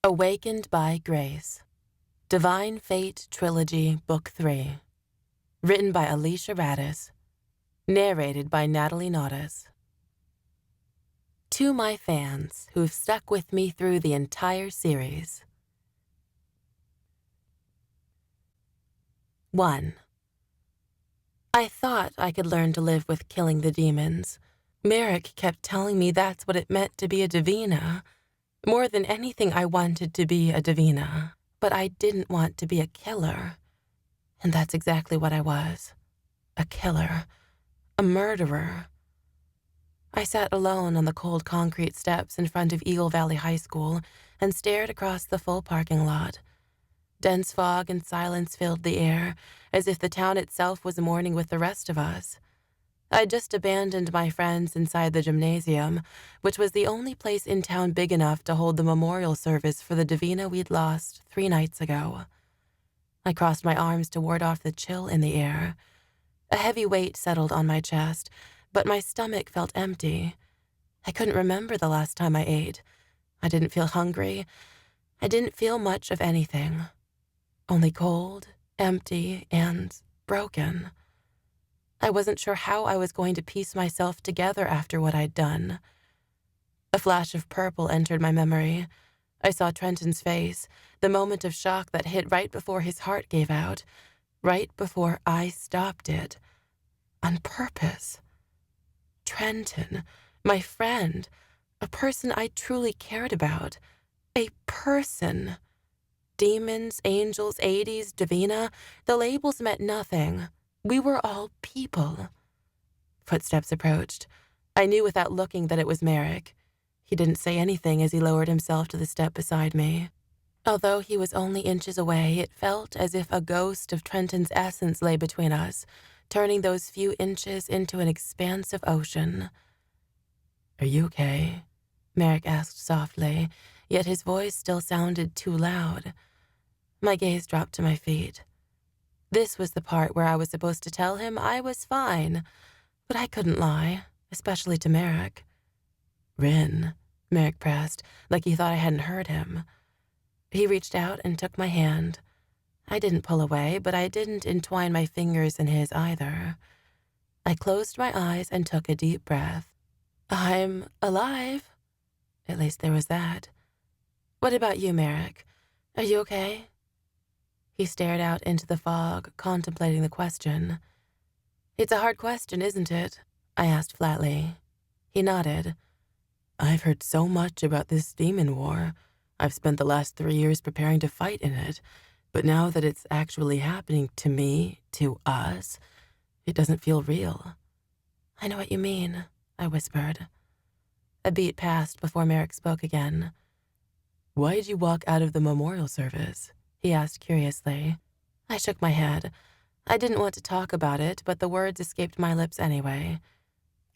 Awakened by Grace. Divine Fate Trilogy, Book 3. Written by Alicia Radis. Narrated by Natalie Naudus. To my fans who've stuck with me through the entire series. 1. I thought I could learn to live with killing the demons. Merrick kept telling me that's what it meant to be a Davina. More than anything, I wanted to be a Davina, but I didn't want to be a killer. And that's exactly what I was. A killer. A murderer. I sat alone on the cold concrete steps in front of Eagle Valley High School and stared across the full parking lot. Dense fog and silence filled the air, as if the town itself was mourning with the rest of us. I'd just abandoned my friends inside the gymnasium, which was the only place in town big enough to hold the memorial service for the Davina we'd lost 3 nights ago. I crossed my arms to ward off the chill in the air. A heavy weight settled on my chest, but my stomach felt empty. I couldn't remember the last time I ate. I didn't feel hungry. I didn't feel much of anything. Only cold, empty, and broken. I wasn't sure how I was going to piece myself together after what I'd done. A flash of purple entered my memory. I saw Trenton's face, the moment of shock that hit right before his heart gave out, right before I stopped it. On purpose. Trenton, my friend, a person I truly cared about. A person. Demons, angels, 80s, Davina, the labels meant nothing. We were all people. Footsteps approached. I knew without looking that it was Merrick. He didn't say anything as he lowered himself to the step beside me. Although he was only inches away, it felt as if a ghost of Trenton's essence lay between us, turning those few inches into an expansive ocean. "Are you okay?" Merrick asked softly, yet his voice still sounded too loud. My gaze dropped to my feet. This was the part where I was supposed to tell him I was fine, but I couldn't lie, especially to Merrick. "Rin," Merrick pressed, like he thought I hadn't heard him. He reached out and took my hand. I didn't pull away, but I didn't entwine my fingers in his either. I closed my eyes and took a deep breath. I'm alive. At least there was that. What about you, Merrick? Are you okay? He stared out into the fog, contemplating the question. "It's a hard question, isn't it?" I asked flatly. He nodded. "I've heard so much about this demon war. I've spent the last 3 years preparing to fight in it, but now that it's actually happening to me, to us, it doesn't feel real." "I know what you mean," I whispered. A beat passed before Merrick spoke again. "Why did you walk out of the memorial service?" he asked curiously. I shook my head. I didn't want to talk about it, but the words escaped my lips anyway.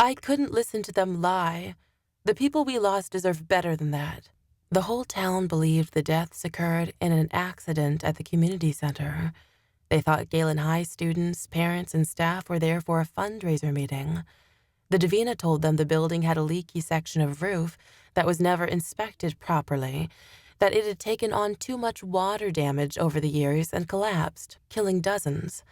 I couldn't listen to them lie. The people we lost deserve better than that. The whole town believed the deaths occurred in an accident at the community center. They thought Galen High students, parents, and staff were there for a fundraiser meeting. The Davina told them the building had a leaky section of roof that was never inspected properly, that it had taken on too much water damage over the years and collapsed, killing dozens.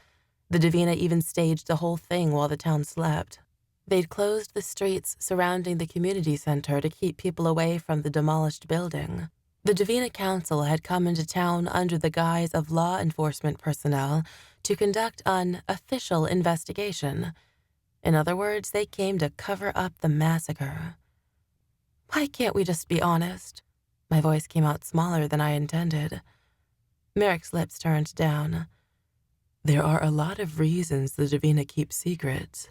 The Davina even staged the whole thing while the town slept. They'd closed the streets surrounding the community center to keep people away from the demolished building. The Davina Council had come into town under the guise of law enforcement personnel to conduct an official investigation. In other words, they came to cover up the massacre. Why can't we just be honest? My voice came out smaller than I intended. Merrick's lips turned down. "There are a lot of reasons the Davina keeps secrets."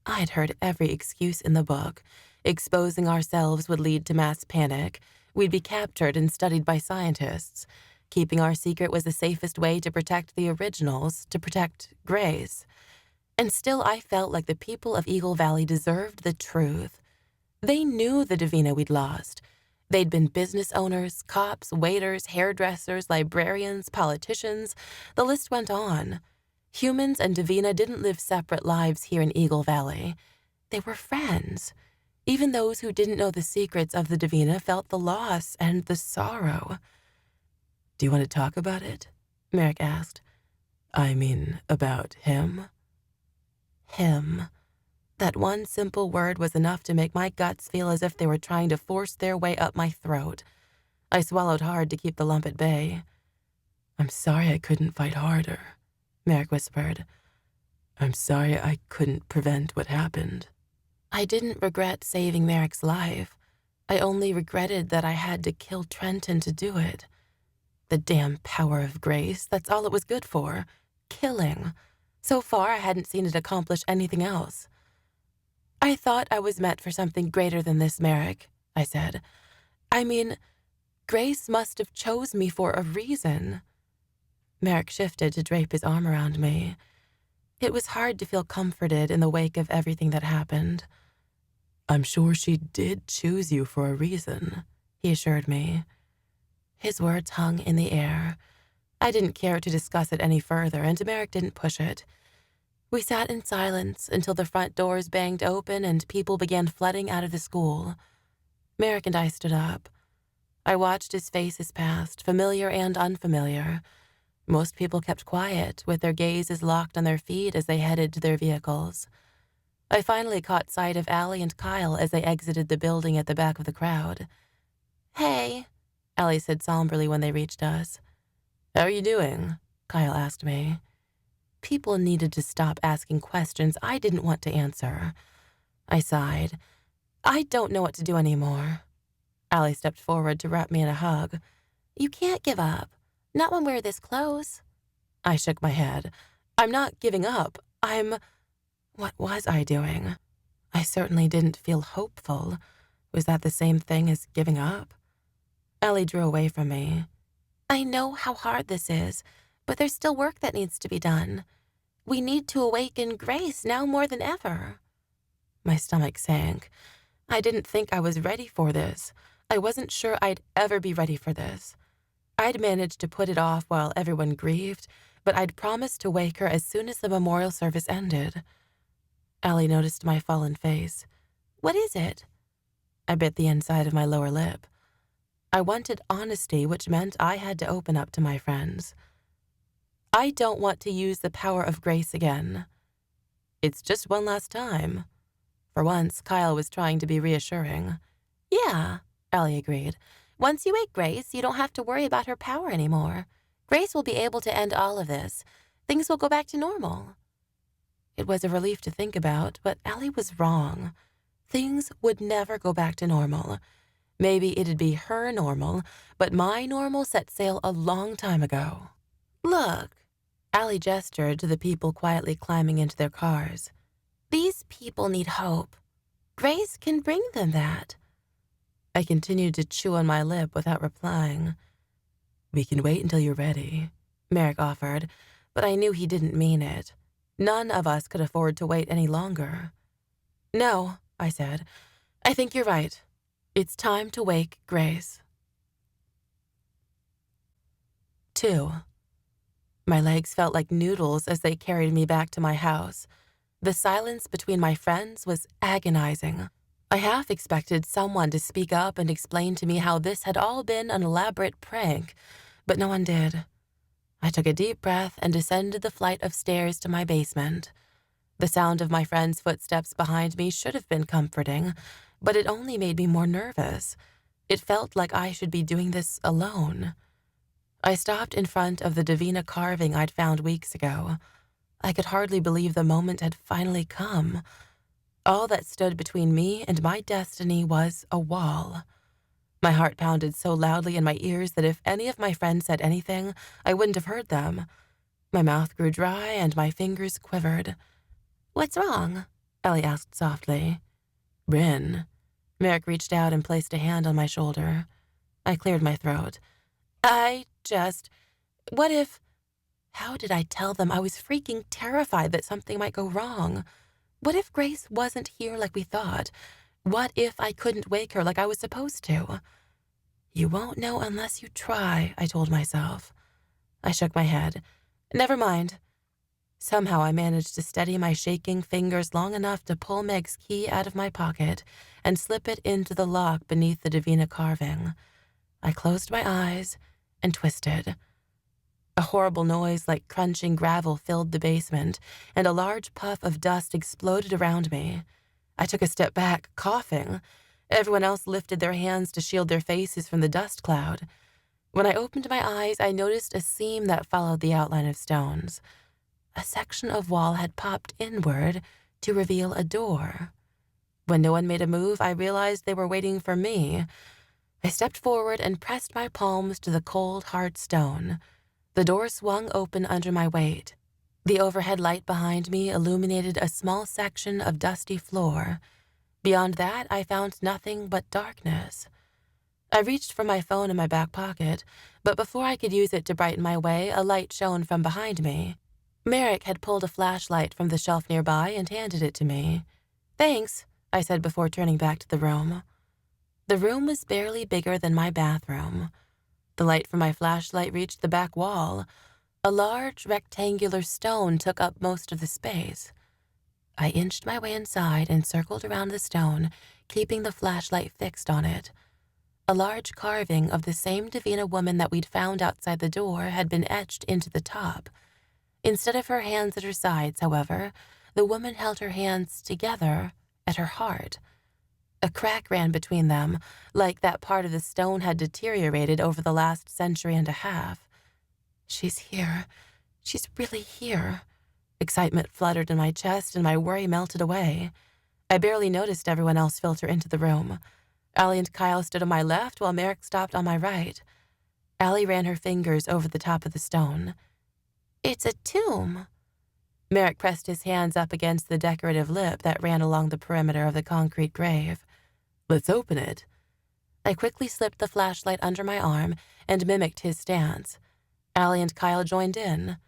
I'd heard every excuse in the book. Exposing ourselves would lead to mass panic. We'd be captured and studied by scientists. Keeping our secret was the safest way to protect the originals, to protect Grace. And still I felt like the people of Eagle Valley deserved the truth. They knew the Davina we'd lost. They'd been business owners, cops, waiters, hairdressers, librarians, politicians. The list went on. Humans and Davina didn't live separate lives here in Eagle Valley. They were friends. Even those who didn't know the secrets of the Davina felt the loss and the sorrow. Do you want to talk about it? Merrick asked. I mean, about him? Him. That one simple word was enough to make my guts feel as if they were trying to force their way up my throat. I swallowed hard to keep the lump at bay. I'm sorry I couldn't fight harder, Merrick whispered. I'm sorry I couldn't prevent what happened. I didn't regret saving Merrick's life. I only regretted that I had to kill Trenton to do it. The damn power of grace, that's all it was good for. Killing. So far, I hadn't seen it accomplish anything else. I thought I was meant for something greater than this, Merrick, I said. I mean, Grace must have chose me for a reason. Merrick shifted to drape his arm around me. It was hard to feel comforted in the wake of everything that happened. I'm sure she did choose you for a reason, he assured me. His words hung in the air. I didn't care to discuss it any further, and Merrick didn't push it. We sat in silence until the front doors banged open and people began flooding out of the school. Merrick and I stood up. I watched his faces pass, familiar and unfamiliar. Most people kept quiet, with their gazes locked on their feet as they headed to their vehicles. I finally caught sight of Allie and Kyle as they exited the building at the back of the crowd. Hey, Allie said somberly when they reached us. How are you doing? Kyle asked me. People needed to stop asking questions I didn't want to answer. I sighed. I don't know what to do anymore. Allie stepped forward to wrap me in a hug. You can't give up. Not when we're this close. I shook my head. I'm not giving up. What was I doing? I certainly didn't feel hopeful. Was that the same thing as giving up? Allie drew away from me. I know how hard this is, but there's still work that needs to be done. We need to awaken Grace now more than ever. My stomach sank. I didn't think I was ready for this. I wasn't sure I'd ever be ready for this. I'd managed to put it off while everyone grieved, but I'd promised to wake her as soon as the memorial service ended. Allie noticed my fallen face. What is it? I bit the inside of my lower lip. I wanted honesty, which meant I had to open up to my friends. I don't want to use the power of grace again. It's just one last time. For once, Kyle was trying to be reassuring. Yeah, Allie agreed. Once you wake Grace, you don't have to worry about her power anymore. Grace will be able to end all of this. Things will go back to normal. It was a relief to think about, but Allie was wrong. Things would never go back to normal. Maybe it'd be her normal, but my normal set sail a long time ago. Look, Allie gestured to the people quietly climbing into their cars. These people need hope. Grace can bring them that. I continued to chew on my lip without replying. We can wait until you're ready, Merrick offered, but I knew he didn't mean it. None of us could afford to wait any longer. No, I said. I think you're right. It's time to wake Grace. 2. My legs felt like noodles as they carried me back to my house. The silence between my friends was agonizing. I half expected someone to speak up and explain to me how this had all been an elaborate prank, but no one did. I took a deep breath and descended the flight of stairs to my basement. The sound of my friend's footsteps behind me should have been comforting, but it only made me more nervous. It felt like I should be doing this alone. I stopped in front of the Davina carving I'd found weeks ago. I could hardly believe the moment had finally come. All that stood between me and my destiny was a wall. My heart pounded so loudly in my ears that if any of my friends said anything, I wouldn't have heard them. My mouth grew dry and my fingers quivered. What's wrong? Ellie asked softly. Bryn. Merrick reached out and placed a hand on my shoulder. I cleared my throat. What if... How did I tell them I was freaking terrified that something might go wrong? What if Grace wasn't here like we thought? What if I couldn't wake her like I was supposed to? You won't know unless you try, I told myself. I shook my head. Never mind. Somehow I managed to steady my shaking fingers long enough to pull Meg's key out of my pocket and slip it into the lock beneath the Davina carving. I closed my eyes and twisted. A horrible noise like crunching gravel filled the basement, and a large puff of dust exploded around me. I took a step back, coughing. Everyone else lifted their hands to shield their faces from the dust cloud. When I opened my eyes, I noticed a seam that followed the outline of stones. A section of wall had popped inward to reveal a door. When no one made a move, I realized they were waiting for me. I stepped forward and pressed my palms to the cold, hard stone. The door swung open under my weight. The overhead light behind me illuminated a small section of dusty floor. Beyond that, I found nothing but darkness. I reached for my phone in my back pocket, but before I could use it to brighten my way, a light shone from behind me. Merrick had pulled a flashlight from the shelf nearby and handed it to me. "Thanks," I said before turning back to the room. The room was barely bigger than my bathroom. The light from my flashlight reached the back wall. A large rectangular stone took up most of the space. I inched my way inside and circled around the stone, keeping the flashlight fixed on it. A large carving of the same Davina woman that we'd found outside the door had been etched into the top. Instead of her hands at her sides, however, the woman held her hands together at her heart. A crack ran between them, like that part of the stone had deteriorated over the last century and a half. "She's here. She's really here." Excitement fluttered in my chest and my worry melted away. I barely noticed everyone else filter into the room. Allie and Kyle stood on my left while Merrick stopped on my right. Allie ran her fingers over the top of the stone. "It's a tomb." Merrick pressed his hands up against the decorative lip that ran along the perimeter of the concrete grave. "Let's open it." I quickly slipped the flashlight under my arm and mimicked his stance. Allie and Kyle joined in.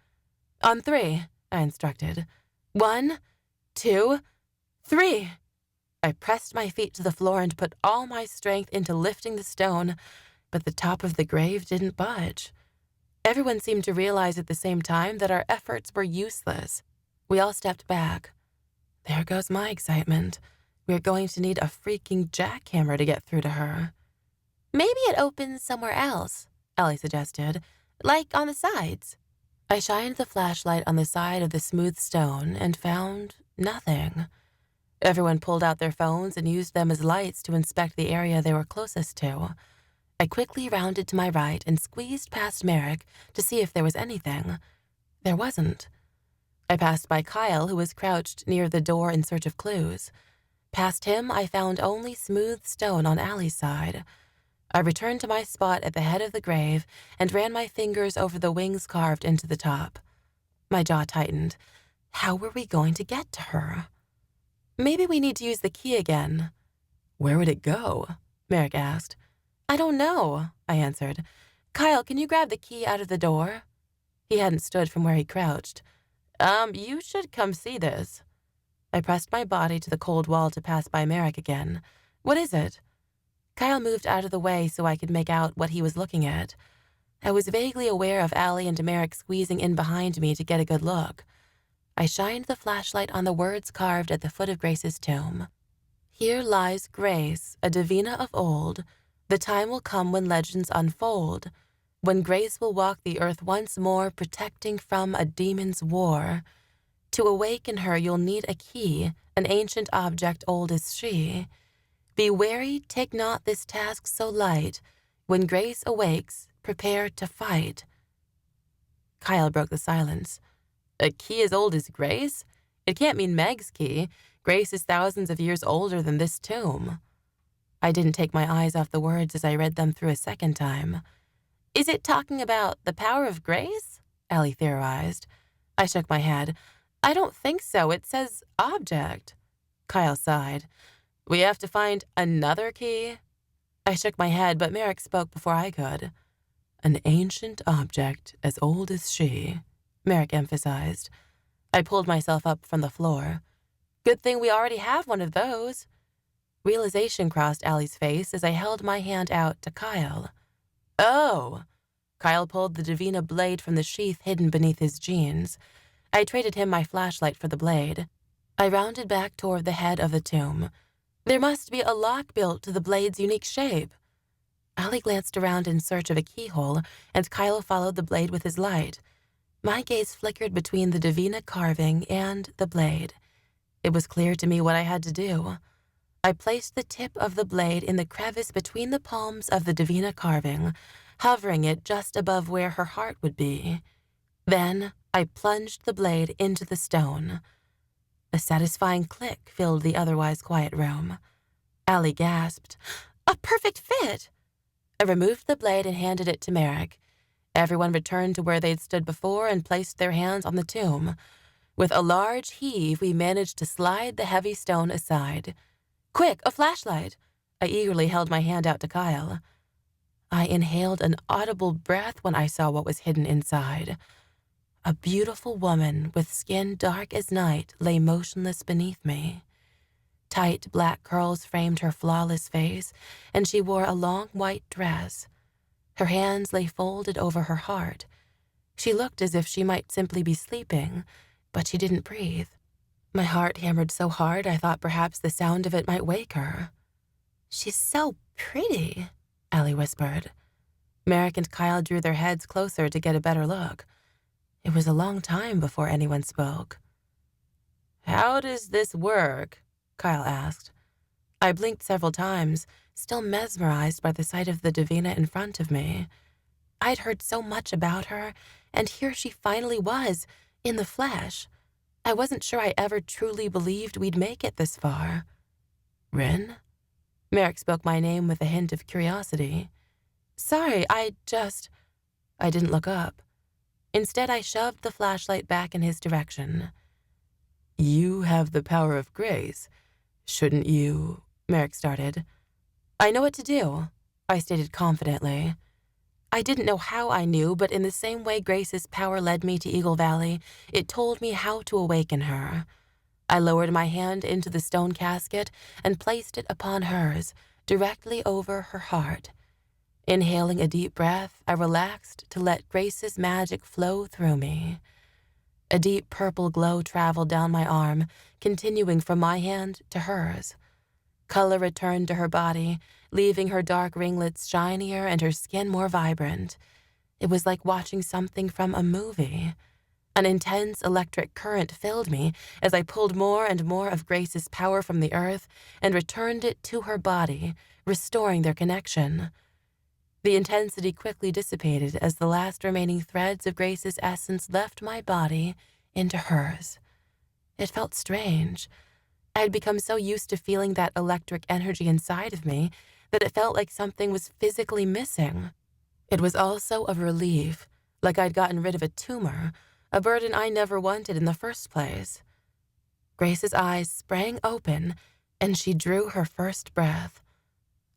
"On 3, I instructed. 1, 2, 3. I pressed my feet to the floor and put all my strength into lifting the stone, but the top of the grave didn't budge. Everyone seemed to realize at the same time that our efforts were useless. We all stepped back. There goes my excitement. We're going to need a freaking jackhammer to get through to her. "Maybe it opens somewhere else," Ellie suggested, "like on the sides." I shined the flashlight on the side of the smooth stone and found nothing. Everyone pulled out their phones and used them as lights to inspect the area they were closest to. I quickly rounded to my right and squeezed past Merrick to see if there was anything. There wasn't. I passed by Kyle, who was crouched near the door in search of clues. Past him, I found only smooth stone on Allie's side. I returned to my spot at the head of the grave and ran my fingers over the wings carved into the top. My jaw tightened. How were we going to get to her? "Maybe we need to use the key again." "Where would it go?" Merrick asked. "I don't know," I answered. "Kyle, can you grab the key out of the door?" He hadn't stood from where he crouched. You should come see this." I pressed my body to the cold wall to pass by Merrick again. "What is it?" Kyle moved out of the way so I could make out what he was looking at. I was vaguely aware of Allie and Merrick squeezing in behind me to get a good look. I shined the flashlight on the words carved at the foot of Grace's tomb. "Here lies Grace, a Davina of old. The time will come when legends unfold, when Grace will walk the earth once more, protecting from a demon's war. To awaken her you'll need a key, an ancient object old as she. Be wary, take not this task so light. When Grace awakes, prepare to fight." Kyle broke the silence. "A key as old as Grace? It can't mean Meg's key. Grace is thousands of years older than this tomb." I didn't take my eyes off the words as I read them through a second time. "Is it talking about the power of Grace?" Allie theorized. I shook my head. "I don't think so. It says object." Kyle sighed. "We have to find another key?" I shook my head, but Merrick spoke before I could. "An ancient object as old as she," Merrick emphasized. I pulled myself up from the floor. "Good thing we already have one of those." Realization crossed Allie's face as I held my hand out to Kyle. "Oh!" Kyle pulled the Davina blade from the sheath hidden beneath his jeans. I traded him my flashlight for the blade. I rounded back toward the head of the tomb. There must be a lock built to the blade's unique shape. Allie glanced around in search of a keyhole, and Kyle followed the blade with his light. My gaze flickered between the Davina carving and the blade. It was clear to me what I had to do. I placed the tip of the blade in the crevice between the palms of the Davina carving, hovering it just above where her heart would be. Then I plunged the blade into the stone. A satisfying click filled the otherwise quiet room. Allie gasped, "A perfect fit!" I removed the blade and handed it to Merrick. Everyone returned to where they'd stood before and placed their hands on the tomb. With a large heave, we managed to slide the heavy stone aside. "Quick, a flashlight!" I eagerly held my hand out to Kyle. I inhaled an audible breath when I saw what was hidden inside. A beautiful woman with skin dark as night lay motionless beneath me. Tight black curls framed her flawless face, and she wore a long white dress. Her hands lay folded over her heart. She looked as if she might simply be sleeping, but she didn't breathe. My heart hammered so hard I thought perhaps the sound of it might wake her. "She's so pretty," Allie whispered. Merrick and Kyle drew their heads closer to get a better look. It was a long time before anyone spoke. "How does this work?" Kyle asked. I blinked several times, still mesmerized by the sight of the Davina in front of me. I'd heard so much about her, and here she finally was, in the flesh. I wasn't sure I ever truly believed we'd make it this far. "Rin?" Merrick spoke my name with a hint of curiosity. "Sorry, I didn't look up. Instead, I shoved the flashlight back in his direction. "You have the power of grace. Shouldn't you?" Merrick started. "I know what to do," I stated confidently. I didn't know how I knew, but in the same way Grace's power led me to Eagle Valley, it told me how to awaken her. I lowered my hand into the stone casket and placed it upon hers, directly over her heart. Inhaling a deep breath, I relaxed to let Grace's magic flow through me. A deep purple glow traveled down my arm, continuing from my hand to hers. Color returned to her body, leaving her dark ringlets shinier and her skin more vibrant. It was like watching something from a movie. An intense electric current filled me as I pulled more and more of Grace's power from the earth and returned it to her body, restoring their connection. The intensity quickly dissipated as the last remaining threads of Grace's essence left my body into hers. It felt strange. I had become so used to feeling that electric energy inside of me that it felt like something was physically missing. It was also a relief, like I'd gotten rid of a tumor, a burden I never wanted in the first place. Grace's eyes sprang open, and she drew her first breath.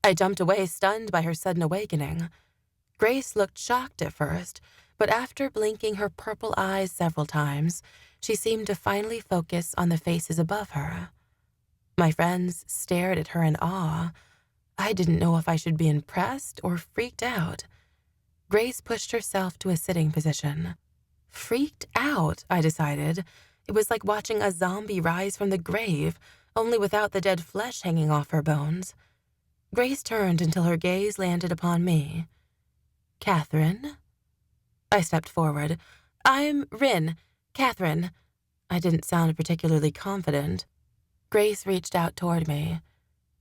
I jumped away, stunned by her sudden awakening. Grace looked shocked at first, but after blinking her purple eyes several times, she seemed to finally focus on the faces above her. My friends stared at her in awe. I didn't know if I should be impressed or freaked out. Grace pushed herself to a sitting position. Freaked out, I decided. It was like watching a zombie rise from the grave, only without the dead flesh hanging off her bones. Grace turned until her gaze landed upon me. "Catherine?" I stepped forward. "I'm Rin. Catherine." I didn't sound particularly confident. Grace reached out toward me.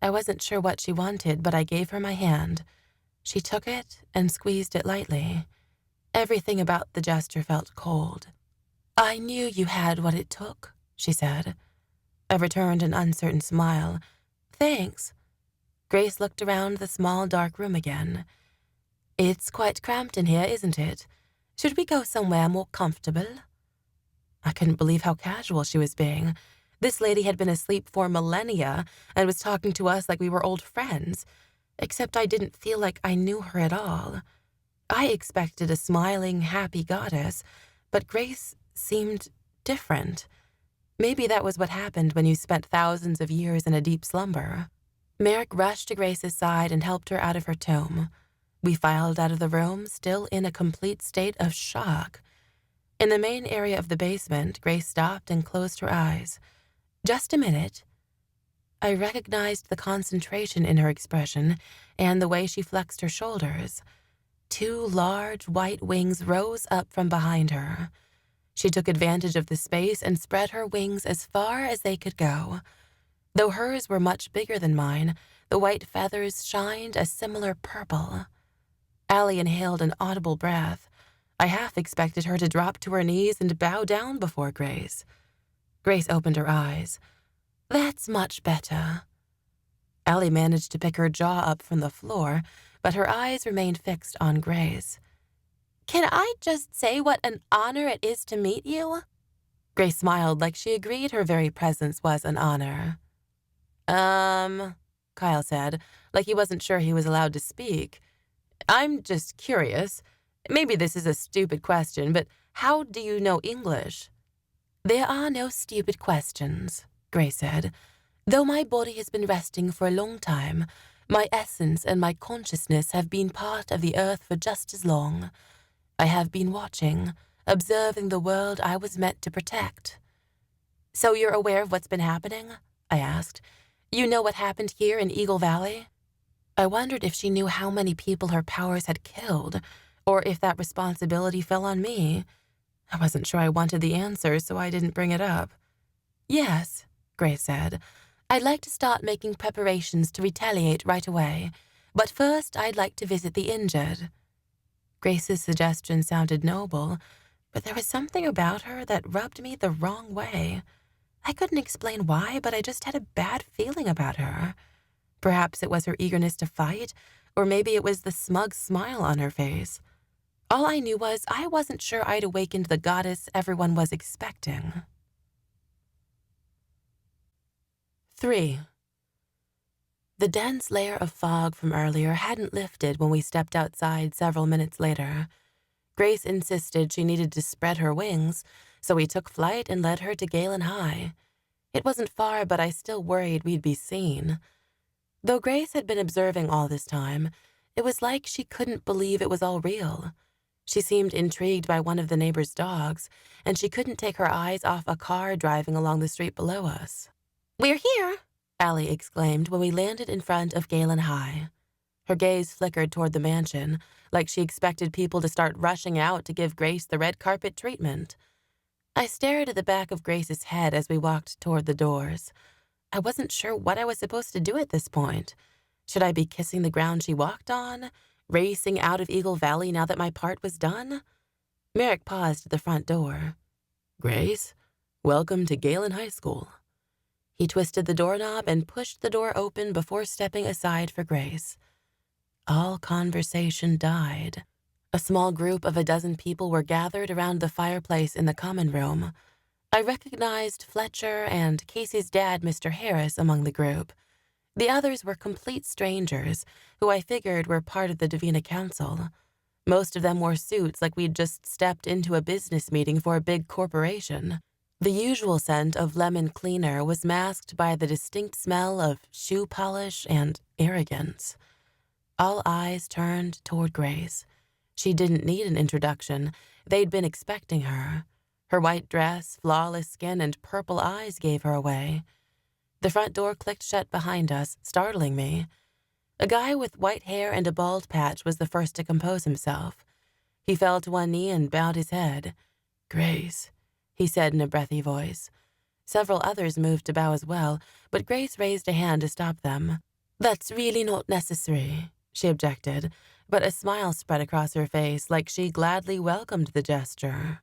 I wasn't sure what she wanted, but I gave her my hand. She took it and squeezed it lightly. Everything about the gesture felt cold. "I knew you had what it took," she said. I returned an uncertain smile. "Thanks." Grace looked around the small, dark room again. "It's quite cramped in here, isn't it? Should we go somewhere more comfortable?" I couldn't believe how casual she was being. This lady had been asleep for millennia and was talking to us like we were old friends, except I didn't feel like I knew her at all. I expected a smiling, happy goddess, but Grace seemed different. Maybe that was what happened when you spent thousands of years in a deep slumber. Merrick rushed to Grace's side and helped her out of her tomb. We filed out of the room, still in a complete state of shock. In the main area of the basement, Grace stopped and closed her eyes. "Just a minute." I recognized the concentration in her expression and the way she flexed her shoulders. 2 large white wings rose up from behind her. She took advantage of the space and spread her wings as far as they could go. Though hers were much bigger than mine, the white feathers shined a similar purple. Allie inhaled an audible breath. I half expected her to drop to her knees and bow down before Grace. Grace opened her eyes. "That's much better." Allie managed to pick her jaw up from the floor, but her eyes remained fixed on Grace. "Can I just say what an honor it is to meet you?" Grace smiled like she agreed her very presence was an honor. Kyle said, like he wasn't sure he was allowed to speak. "I'm just curious. Maybe this is a stupid question, but how do you know English?" "There are no stupid questions," Grace said. "Though my body has been resting for a long time, my essence and my consciousness have been part of the earth for just as long. I have been watching, observing the world I was meant to protect." "So you're aware of what's been happening?" I asked. "You know what happened here in Eagle Valley?" I wondered if she knew how many people her powers had killed, or if that responsibility fell on me. I wasn't sure I wanted the answer, so I didn't bring it up. "Yes," Grace said. "I'd like to start making preparations to retaliate right away, but first I'd like to visit the injured." Grace's suggestion sounded noble, but there was something about her that rubbed me the wrong way. I couldn't explain why, but I just had a bad feeling about her. Perhaps it was her eagerness to fight, or maybe it was the smug smile on her face. All I knew was I wasn't sure I'd awakened the goddess everyone was expecting. 3. The dense layer of fog from earlier hadn't lifted when we stepped outside several minutes later. Grace insisted she needed to spread her wings, so we took flight and led her to Galen High. It wasn't far, but I still worried we'd be seen. Though Grace had been observing all this time, it was like she couldn't believe it was all real. She seemed intrigued by one of the neighbor's dogs, and she couldn't take her eyes off a car driving along the street below us. "We're here," Allie exclaimed when we landed in front of Galen High. Her gaze flickered toward the mansion, like she expected people to start rushing out to give Grace the red carpet treatment. I stared at the back of Grace's head as we walked toward the doors. I wasn't sure what I was supposed to do at this point. Should I be kissing the ground she walked on? Racing out of Eagle Valley now that my part was done? Merrick paused at the front door. "Grace, welcome to Galen High School." He twisted the doorknob and pushed the door open before stepping aside for Grace. All conversation died. A small group of a dozen people were gathered around the fireplace in the common room. I recognized Fletcher and Casey's dad, Mr. Harris, among the group. The others were complete strangers, who I figured were part of the Davina Council. Most of them wore suits like we'd just stepped into a business meeting for a big corporation. The usual scent of lemon cleaner was masked by the distinct smell of shoe polish and arrogance. All eyes turned toward Grace. She didn't need an introduction. They'd been expecting her. Her white dress, flawless skin, and purple eyes gave her away. The front door clicked shut behind us, startling me. A guy with white hair and a bald patch was the first to compose himself. He fell to one knee and bowed his head. "Grace," he said in a breathy voice. Several others moved to bow as well, but Grace raised a hand to stop them. "That's really not necessary," she objected, but a smile spread across her face like she gladly welcomed the gesture.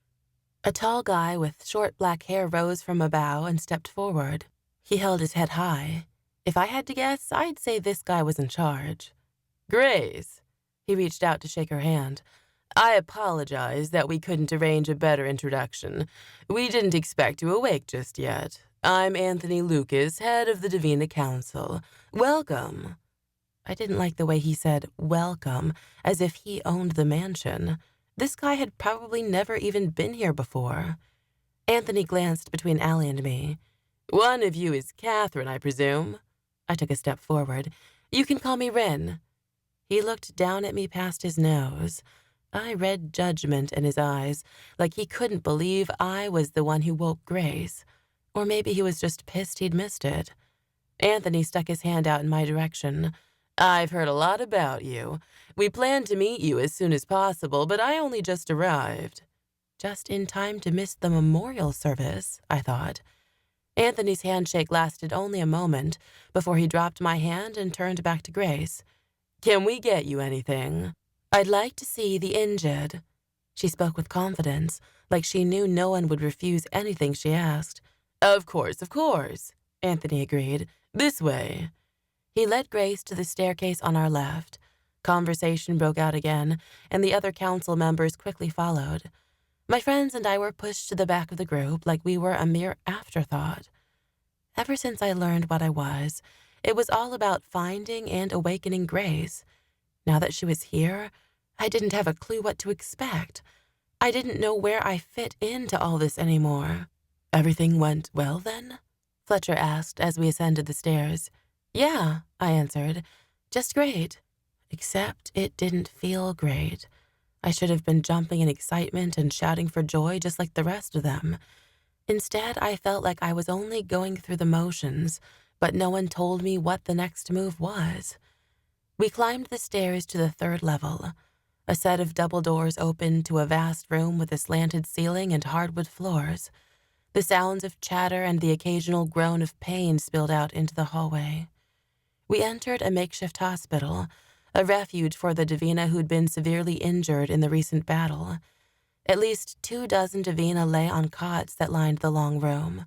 A tall guy with short black hair rose from a bow and stepped forward. He held his head high. If I had to guess, I'd say this guy was in charge. "Grace," he reached out to shake her hand. "I apologize that we couldn't arrange a better introduction. We didn't expect you awake just yet. I'm Anthony Lucas, head of the Davina Council. Welcome." I didn't like the way he said welcome, as if he owned the mansion. This guy had probably never even been here before. Anthony glanced between Allie and me. "One of you is Catherine, I presume?" I took a step forward. "You can call me Ren." He looked down at me past his nose. I read judgment in his eyes, like he couldn't believe I was the one who woke Grace. Or maybe he was just pissed he'd missed it. Anthony stuck his hand out in my direction. "I've heard a lot about you. We planned to meet you as soon as possible, but I only just arrived." Just in time to miss the memorial service, I thought. Anthony's handshake lasted only a moment before he dropped my hand and turned back to Grace. "Can we get you anything?" "I'd like to see the injured." She spoke with confidence, like she knew no one would refuse anything she asked. Of course," Anthony agreed. "This way." He led Grace to the staircase on our left. Conversation broke out again, and the other council members quickly followed. My friends and I were pushed to the back of the group like we were a mere afterthought. Ever since I learned what I was, it was all about finding and awakening Grace. Now that she was here, I didn't have a clue what to expect. I didn't know where I fit into all this anymore. "Everything went well, then?" Fletcher asked as we ascended the stairs. "Yeah," I answered. "Just great." Except it didn't feel great. I should have been jumping in excitement and shouting for joy just like the rest of them. Instead, I felt like I was only going through the motions, but no one told me what the next move was. We climbed the stairs to the 3rd level. A set of double doors opened to a vast room with a slanted ceiling and hardwood floors. The sounds of chatter and the occasional groan of pain spilled out into the hallway. We entered a makeshift hospital, a refuge for the Davina who'd been severely injured in the recent battle. At least 24 Davina lay on cots that lined the long room.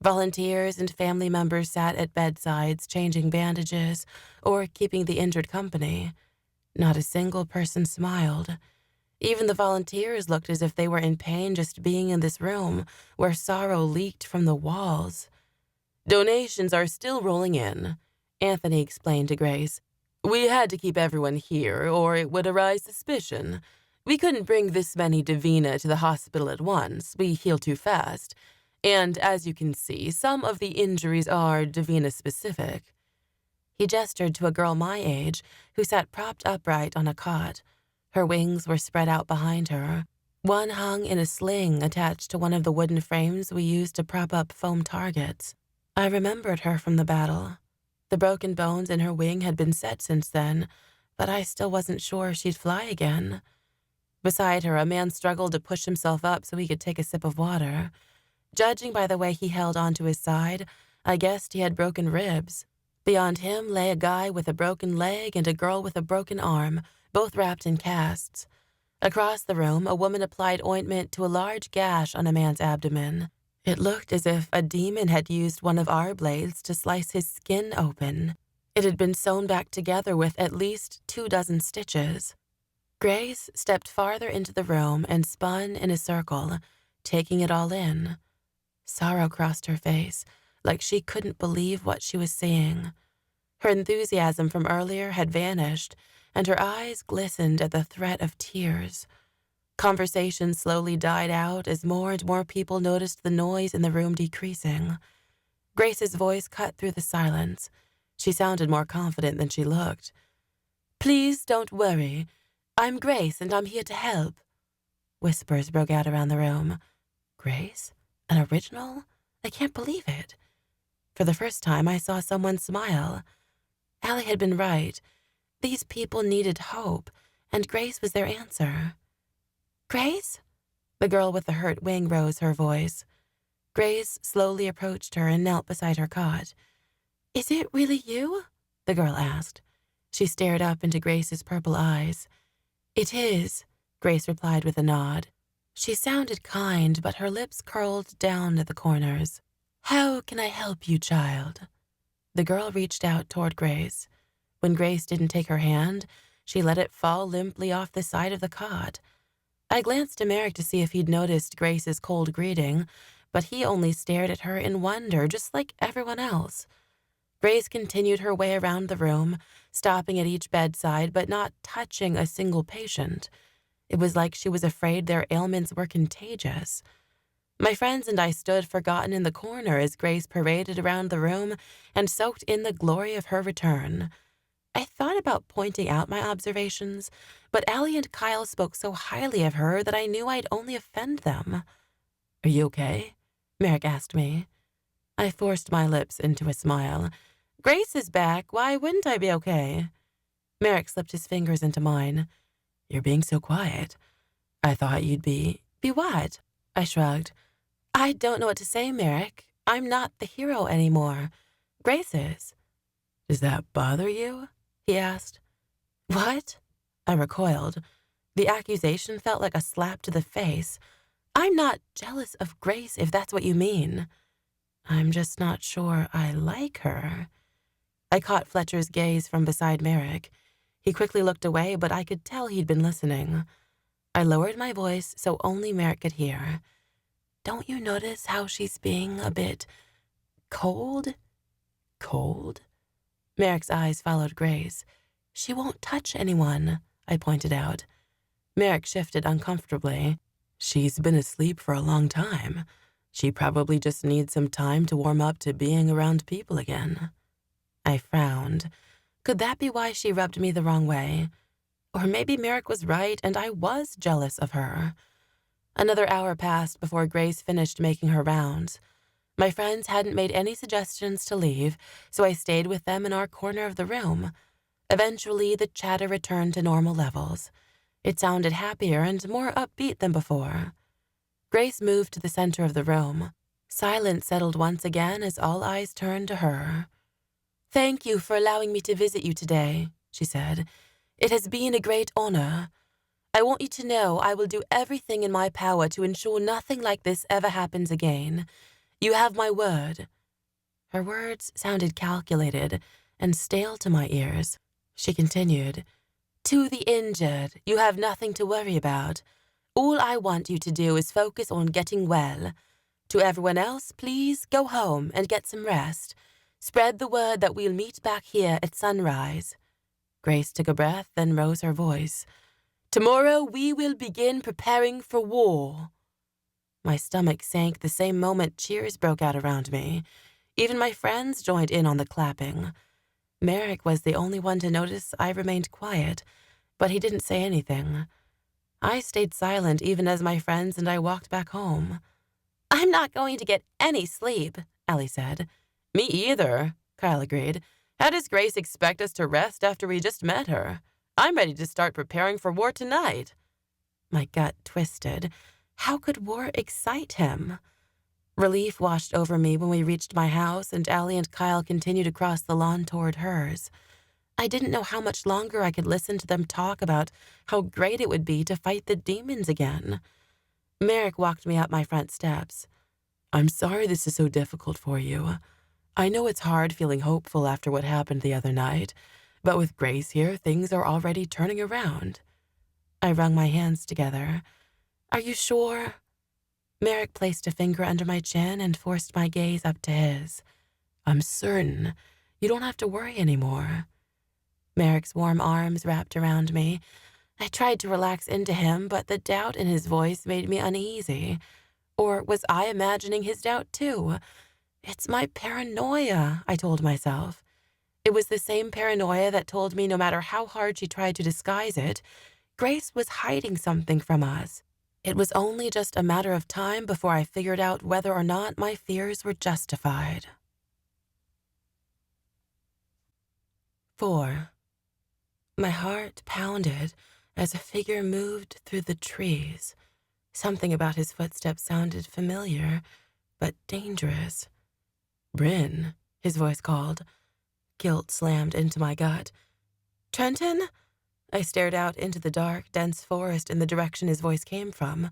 Volunteers and family members sat at bedsides changing bandages or keeping the injured company. Not a single person smiled. Even the volunteers looked as if they were in pain just being in this room where sorrow leaked from the walls. "Donations are still rolling in," Anthony explained to Grace. "We had to keep everyone here or it would arise suspicion. We couldn't bring this many Davina to the hospital at once. We heal too fast. And as you can see, some of the injuries are Davina-specific." He gestured to a girl my age who sat propped upright on a cot. Her wings were spread out behind her. One hung in a sling attached to one of the wooden frames we used to prop up foam targets. I remembered her from the battle. The broken bones in her wing had been set since then, but I still wasn't sure she'd fly again. Beside her, a man struggled to push himself up so he could take a sip of water. Judging by the way he held onto his side, I guessed he had broken ribs. Beyond him lay a guy with a broken leg and a girl with a broken arm, both wrapped in casts. Across the room, a woman applied ointment to a large gash on a man's abdomen. It looked as if a demon had used one of our blades to slice his skin open. It had been sewn back together with at least 24 stitches. Grace stepped farther into the room and spun in a circle, taking it all in. Sorrow crossed her face, like she couldn't believe what she was seeing. Her enthusiasm from earlier had vanished, and her eyes glistened at the threat of tears. Conversation slowly died out as more and more people noticed the noise in the room decreasing. Grace's voice cut through the silence. She sounded more confident than she looked. "Please don't worry. I'm Grace, and I'm here to help." Whispers broke out around the room. Grace? An original? I can't believe it. For the first time, I saw someone smile. Allie had been right. These people needed hope, and Grace was their answer. "Grace?" The girl with the hurt wing rose her voice. Grace slowly approached her and knelt beside her cot. "Is it really you?" the girl asked. She stared up into Grace's purple eyes. "It is," Grace replied with a nod. She sounded kind, but her lips curled down at the corners. "How can I help you, child?" The girl reached out toward Grace. When Grace didn't take her hand, she let it fall limply off the side of the cot. I glanced to Merrick to see if he'd noticed Grace's cold greeting, but he only stared at her in wonder, just like everyone else. Grace continued her way around the room, stopping at each bedside but not touching a single patient. It was like she was afraid their ailments were contagious. My friends and I stood forgotten in the corner as Grace paraded around the room and soaked in the glory of her return. I thought about pointing out my observations, but Allie and Kyle spoke so highly of her that I knew I'd only offend them. "Are you okay?" Merrick asked me. I forced my lips into a smile. Grace is back. Why wouldn't I be okay? Merrick slipped his fingers into mine. You're being so quiet. I thought you'd be... Be what? I shrugged. I don't know what to say, Merrick. I'm not the hero anymore. Grace is. Does that bother you? He asked. What? I recoiled. The accusation felt like a slap to the face. I'm not jealous of Grace, if that's what you mean. I'm just not sure I like her. I caught Fletcher's gaze from beside Merrick. He quickly looked away, but I could tell he'd been listening. I lowered my voice so only Merrick could hear. Don't you notice how she's being a bit cold? Cold? Merrick's eyes followed Grace. She won't touch anyone, I pointed out. Merrick shifted uncomfortably. She's been asleep for a long time. She probably just needs some time to warm up to being around people again. I frowned. Could that be why she rubbed me the wrong way? Or maybe Merrick was right and I was jealous of her. Another hour passed before Grace finished making her rounds. My friends hadn't made any suggestions to leave, so I stayed with them in our corner of the room. Eventually, the chatter returned to normal levels. It sounded happier and more upbeat than before. Grace moved to the center of the room. Silence settled once again as all eyes turned to her. Thank you for allowing me to visit you today, she said. It has been a great honor. I want you to know I will do everything in my power to ensure nothing like this ever happens again. You have my word. Her words sounded calculated and stale to my ears. She continued, To the injured, you have nothing to worry about. All I want you to do is focus on getting well. To everyone else, please go home and get some rest. Spread the word that we'll meet back here at sunrise. Grace took a breath, then rose her voice. Tomorrow we will begin preparing for war. My stomach sank the same moment cheers broke out around me. Even my friends joined in on the clapping. Merrick was the only one to notice I remained quiet, but he didn't say anything. I stayed silent even as my friends and I walked back home. I'm not going to get any sleep, Ellie said. Me either, Kyle agreed. How does Grace expect us to rest after we just met her? I'm ready to start preparing for war tonight. My gut twisted. How could war excite him? Relief washed over me when we reached my house and Allie and Kyle continued across the lawn toward hers. I didn't know how much longer I could listen to them talk about how great it would be to fight the demons again. Merrick walked me up my front steps. I'm sorry this is so difficult for you. I know it's hard feeling hopeful after what happened the other night, but with Grace here, things are already turning around. I wrung my hands together. Are you sure? Merrick placed a finger under my chin and forced my gaze up to his. I'm certain. You don't have to worry anymore. Merrick's warm arms wrapped around me. I tried to relax into him, but the doubt in his voice made me uneasy. Or was I imagining his doubt too? It's my paranoia, I told myself. It was the same paranoia that told me no matter how hard she tried to disguise it, Grace was hiding something from us. It was only just a matter of time before I figured out whether or not my fears were justified. 4. My heart pounded as a figure moved through the trees. Something about his footsteps sounded familiar, but dangerous. Bryn, his voice called. Guilt slammed into my gut. Trenton? I stared out into the dark, dense forest in the direction his voice came from.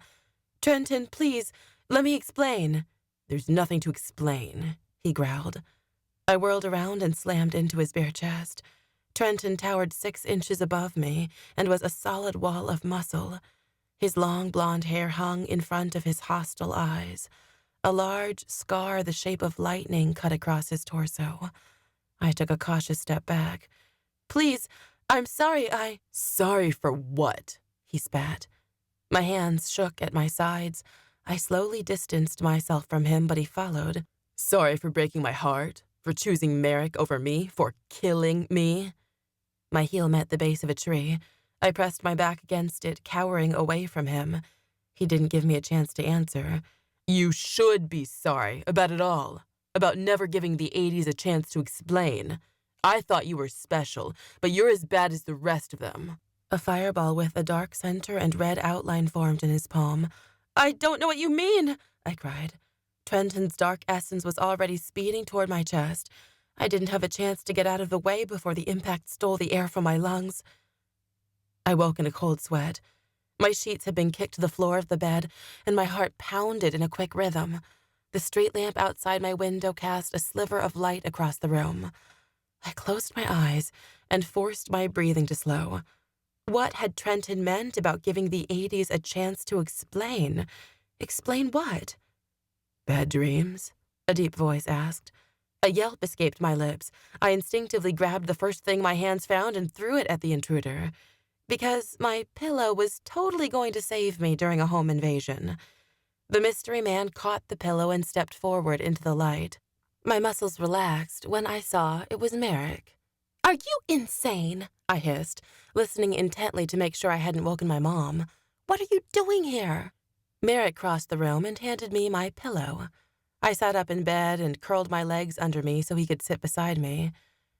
Trenton, please, let me explain. There's nothing to explain, he growled. I whirled around and slammed into his bare chest. Trenton towered 6 inches above me and was a solid wall of muscle. His long blonde hair hung in front of his hostile eyes. A large scar the shape of lightning cut across his torso. I took a cautious step back. Please, I'm sorry, Sorry for what? He spat. My hands shook at my sides. I slowly distanced myself from him, but he followed. Sorry for breaking my heart, for choosing Merrick over me, for killing me. My heel met the base of a tree. I pressed my back against it, cowering away from him. He didn't give me a chance to answer. You should be sorry about it all, about never giving the 80s a chance to explain. I thought you were special, but you're as bad as the rest of them." A fireball with a dark center and red outline formed in his palm. "I don't know what you mean," I cried. Trenton's dark essence was already speeding toward my chest. I didn't have a chance to get out of the way before the impact stole the air from my lungs. I woke in a cold sweat. My sheets had been kicked to the floor of the bed, and my heart pounded in a quick rhythm. The street lamp outside my window cast a sliver of light across the room. I closed my eyes and forced my breathing to slow. What had Trenton meant about giving the 80s a chance to explain? Explain what? "Bad dreams?" a deep voice asked. A yelp escaped my lips. I instinctively grabbed the first thing my hands found and threw it at the intruder, because my pillow was totally going to save me during a home invasion. The mystery man caught the pillow and stepped forward into the light. My muscles relaxed when I saw it was Merrick. "Are you insane?" I hissed, listening intently to make sure I hadn't woken my mom. "What are you doing here?" Merrick crossed the room and handed me my pillow. I sat up in bed and curled my legs under me so he could sit beside me.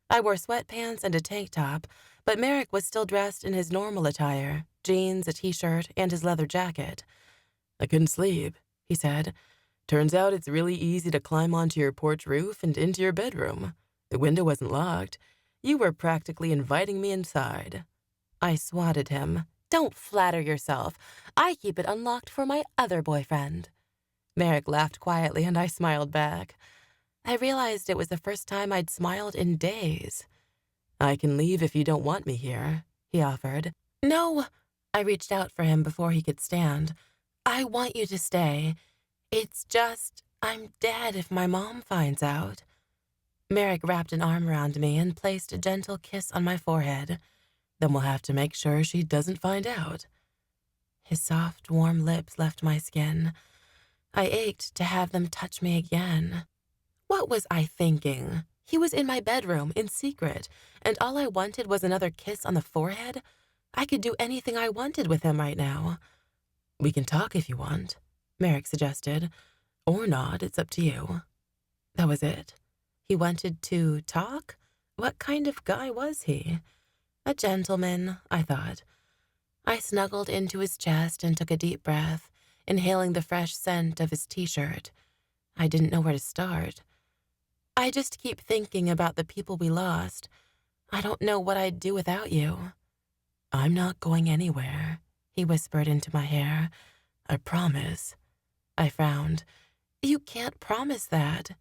I wore sweatpants and a tank top, but Merrick was still dressed in his normal attire, jeans, a t-shirt, and his leather jacket. "I couldn't sleep," he said. "Turns out it's really easy to climb onto your porch roof and into your bedroom. The window wasn't locked. You were practically inviting me inside." I swatted him. "Don't flatter yourself. I keep it unlocked for my other boyfriend." Merrick laughed quietly, and I smiled back. I realized it was the first time I'd smiled in days. "I can leave if you don't want me here," he offered. "No." I reached out for him before he could stand. "I want you to stay. It's just, I'm dead if my mom finds out." Merrick wrapped an arm around me and placed a gentle kiss on my forehead. "Then we'll have to make sure she doesn't find out." His soft, warm lips left my skin. I ached to have them touch me again. What was I thinking? He was in my bedroom, in secret, and all I wanted was another kiss on the forehead? I could do anything I wanted with him right now. "We can talk if you want," Merrick suggested. "Or not, it's up to you." That was it? He wanted to talk? What kind of guy was he? A gentleman, I thought. I snuggled into his chest and took a deep breath, inhaling the fresh scent of his t-shirt. I didn't know where to start. I just keep thinking about the people we lost. I don't know what I'd do without you. "I'm not going anywhere," he whispered into my hair. "I promise." I frowned. "You can't promise that."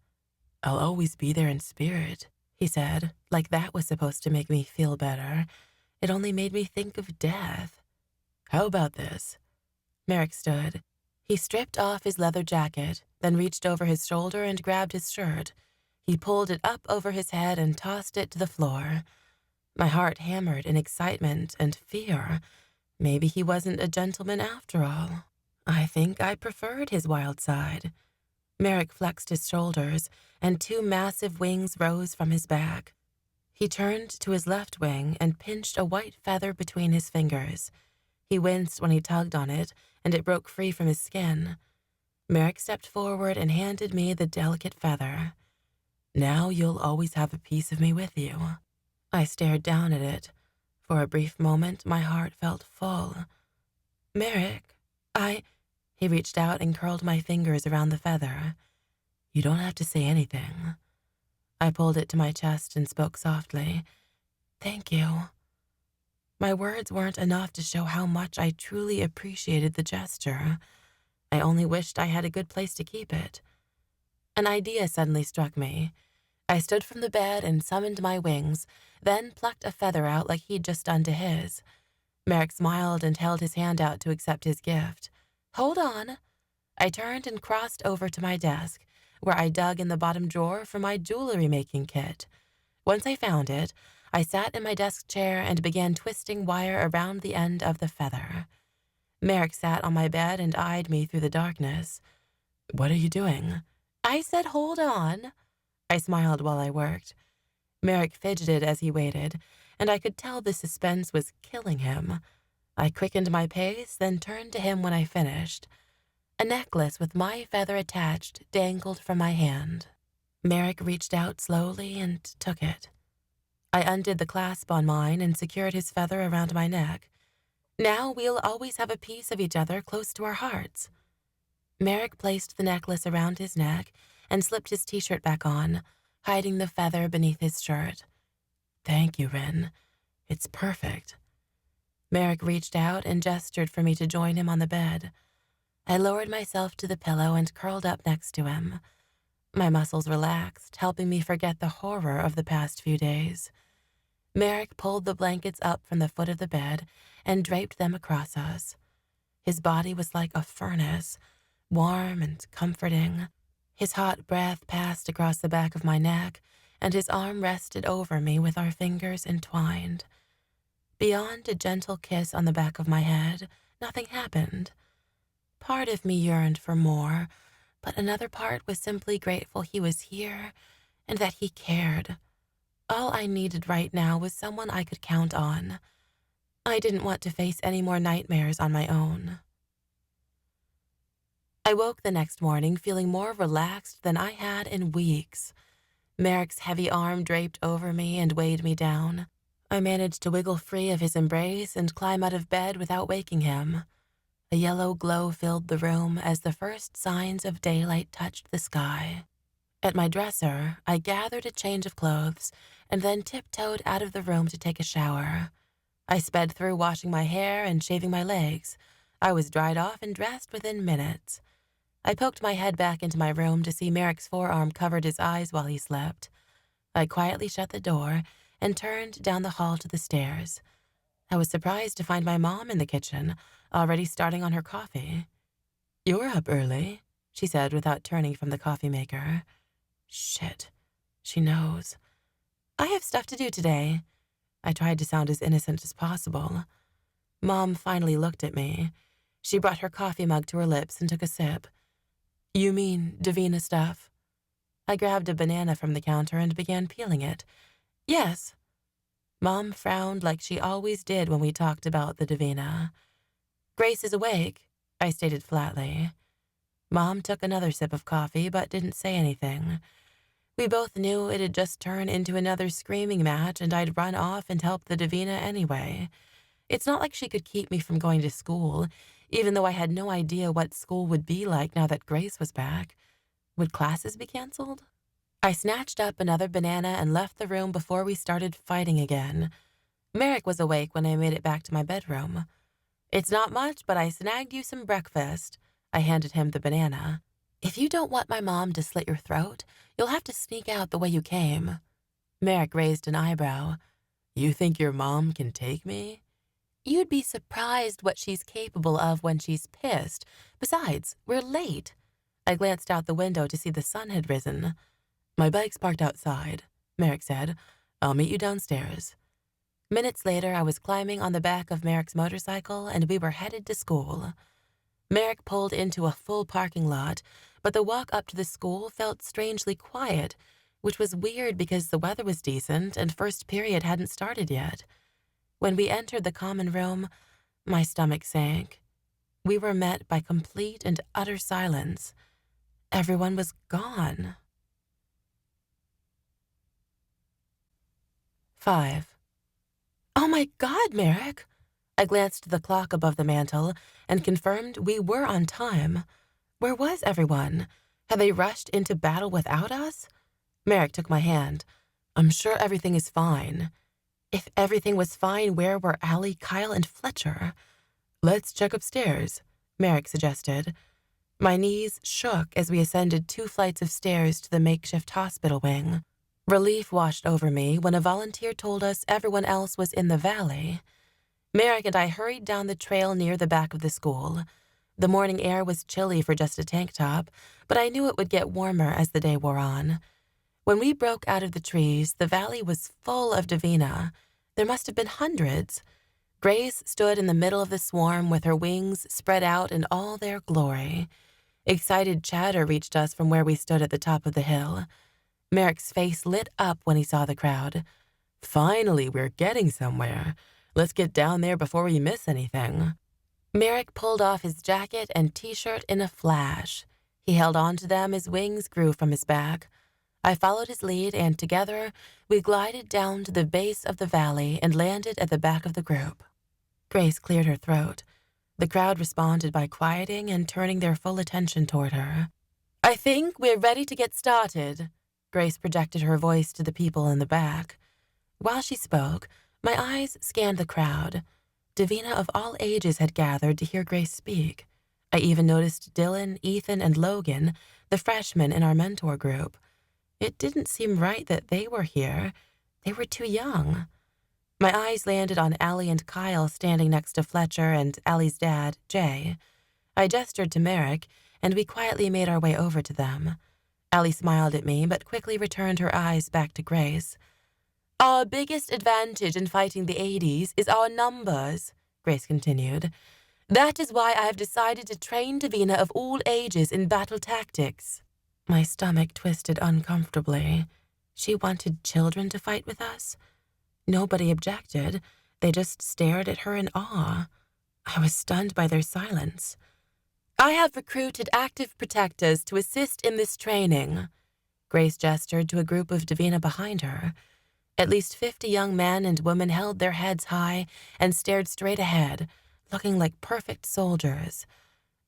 "I'll always be there in spirit," he said, like that was supposed to make me feel better. It only made me think of death. "How about this?" Merrick stood. He stripped off his leather jacket, then reached over his shoulder and grabbed his shirt. He pulled it up over his head and tossed it to the floor. My heart hammered in excitement and fear. Maybe he wasn't a gentleman after all. I think I preferred his wild side. Merrick flexed his shoulders, and two massive wings rose from his back. He turned to his left wing and pinched a white feather between his fingers. He winced when he tugged on it, and it broke free from his skin. Merrick stepped forward and handed me the delicate feather. "Now you'll always have a piece of me with you." I stared down at it. For a brief moment, my heart felt full. "Merrick, He reached out and curled my fingers around the feather. "You don't have to say anything." I pulled it to my chest and spoke softly. "Thank you." My words weren't enough to show how much I truly appreciated the gesture. I only wished I had a good place to keep it. An idea suddenly struck me. I stood from the bed and summoned my wings, then plucked a feather out like he'd just done to his. Merrick smiled and held his hand out to accept his gift. "Hold on." I turned and crossed over to my desk, where I dug in the bottom drawer for my jewelry-making kit. Once I found it, I sat in my desk chair and began twisting wire around the end of the feather. Merrick sat on my bed and eyed me through the darkness. "What are you doing?" "I said hold on." I smiled while I worked. Merrick fidgeted as he waited, and I could tell the suspense was killing him. I quickened my pace, then turned to him when I finished. A necklace with my feather attached dangled from my hand. Merrick reached out slowly and took it. I undid the clasp on mine and secured his feather around my neck. Now we'll always have a piece of each other close to our hearts. Merrick placed the necklace around his neck and slipped his t-shirt back on, hiding the feather beneath his shirt. Thank you, Rin. It's perfect. Merrick reached out and gestured for me to join him on the bed. I lowered myself to the pillow and curled up next to him. My muscles relaxed, helping me forget the horror of the past few days. Merrick pulled the blankets up from the foot of the bed and draped them across us. His body was like a furnace, warm and comforting. His hot breath passed across the back of my neck, and his arm rested over me with our fingers entwined. Beyond a gentle kiss on the back of my head, nothing happened. Part of me yearned for more, but another part was simply grateful he was here and that he cared. All I needed right now was someone I could count on. I didn't want to face any more nightmares on my own. I woke the next morning feeling more relaxed than I had in weeks. Merrick's heavy arm draped over me and weighed me down. I managed to wiggle free of his embrace and climb out of bed without waking him. A yellow glow filled the room as the first signs of daylight touched the sky. At my dresser, I gathered a change of clothes and then tiptoed out of the room to take a shower. I sped through washing my hair and shaving my legs. I was dried off and dressed within minutes. I poked my head back into my room to see Merrick's forearm covered his eyes while he slept. I quietly shut the door and turned down the hall to the stairs. I was surprised to find my mom in the kitchen, already starting on her coffee. "You're up early," she said without turning from the coffee maker. Shit, she knows. "I have stuff to do today." I tried to sound as innocent as possible. Mom finally looked at me. She brought her coffee mug to her lips and took a sip. "You mean Davina stuff?" I grabbed a banana from the counter and began peeling it. "Yes." Mom frowned like she always did when we talked about the Davina. "Grace is awake," I stated flatly. Mom took another sip of coffee but didn't say anything. We both knew it had just turned into another screaming match and I'd run off and help the Davina anyway. It's not like she could keep me from going to school, even though I had no idea what school would be like now that Grace was back. Would classes be canceled? I snatched up another banana and left the room before we started fighting again. Merrick was awake when I made it back to my bedroom. "It's not much, but I snagged you some breakfast." I handed him the banana. "If you don't want my mom to slit your throat, you'll have to sneak out the way you came." Merrick raised an eyebrow. "You think your mom can take me?" "You'd be surprised what she's capable of when she's pissed. Besides, we're late." I glanced out the window to see the sun had risen. "My bike's parked outside," Merrick said. "I'll meet you downstairs." Minutes later, I was climbing on the back of Merrick's motorcycle and we were headed to school. Merrick pulled into a full parking lot, but the walk up to the school felt strangely quiet, which was weird because the weather was decent and first period hadn't started yet. When we entered the common room, my stomach sank. We were met by complete and utter silence. Everyone was gone. 5. "Oh my God, Merrick!" I glanced at the clock above the mantel and confirmed we were on time. Where was everyone? Had they rushed into battle without us? Merrick took my hand. "I'm sure everything is fine." If everything was fine, where were Allie, Kyle, and Fletcher? "Let's check upstairs," Merrick suggested. My knees shook as we ascended 2 flights of stairs to the makeshift hospital wing. Relief washed over me when a volunteer told us everyone else was in the valley. Merrick and I hurried down the trail near the back of the school. The morning air was chilly for just a tank top, but I knew it would get warmer as the day wore on. When we broke out of the trees, the valley was full of Davina. There must have been hundreds. Grace stood in the middle of the swarm with her wings spread out in all their glory. Excited chatter reached us from where we stood at the top of the hill. Merrick's face lit up when he saw the crowd. "Finally, we're getting somewhere. Let's get down there before we miss anything." Merrick pulled off his jacket and t-shirt in a flash. He held on to them as wings grew from his back. I followed his lead, and together we glided down to the base of the valley and landed at the back of the group. Grace cleared her throat. The crowd responded by quieting and turning their full attention toward her. "I think we're ready to get started." Grace projected her voice to the people in the back. While she spoke, my eyes scanned the crowd. Davina of all ages had gathered to hear Grace speak. I even noticed Dylan, Ethan, and Logan, the freshmen in our mentor group. It didn't seem right that they were here. They were too young. My eyes landed on Allie and Kyle standing next to Fletcher and Allie's dad, Jay. I gestured to Merrick, and we quietly made our way over to them. Allie smiled at me, but quickly returned her eyes back to Grace. "Our biggest advantage in fighting the 80s is our numbers," Grace continued. "That is why I have decided to train Davina of all ages in battle tactics." My stomach twisted uncomfortably. She wanted children to fight with us? Nobody objected. They just stared at her in awe. I was stunned by their silence. "I have recruited active protectors to assist in this training." Grace gestured to a group of Davina behind her. At least 50 young men and women held their heads high and stared straight ahead, looking like perfect soldiers.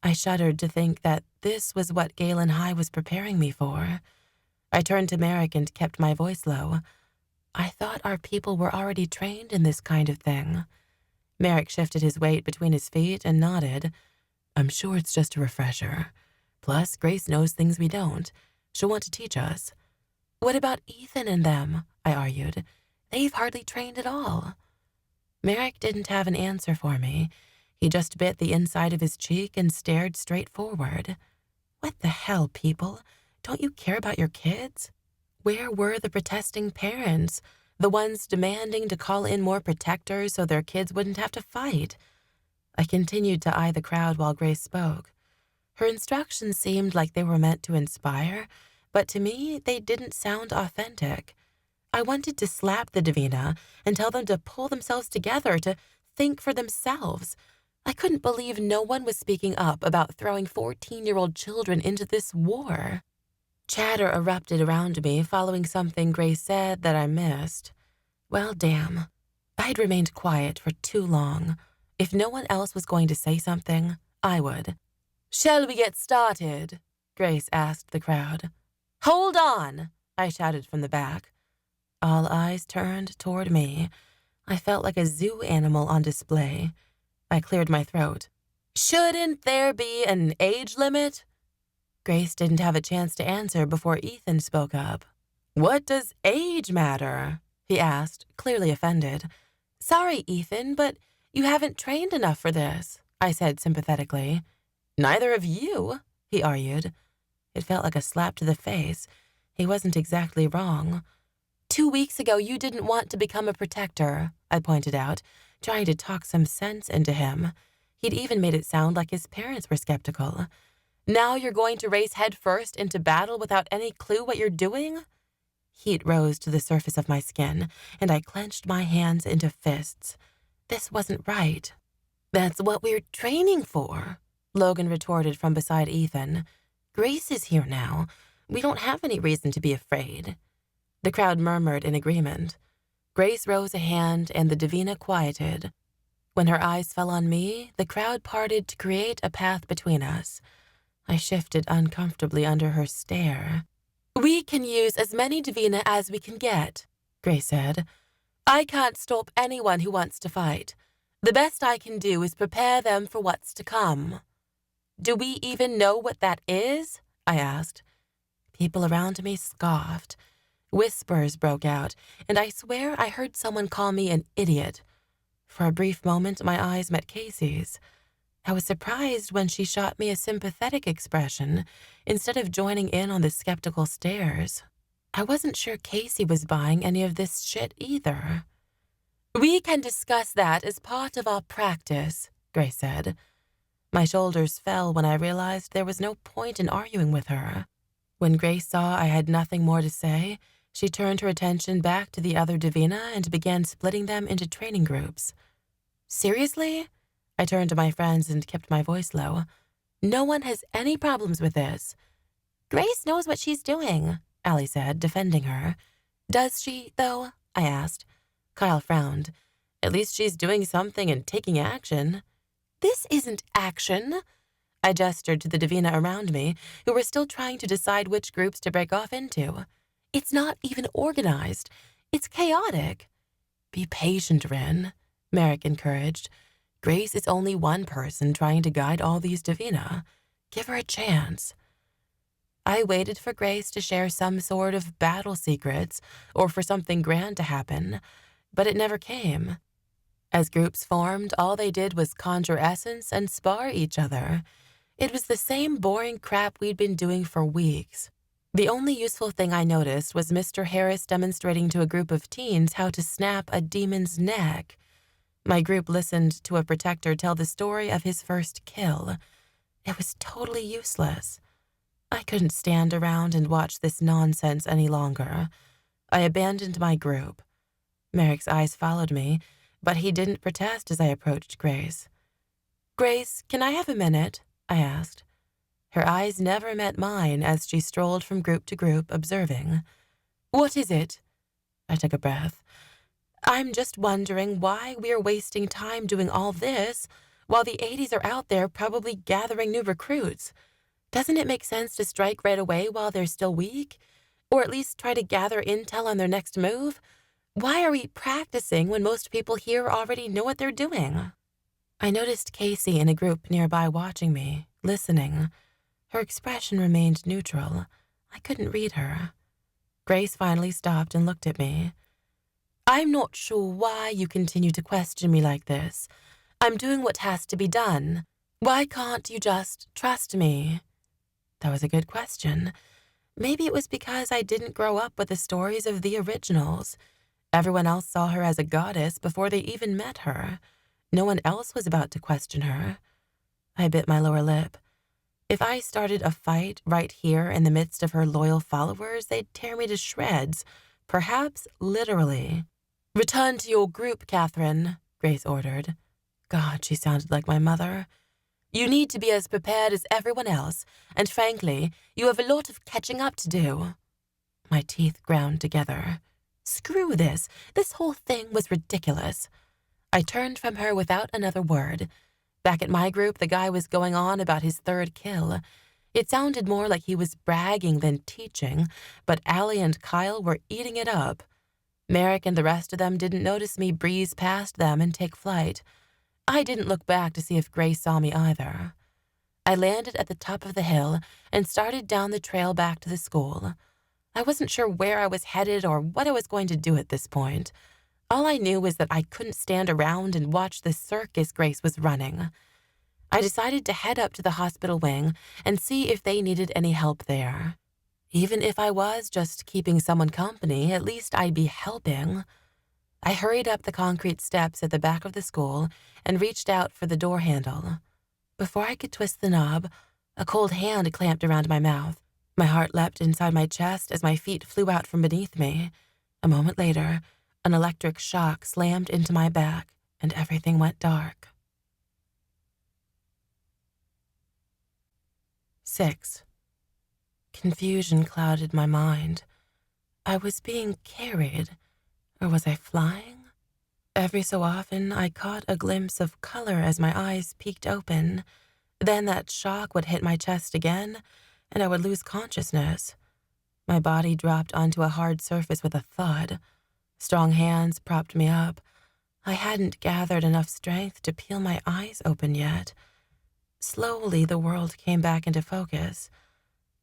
I shuddered to think that this was what Galen High was preparing me for. I turned to Merrick and kept my voice low. "I thought our people were already trained in this kind of thing." Merrick shifted his weight between his feet and nodded. "I'm sure it's just a refresher. Plus, Grace knows things we don't. She'll want to teach us." "What about Ethan and them?" I argued. "They've hardly trained at all." Merrick didn't have an answer for me. He just bit the inside of his cheek and stared straight forward. What the hell, people? Don't you care about your kids? Where were the protesting parents, the ones demanding to call in more protectors so their kids wouldn't have to fight? I continued to eye the crowd while Grace spoke. Her instructions seemed like they were meant to inspire, but to me, they didn't sound authentic. I wanted to slap the Davina and tell them to pull themselves together, to think for themselves. I couldn't believe no one was speaking up about throwing 14-year-old children into this war. Chatter erupted around me following something Grace said that I missed. Well, damn. I had remained quiet for too long. If no one else was going to say something, I would. "Shall we get started?" Grace asked the crowd. "Hold on!" I shouted from the back. All eyes turned toward me. I felt like a zoo animal on display. I cleared my throat. "Shouldn't there be an age limit?" Grace didn't have a chance to answer before Ethan spoke up. "What does age matter?" he asked, clearly offended. "Sorry, Ethan, but you haven't trained enough for this," I said sympathetically. "Neither have you," he argued. It felt like a slap to the face. He wasn't exactly wrong. 2 weeks ago, you didn't want to become a protector," I pointed out, trying to talk some sense into him. He'd even made it sound like his parents were skeptical. "Now you're going to race headfirst into battle without any clue what you're doing?" Heat rose to the surface of my skin, and I clenched my hands into fists. This wasn't right. "That's what we're training for," Logan retorted from beside Ethan. "Grace is here now. We don't have any reason to be afraid." The crowd murmured in agreement. Grace rose a hand, and the Davina quieted. When her eyes fell on me, the crowd parted to create a path between us. I shifted uncomfortably under her stare. "We can use as many Davina as we can get," Grace said. "I can't stop anyone who wants to fight. The best I can do is prepare them for what's to come." "Do we even know what that is?" I asked. People around me scoffed. Whispers broke out, and I swear I heard someone call me an idiot. For a brief moment, my eyes met Casey's. I was surprised when she shot me a sympathetic expression instead of joining in on the skeptical stares. I wasn't sure Casey was buying any of this shit either. "We can discuss that as part of our practice," Grace said. My shoulders fell when I realized there was no point in arguing with her. When Grace saw I had nothing more to say, she turned her attention back to the other Davina and began splitting them into training groups. "Seriously?" I turned to my friends and kept my voice low. "No one has any problems with this." "Grace knows what she's doing," Allie said, defending her. Does she, though? I asked. Kyle frowned. At least she's doing something and taking action. This isn't action. I gestured to the Davina around me, who were still trying to decide which groups to break off into. It's not even organized. It's chaotic. Be patient, Ren, Merrick encouraged. Grace is only one person trying to guide all these Davina. Give her a chance. I waited for Grace to share some sort of battle secrets or for something grand to happen, but it never came. As groups formed, all they did was conjure essence and spar each other. It was the same boring crap we'd been doing for weeks. The only useful thing I noticed was Mr. Harris demonstrating to a group of teens how to snap a demon's neck. My group listened to a protector tell the story of his first kill. It was totally useless. I couldn't stand around and watch this nonsense any longer. I abandoned my group. Merrick's eyes followed me, but he didn't protest as I approached Grace. Grace, can I have a minute? I asked. Her eyes never met mine as she strolled from group to group, observing. What is it? I took a breath. I'm just wondering why we're wasting time doing all this while the 80s are out there probably gathering new recruits. Doesn't it make sense to strike right away while they're still weak? Or at least try to gather intel on their next move? Why are we practicing when most people here already know what they're doing? I noticed Casey in a group nearby watching me, listening. Her expression remained neutral. I couldn't read her. Grace finally stopped and looked at me. I'm not sure why you continue to question me like this. I'm doing what has to be done. Why can't you just trust me? That was a good question. Maybe it was because I didn't grow up with the stories of the originals. Everyone else saw her as a goddess before they even met her. No one else was about to question her. I bit my lower lip. If I started a fight right here in the midst of her loyal followers, they'd tear me to shreds, perhaps literally. Return to your group, Catherine, Grace ordered. God, she sounded like my mother. You need to be as prepared as everyone else, and frankly, you have a lot of catching up to do. My teeth ground together. Screw this. This whole thing was ridiculous. I turned from her without another word. Back at my group, the guy was going on about his third kill. It sounded more like he was bragging than teaching, but Allie and Kyle were eating it up. Merrick and the rest of them didn't notice me breeze past them and take flight. I didn't look back to see if Grace saw me either. I landed at the top of the hill and started down the trail back to the school. I wasn't sure where I was headed or what I was going to do at this point. All I knew was that I couldn't stand around and watch the circus Grace was running. I decided to head up to the hospital wing and see if they needed any help there. Even if I was just keeping someone company, at least I'd be helping. I hurried up the concrete steps at the back of the school and reached out for the door handle. Before I could twist the knob, a cold hand clamped around my mouth. My heart leapt inside my chest as my feet flew out from beneath me. A moment later, an electric shock slammed into my back, and everything went dark. 6. Confusion clouded my mind. I was being carried, or was I flying? Every so often, I caught a glimpse of color as my eyes peeked open. Then that shock would hit my chest again, and I would lose consciousness. My body dropped onto a hard surface with a thud. Strong hands propped me up. I hadn't gathered enough strength to peel my eyes open yet. Slowly, the world came back into focus.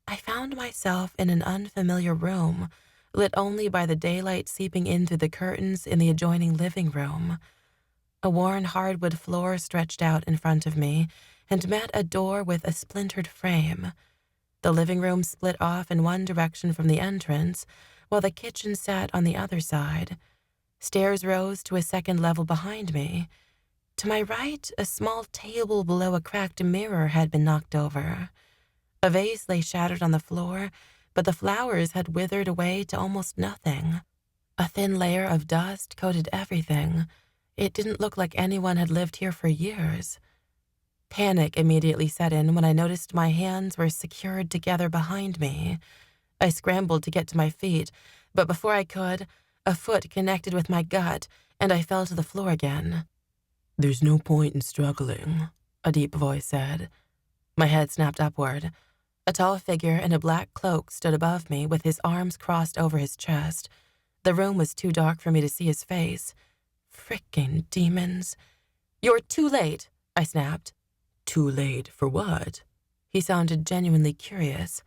I found myself in an unfamiliar room, lit only by the daylight seeping in through the curtains in the adjoining living room. A worn hardwood floor stretched out in front of me and met a door with a splintered frame. The living room split off in one direction from the entrance, while the kitchen sat on the other side. Stairs rose to a second level behind me. To my right, a small table below a cracked mirror had been knocked over. A vase lay shattered on the floor, but the flowers had withered away to almost nothing. A thin layer of dust coated everything. It didn't look like anyone had lived here for years. Panic immediately set in when I noticed my hands were secured together behind me. I scrambled to get to my feet, but before I could, a foot connected with my gut, and I fell to the floor again. "There's no point in struggling," a deep voice said. My head snapped upward. A tall figure in a black cloak stood above me with his arms crossed over his chest. The room was too dark for me to see his face. Frickin' demons. "You're too late," I snapped. "Too late for what?" He sounded genuinely curious.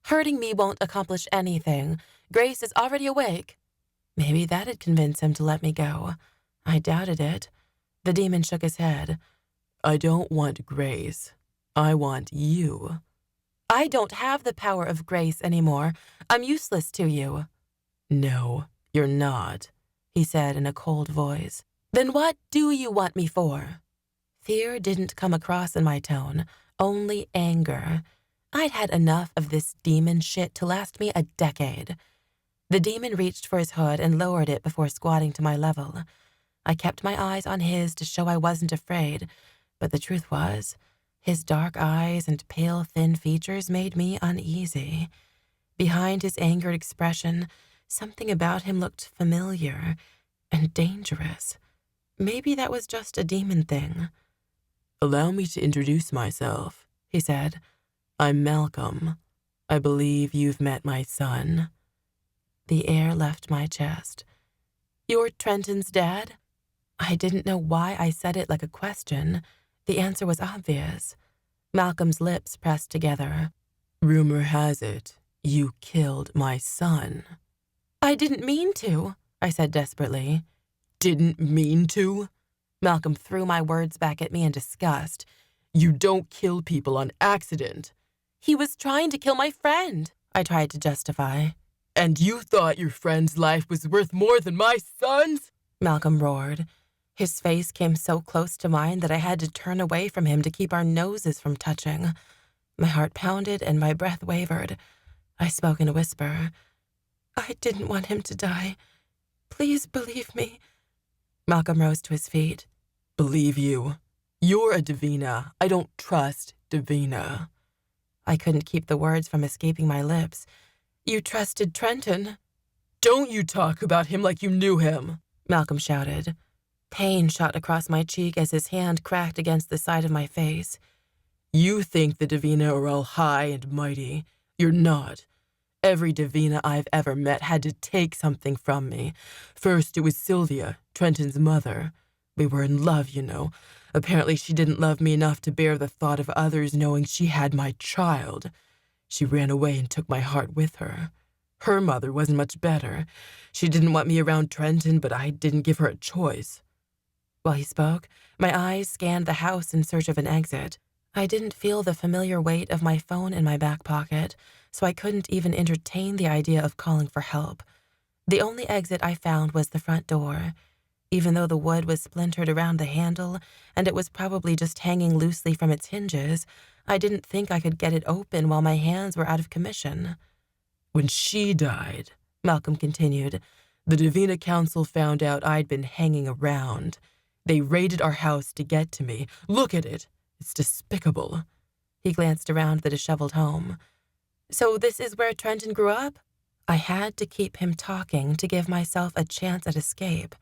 "Hurting me won't accomplish anything. Grace is already awake." Maybe that'd convince him to let me go. I doubted it. The demon shook his head. "I don't want Grace. I want you." "I don't have the power of Grace anymore. I'm useless to you." "No, you're not," he said in a cold voice. "Then what do you want me for?" Fear didn't come across in my tone, only anger. I'd had enough of this demon shit to last me a decade. The demon reached for his hood and lowered it before squatting to my level. I kept my eyes on his to show I wasn't afraid, but the truth was, his dark eyes and pale, thin features made me uneasy. Behind his angered expression, something about him looked familiar and dangerous. Maybe that was just a demon thing. "Allow me to introduce myself," he said. "I'm Malcolm. I believe you've met my son." The air left my chest. "You're Trenton's dad?" I didn't know why I said it like a question. The answer was obvious. Malcolm's lips pressed together. "Rumor has it you killed my son." "I didn't mean to," I said desperately. "Didn't mean to?" Malcolm threw my words back at me in disgust. "You don't kill people on accident." "He was trying to kill my friend," I tried to justify. "And you thought your friend's life was worth more than my son's?" Malcolm roared. His face came so close to mine that I had to turn away from him to keep our noses from touching. My heart pounded and my breath wavered. I spoke in a whisper. "I didn't want him to die. Please believe me." Malcolm rose to his feet. "Believe you? You're a Davina. I don't trust Davina." I couldn't keep the words from escaping my lips. "You trusted Trenton." "Don't you talk about him like you knew him," Malcolm shouted. Pain shot across my cheek as his hand cracked against the side of my face. "You think the Davina are all high and mighty. You're not. Every Davina I've ever met had to take something from me. First, it was Sylvia, Trenton's mother. We were in love, you know. Apparently she didn't love me enough to bear the thought of others knowing she had my child. She ran away and took my heart with her. Her mother wasn't much better. She didn't want me around Trenton, but I didn't give her a choice." While he spoke, my eyes scanned the house in search of an exit. I didn't feel the familiar weight of my phone in my back pocket, so I couldn't even entertain the idea of calling for help. The only exit I found was the front door. Even though the wood was splintered around the handle, and it was probably just hanging loosely from its hinges, I didn't think I could get it open while my hands were out of commission. "When she died," Malcolm continued, "the Davina Council found out I'd been hanging around. They raided our house to get to me. Look at it. It's despicable." He glanced around the disheveled home. "So this is where Trenton grew up?" I had to keep him talking to give myself a chance at escape.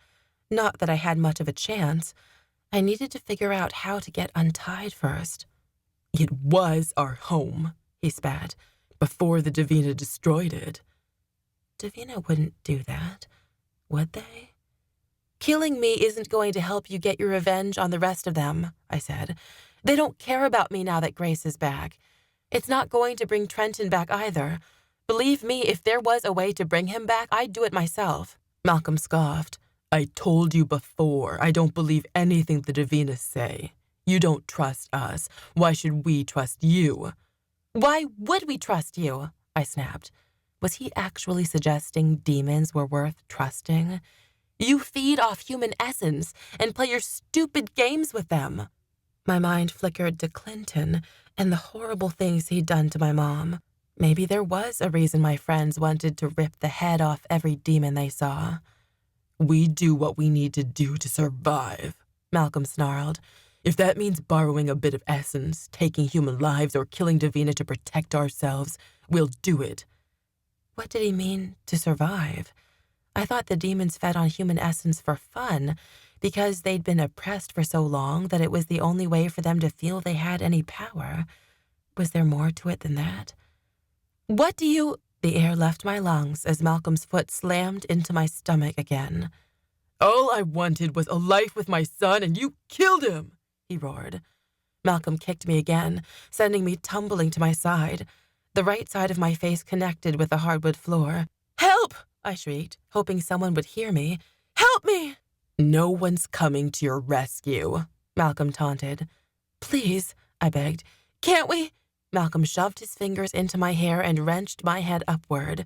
Not that I had much of a chance. I needed to figure out how to get untied first. "It was our home," he spat, "before the Davina destroyed it." Davina wouldn't do that, would they? "Killing me isn't going to help you get your revenge on the rest of them," I said. "They don't care about me now that Grace is back. It's not going to bring Trenton back either. Believe me, if there was a way to bring him back, I'd do it myself." Malcolm scoffed. "I told you before, I don't believe anything the Davinas say. You don't trust us. Why should we trust you?" "Why would we trust you?" I snapped. Was he actually suggesting demons were worth trusting? "You feed off human essence and play your stupid games with them." My mind flickered to Clinton and the horrible things he'd done to my mom. Maybe there was a reason my friends wanted to rip the head off every demon they saw. "We do what we need to do to survive," Malcolm snarled. "If that means borrowing a bit of essence, taking human lives, or killing Davina to protect ourselves, we'll do it." What did he mean to survive? I thought the demons fed on human essence for fun because they'd been oppressed for so long that it was the only way for them to feel they had any power. Was there more to it than that? What do you— The air left my lungs as Malcolm's foot slammed into my stomach again. All I wanted was a life with my son, and you killed him, he roared. Malcolm kicked me again, sending me tumbling to my side. The right side of my face connected with the hardwood floor. Help! I shrieked, hoping someone would hear me. Help me! No one's coming to your rescue, Malcolm taunted. Please, I begged. Can't we? Malcolm shoved his fingers into my hair and wrenched my head upward.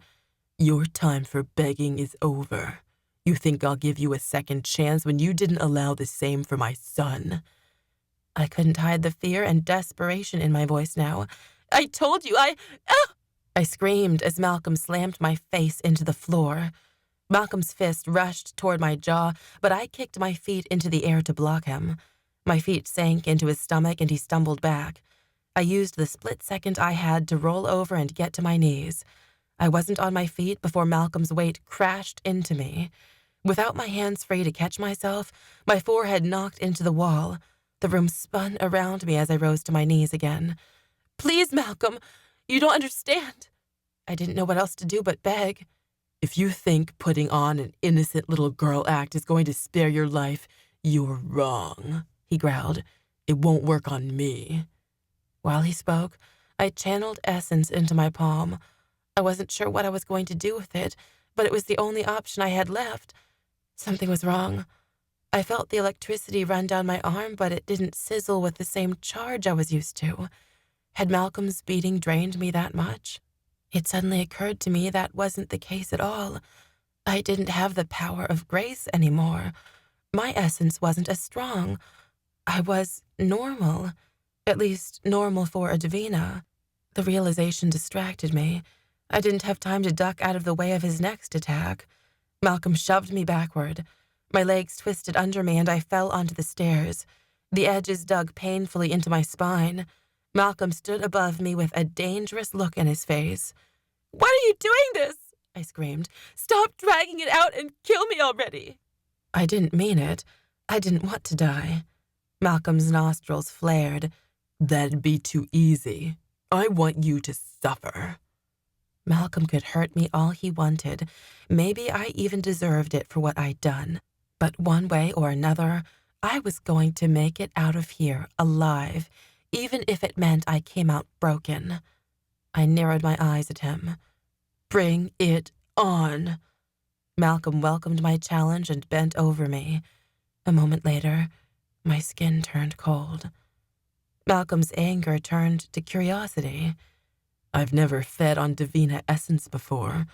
Your time for begging is over. You think I'll give you a second chance when you didn't allow the same for my son? I couldn't hide the fear and desperation in my voice now. I told you, I screamed as Malcolm slammed my face into the floor. Malcolm's fist rushed toward my jaw, but I kicked my feet into the air to block him. My feet sank into his stomach and he stumbled back. I used the split second I had to roll over and get to my knees. I wasn't on my feet before Malcolm's weight crashed into me. Without my hands free to catch myself, my forehead knocked into the wall. The room spun around me as I rose to my knees again. Please, Malcolm, you don't understand. I didn't know what else to do but beg. If you think putting on an innocent little girl act is going to spare your life, you're wrong, he growled. It won't work on me. While he spoke, I channeled essence into my palm. I wasn't sure what I was going to do with it, but it was the only option I had left. Something was wrong. I felt the electricity run down my arm, but it didn't sizzle with the same charge I was used to. Had Malcolm's beating drained me that much? It suddenly occurred to me that wasn't the case at all. I didn't have the power of grace anymore. My essence wasn't as strong. I was normal, at least normal for a Davina. The realization distracted me. I didn't have time to duck out of the way of his next attack. Malcolm shoved me backward. My legs twisted under me and I fell onto the stairs. The edges dug painfully into my spine. Malcolm stood above me with a dangerous look in his face. Why are you doing this? I screamed. Stop dragging it out and kill me already. I didn't mean it. I didn't want to die. Malcolm's nostrils flared. That'd be too easy. I want you to suffer. Malcolm could hurt me all he wanted. Maybe I even deserved it for what I'd done. But one way or another, I was going to make it out of here alive, even if it meant I came out broken. I narrowed my eyes at him. Bring it on. Malcolm welcomed my challenge and bent over me. A moment later, my skin turned cold. Malcolm's anger turned to curiosity. I've never fed on Davina essence before.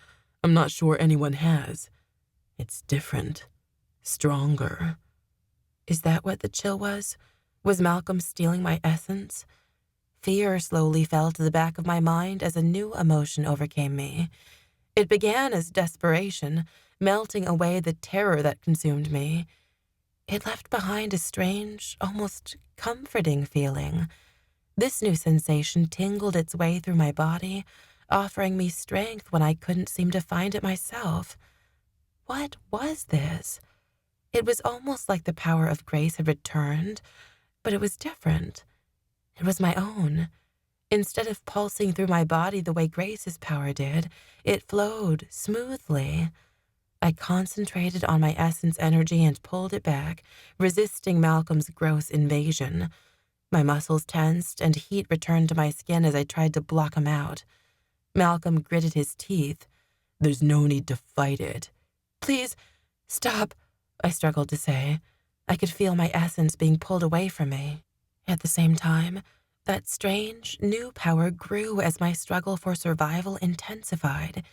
I'm not sure anyone has. It's different. Stronger. Is that what the chill was? Was Malcolm stealing my essence? Fear slowly fell to the back of my mind as a new emotion overcame me. It began as desperation, melting away the terror that consumed me. It left behind a strange, almost comforting feeling. This new sensation tingled its way through my body, offering me strength when I couldn't seem to find it myself. What was this? It was almost like the power of grace had returned, but it was different. It was my own. Instead of pulsing through my body the way Grace's power did, it flowed smoothly. I concentrated on my essence energy and pulled it back, resisting Malcolm's gross invasion. My muscles tensed and heat returned to my skin as I tried to block him out. Malcolm gritted his teeth. There's no need to fight it. Please, stop, I struggled to say. I could feel my essence being pulled away from me. At the same time, that strange, new power grew as my struggle for survival intensified.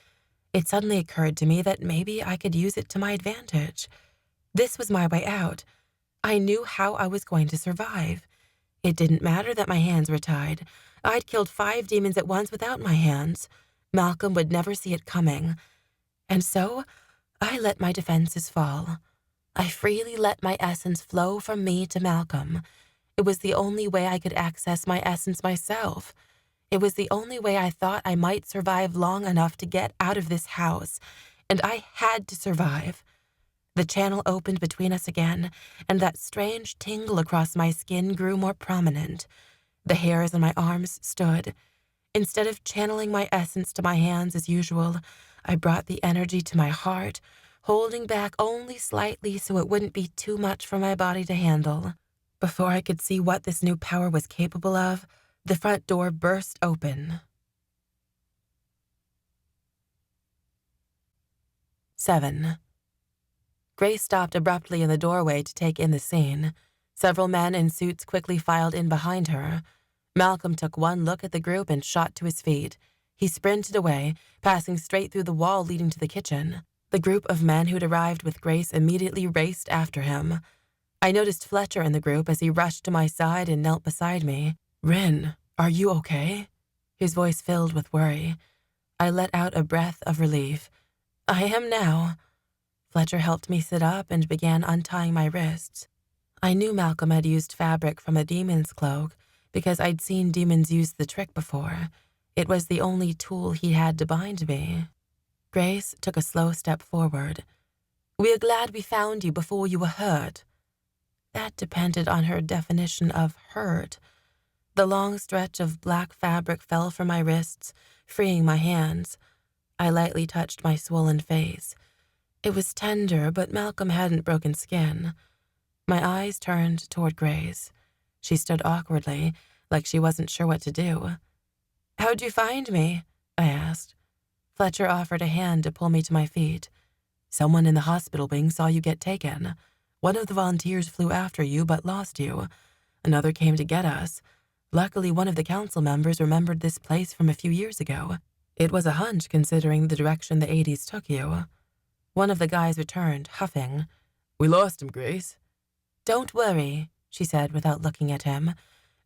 It suddenly occurred to me that maybe I could use it to my advantage. This was my way out. I knew how I was going to survive. It didn't matter that my hands were tied. I'd killed 5 demons at once without my hands. Malcolm would never see it coming. And so, I let my defenses fall. I freely let my essence flow from me to Malcolm. It was the only way I could access my essence myself. It was the only way I thought I might survive long enough to get out of this house, and I had to survive. The channel opened between us again, and that strange tingle across my skin grew more prominent. The hairs on my arms stood. Instead of channeling my essence to my hands as usual, I brought the energy to my heart, holding back only slightly so it wouldn't be too much for my body to handle. Before I could see what this new power was capable of, the front door burst open. 7. Grace stopped abruptly in the doorway to take in the scene. Several men in suits quickly filed in behind her. Malcolm took one look at the group and shot to his feet. He sprinted away, passing straight through the wall leading to the kitchen. The group of men who'd arrived with Grace immediately raced after him. I noticed Fletcher in the group as he rushed to my side and knelt beside me. "Rin, are you okay?" His voice filled with worry. I let out a breath of relief. "I am now." Fletcher helped me sit up and began untying my wrists. I knew Malcolm had used fabric from a demon's cloak because I'd seen demons use the trick before. It was the only tool he had to bind me. Grace took a slow step forward. "We are glad we found you before you were hurt." That depended on her definition of hurt. The long stretch of black fabric fell from my wrists, freeing my hands. I lightly touched my swollen face. It was tender, but Malcolm hadn't broken skin. My eyes turned toward Grace. She stood awkwardly, like she wasn't sure what to do. "How'd you find me?" I asked. Fletcher offered a hand to pull me to my feet. "Someone in the hospital wing saw you get taken. One of the volunteers flew after you but lost you. Another came to get us. Luckily, one of the council members remembered this place from a few years ago. It was a hunch considering the direction the 80s took you." One of the guys returned, huffing. "We lost him, Grace." "Don't worry," she said without looking at him.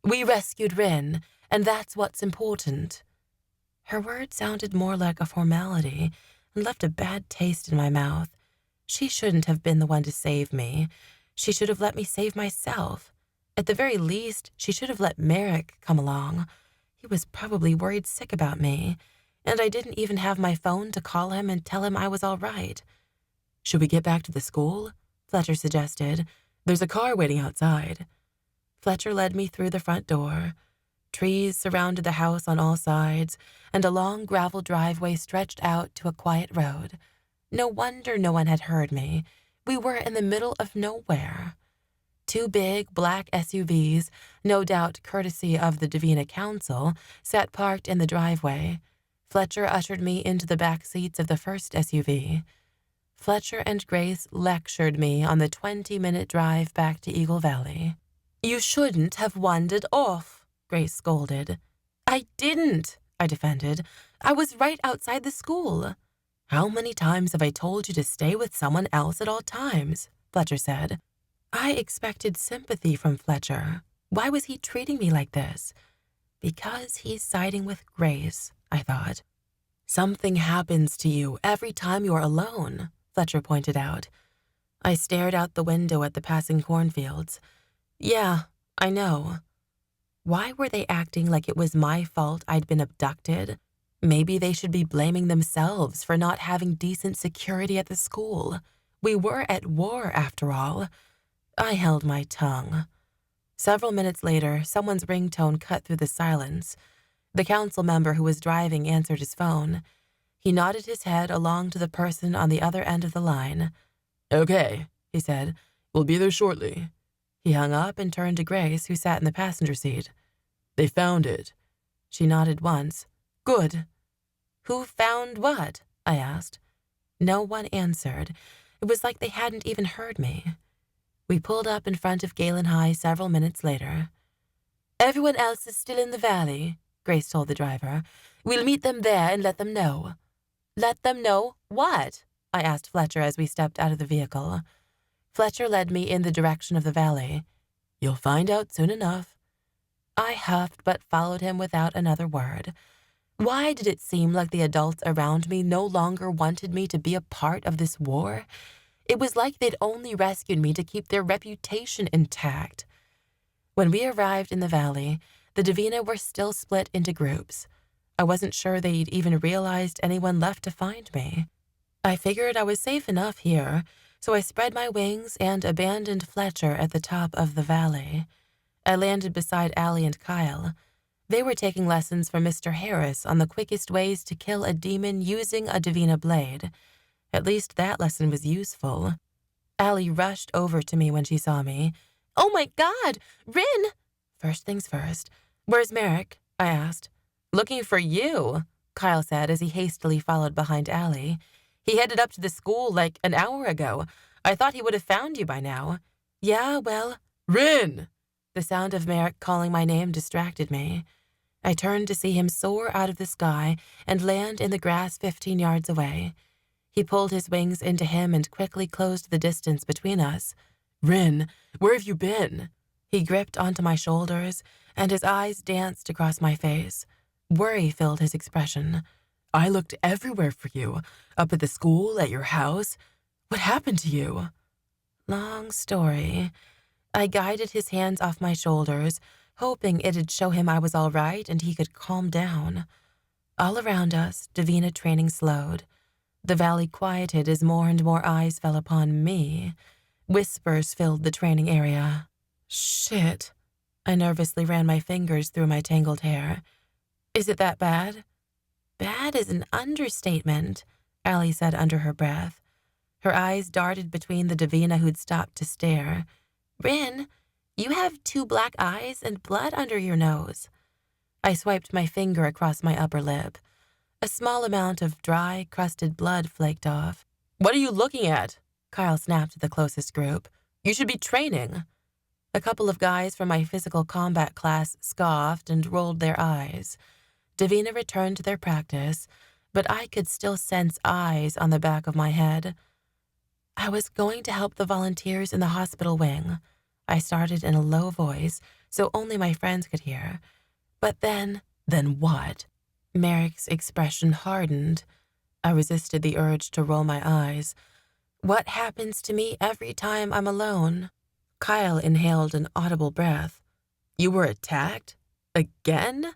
"We rescued Rin, and that's what's important." Her words sounded more like a formality and left a bad taste in my mouth. She shouldn't have been the one to save me. She should have let me save myself. At the very least, she should have let Merrick come along. He was probably worried sick about me, and I didn't even have my phone to call him and tell him I was all right. "Should we get back to the school?" Fletcher suggested. "There's a car waiting outside." Fletcher led me through the front door. Trees surrounded the house on all sides, and a long gravel driveway stretched out to a quiet road. No wonder no one had heard me. We were in the middle of nowhere. Two big black SUVs, no doubt courtesy of the Davina Council, sat parked in the driveway. Fletcher ushered me into the back seats of the first SUV. Fletcher and Grace lectured me on the 20-minute drive back to Eagle Valley. "You shouldn't have wandered off," Grace scolded. "I didn't," I defended. "I was right outside the school." "How many times have I told you to stay with someone else at all times?" Fletcher said. I expected sympathy from Fletcher. Why was he treating me like this? Because he's siding with Grace, I thought. "Something happens to you every time you're alone," Fletcher pointed out. I stared out the window at the passing cornfields. "Yeah, I know." Why were they acting like it was my fault I'd been abducted? Maybe they should be blaming themselves for not having decent security at the school. We were at war, after all. I held my tongue. Several minutes later, someone's ringtone cut through the silence. The council member who was driving answered his phone. He nodded his head along to the person on the other end of the line. "Okay," he said. "We'll be there shortly." He hung up and turned to Grace, who sat in the passenger seat. "They found it." She nodded once. "Good." "Who found what?" I asked. No one answered. It was like they hadn't even heard me. We pulled up in front of Galen High several minutes later. "Everyone else is still in the valley," Grace told the driver. "We'll meet them there and let them know." "Let them know what?" I asked Fletcher as we stepped out of the vehicle. Fletcher led me in the direction of the valley. "You'll find out soon enough." I huffed but followed him without another word. Why did it seem like the adults around me no longer wanted me to be a part of this war? It was like they'd only rescued me to keep their reputation intact. When we arrived in the valley, The Davina were still split into groups. I wasn't sure they'd even realized anyone left to find me. I figured I was safe enough here, so I spread my wings and abandoned Fletcher at the top of the valley. I landed beside Allie and Kyle. They were taking lessons from Mr. Harris on the quickest ways to kill a demon using a Davina blade. At least that lesson was useful. Allie rushed over to me when she saw me. "Oh my God, Rin!" First things first. "Where's Merrick?" I asked. "Looking for you," Kyle said as he hastily followed behind Allie. "He headed up to the school like an hour ago. I thought he would have found you by now." "Yeah, well—" "Rin!" The sound of Merrick calling my name distracted me. I turned to see him soar out of the sky and land in the grass 15 yards away. He pulled his wings into him and quickly closed the distance between us. "Rin, where have you been?" He gripped onto my shoulders, and his eyes danced across my face. Worry filled his expression. "I looked everywhere for you, up at the school, at your house. What happened to you?" Long story. I guided his hands off my shoulders, hoping it'd show him I was all right and he could calm down. All around us, Davina training slowed. The valley quieted as more and more eyes fell upon me. Whispers filled the training area. "Shit." I nervously ran my fingers through my tangled hair. "Is it that bad?" "Bad is an understatement," Allie said under her breath. Her eyes darted between the Davina who'd stopped to stare. "Rin, you have 2 black eyes and blood under your nose." I swiped my finger across my upper lip. A small amount of dry, crusted blood flaked off. "What are you looking at?" Kyle snapped at the closest group. "You should be training." A couple of guys from my physical combat class scoffed and rolled their eyes. Davina returned to their practice, but I could still sense eyes on the back of my head. "I was going to help the volunteers in the hospital wing." I started in a low voice, so only my friends could hear. "But then—" "Then what?" Merrick's expression hardened. I resisted the urge to roll my eyes. "What happens to me every time I'm alone?" Kyle inhaled an audible breath. "You were attacked? Again?"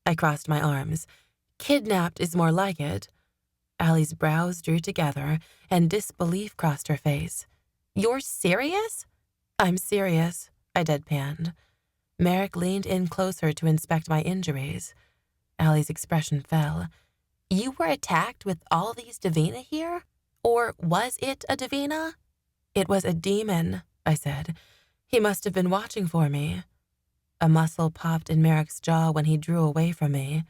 I crossed my arms. "Kidnapped is more like it." Allie's brows drew together, and disbelief crossed her face. "You're serious?" "I'm serious," I deadpanned. Merrick leaned in closer to inspect my injuries. Allie's expression fell. "You were attacked with all these Davina here? Or was it a Davina?" "It was a demon," I said. "He must have been watching for me." A muscle popped in Merrick's jaw when he drew away from me.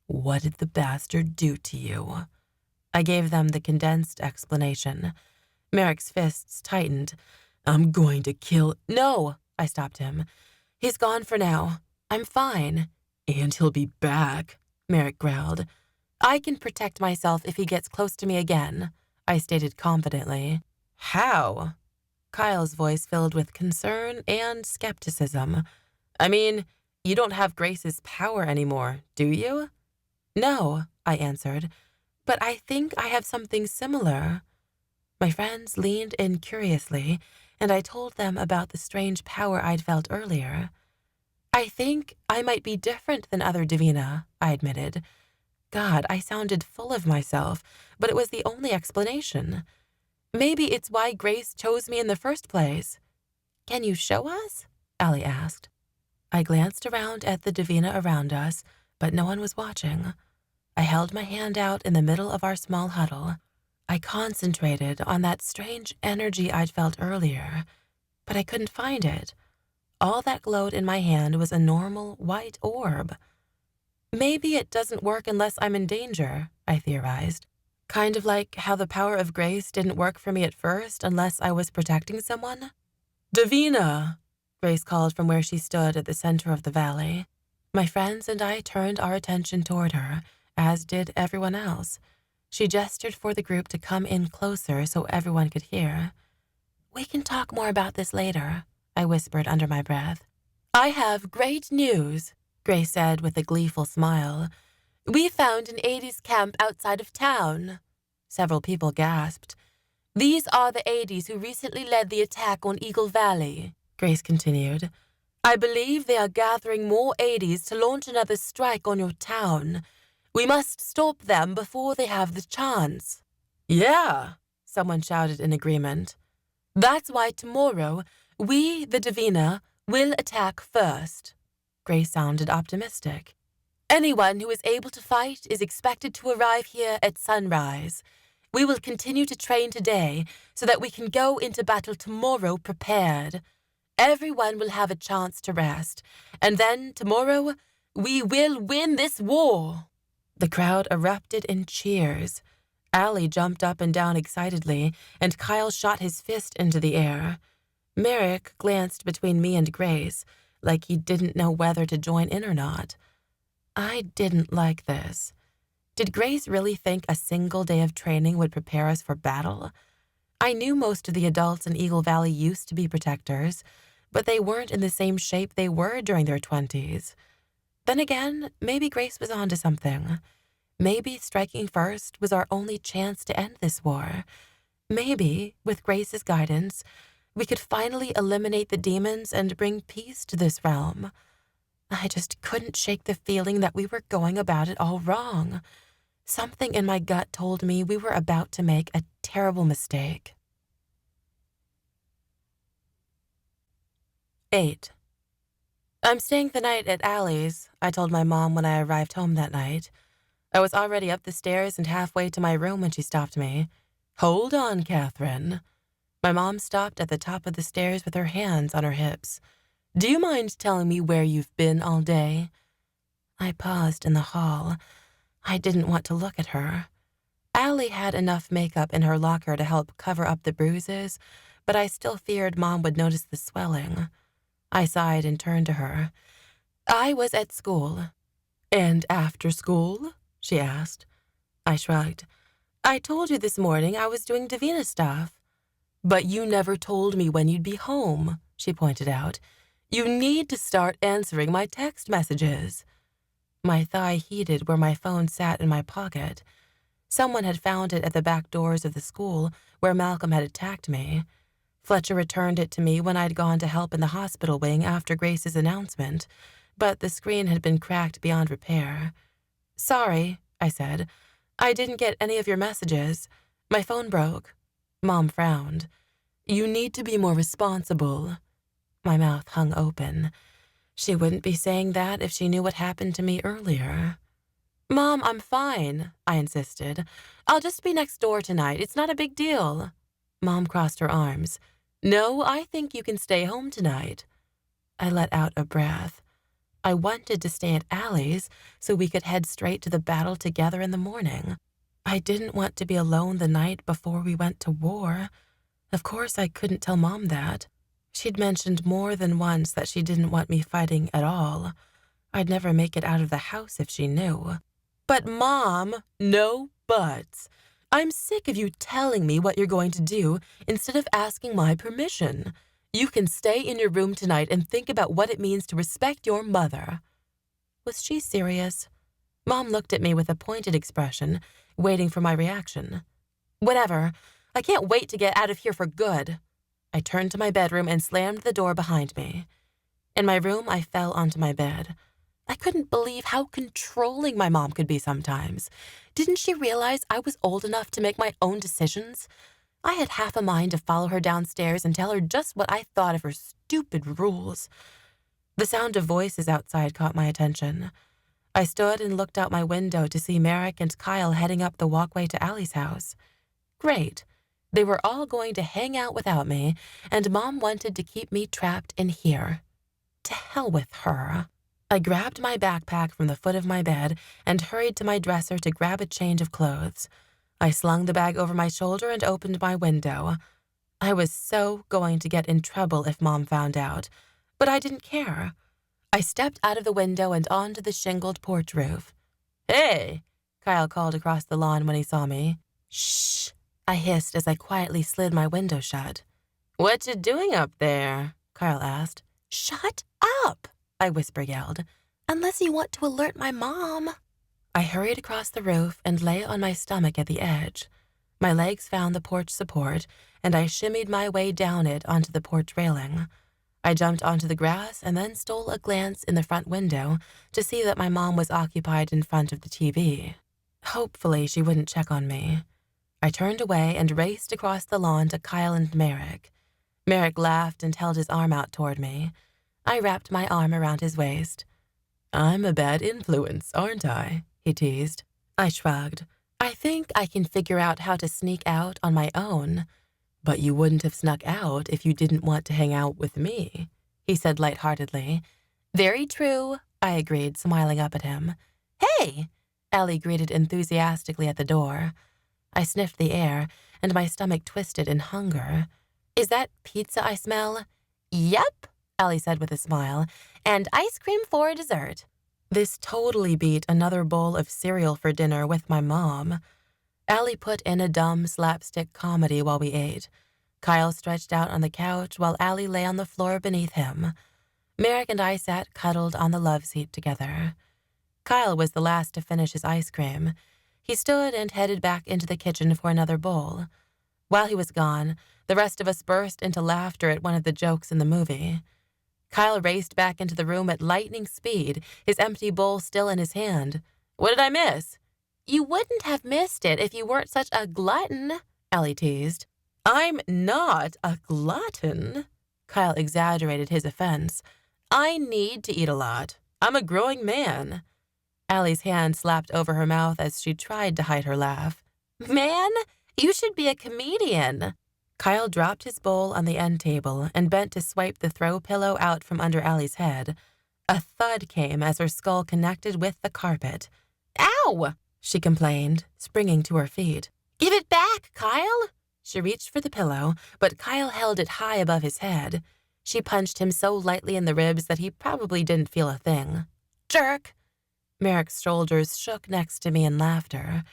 "What did the bastard do to you?" I gave them the condensed explanation. Merrick's fists tightened. "I'm going to kill—" "No," I stopped him. "He's gone for now. I'm fine." "And he'll be back," Merrick growled. "I can protect myself if he gets close to me again," I stated confidently. "How?" Kyle's voice filled with concern and skepticism. "I mean, you don't have Grace's power anymore, do you?" "No," I answered, "but I think I have something similar." My friends leaned in curiously, and I told them about the strange power I'd felt earlier. "I think I might be different than other Davina," I admitted. God, I sounded full of myself, but it was the only explanation. "Maybe it's why Grace chose me in the first place." "Can you show us?" Allie asked. I glanced around at the Davina around us, but no one was watching. I held my hand out in the middle of our small huddle. I concentrated on that strange energy I'd felt earlier, but I couldn't find it. All that glowed in my hand was a normal white orb. "Maybe it doesn't work unless I'm in danger," I theorized. "Kind of like how the power of Grace didn't work for me at first unless I was protecting someone." "Davina!" Grace called from where she stood at the center of the valley. My friends and I turned our attention toward her, as did everyone else. She gestured for the group to come in closer so everyone could hear. "We can talk more about this later," I whispered under my breath. "I have great news," Grace said with a gleeful smile. "We found an 80s camp outside of town." Several people gasped. "These are the 80s who recently led the attack on Eagle Valley," Grace continued. I believe they are gathering more aides to launch another strike on your town. We must stop them before they have the chance." "Yeah," someone shouted in agreement. "That's why tomorrow, we, the Davina, will attack first." Grace sounded optimistic. "Anyone who is able to fight is expected to arrive here at sunrise. We will continue to train today so that we can go into battle tomorrow prepared. Everyone will have a chance to rest, and then tomorrow, we will win this war." The crowd erupted in cheers. Allie jumped up and down excitedly, and Kyle shot his fist into the air. Merrick glanced between me and Grace, like he didn't know whether to join in or not. I didn't like this. Did Grace really think a single day of training would prepare us for battle? I knew most of the adults in Eagle Valley used to be protectors, but they weren't in the same shape they were during their 20s. Then again, maybe Grace was onto something. Maybe striking first was our only chance to end this war. Maybe, with Grace's guidance, we could finally eliminate the demons and bring peace to this realm. I just couldn't shake the feeling that we were going about it all wrong. Something in my gut told me we were about to make a terrible mistake. 8. "I'm staying the night at Allie's," I told my mom when I arrived home that night. I was already up the stairs and halfway to my room when she stopped me. "Hold on, Catherine." My mom stopped at the top of the stairs with her hands on her hips. "Do you mind telling me where you've been all day?" I paused in the hall. I didn't want to look at her. Allie had enough makeup in her locker to help cover up the bruises, but I still feared Mom would notice the swelling. I sighed and turned to her. "I was at school." "And after school?" she asked. I shrugged. "I told you this morning I was doing Davina stuff." "But you never told me when you'd be home," she pointed out. "You need to start answering my text messages." My thigh heated where my phone sat in my pocket. Someone had found it at the back doors of the school where Malcolm had attacked me. Fletcher returned it to me when I'd gone to help in the hospital wing after Grace's announcement, but the screen had been cracked beyond repair. "Sorry," I said. "I didn't get any of your messages. My phone broke." Mom frowned. "You need to be more responsible." My mouth hung open. She wouldn't be saying that if she knew what happened to me earlier. "Mom, I'm fine," I insisted. "I'll just be next door tonight. It's not a big deal." Mom crossed her arms. "No, I think you can stay home tonight." I let out a breath. I wanted to stay at Allie's so we could head straight to the battle together in the morning. I didn't want to be alone the night before we went to war. Of course, I couldn't tell Mom that. She'd mentioned more than once that she didn't want me fighting at all. I'd never make it out of the house if she knew. "But Mom," "No buts. I'm sick of you telling me what you're going to do instead of asking my permission. You can stay in your room tonight and think about what it means to respect your mother." Was she serious? Mom looked at me with a pointed expression, waiting for my reaction. "Whatever. I can't wait to get out of here for good." I turned to my bedroom and slammed the door behind me. In my room, I fell onto my bed. I couldn't believe how controlling my mom could be sometimes. Didn't she realize I was old enough to make my own decisions? I had half a mind to follow her downstairs and tell her just what I thought of her stupid rules. The sound of voices outside caught my attention. I stood and looked out my window to see Merrick and Kyle heading up the walkway to Allie's house. Great. They were all going to hang out without me, and Mom wanted to keep me trapped in here. To hell with her. I grabbed my backpack from the foot of my bed and hurried to my dresser to grab a change of clothes. I slung the bag over my shoulder and opened my window. I was so going to get in trouble if Mom found out, but I didn't care. I stepped out of the window and onto the shingled porch roof. "Hey," Kyle called across the lawn when he saw me. "Shh," I hissed as I quietly slid my window shut. "What you doing up there?" Kyle asked. "Shut up," I whisper-yelled, "unless you want to alert my mom." I hurried across the roof and lay on my stomach at the edge. My legs found the porch support, and I shimmied my way down it onto the porch railing. I jumped onto the grass and then stole a glance in the front window to see that my mom was occupied in front of the TV. Hopefully she wouldn't check on me. I turned away and raced across the lawn to Kyle and Merrick. Merrick laughed and held his arm out toward me. I wrapped my arm around his waist. "I'm a bad influence, aren't I?" he teased. I shrugged. "I think I can figure out how to sneak out on my own." "But you wouldn't have snuck out if you didn't want to hang out with me," he said lightheartedly. "Very true," I agreed, smiling up at him. "Hey!" Allie greeted enthusiastically at the door. I sniffed the air, and my stomach twisted in hunger. "Is that pizza I smell?" "Yep," Allie said with a smile, "and ice cream for dessert." This totally beat another bowl of cereal for dinner with my mom. Allie put in a dumb slapstick comedy while we ate. Kyle stretched out on the couch while Allie lay on the floor beneath him. Merrick and I sat cuddled on the love seat together. Kyle was the last to finish his ice cream. He stood and headed back into the kitchen for another bowl. While he was gone, the rest of us burst into laughter at one of the jokes in the movie. Kyle raced back into the room at lightning speed, his empty bowl still in his hand. "What did I miss?" "You wouldn't have missed it if you weren't such a glutton," Allie teased. "I'm not a glutton." Kyle exaggerated his offense. "I need to eat a lot. I'm a growing man." Allie's hand slapped over her mouth as she tried to hide her laugh. "Man, you should be a comedian." Kyle dropped his bowl on the end table and bent to swipe the throw pillow out from under Allie's head. A thud came as her skull connected with the carpet. "Ow!" she complained, springing to her feet. "Give it back, Kyle!" She reached for the pillow, but Kyle held it high above his head. She punched him so lightly in the ribs that he probably didn't feel a thing. "Jerk!" Merrick's shoulders shook next to me in laughter.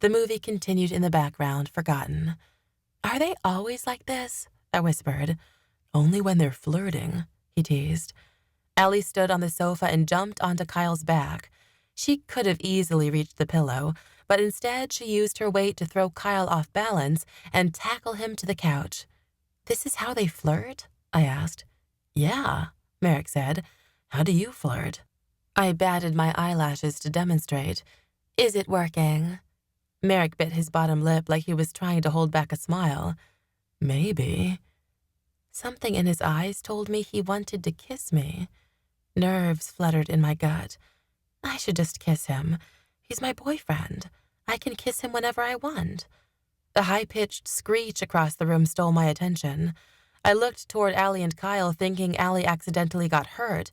The movie continued in the background, forgotten. "Are they always like this?" I whispered. "Only when they're flirting," he teased. Allie stood on the sofa and jumped onto Kyle's back. She could have easily reached the pillow, but instead she used her weight to throw Kyle off balance and tackle him to the couch. "This is how they flirt?" I asked. "Yeah," Merrick said. "How do you flirt?" I batted my eyelashes to demonstrate. "Is it working?" Merrick bit his bottom lip like he was trying to hold back a smile. "Maybe." Something in his eyes told me he wanted to kiss me. Nerves fluttered in my gut. I should just kiss him. He's my boyfriend. I can kiss him whenever I want. The high-pitched screech across the room stole my attention. I looked toward Allie and Kyle, thinking Allie accidentally got hurt.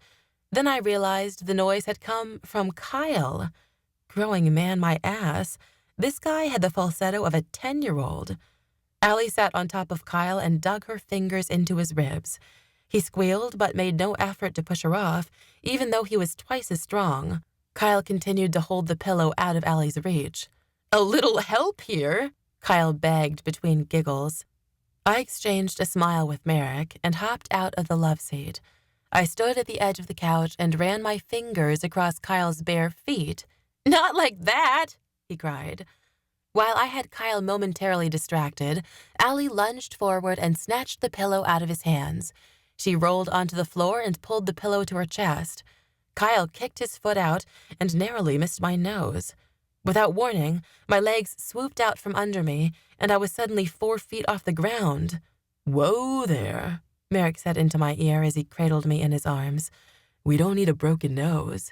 Then I realized the noise had come from Kyle. Growing man, my ass. This guy had the falsetto of a 10-year-old. Allie sat on top of Kyle and dug her fingers into his ribs. He squealed but made no effort to push her off, even though he was twice as strong. Kyle continued to hold the pillow out of Allie's reach. "A little help here," Kyle begged between giggles. I exchanged a smile with Merrick and hopped out of the love seat. I stood at the edge of the couch and ran my fingers across Kyle's bare feet. "Not like that," he cried. While I had Kyle momentarily distracted, Allie lunged forward and snatched the pillow out of his hands. She rolled onto the floor and pulled the pillow to her chest. Kyle kicked his foot out and narrowly missed my nose. Without warning, my legs swooped out from under me, and I was suddenly 4 feet off the ground. "Whoa there," Merrick said into my ear as he cradled me in his arms. "We don't need a broken nose."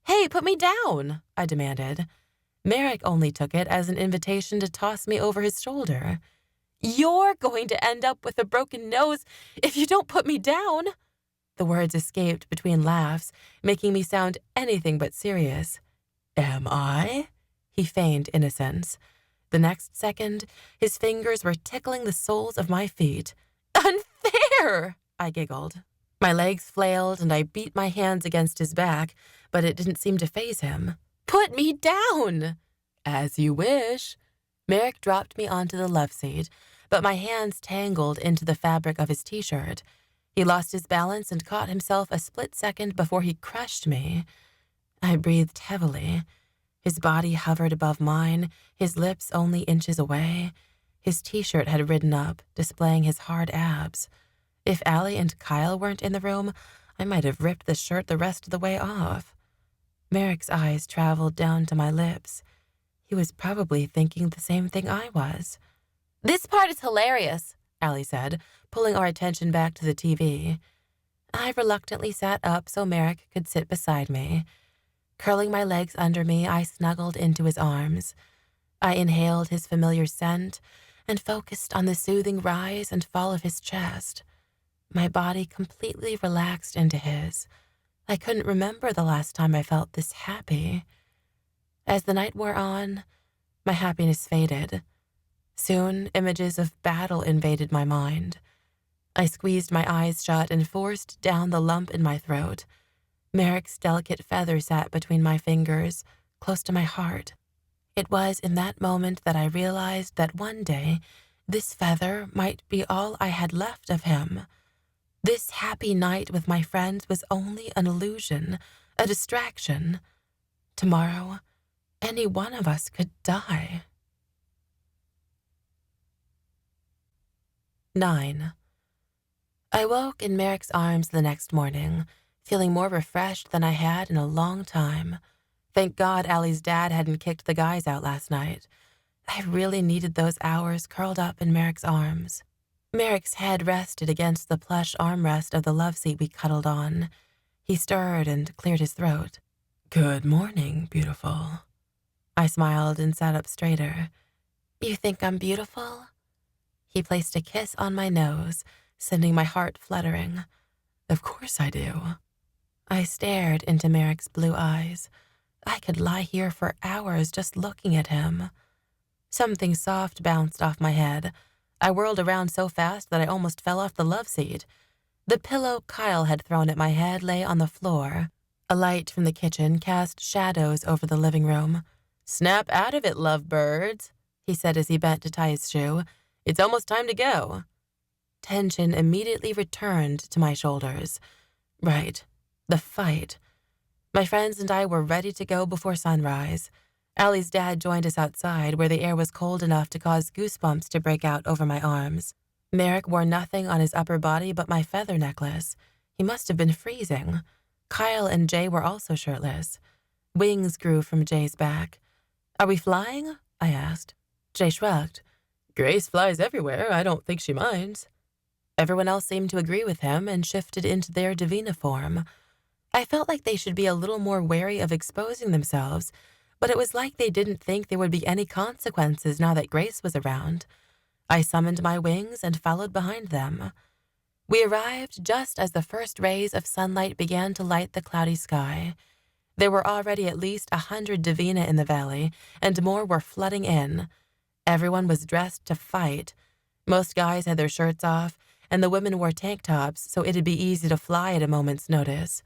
"Hey, put me down," I demanded. Merrick only took it as an invitation to toss me over his shoulder. "You're going to end up with a broken nose if you don't put me down." The words escaped between laughs, making me sound anything but serious. "Am I?" He feigned innocence. The next second, his fingers were tickling the soles of my feet. "Unfair!" I giggled. My legs flailed and I beat my hands against his back, but it didn't seem to faze him. "Put me down!" "As you wish." Merrick dropped me onto the love seat, but my hands tangled into the fabric of his t-shirt. He lost his balance and caught himself a split second before he crushed me. I breathed heavily. His body hovered above mine, his lips only inches away. His t-shirt had ridden up, displaying his hard abs. If Allie and Kyle weren't in the room, I might have ripped the shirt the rest of the way off. Merrick's eyes traveled down to my lips. He was probably thinking the same thing I was. "This part is hilarious," Allie said, pulling our attention back to the TV. I reluctantly sat up so Merrick could sit beside me. Curling my legs under me, I snuggled into his arms. I inhaled his familiar scent and focused on the soothing rise and fall of his chest. My body completely relaxed into his. I couldn't remember the last time I felt this happy. As the night wore on, my happiness faded. Soon, images of battle invaded my mind. I squeezed my eyes shut and forced down the lump in my throat. Merrick's delicate feather sat between my fingers, close to my heart. It was in that moment that I realized that one day, this feather might be all I had left of him. This happy night with my friends was only an illusion, a distraction. Tomorrow, any one of us could die. 9. I woke in Merrick's arms the next morning, feeling more refreshed than I had in a long time. Thank God Allie's dad hadn't kicked the guys out last night. I really needed those hours curled up in Merrick's arms. Merrick's head rested against the plush armrest of the love seat we cuddled on. He stirred and cleared his throat. Good morning, beautiful. I smiled and sat up straighter. You think I'm beautiful? He placed a kiss on my nose, sending my heart fluttering. Of course I do. I stared into Merrick's blue eyes. I could lie here for hours just looking at him. Something soft bounced off my head. I whirled around so fast that I almost fell off the love seat. The pillow Kyle had thrown at my head lay on the floor. A light from the kitchen cast shadows over the living room. "Snap out of it, lovebirds," he said as he bent to tie his shoe. "It's almost time to go." Tension immediately returned to my shoulders. Right, the fight. My friends and I were ready to go before sunrise. Allie's dad joined us outside, where the air was cold enough to cause goosebumps to break out over my arms. Merrick wore nothing on his upper body but my feather necklace. He must have been freezing. Kyle and Jay were also shirtless. Wings grew from Jay's back. "Are we flying?" I asked. Jay shrugged. "Grace flies everywhere. I don't think she minds." Everyone else seemed to agree with him and shifted into their Davina form. I felt like they should be a little more wary of exposing themselves, but it was like they didn't think there would be any consequences now that Grace was around. I summoned my wings and followed behind them. We arrived just as the first rays of sunlight began to light the cloudy sky. There were already at least 100 Davina in the valley, and more were flooding in. Everyone was dressed to fight. Most guys had their shirts off, and the women wore tank tops, so it'd be easy to fly at a moment's notice.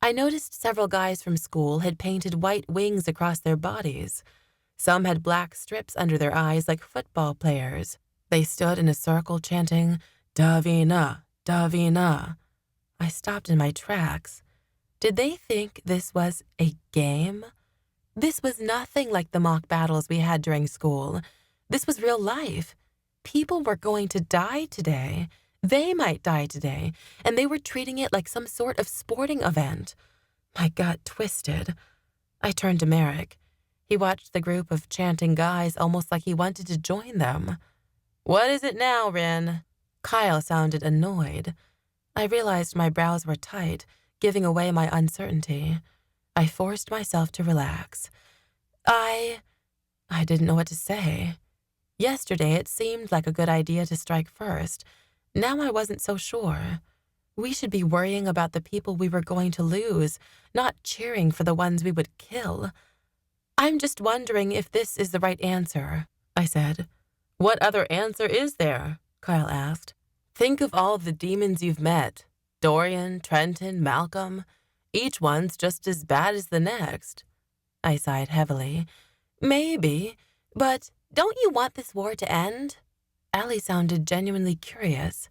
I noticed several guys from school had painted white wings across their bodies. Some had black strips under their eyes like football players. They stood in a circle chanting, "Davina, Davina." I stopped in my tracks. Did they think this was a game? This was nothing like the mock battles we had during school. This was real life. People were going to die today. They might die today, and they were treating it like some sort of sporting event. My gut twisted. I turned to Merrick. He watched the group of chanting guys almost like he wanted to join them. "What is it now, Rin?" Kyle sounded annoyed. I realized my brows were tight, giving away my uncertainty. I forced myself to relax. I didn't know what to say. Yesterday it seemed like a good idea to strike first. Now I wasn't so sure. We should be worrying about the people we were going to lose, not cheering for the ones we would kill. "I'm just wondering if this is the right answer," I said. "What other answer is there?" Kyle asked. "Think of all the demons you've met. Dorian, Trenton, Malcolm. Each one's just as bad as the next." I sighed heavily. "Maybe, but don't you want this war to end?" Allie sounded genuinely curious.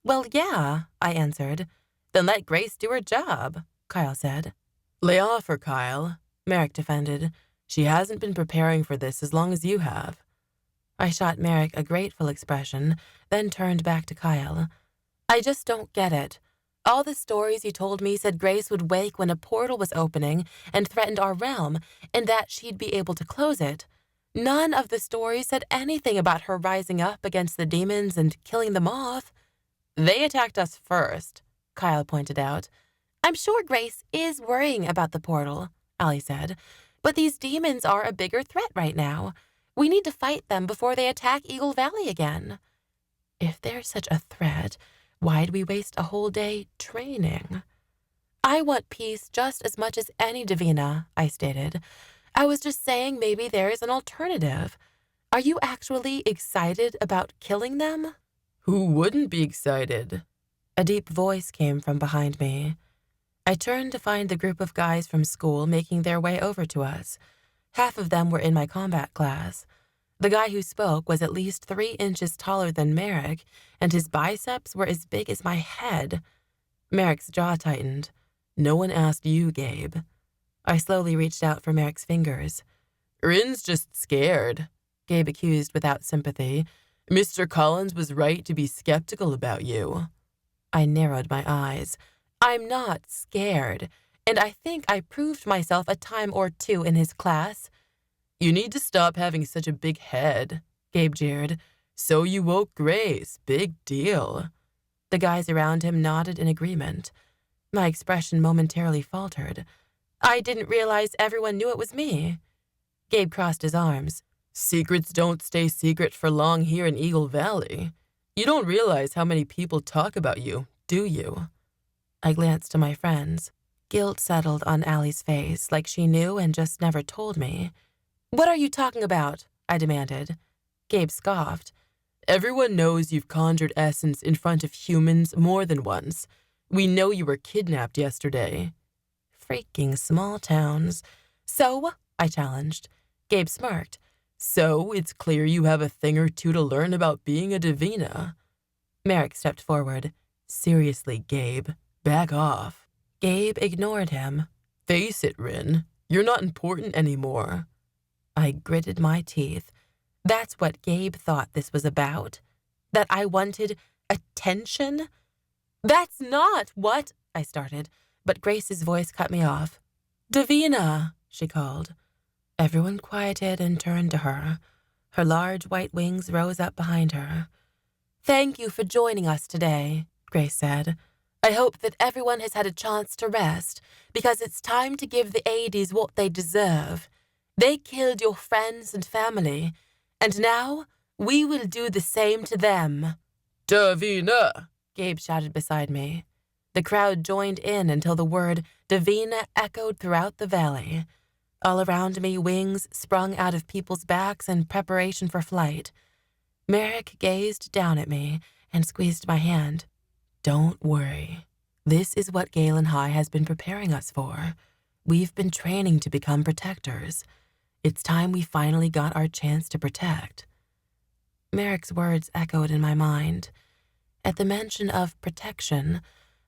"Well, yeah," I answered. "Then let Grace do her job," Kyle said. "Lay off her, Kyle," Merrick defended. "She hasn't been preparing for this as long as you have." I shot Merrick a grateful expression, then turned back to Kyle. I just don't get it. All the stories you told me said Grace would wake when a portal was opening and threatened our realm, and that she'd be able to close it. None of the stories said anything about her rising up against the demons and killing them off. They attacked us first, Kyle pointed out. I'm sure Grace is worrying about the portal, Allie said, but these demons are a bigger threat right now. We need to fight them before they attack Eagle Valley again. If they're such a threat, why'd we waste a whole day training? I want peace just as much as any Davina, I stated. I was just saying maybe there's an alternative. Are you actually excited about killing them? Who wouldn't be excited? A deep voice came from behind me. I turned to find the group of guys from school making their way over to us. Half of them were in my combat class. The guy who spoke was at least 3 inches taller than Merrick, and his biceps were as big as my head. Merrick's jaw tightened. No one asked you, Gabe. I slowly reached out for Merrick's fingers. Rin's just scared, Gabe accused without sympathy. Mr. Collins was right to be skeptical about you. I narrowed my eyes. I'm not scared, and I think I proved myself a time or 2 in his class. You need to stop having such a big head, Gabe jeered. So you woke Grace. Big deal. The guys around him nodded in agreement. My expression momentarily faltered. I didn't realize everyone knew it was me. Gabe crossed his arms. Secrets don't stay secret for long here in Eagle Valley. You don't realize how many people talk about you, do you? I glanced to my friends. Guilt settled on Allie's face like she knew and just never told me. What are you talking about? I demanded. Gabe scoffed. Everyone knows you've conjured essence in front of humans more than once. We know you were kidnapped yesterday. Freaking small towns. So? I challenged. Gabe smirked. So it's clear you have a thing or two to learn about being a Davina. Merrick stepped forward. Seriously, Gabe, back off. Gabe ignored him. Face it, Rin. You're not important anymore. I gritted my teeth. That's what Gabe thought this was about? That I wanted attention? That's not what, I started, but Grace's voice cut me off. Davina, she called. Everyone quieted and turned to her. Her large white wings rose up behind her. Thank you for joining us today, Grace said. I hope that everyone has had a chance to rest, because it's time to give the Ades what they deserve. They killed your friends and family, and now we will do the same to them. Davina! Gabe shouted beside me. The crowd joined in until the word Davina echoed throughout the valley. All around me, wings sprung out of people's backs in preparation for flight. Merrick gazed down at me and squeezed my hand. Don't worry. This is what Galen High has been preparing us for. We've been training to become protectors. It's time we finally got our chance to protect. Merrick's words echoed in my mind. At the mention of protection,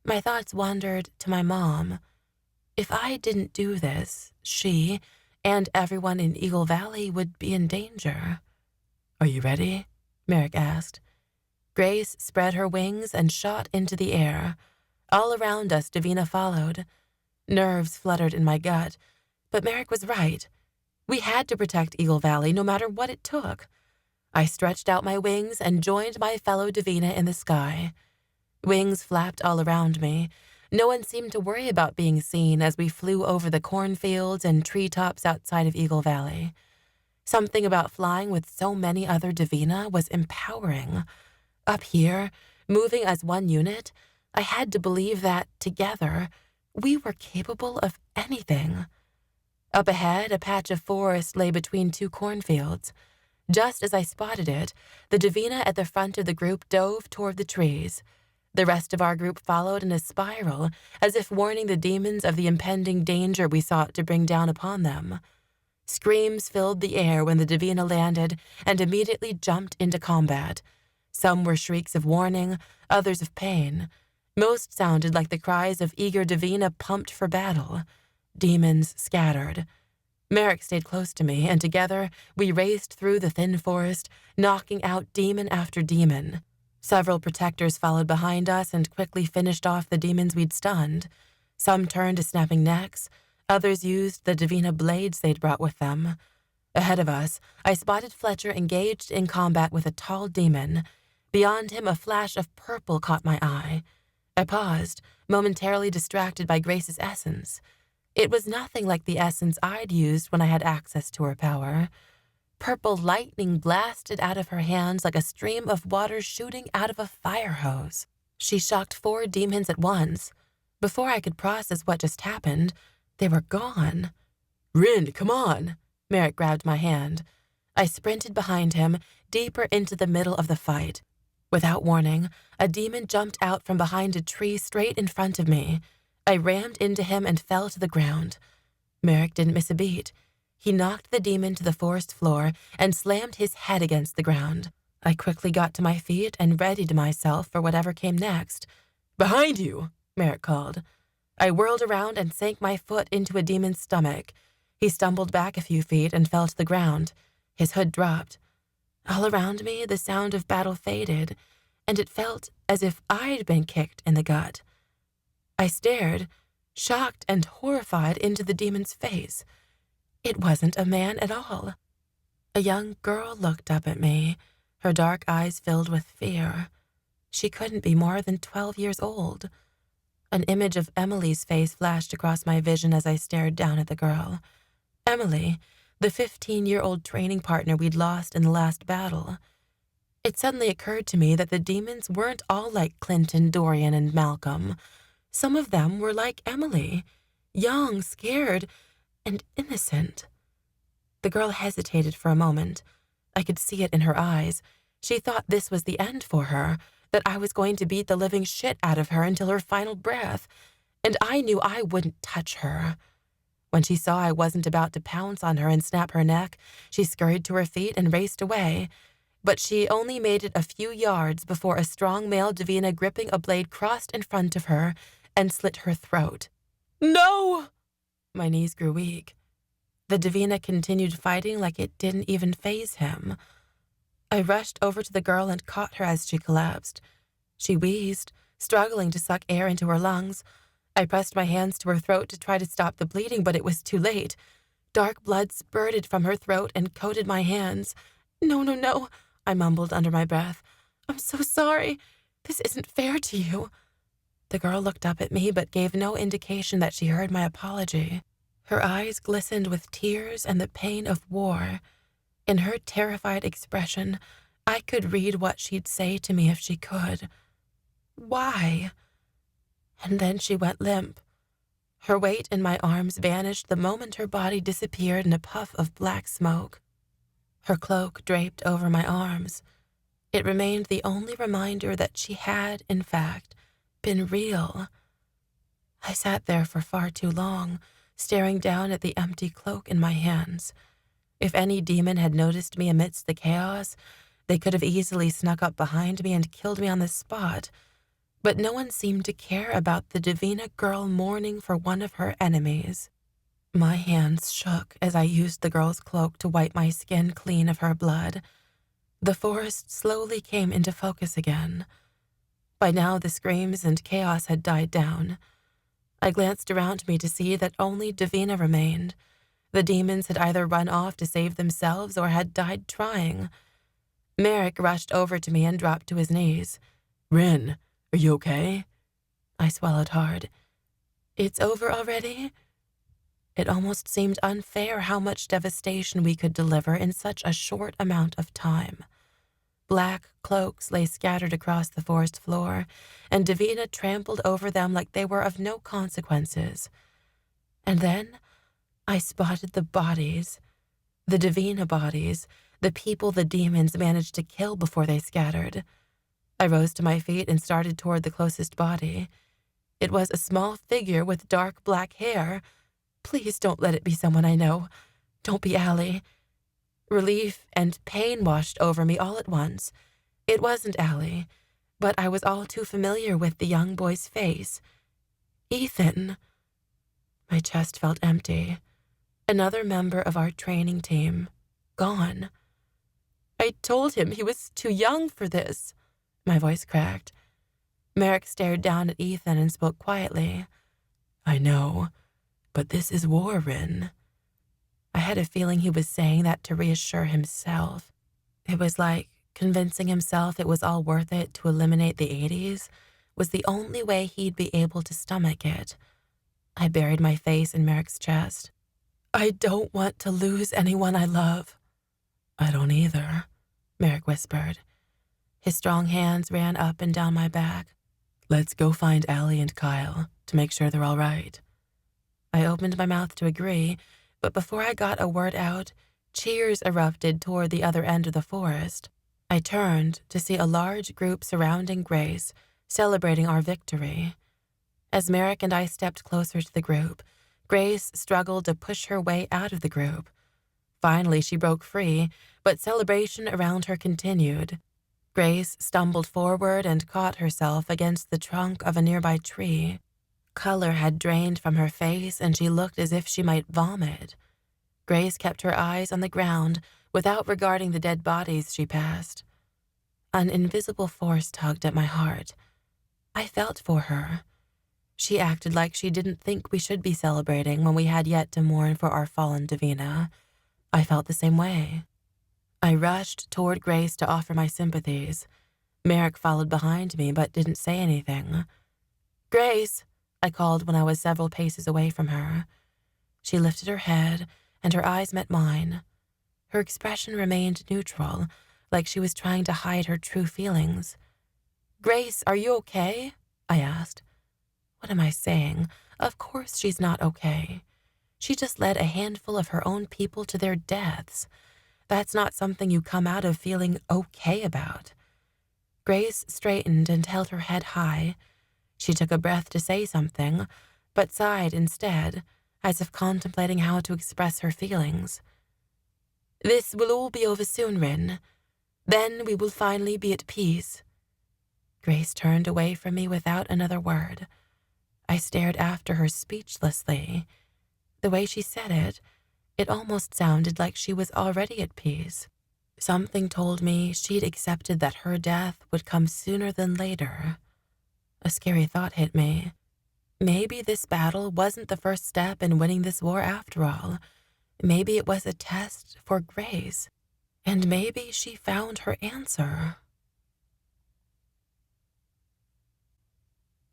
my thoughts wandered to my mom. If I didn't do this, she and everyone in Eagle Valley would be in danger. Are you ready? Merrick asked. Grace spread her wings and shot into the air. All around us, Davina followed. Nerves fluttered in my gut, but Merrick was right. We had to protect Eagle Valley no matter what it took. I stretched out my wings and joined my fellow Davina in the sky. Wings flapped all around me. No one seemed to worry about being seen as we flew over the cornfields and treetops outside of Eagle Valley. Something about flying with so many other Davina was empowering. Up here, moving as one unit, I had to believe that, together, we were capable of anything. Up ahead, a patch of forest lay between 2 cornfields. Just as I spotted it, the Davina at the front of the group dove toward the trees. The rest of our group followed in a spiral, as if warning the demons of the impending danger we sought to bring down upon them. Screams filled the air when the Davina landed and immediately jumped into combat. Some were shrieks of warning, others of pain. Most sounded like the cries of eager Davina pumped for battle. Demons scattered. Merrick stayed close to me, and together we raced through the thin forest, knocking out demon after demon. Several protectors followed behind us and quickly finished off the demons we'd stunned. Some turned to snapping necks, others used the Davina blades they'd brought with them. Ahead of us, I spotted Fletcher engaged in combat with a tall demon. Beyond him, a flash of purple caught my eye. I paused, momentarily distracted by Grace's essence. It was nothing like the essence I'd used when I had access to her power. Purple lightning blasted out of her hands like a stream of water shooting out of a fire hose. She shocked 4 demons at once. Before I could process what just happened, they were gone. "Rin, come on!" Merrick grabbed my hand. I sprinted behind him, deeper into the middle of the fight. Without warning, a demon jumped out from behind a tree straight in front of me. I rammed into him and fell to the ground. Merrick didn't miss a beat. He knocked the demon to the forest floor and slammed his head against the ground. I quickly got to my feet and readied myself for whatever came next. "Behind you!" Merrick called. I whirled around and sank my foot into a demon's stomach. He stumbled back a few feet and fell to the ground. His hood dropped. All around me, the sound of battle faded, and it felt as if I'd been kicked in the gut. I stared, shocked and horrified, into the demon's face. It wasn't a man at all. A young girl looked up at me, her dark eyes filled with fear. She couldn't be more than 12 years old. An image of Emily's face flashed across my vision as I stared down at the girl. Emily, the 15-year-old training partner we'd lost in the last battle. It suddenly occurred to me that the demons weren't all like Clinton, Dorian, and Malcolm. Some of them were like Emily, young, scared, and innocent. The girl hesitated for a moment. I could see it in her eyes. She thought this was the end for her, that I was going to beat the living shit out of her until her final breath, and I knew I wouldn't touch her. When she saw I wasn't about to pounce on her and snap her neck, she scurried to her feet and raced away. But she only made it a few yards before a strong male Davina gripping a blade crossed in front of her and slit her throat. "No!" My knees grew weak. The Davina continued fighting like it didn't even faze him. I rushed over to the girl and caught her as she collapsed. She wheezed, struggling to suck air into her lungs. I pressed my hands to her throat to try to stop the bleeding, but it was too late. Dark blood spurted from her throat and coated my hands. "No, no, no," I mumbled under my breath. "I'm so sorry. This isn't fair to you." The girl looked up at me but gave no indication that she heard my apology. Her eyes glistened with tears and the pain of war. In her terrified expression, I could read what she'd say to me if she could. Why? And then she went limp. Her weight in my arms vanished the moment her body disappeared in a puff of black smoke. Her cloak draped over my arms. It remained the only reminder that she had, in fact, been real. I sat there for far too long, staring down at the empty cloak in my hands. If any demon had noticed me amidst the chaos, they could have easily snuck up behind me and killed me on the spot. But no one seemed to care about the Davina girl mourning for one of her enemies. My hands shook as I used the girl's cloak to wipe my skin clean of her blood. The forest slowly came into focus again. By now the screams and chaos had died down. I glanced around me to see that only Davina remained. The demons had either run off to save themselves or had died trying. Merrick rushed over to me and dropped to his knees. "Rin, are you okay?" I swallowed hard. "It's over already?" It almost seemed unfair how much devastation we could deliver in such a short amount of time. Black cloaks lay scattered across the forest floor, and Davina trampled over them like they were of no consequences. And then I spotted the bodies, the Davina bodies, the people the demons managed to kill before they scattered. I rose to my feet and started toward the closest body. It was a small figure with dark black hair. Please don't let it be someone I know. Don't be Allie. Relief and pain washed over me all at once. It wasn't Allie, but I was all too familiar with the young boy's face. Ethan. My chest felt empty. Another member of our training team. Gone. "I told him he was too young for this," My voice cracked. Merrick stared down at Ethan and spoke quietly. I know, but this is war, Rin. I had a feeling he was saying that to reassure himself. It was like convincing himself it was all worth it to eliminate the 80s was the only way he'd be able to stomach it. I buried my face in Merrick's chest. I don't want to lose anyone I love. I don't either, Merrick whispered. His strong hands ran up and down my back. Let's go find Allie and Kyle to make sure they're all right. I opened my mouth to agree, but before I got a word out, cheers erupted toward the other end of the forest. I turned to see a large group surrounding Grace, celebrating our victory. As Merrick and I stepped closer to the group, Grace struggled to push her way out of the group. Finally, she broke free, but celebration around her continued. Grace stumbled forward and caught herself against the trunk of a nearby tree. Color had drained from her face, and she looked as if she might vomit. Grace kept her eyes on the ground without regarding the dead bodies she passed. An invisible force tugged at my heart. I felt for her. She acted like she didn't think we should be celebrating when we had yet to mourn for our fallen Davina. I felt the same way. I rushed toward Grace to offer my sympathies. Merrick followed behind me but didn't say anything. Grace, I called when I was several paces away from her. She lifted her head, and her eyes met mine. Her expression remained neutral, like she was trying to hide her true feelings. Grace, are you okay? I asked. What am I saying? Of course she's not okay. She just led a handful of her own people to their deaths. That's not something you come out of feeling okay about. Grace straightened and held her head high. She took a breath to say something, but sighed instead, as if contemplating how to express her feelings. This will all be over soon, Rin. Then we will finally be at peace. Grace turned away from me without another word. I stared after her speechlessly. The way she said it, it almost sounded like she was already at peace. Something told me she'd accepted that her death would come sooner than later. A scary thought hit me. Maybe this battle wasn't the first step in winning this war after all. Maybe it was a test for Grace. And maybe she found her answer.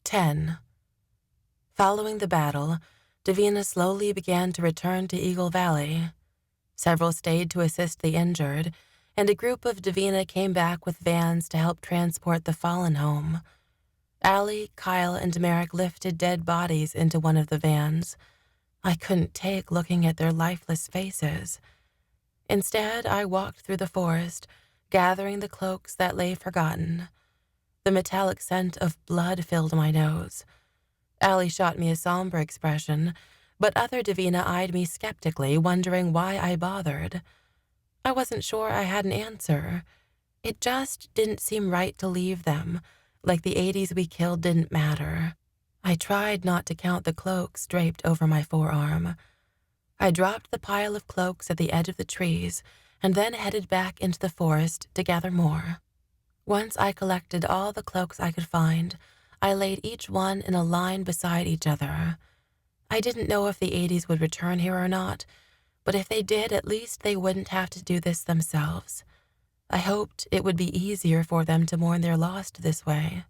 10. Following the battle, Davina slowly began to return to Eagle Valley. Several stayed to assist the injured, and a group of Davina came back with vans to help transport the fallen home. Allie, Kyle, and Merrick lifted dead bodies into one of the vans. I couldn't take looking at their lifeless faces. Instead, I walked through the forest, gathering the cloaks that lay forgotten. The metallic scent of blood filled my nose. Allie shot me a somber expression, but other Davina eyed me skeptically, wondering why I bothered. I wasn't sure I had an answer. It just didn't seem right to leave them, like the 80s we killed didn't matter. I tried not to count the cloaks draped over my forearm. I dropped the pile of cloaks at the edge of the trees and then headed back into the forest to gather more. Once I collected all the cloaks I could find, I laid each one in a line beside each other. I didn't know if the 80s would return here or not, but if they did, at least they wouldn't have to do this themselves. I hoped it would be easier for them to mourn their lost this way.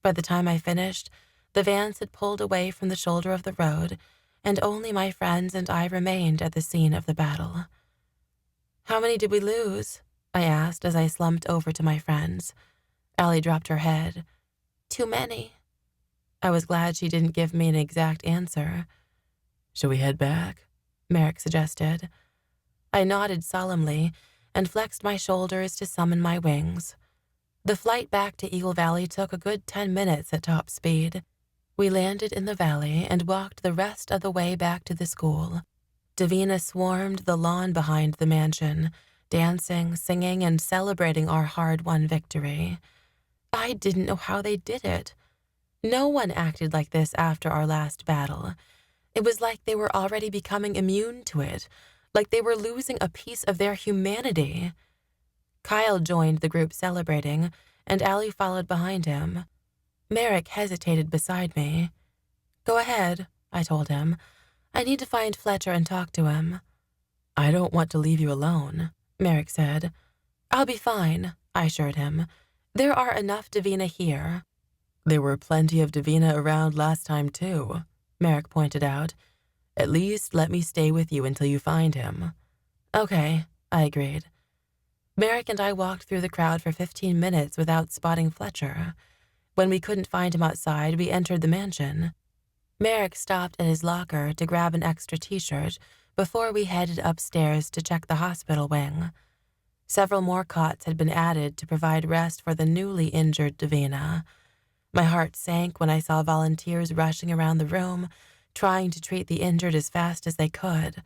By the time I finished, the vans had pulled away from the shoulder of the road, and only my friends and I remained at the scene of the battle. How many did we lose? I asked as I slumped over to my friends. Allie dropped her head. Too many. I was glad she didn't give me an exact answer. Shall we head back? Merrick suggested. I nodded solemnly and flexed my shoulders to summon my wings. The flight back to Eagle Valley took a good 10 minutes at top speed. We landed in the valley and walked the rest of the way back to the school. Davina swarmed the lawn behind the mansion, dancing, singing, and celebrating our hard-won victory. I didn't know how they did it. No one acted like this after our last battle. It was like they were already becoming immune to it, like they were losing a piece of their humanity. Kyle joined the group celebrating, and Allie followed behind him. Merrick hesitated beside me. "Go ahead," I told him. "I need to find Fletcher and talk to him." "I don't want to leave you alone," Merrick said. "I'll be fine," I assured him. "There are enough Davina here." "There were plenty of Davina around last time, too," Merrick pointed out. "At least let me stay with you until you find him." "Okay," I agreed. Merrick and I walked through the crowd for 15 minutes without spotting Fletcher. When we couldn't find him outside, we entered the mansion. Merrick stopped at his locker to grab an extra t-shirt before we headed upstairs to check the hospital wing. Several more cots had been added to provide rest for the newly injured Davina. My heart sank when I saw volunteers rushing around the room, trying to treat the injured as fast as they could.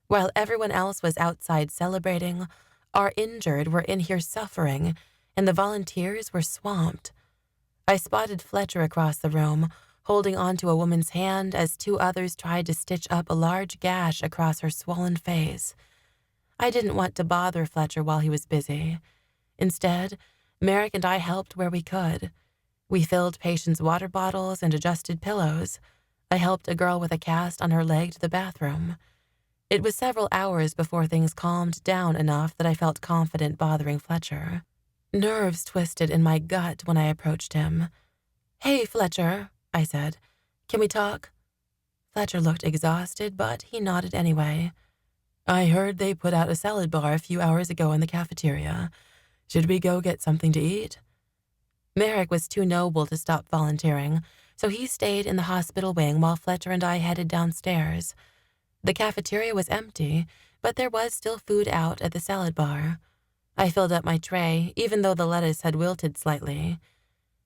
While everyone else was outside celebrating, our injured were in here suffering, and the volunteers were swamped. I spotted Fletcher across the room, holding onto a woman's hand as two others tried to stitch up a large gash across her swollen face. I didn't want to bother Fletcher while he was busy. Instead, Merrick and I helped where we could. We filled patients' water bottles and adjusted pillows. I helped a girl with a cast on her leg to the bathroom. It was several hours before things calmed down enough that I felt confident bothering Fletcher. Nerves twisted in my gut when I approached him. "Hey, Fletcher," I said. "Can we talk?" Fletcher looked exhausted, but he nodded anyway. "I heard they put out a salad bar a few hours ago in the cafeteria. Should we go get something to eat?" Merrick was too noble to stop volunteering, so he stayed in the hospital wing while Fletcher and I headed downstairs. The cafeteria was empty, but there was still food out at the salad bar. I filled up my tray, even though the lettuce had wilted slightly.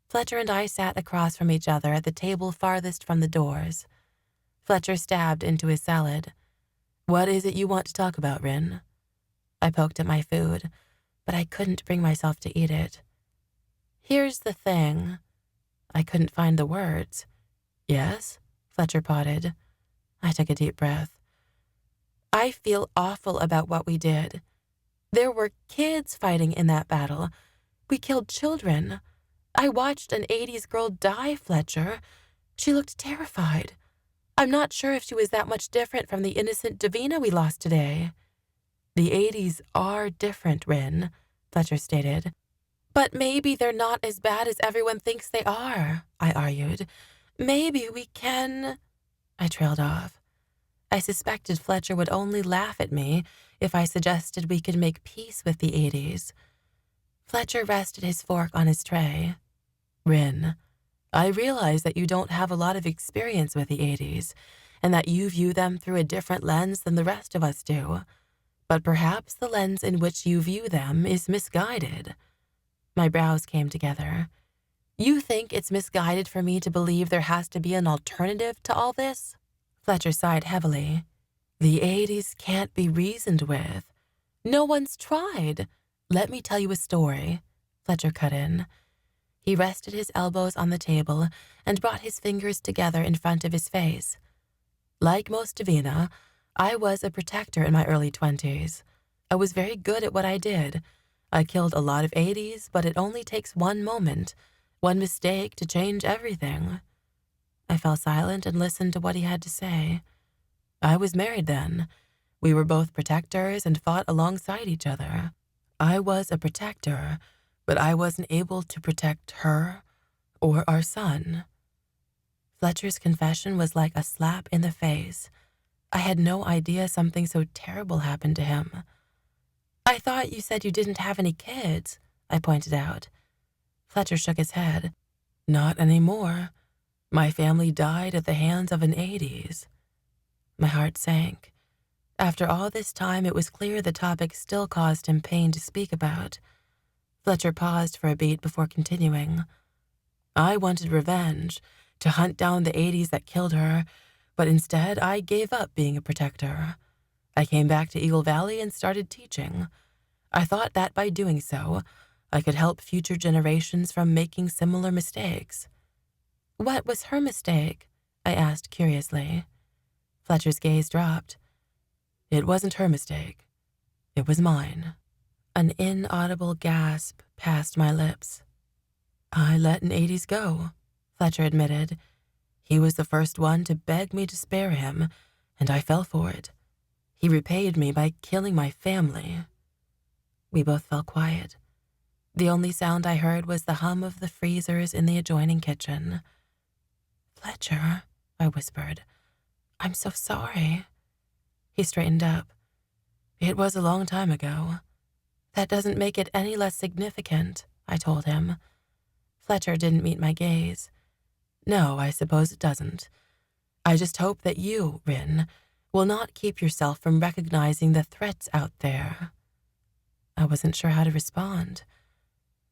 Fletcher and I sat across from each other at the table farthest from the doors. Fletcher stabbed into his salad. "What is it you want to talk about, Rin?" I poked at my food, but I couldn't bring myself to eat it. "Here's the thing." I couldn't find the words. "Yes?" Fletcher potted. I took a deep breath. "I feel awful about what we did. There were kids fighting in that battle. We killed children. I watched an 80s girl die, Fletcher. She looked terrified. I'm not sure if she was that much different from the innocent Davina we lost today." "The 80s are different, Rin," Fletcher stated. "But maybe they're not as bad as everyone thinks they are," I argued. "Maybe we can—" I trailed off. I suspected Fletcher would only laugh at me if I suggested we could make peace with the 80s. Fletcher rested his fork on his tray. "Rin, I realize that you don't have a lot of experience with the 80s, and that you view them through a different lens than the rest of us do. But perhaps the lens in which you view them is misguided." My brows came together. "You think it's misguided for me to believe there has to be an alternative to all this?" Fletcher sighed heavily. "The 80s can't be reasoned with." "No one's tried. Let me tell you a story," Fletcher cut in. He rested his elbows on the table and brought his fingers together in front of his face. "Like most Davina, I was a protector in my early 20s. I was very good at what I did. I killed a lot of 80s, but it only takes one moment, one mistake to change everything." I fell silent and listened to what he had to say. "I was married then. We were both protectors and fought alongside each other. I was a protector, but I wasn't able to protect her or our son." Fletcher's confession was like a slap in the face. I had no idea something so terrible happened to him. "I thought you said you didn't have any kids," I pointed out. Fletcher shook his head. "Not anymore. My family died at the hands of an 80s. My heart sank. After all this time, it was clear the topic still caused him pain to speak about. Fletcher paused for a beat before continuing. "I wanted revenge, to hunt down the 80s that killed her, but instead I gave up being a protector. I came back to Eagle Valley and started teaching. I thought that by doing so, I could help future generations from making similar mistakes." "What was her mistake?" I asked curiously. Fletcher's gaze dropped. "It wasn't her mistake. It was mine." An inaudible gasp passed my lips. I let an 80s go, Fletcher admitted. He was the first one to beg me to spare him, and I fell for it. He repaid me by killing my family. We both fell quiet. The only sound I heard was the hum of the freezers in the adjoining kitchen. Fletcher, I whispered, I'm so sorry. He straightened up. It was a long time ago. That doesn't make it any less significant, I told him. Fletcher didn't meet my gaze. No, I suppose it doesn't. I just hope that you, Rin, will not keep yourself from recognizing the threats out there. I wasn't sure how to respond.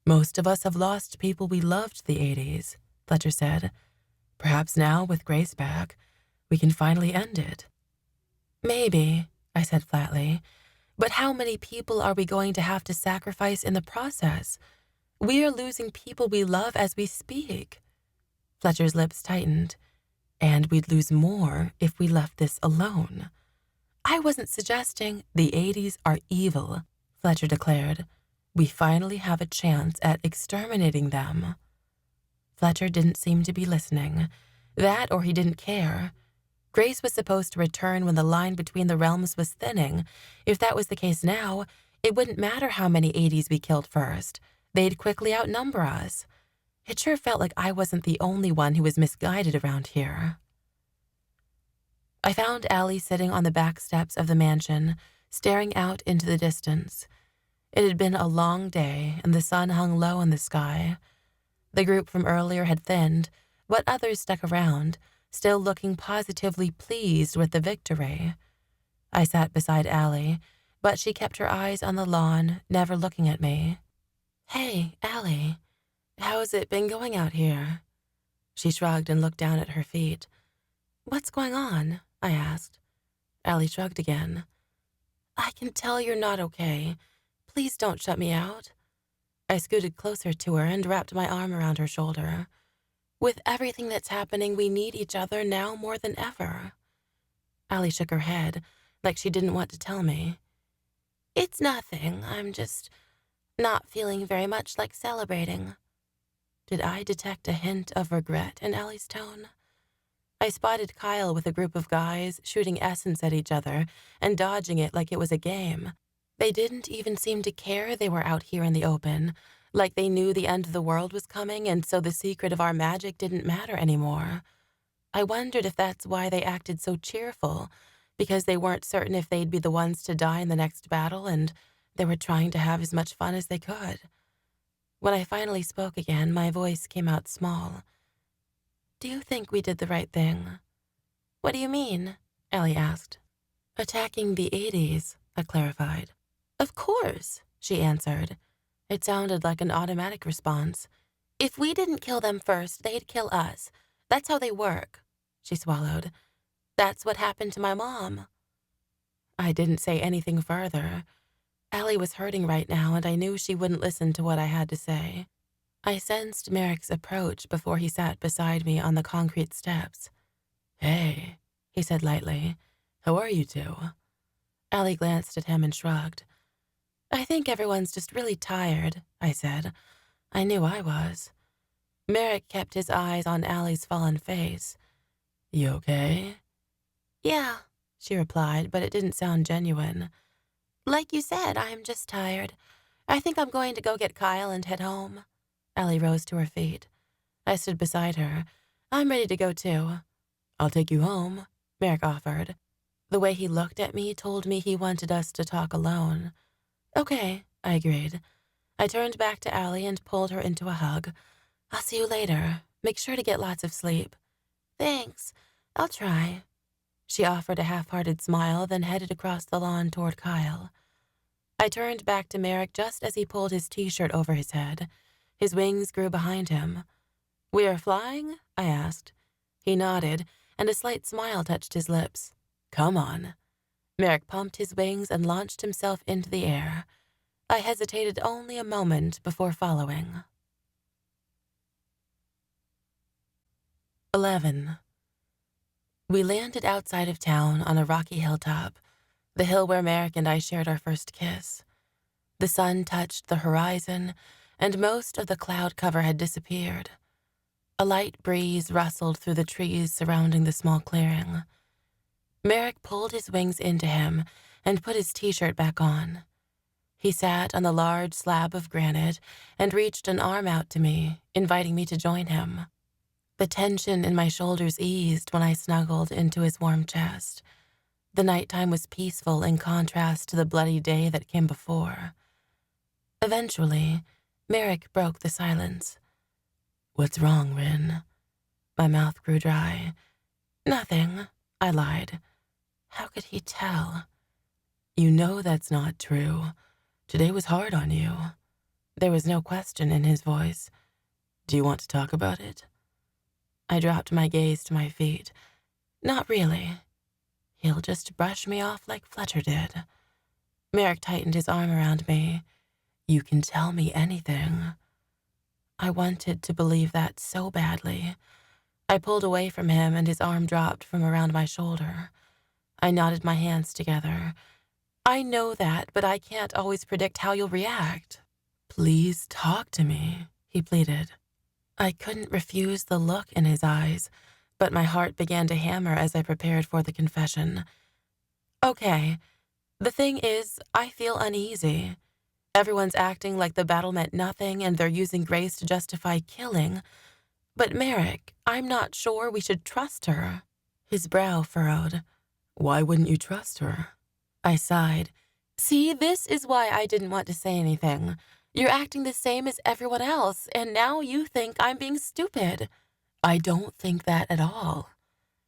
Most of us have lost people we loved the 80s, Fletcher said. Perhaps now, with Grace back, we can finally end it. Maybe, I said flatly, but how many people are we going to have to sacrifice in the process? We are losing people we love as we speak. Fletcher's lips tightened. And we'd lose more if we left this alone. I wasn't suggesting the 80s are evil, Fletcher declared. We finally have a chance at exterminating them. Fletcher didn't seem to be listening. That or he didn't care. Grace was supposed to return when the line between the realms was thinning. If that was the case now, it wouldn't matter how many 80s we killed first. They'd quickly outnumber us. It sure felt like I wasn't the only one who was misguided around here. I found Allie sitting on the back steps of the mansion, staring out into the distance. It had been a long day, and the sun hung low in the sky. The group from earlier had thinned, but others stuck around, still looking positively pleased with the victory. I sat beside Allie, but she kept her eyes on the lawn, never looking at me. Hey, Allie. How's it been going out here? She shrugged and looked down at her feet. What's going on? I asked. Allie shrugged again. I can tell you're not okay. Please don't shut me out. I scooted closer to her and wrapped my arm around her shoulder. With everything that's happening, we need each other now more than ever. Allie shook her head, like she didn't want to tell me. It's nothing. I'm just not feeling very much like celebrating. Did I detect a hint of regret in Allie's tone? I spotted Kyle with a group of guys shooting essence at each other and dodging it like it was a game. They didn't even seem to care they were out here in the open, like they knew the end of the world was coming and so the secret of our magic didn't matter anymore. I wondered if that's why they acted so cheerful, because they weren't certain if they'd be the ones to die in the next battle and they were trying to have as much fun as they could. When I finally spoke again, my voice came out small. Do you think we did the right thing? What do you mean? Allie asked. Attacking the 80s, I clarified. Of course, she answered. It sounded like an automatic response. If we didn't kill them first, they'd kill us. That's how they work. She swallowed. That's what happened to my mom. I didn't say anything further. Allie was hurting right now, and I knew she wouldn't listen to what I had to say. I sensed Merrick's approach before he sat beside me on the concrete steps. Hey, he said lightly. How are you two? Allie glanced at him and shrugged. I think everyone's just really tired, I said. I knew I was. Merrick kept his eyes on Allie's fallen face. You okay? Yeah, she replied, but it didn't sound genuine. Like you said, I'm just tired. I think I'm going to go get Kyle and head home. Allie rose to her feet. I stood beside her. I'm ready to go too. I'll take you home, Merrick offered. The way he looked at me told me he wanted us to talk alone. Okay, I agreed. I turned back to Allie and pulled her into a hug. I'll see you later. Make sure to get lots of sleep. Thanks. I'll try. She offered a half-hearted smile, then headed across the lawn toward Kyle. I turned back to Merrick just as he pulled his t-shirt over his head. His wings grew behind him. We are flying? I asked. He nodded, and a slight smile touched his lips. Come on. Merrick pumped his wings and launched himself into the air. I hesitated only a moment before following. 11. We landed outside of town on a rocky hilltop, the hill where Merrick and I shared our first kiss. The sun touched the horizon, and most of the cloud cover had disappeared. A light breeze rustled through the trees surrounding the small clearing. Merrick pulled his wings into him and put his t-shirt back on. He sat on the large slab of granite and reached an arm out to me, inviting me to join him. The tension in my shoulders eased when I snuggled into his warm chest. The nighttime was peaceful in contrast to the bloody day that came before. Eventually, Merrick broke the silence. "What's wrong, Rin?" My mouth grew dry. "Nothing," I lied. How could he tell? "You know that's not true. Today was hard on you." There was no question in his voice. "Do you want to talk about it?" I dropped my gaze to my feet. "Not really. He'll just brush me off like Fletcher did." Merrick tightened his arm around me. "You can tell me anything." I wanted to believe that so badly. I pulled away from him and his arm dropped from around my shoulder. I knotted my hands together. "I know that, but I can't always predict how you'll react." "Please talk to me," he pleaded. I couldn't refuse the look in his eyes, but my heart began to hammer as I prepared for the confession. "Okay, the thing is, I feel uneasy. Everyone's acting like the battle meant nothing and they're using Grace to justify killing. But Merrick, I'm not sure we should trust her." His brow furrowed. "Why wouldn't you trust her?" I sighed. "See, this is why I didn't want to say anything. You're acting the same as everyone else, and now you think I'm being stupid." "I don't think that at all."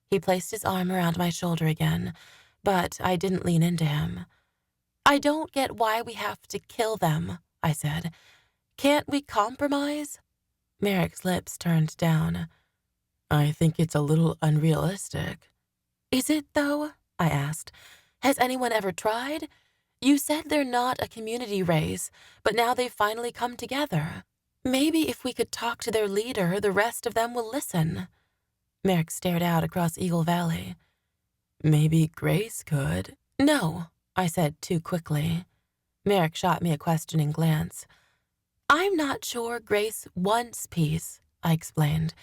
He placed his arm around my shoulder again, but I didn't lean into him. "I don't get why we have to kill them," I said. "Can't we compromise?" Merrick's lips turned down. "I think it's a little unrealistic." "Is it, though?" I asked. "Has anyone ever tried? You said they're not a community race, but now they've finally come together. Maybe if we could talk to their leader, the rest of them will listen." Merrick stared out across Eagle Valley. "Maybe Grace could." "No," I said too quickly. Merrick shot me a questioning glance. "I'm not sure Grace wants peace," I explained.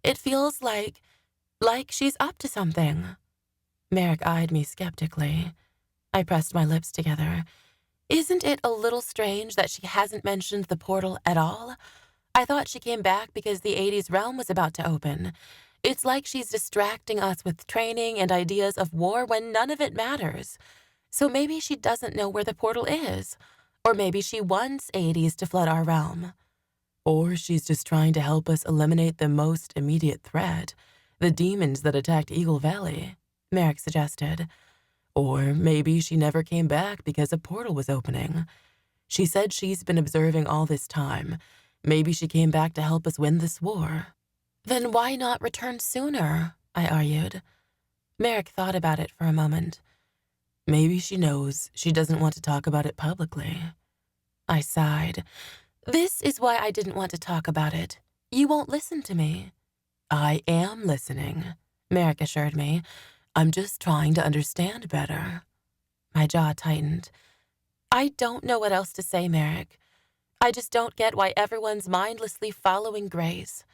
"It feels like she's up to something." Merrick eyed me skeptically. I pressed my lips together. "Isn't it a little strange that she hasn't mentioned the portal at all? I thought she came back because the 80s realm was about to open. It's like she's distracting us with training and ideas of war when none of it matters. So maybe she doesn't know where the portal is. Or maybe she wants 80s to flood our realm." "Or she's just trying to help us eliminate the most immediate threat, the demons that attacked Eagle Valley," Merrick suggested. "Or maybe she never came back because a portal was opening. She said she's been observing all this time. Maybe she came back to help us win this war." "Then why not return sooner?" I argued. Merrick thought about it for a moment. "Maybe she knows she doesn't want to talk about it publicly." I sighed. "This is why I didn't want to talk about it. You won't listen to me." "I am listening," Merrick assured me. "I'm just trying to understand better." My jaw tightened. "I don't know what else to say, Merrick. I just don't get why everyone's mindlessly following Grace.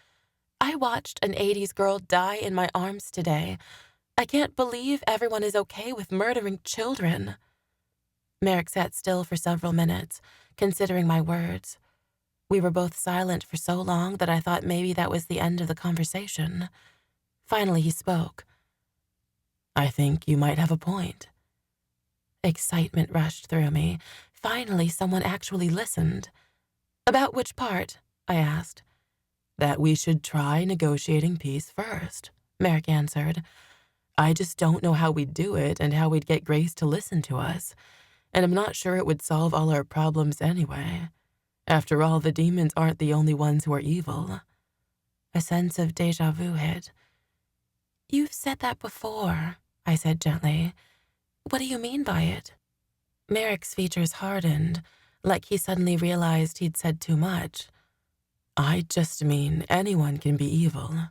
I watched an 80s girl die in my arms today. I can't believe everyone is okay with murdering children." Merrick sat still for several minutes, considering my words. We were both silent for so long that I thought maybe that was the end of the conversation. Finally, he spoke. "I think you might have a point." Excitement rushed through me. Finally, someone actually listened. "About which part?" I asked. "That we should try negotiating peace first," Merrick answered. "I just don't know how we'd do it and how we'd get Grace to listen to us, and I'm not sure it would solve all our problems anyway. After all, the demons aren't the only ones who are evil." A sense of déjà vu hit. "You've said that before," I said gently. "What do you mean by it?" Merrick's features hardened, like he suddenly realized he'd said too much. "I just mean anyone can be evil."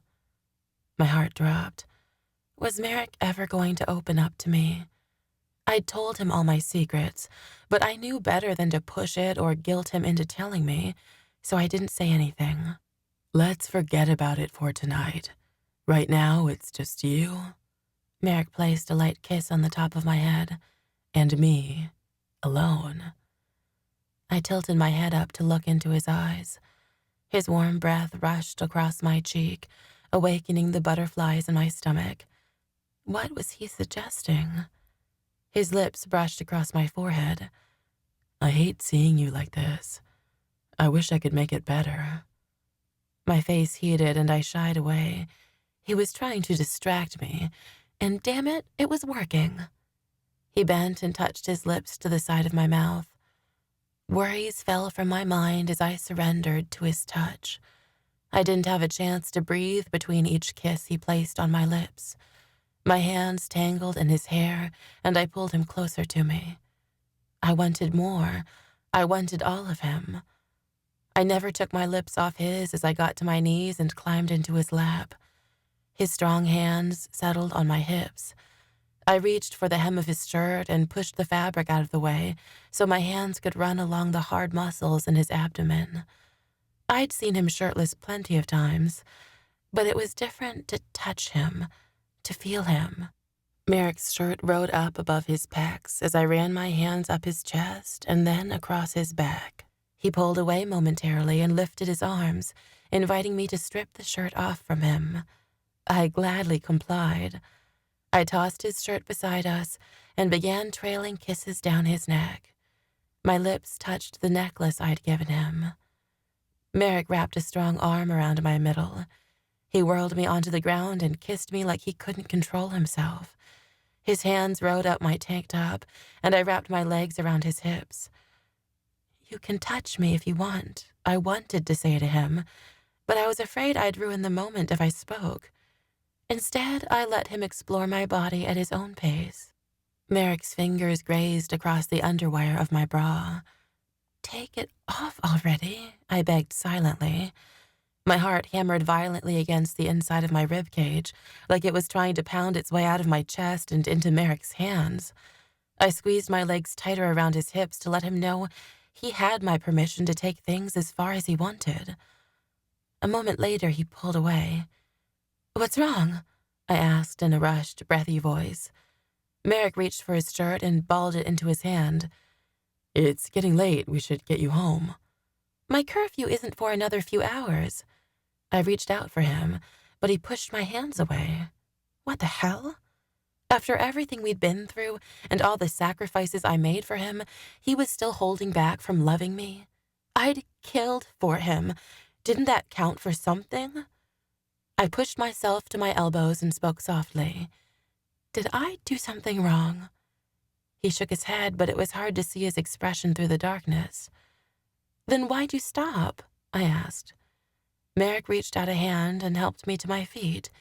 My heart dropped. Was Merrick ever going to open up to me? I'd told him all my secrets, but I knew better than to push it or guilt him into telling me. so I didn't say anything. Let's forget about it for tonight. Right now, it's just you. Merrick placed a light kiss on the top of my head, and me, alone. I tilted my head up to look into his eyes. His warm breath rushed across my cheek, awakening the butterflies in my stomach. What was he suggesting? His lips brushed across my forehead. I hate seeing you like this. I wish I could make it better. My face heated and I shied away. He was trying to distract me, and damn it, it was working. He bent and touched his lips to the side of my mouth. Worries fell from my mind as I surrendered to his touch. I didn't have a chance to breathe between each kiss he placed on my lips. My hands tangled in his hair, and I pulled him closer to me. I wanted more. I wanted all of him. I never took my lips off his as I got to my knees and climbed into his lap. His strong hands settled on my hips. I reached for the hem of his shirt and pushed the fabric out of the way so my hands could run along the hard muscles in his abdomen. I'd seen him shirtless plenty of times, but it was different to touch him, to feel him. Merrick's shirt rode up above his pecs as I ran my hands up his chest and then across his back. He pulled away momentarily and lifted his arms, inviting me to strip the shirt off from him. I gladly complied. I tossed his shirt beside us and began trailing kisses down his neck. My lips touched the necklace I'd given him. Merrick wrapped a strong arm around my middle. He whirled me onto the ground and kissed me like he couldn't control himself. His hands rode up my tank top, and I wrapped my legs around his hips. You can touch me if you want, I wanted to say to him, but I was afraid I'd ruin the moment if I spoke. Instead, I let him explore my body at his own pace. Merrick's fingers grazed across the underwire of my bra. Take it off already, I begged silently. My heart hammered violently against the inside of my ribcage, like it was trying to pound its way out of my chest and into Merrick's hands. I squeezed my legs tighter around his hips to let him know he had my permission to take things as far as he wanted. A moment later, he pulled away. What's wrong? I asked in a rushed, breathy voice. Merrick reached for his shirt and balled it into his hand. It's getting late. We should get you home. My curfew isn't for another few hours. I reached out for him, but he pushed my hands away. What the hell? After everything we'd been through and all the sacrifices I made for him, he was still holding back from loving me. I'd killed for him. Didn't that count for something? I pushed myself to my elbows and spoke softly. Did I do something wrong? He shook his head, but it was hard to see his expression through the darkness. Then why'd you stop? I asked. Merrick reached out a hand and helped me to my feet.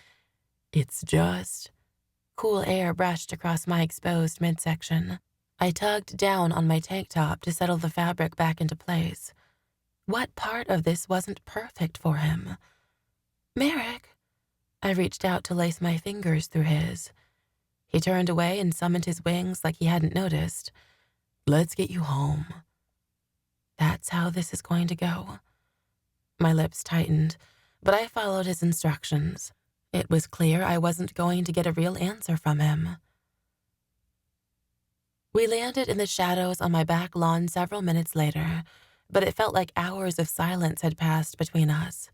It's just... Cool air brushed across my exposed midsection. I tugged down on my tank top to settle the fabric back into place. What part of this wasn't perfect for him? Merrick. I reached out to lace my fingers through his. He turned away and summoned his wings like he hadn't noticed. Let's get you home. That's how this is going to go. My lips tightened, but I followed his instructions. It was clear I wasn't going to get a real answer from him. We landed in the shadows on my back lawn several minutes later, but it felt like hours of silence had passed between us.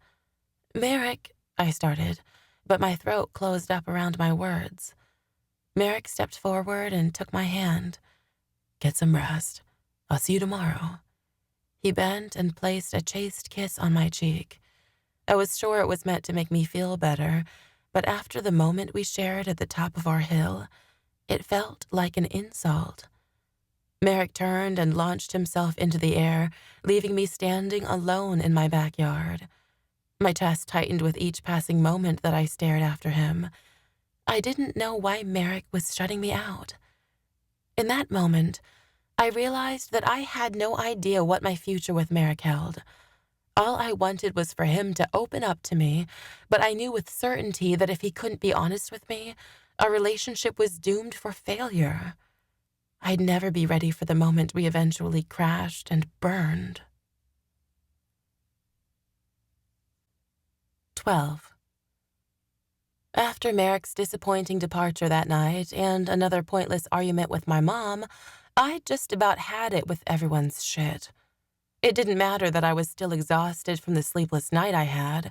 Merrick, I started, but my throat closed up around my words. Merrick stepped forward and took my hand. Get some rest. I'll see you tomorrow. He bent and placed a chaste kiss on my cheek. I was sure it was meant to make me feel better, but after the moment we shared at the top of our hill, it felt like an insult. Merrick turned and launched himself into the air, leaving me standing alone in my backyard. My chest tightened with each passing moment that I stared after him. I didn't know why Merrick was shutting me out. In that moment, I realized that I had no idea what my future with Merrick held. All I wanted was for him to open up to me, but I knew with certainty that if he couldn't be honest with me, our relationship was doomed for failure. I'd never be ready for the moment we eventually crashed and burned. 12. After Merrick's disappointing departure that night and another pointless argument with my mom, I just about had it with everyone's shit. It didn't matter that I was still exhausted from the sleepless night I had.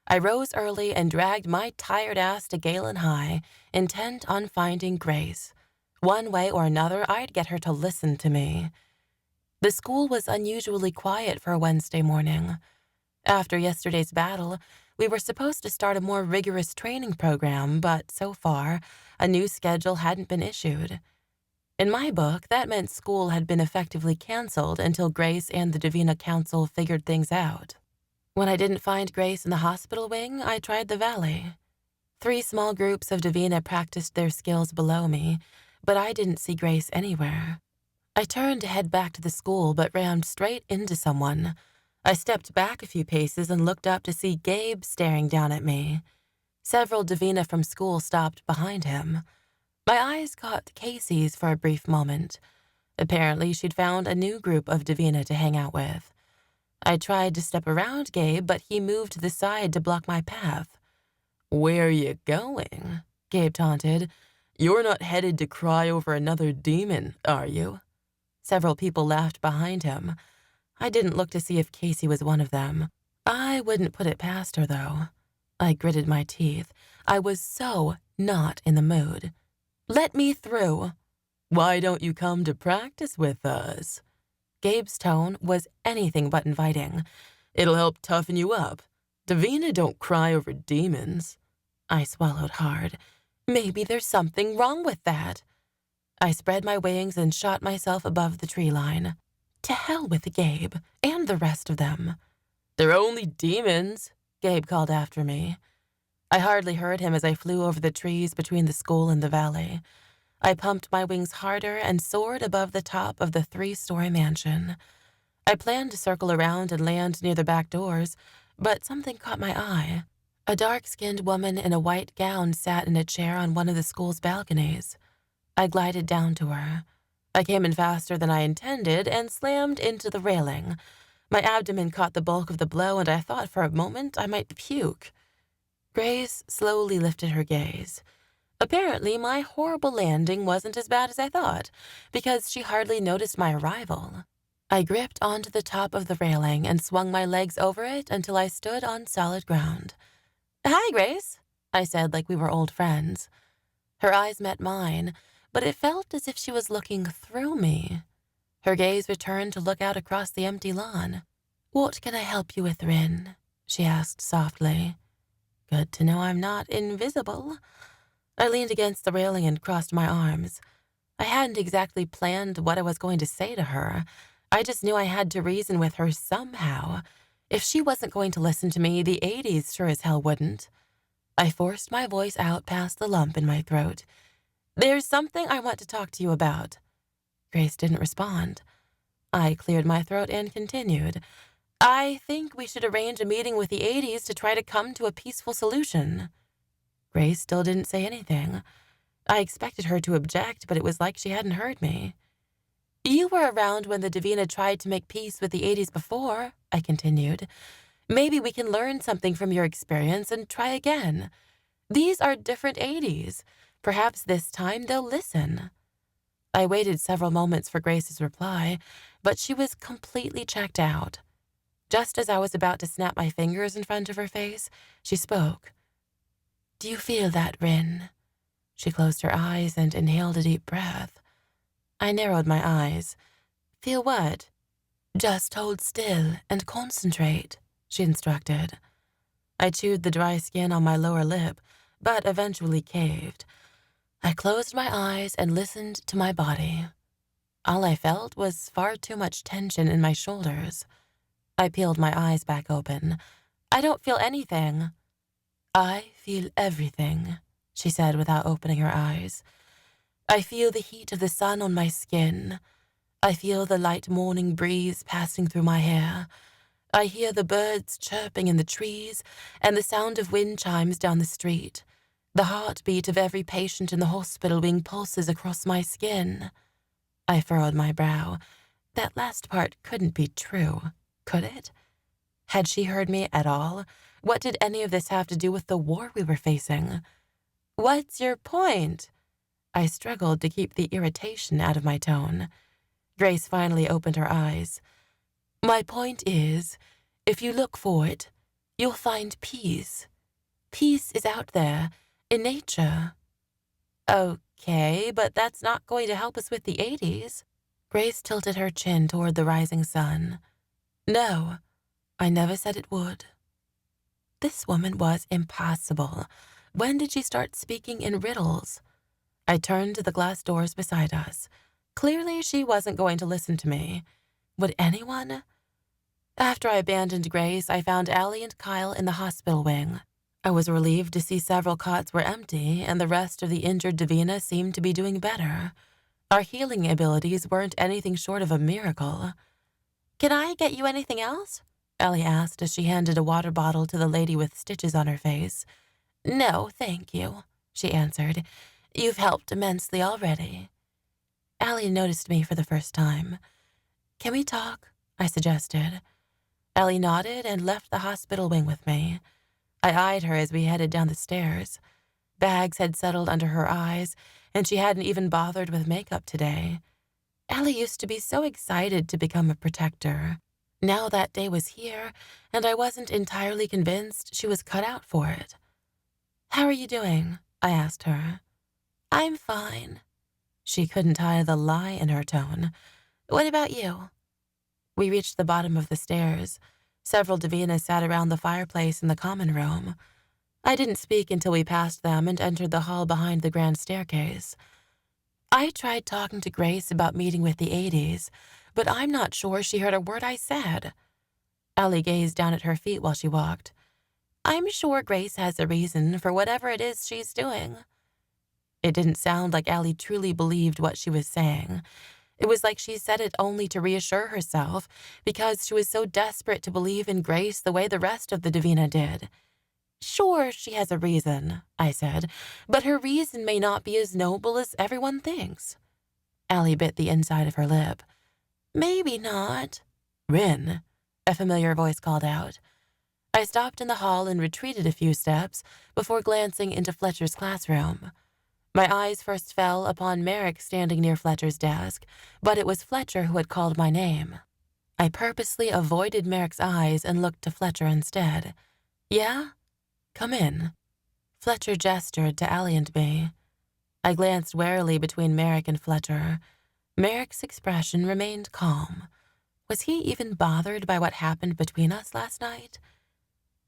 I rose early and dragged my tired ass to Galen High, intent on finding Grace. One way or another, I'd get her to listen to me. The school was unusually quiet for a Wednesday morning. After yesterday's battle, we were supposed to start a more rigorous training program, but so far, a new schedule hadn't been issued. In my book, that meant school had been effectively canceled until Grace and the Davina Council figured things out. When I didn't find Grace in the hospital wing, I tried the valley. 3 small groups of Davina practiced their skills below me, but I didn't see Grace anywhere. I turned to head back to the school, but rammed straight into someone. I stepped back a few paces and looked up to see Gabe staring down at me. Several Davina from school stopped behind him. My eyes caught Casey's for a brief moment. Apparently, she'd found a new group of Davina to hang out with. I tried to step around Gabe, but he moved to the side to block my path. "Where you going?" Gabe taunted. "You're not headed to cry over another demon, are you?" Several people laughed behind him. I didn't look to see if Casey was one of them. I wouldn't put it past her, though. I gritted my teeth. I was so not in the mood. "Let me through." "Why don't you come to practice with us?" Gabe's tone was anything but inviting. "It'll help toughen you up. Davina don't cry over demons." I swallowed hard. Maybe there's something wrong with that. I spread my wings and shot myself above the tree line. To hell with Gabe and the rest of them. "They're only demons," Gabe called after me. I hardly heard him as I flew over the trees between the school and the valley. I pumped my wings harder and soared above the top of the 3-story mansion. I planned to circle around and land near the back doors, but something caught my eye. A dark-skinned woman in a white gown sat in a chair on one of the school's balconies. I glided down to her. I came in faster than I intended and slammed into the railing. My abdomen caught the bulk of the blow, and I thought for a moment I might puke. Grace slowly lifted her gaze. Apparently, my horrible landing wasn't as bad as I thought, because she hardly noticed my arrival. I gripped onto the top of the railing and swung my legs over it until I stood on solid ground. "Hi, Grace," I said like we were old friends. Her eyes met mine, but it felt as if she was looking through me. Her gaze returned to look out across the empty lawn. "What can I help you with, Rin?" she asked softly. Good to know I'm not invisible. I leaned against the railing and crossed my arms. I hadn't exactly planned what I was going to say to her. I just knew I had to reason with her somehow. If she wasn't going to listen to me, the 80s sure as hell wouldn't. I forced my voice out past the lump in my throat. "There's something I want to talk to you about." Grace didn't respond. I cleared my throat and continued. "I think we should arrange a meeting with the 80s to try to come to a peaceful solution." Grace still didn't say anything. I expected her to object, but it was like she hadn't heard me. "You were around when the Davina tried to make peace with the 80s before," I continued. "Maybe we can learn something from your experience and try again. These are different 80s. Perhaps this time they'll listen." I waited several moments for Grace's reply, but she was completely checked out. Just as I was about to snap my fingers in front of her face, she spoke. "Do you feel that, Rin?" She closed her eyes and inhaled a deep breath. I narrowed my eyes. "Feel what?" "Just hold still and concentrate," she instructed. I chewed the dry skin on my lower lip, but eventually caved. I closed my eyes and listened to my body. All I felt was far too much tension in my shoulders. I peeled my eyes back open. "I don't feel anything." "I feel everything," she said without opening her eyes. "I feel the heat of the sun on my skin. I feel the light morning breeze passing through my hair. I hear the birds chirping in the trees and the sound of wind chimes down the street. The heartbeat of every patient in the hospital wing pulses across my skin." I furrowed my brow. That last part couldn't be true, could it? Had she heard me at all? What did any of this have to do with the war we were facing? What's your point? I struggled to keep the irritation out of my tone. Grace finally opened her eyes. My point is, if you look for it, you'll find peace. Peace is out there, in nature. Okay, but that's not going to help us with the 80s. Grace tilted her chin toward the rising sun. No, I never said it would. This woman was impossible. When did she start speaking in riddles? I turned to the glass doors beside us. Clearly, she wasn't going to listen to me. Would anyone? After I abandoned Grace, I found Allie and Kyle in the hospital wing. I was relieved to see several cots were empty, and the rest of the injured Davina seemed to be doing better. Our healing abilities weren't anything short of a miracle. Can I get you anything else? Allie asked as she handed a water bottle to the lady with stitches on her face. No, thank you, she answered. You've helped immensely already. Allie noticed me for the first time. Can we talk? I suggested. Allie nodded and left the hospital wing with me. I eyed her as we headed down the stairs. Bags had settled under her eyes, and she hadn't even bothered with makeup today. Allie used to be so excited to become a protector. Now that day was here, and I wasn't entirely convinced she was cut out for it. How are you doing? I asked her. I'm fine. She couldn't hide the lie in her tone. What about you? We reached the bottom of the stairs. Several Davinas sat around the fireplace in the common room. I didn't speak until we passed them and entered the hall behind the grand staircase. I tried talking to Grace about meeting with the 80s, but I'm not sure she heard a word I said. Allie gazed down at her feet while she walked. I'm sure Grace has a reason for whatever it is she's doing. It didn't sound like Allie truly believed what she was saying. It was like she said it only to reassure herself because she was so desperate to believe in Grace the way the rest of the Davina did. Sure, she has a reason, I said, but her reason may not be as noble as everyone thinks. Allie bit the inside of her lip. Maybe not. Rin, a familiar voice called out. I stopped in the hall and retreated a few steps before glancing into Fletcher's classroom. My eyes first fell upon Merrick standing near Fletcher's desk, but it was Fletcher who had called my name. I purposely avoided Merrick's eyes and looked to Fletcher instead. Yeah? Come in. Fletcher gestured to Allie and me. I glanced warily between Merrick and Fletcher. Merrick's expression remained calm. Was he even bothered by what happened between us last night?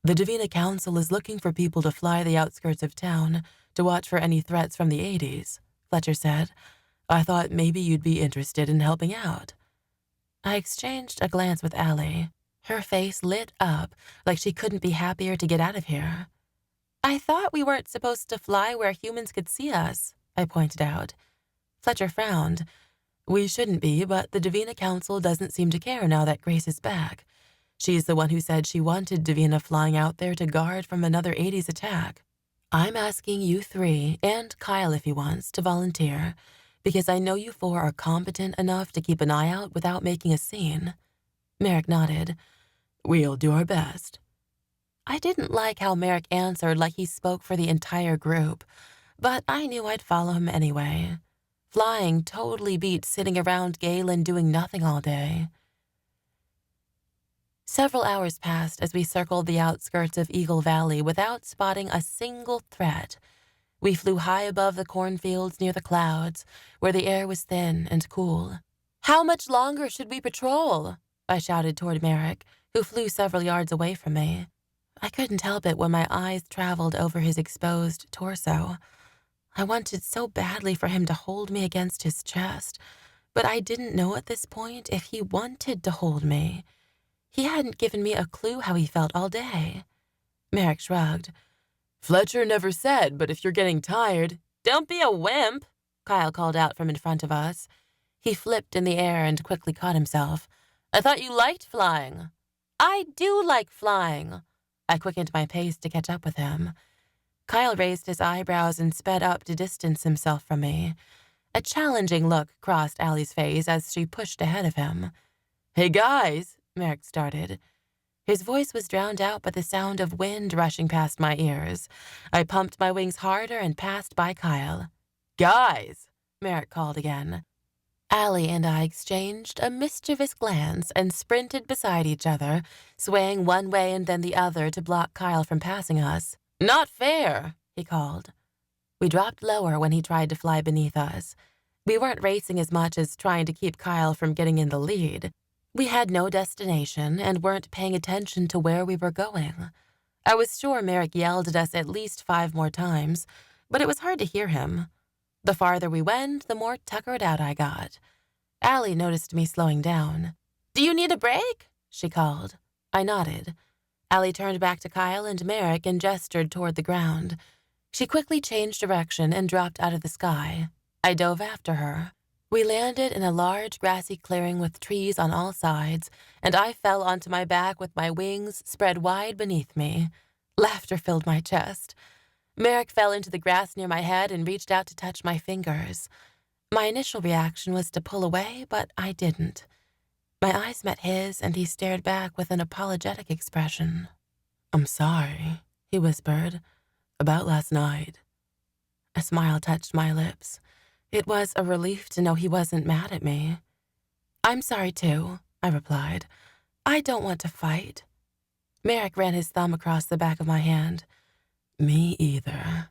The Davina Council is looking for people to fly the outskirts of town to watch for any threats from the 80s, Fletcher said. I thought maybe you'd be interested in helping out. I exchanged a glance with Allie. Her face lit up like she couldn't be happier to get out of here. I thought we weren't supposed to fly where humans could see us, I pointed out. Fletcher frowned. We shouldn't be, but the Davina Council doesn't seem to care now that Grace is back. She's the one who said she wanted Davina flying out there to guard from another 80s attack. I'm asking you three, and Kyle if he wants, to volunteer, because I know you four are competent enough to keep an eye out without making a scene. Merrick nodded. We'll do our best. I didn't like how Merrick answered like he spoke for the entire group, but I knew I'd follow him anyway. Flying totally beat sitting around Galen doing nothing all day. Several hours passed as we circled the outskirts of Eagle Valley without spotting a single threat. We flew high above the cornfields near the clouds, where the air was thin and cool. How much longer should we patrol? I shouted toward Merrick, who flew several yards away from me. I couldn't help it when my eyes traveled over his exposed torso. I wanted so badly for him to hold me against his chest, but I didn't know at this point if he wanted to hold me. He hadn't given me a clue how he felt all day. Merrick shrugged. Fletcher never said, but if you're getting tired... Don't be a wimp, Kyle called out from in front of us. He flipped in the air and quickly caught himself. I thought you liked flying. I do like flying. I quickened my pace to catch up with him. Kyle raised his eyebrows and sped up to distance himself from me. A challenging look crossed Allie's face as she pushed ahead of him. Hey, guys, Merrick started. His voice was drowned out by the sound of wind rushing past my ears. I pumped my wings harder and passed by Kyle. "Guys!" Merrick called again. Allie and I exchanged a mischievous glance and sprinted beside each other, swaying one way and then the other to block Kyle from passing us. "Not fair," he called. We dropped lower when he tried to fly beneath us. We weren't racing as much as trying to keep Kyle from getting in the lead. We had no destination and weren't paying attention to where we were going. I was sure Merrick yelled at us at least 5 more times, but it was hard to hear him. The farther we went, the more tuckered out I got. Allie noticed me slowing down. "Do you need a break?" she called. I nodded. Allie turned back to Kyle and Merrick and gestured toward the ground. She quickly changed direction and dropped out of the sky. I dove after her. We landed in a large grassy clearing with trees on all sides, and I fell onto my back with my wings spread wide beneath me. Laughter filled my chest. Merrick fell into the grass near my head and reached out to touch my fingers. My initial reaction was to pull away, but I didn't. My eyes met his, and he stared back with an apologetic expression. "I'm sorry," he whispered, "about last night." A smile touched my lips. It was a relief to know he wasn't mad at me. "I'm sorry too," I replied. "I don't want to fight." Merrick ran his thumb across the back of my hand. "Me either."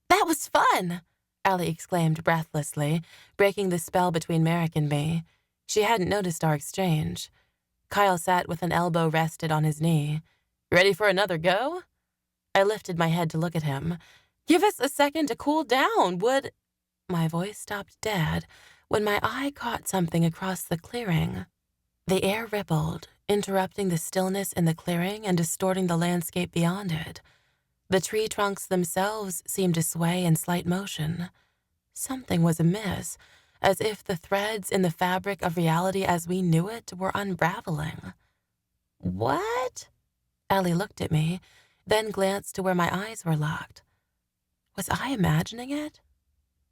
"That was fun!" Allie exclaimed breathlessly, breaking the spell between Merrick and me. She hadn't noticed our exchange. Kyle sat with an elbow rested on his knee. "Ready for another go?" I lifted my head to look at him. "Give us a second to cool down, would—" My voice stopped dead when my eye caught something across the clearing. The air rippled, interrupting the stillness in the clearing and distorting the landscape beyond it. The tree trunks themselves seemed to sway in slight motion. Something was amiss, as if the threads in the fabric of reality as we knew it were unraveling. "What?" Allie looked at me, then glanced to where my eyes were locked. Was I imagining it?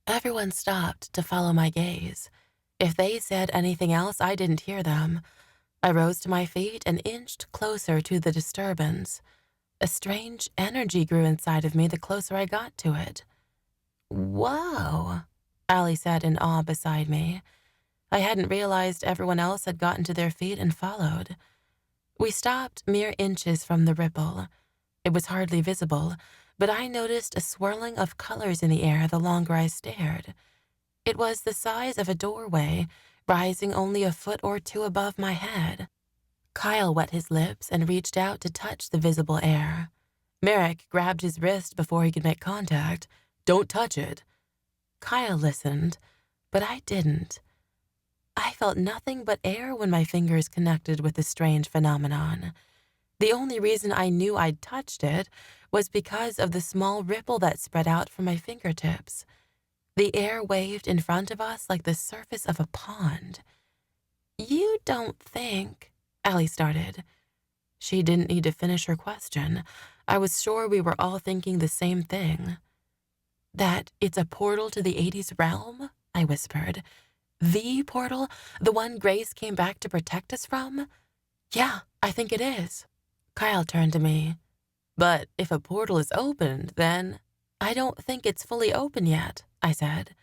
Everyone stopped to follow my gaze. If they said anything else, I didn't hear them. I rose to my feet and inched closer to the disturbance. A strange energy grew inside of me the closer I got to it. "Whoa," Allie said in awe beside me. I hadn't realized everyone else had gotten to their feet and followed. We stopped mere inches from the ripple. It was hardly visible, but I noticed a swirling of colors in the air the longer I stared. It was the size of a doorway, rising only a foot or two above my head. Kyle wet his lips and reached out to touch the visible air. Merrick grabbed his wrist before he could make contact. "Don't touch it." Kyle listened, but I didn't. I felt nothing but air when my fingers connected with the strange phenomenon. The only reason I knew I'd touched it was because of the small ripple that spread out from my fingertips. The air waved in front of us like the surface of a pond. "You don't think—" Allie started. She didn't need to finish her question. I was sure we were all thinking the same thing. "That it's a portal to the 80s realm?" I whispered. "The portal? The one Grace came back to protect us from?" "Yeah, I think it is." Kyle turned to me. "But if a portal is opened, then—" "I don't think it's fully open yet," I said.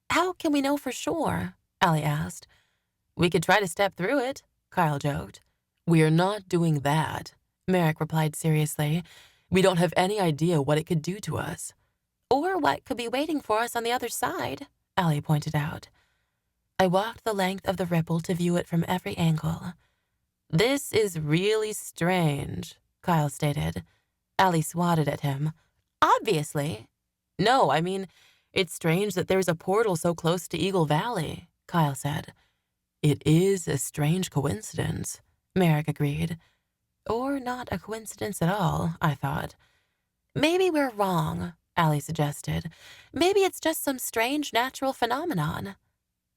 "How can we know for sure?" Allie asked. "We could try to step through it," Kyle joked. "We're not doing that," Merrick replied seriously. "We don't have any idea what it could do to us." "Or what could be waiting for us on the other side," Allie pointed out. I walked the length of the ripple to view it from every angle. "This is really strange," Kyle stated. Allie swatted at him. "Obviously." "No, I mean, it's strange that there's a portal so close to Eagle Valley," Kyle said. "It is a strange coincidence," Merrick agreed. Or not a coincidence at all, I thought. "Maybe we're wrong," Allie suggested. "Maybe it's just some strange natural phenomenon."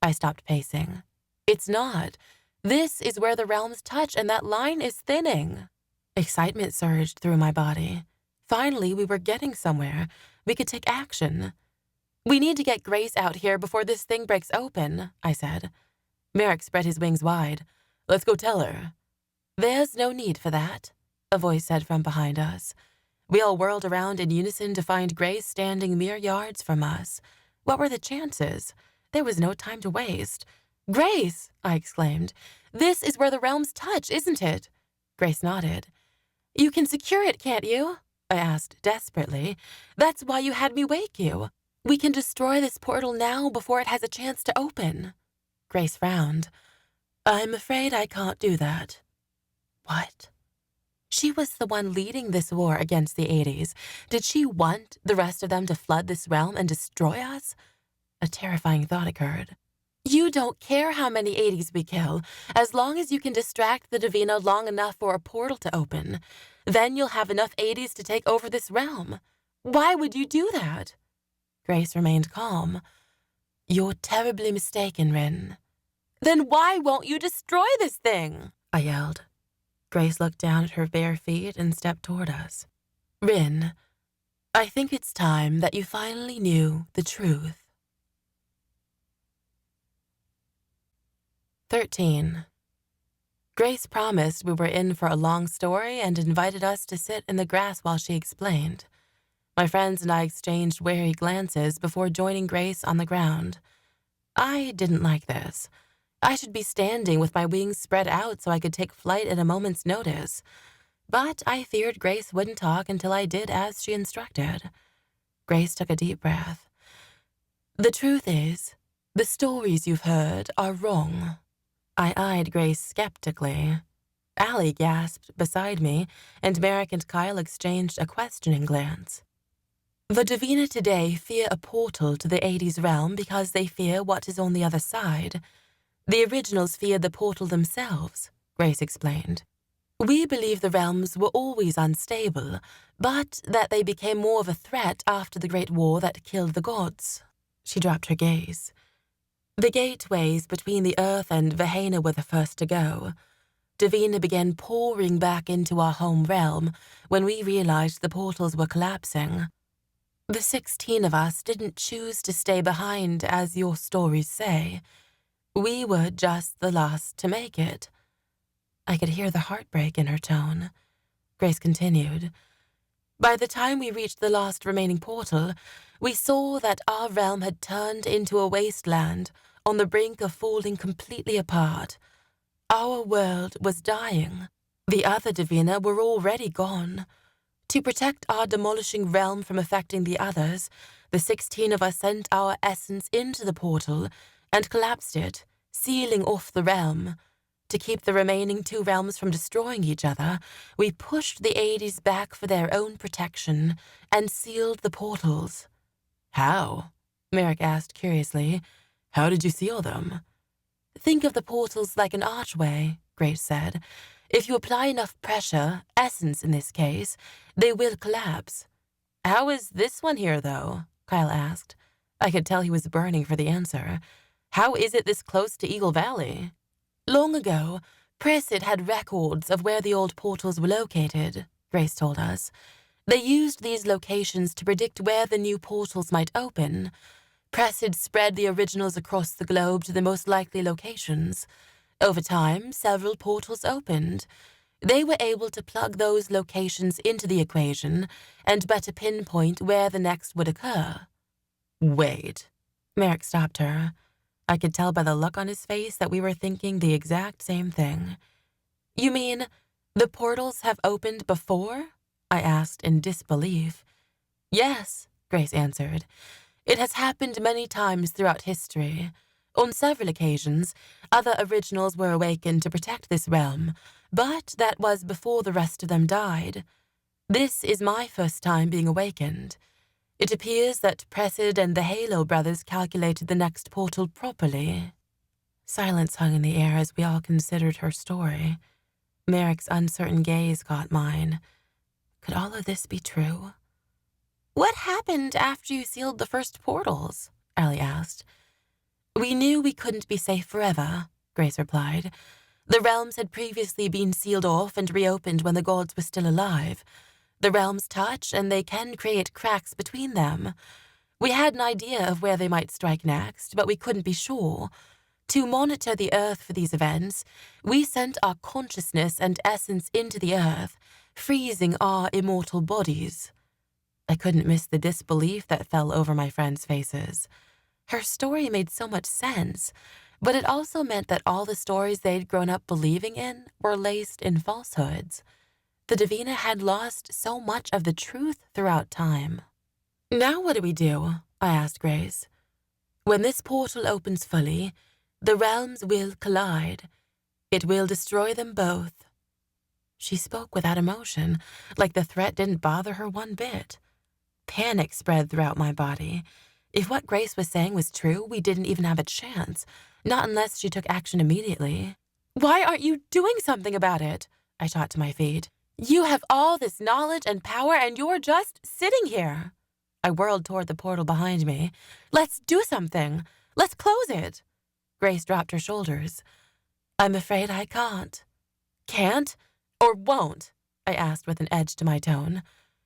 I stopped pacing. "It's not. This is where the realms touch, and that line is thinning." Excitement surged through my body. Finally, we were getting somewhere. We could take action. "We need to get Grace out here before this thing breaks open," I said. Merrick spread his wings wide. "Let's go tell her." There's no need for that, a voice said from behind us. We all whirled around in unison to find Grace standing mere yards from us. What were the chances? There was no time to waste. Grace, I exclaimed. This is where the realms touch, isn't it? Grace nodded. You can secure it, can't you? I asked desperately. That's why you had me wake you. We can destroy this portal now before it has a chance to open. Grace frowned. I'm afraid I can't do that. What? She was the one leading this war against the 80s. Did she want the rest of them to flood this realm and destroy us? A terrifying thought occurred. You don't care how many 80s we kill, as long as you can distract the Davina long enough for a portal to open. Then you'll have enough 80s to take over this realm. Why would you do that? Grace remained calm. You're terribly mistaken, Rin. Then why won't you destroy this thing? I yelled. Grace looked down at her bare feet and stepped toward us. Rin, I think it's time that you finally knew the truth. 13. Grace promised we were in for a long story and invited us to sit in the grass while she explained. My friends and I exchanged wary glances before joining Grace on the ground. I didn't like this. I should be standing with my wings spread out so I could take flight at a moment's notice. But I feared Grace wouldn't talk until I did as she instructed. Grace took a deep breath. The truth is, the stories you've heard are wrong. I eyed Grace skeptically. Allie gasped beside me, and Merrick and Kyle exchanged a questioning glance. The Davina today fear a portal to the 80s realm because they fear what is on the other side. The originals feared the portal themselves, Grace explained. We believe the realms were always unstable, but that they became more of a threat after the Great War that killed the gods. She dropped her gaze. The gateways between the Earth and Vahena were the first to go. Davina began pouring back into our home realm when we realized the portals were collapsing. The 16 of us didn't choose to stay behind, as your stories say. We were just the last to make it. I could hear the heartbreak in her tone. Grace continued. By the time we reached the last remaining portal, we saw that our realm had turned into a wasteland on the brink of falling completely apart. Our world was dying. The other Davina were already gone. To protect our demolishing realm from affecting the others, the 16 of us sent our essence into the portal and collapsed it, sealing off the realm. To keep the remaining 2 realms from destroying each other, we pushed the 80s back for their own protection and sealed the portals. How? Merrick asked curiously. How did you seal them? Think of the portals like an archway, Grace said. If you apply enough pressure, essence in this case, they will collapse. How is this one here, though? Kyle asked. I could tell he was burning for the answer. How is it this close to Eagle Valley? Long ago, Presid had records of where the old portals were located, Grace told us. They used these locations to predict where the new portals might open. Presid spread the originals across the globe to the most likely locations. Over time, several portals opened. They were able to plug those locations into the equation and better pinpoint where the next would occur. Wait. Merrick stopped her. I could tell by the look on his face that we were thinking the exact same thing. You mean the portals have opened before? I asked in disbelief. Yes, Grace answered. It has happened many times throughout history. On several occasions, other originals were awakened to protect this realm, but that was before the rest of them died. This is my first time being awakened. It appears that Presid and the Halo brothers calculated the next portal properly. Silence hung in the air as we all considered her story. Merrick's uncertain gaze caught mine. Could all of this be true? What happened after you sealed the first portals? Allie asked. We knew we couldn't be safe forever, Grace replied. The realms had previously been sealed off and reopened when the gods were still alive. The realms touch, and they can create cracks between them. We had an idea of where they might strike next, but we couldn't be sure. To monitor the Earth for these events, we sent our consciousness and essence into the Earth, freezing our immortal bodies. I couldn't miss the disbelief that fell over my friends' faces. Her story made so much sense, but it also meant that all the stories they'd grown up believing in were laced in falsehoods. The Davina had lost so much of the truth throughout time. "Now what do we do?" I asked Grace. "When this portal opens fully, the realms will collide. It will destroy them both." She spoke without emotion, like the threat didn't bother her one bit. Panic spread throughout my body. If what Grace was saying was true, we didn't even have a chance, not unless she took action immediately. "Why aren't you doing something about it?" I shot to my feet. "You have all this knowledge and power, and you're just sitting here." I whirled toward the portal behind me. "Let's do something. Let's close it." Grace dropped her shoulders. "I'm afraid I can't." "Can't? Or won't?" I asked with an edge to my tone.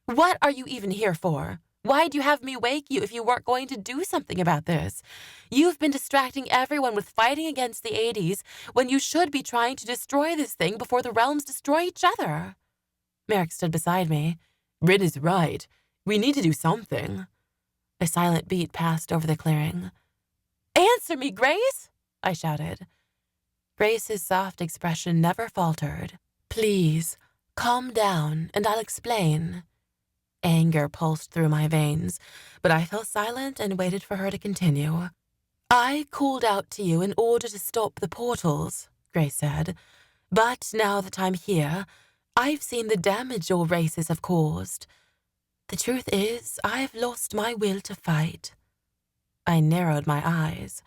"What are you even here for? Why'd you have me wake you if you weren't going to do something about this? You've been distracting everyone with fighting against the 80s when you should be trying to destroy this thing before the realms destroy each other." Merrick stood beside me. "Rin is right. We need to do something." A silent beat passed over the clearing. "Answer me, Grace!" I shouted. Grace's soft expression never faltered. "Please, calm down and I'll explain." Anger pulsed through my veins, but I fell silent and waited for her to continue. "I called out to you in order to stop the portals," Grace said. "But now that I'm here, I've seen the damage your races have caused. The truth is, I've lost my will to fight." I narrowed my eyes.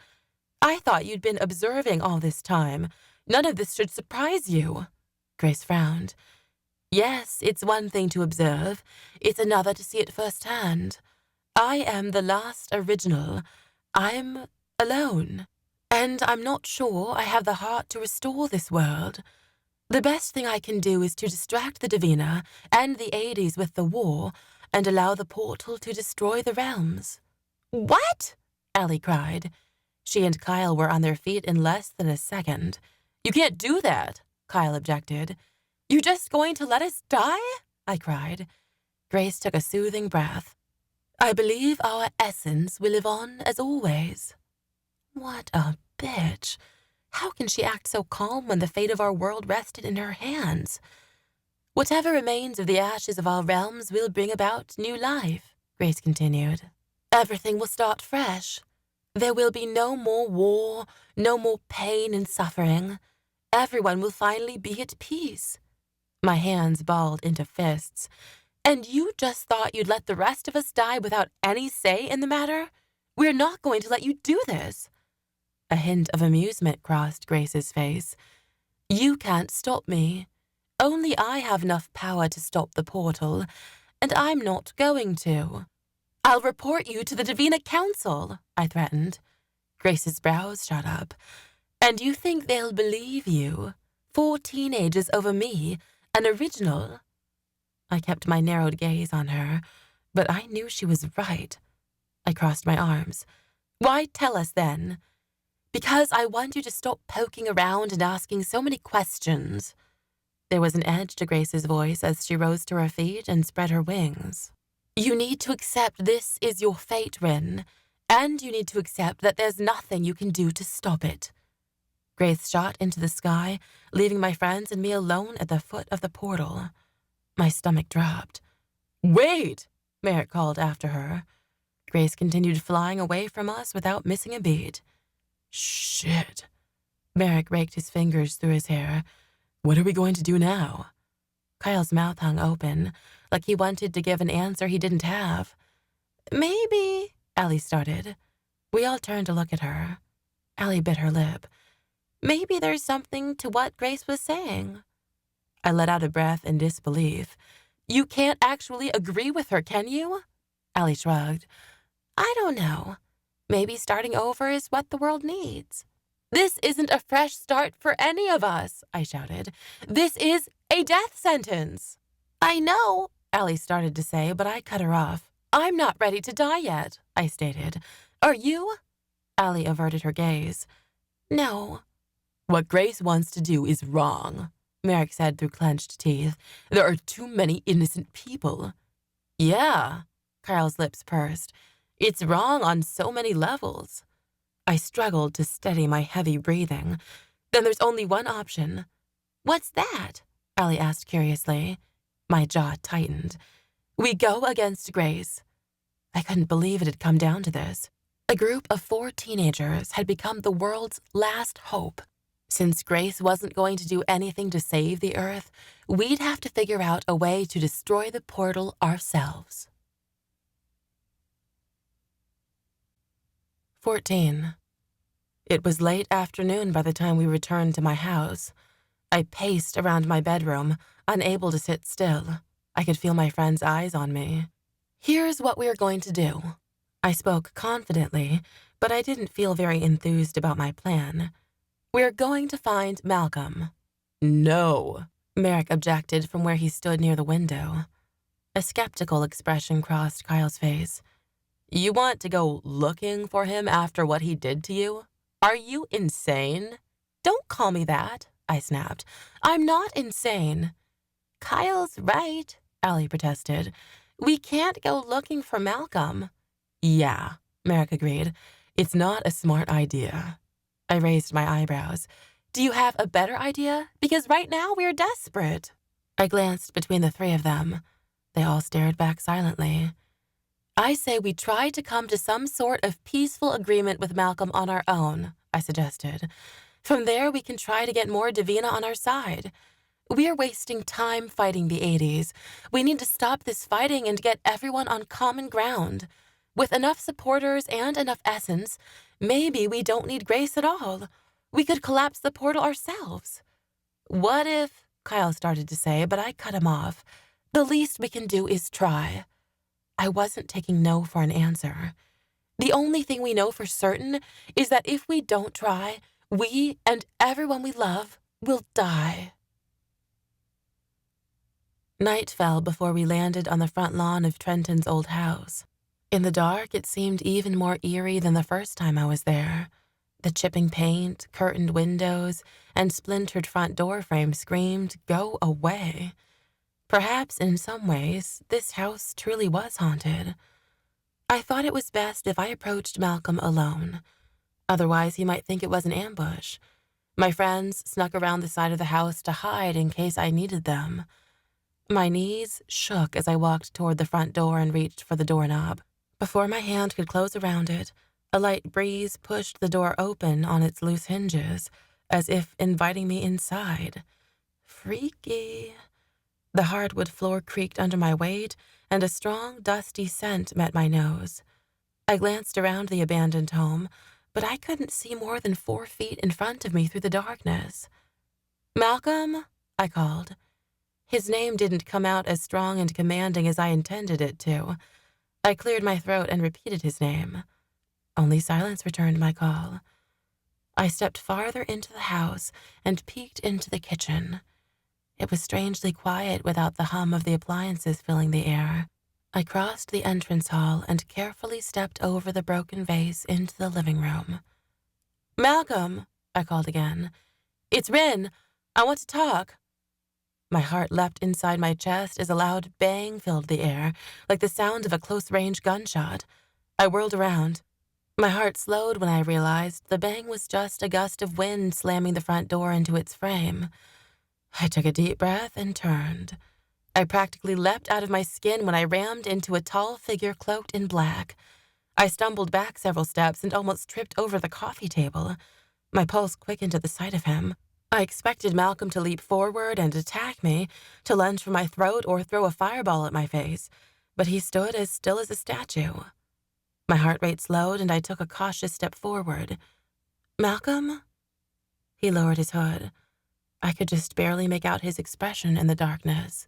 "I thought you'd been observing all this time. None of this should surprise you." Grace frowned. "Yes, it's one thing to observe. It's another to see it firsthand. I am the last original. I'm alone. And I'm not sure I have the heart to restore this world. The best thing I can do is to distract the Davina and the 80s with the war and allow the portal to destroy the realms." "What?" Allie cried. She and Kyle were on their feet in less than a second. "You can't do that," Kyle objected. "You just going to let us die?" I cried. Grace took a soothing breath. "I believe our essence will live on as always." What a bitch. How can she act so calm when the fate of our world rested in her hands? "Whatever remains of the ashes of our realms will bring about new life," Grace continued. "Everything will start fresh. There will be no more war, no more pain and suffering. Everyone will finally be at peace." My hands balled into fists. "And you just thought you'd let the rest of us die without any say in the matter? We're not going to let you do this." A hint of amusement crossed Grace's face. "You can't stop me. Only I have enough power to stop the portal, and I'm not going to." "I'll report you to the Davina Council," I threatened. Grace's brows shot up. "And you think they'll believe you? 4 teenagers over me, an original?" I kept my narrowed gaze on her, but I knew she was right. I crossed my arms. "Why tell us then?" "Because I want you to stop poking around and asking so many questions." There was an edge to Grace's voice as she rose to her feet and spread her wings. "You need to accept this is your fate, Rin, and you need to accept that there's nothing you can do to stop it." Grace shot into the sky, leaving my friends and me alone at the foot of the portal. My stomach dropped. "Wait!" Merrick called after her. Grace continued flying away from us without missing a beat. "Shit." Merrick raked his fingers through his hair. "What are we going to do now?" Kyle's mouth hung open, like he wanted to give an answer he didn't have. "Maybe," Allie started. We all turned to look at her. Allie bit her lip. "Maybe there's something to what Grace was saying." I let out a breath in disbelief. "You can't actually agree with her, can you?" Allie shrugged. "I don't know. Maybe starting over is what the world needs." "This isn't a fresh start for any of us," I shouted. "This is a death sentence." "I know," Allie started to say, but I cut her off. "I'm not ready to die yet," I stated. "Are you?" Allie averted her gaze. No. What Grace wants to do is wrong, Merrick said through clenched teeth. There are too many innocent people. Yeah, Carl's lips pursed. It's wrong on so many levels. I struggled to steady my heavy breathing. Then there's only one option. What's that? Allie asked curiously. My jaw tightened. We go against Grace. I couldn't believe it had come down to this. A group of 4 teenagers had become the world's last hope. Since Grace wasn't going to do anything to save the Earth, we'd have to figure out a way to destroy the portal ourselves. 14. It was late afternoon by the time we returned to my house. I paced around my bedroom, unable to sit still. I could feel my friend's eyes on me. Here's what we're going to do. I spoke confidently, but I didn't feel very enthused about my plan. We're going to find Malcolm. No, Merrick objected from where he stood near the window. A skeptical expression crossed Kyle's face. You want to go looking for him after what he did to you? Are you insane? Don't call me that, I snapped. I'm not insane. Kyle's right, Allie protested. We can't go looking for Malcolm. Yeah, Merrick agreed. It's not a smart idea. I raised my eyebrows. Do you have a better idea? Because right now we're desperate. I glanced between the 3 of them. They all stared back silently. I say we try to come to some sort of peaceful agreement with Malcolm on our own, I suggested. From there, we can try to get more Davina on our side. We are wasting time fighting the 80s. We need to stop this fighting and get everyone on common ground. With enough supporters and enough essence, maybe we don't need Grace at all. We could collapse the portal ourselves. What if, Kyle started to say, but I cut him off. The least we can do is try. I wasn't taking no for an answer. The only thing we know for certain is that if we don't try, we and everyone we love will die. Night fell before we landed on the front lawn of Trenton's old house. In the dark, it seemed even more eerie than the first time I was there. The chipping paint, curtained windows, and splintered front door frame screamed, "Go away." Perhaps in some ways, this house truly was haunted. I thought it was best if I approached Malcolm alone. Otherwise, he might think it was an ambush. My friends snuck around the side of the house to hide in case I needed them. My knees shook as I walked toward the front door and reached for the doorknob. Before my hand could close around it, a light breeze pushed the door open on its loose hinges, as if inviting me inside. Freaky. The hardwood floor creaked under my weight, and a strong, dusty scent met my nose. I glanced around the abandoned home, but I couldn't see more than 4 feet in front of me through the darkness. "Malcolm?" I called. His name didn't come out as strong and commanding as I intended it to. I cleared my throat and repeated his name. Only silence returned my call. I stepped farther into the house and peeked into the kitchen. It was strangely quiet without the hum of the appliances filling the air. I crossed the entrance hall and carefully stepped over the broken vase into the living room. "Malcolm," I called again. "It's Rin. I want to talk." My heart leapt inside my chest as a loud bang filled the air, like the sound of a close-range gunshot. I whirled around. My heart slowed when I realized the bang was just a gust of wind slamming the front door into its frame. I took a deep breath and turned. I practically leapt out of my skin when I rammed into a tall figure cloaked in black. I stumbled back several steps and almost tripped over the coffee table. My pulse quickened at the sight of him. I expected Malcolm to leap forward and attack me, to lunge for my throat or throw a fireball at my face, but he stood as still as a statue. My heart rate slowed and I took a cautious step forward. "Malcolm?" He lowered his hood. I could just barely make out his expression in the darkness.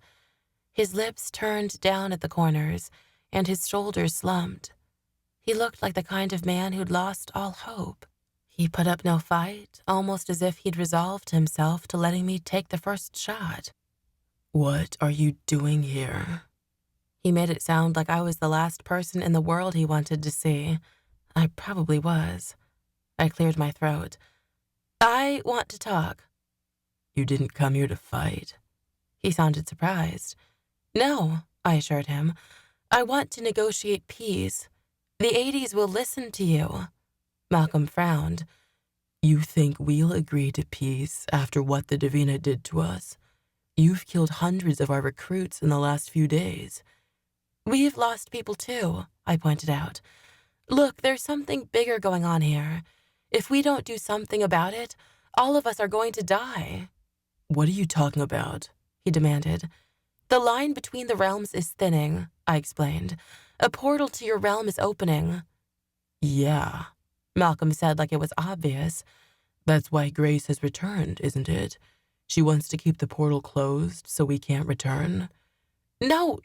His lips turned down at the corners, and his shoulders slumped. He looked like the kind of man who'd lost all hope. He put up no fight, almost as if he'd resolved himself to letting me take the first shot. "What are you doing here?" He made it sound like I was the last person in the world he wanted to see. I probably was. I cleared my throat. I want to talk. You didn't come here to fight. He sounded surprised. No, I assured him. I want to negotiate peace. The 80s will listen to you. Malcolm frowned. You think we'll agree to peace after what the Davina did to us? You've killed hundreds of our recruits in the last few days. We've lost people too, I pointed out. Look, there's something bigger going on here. If we don't do something about it, all of us are going to die. What are you talking about? He demanded. The line between the realms is thinning, I explained. A portal to your realm is opening. Yeah, Malcolm said like it was obvious. That's why Grace has returned, isn't it? She wants to keep the portal closed so we can't return. No,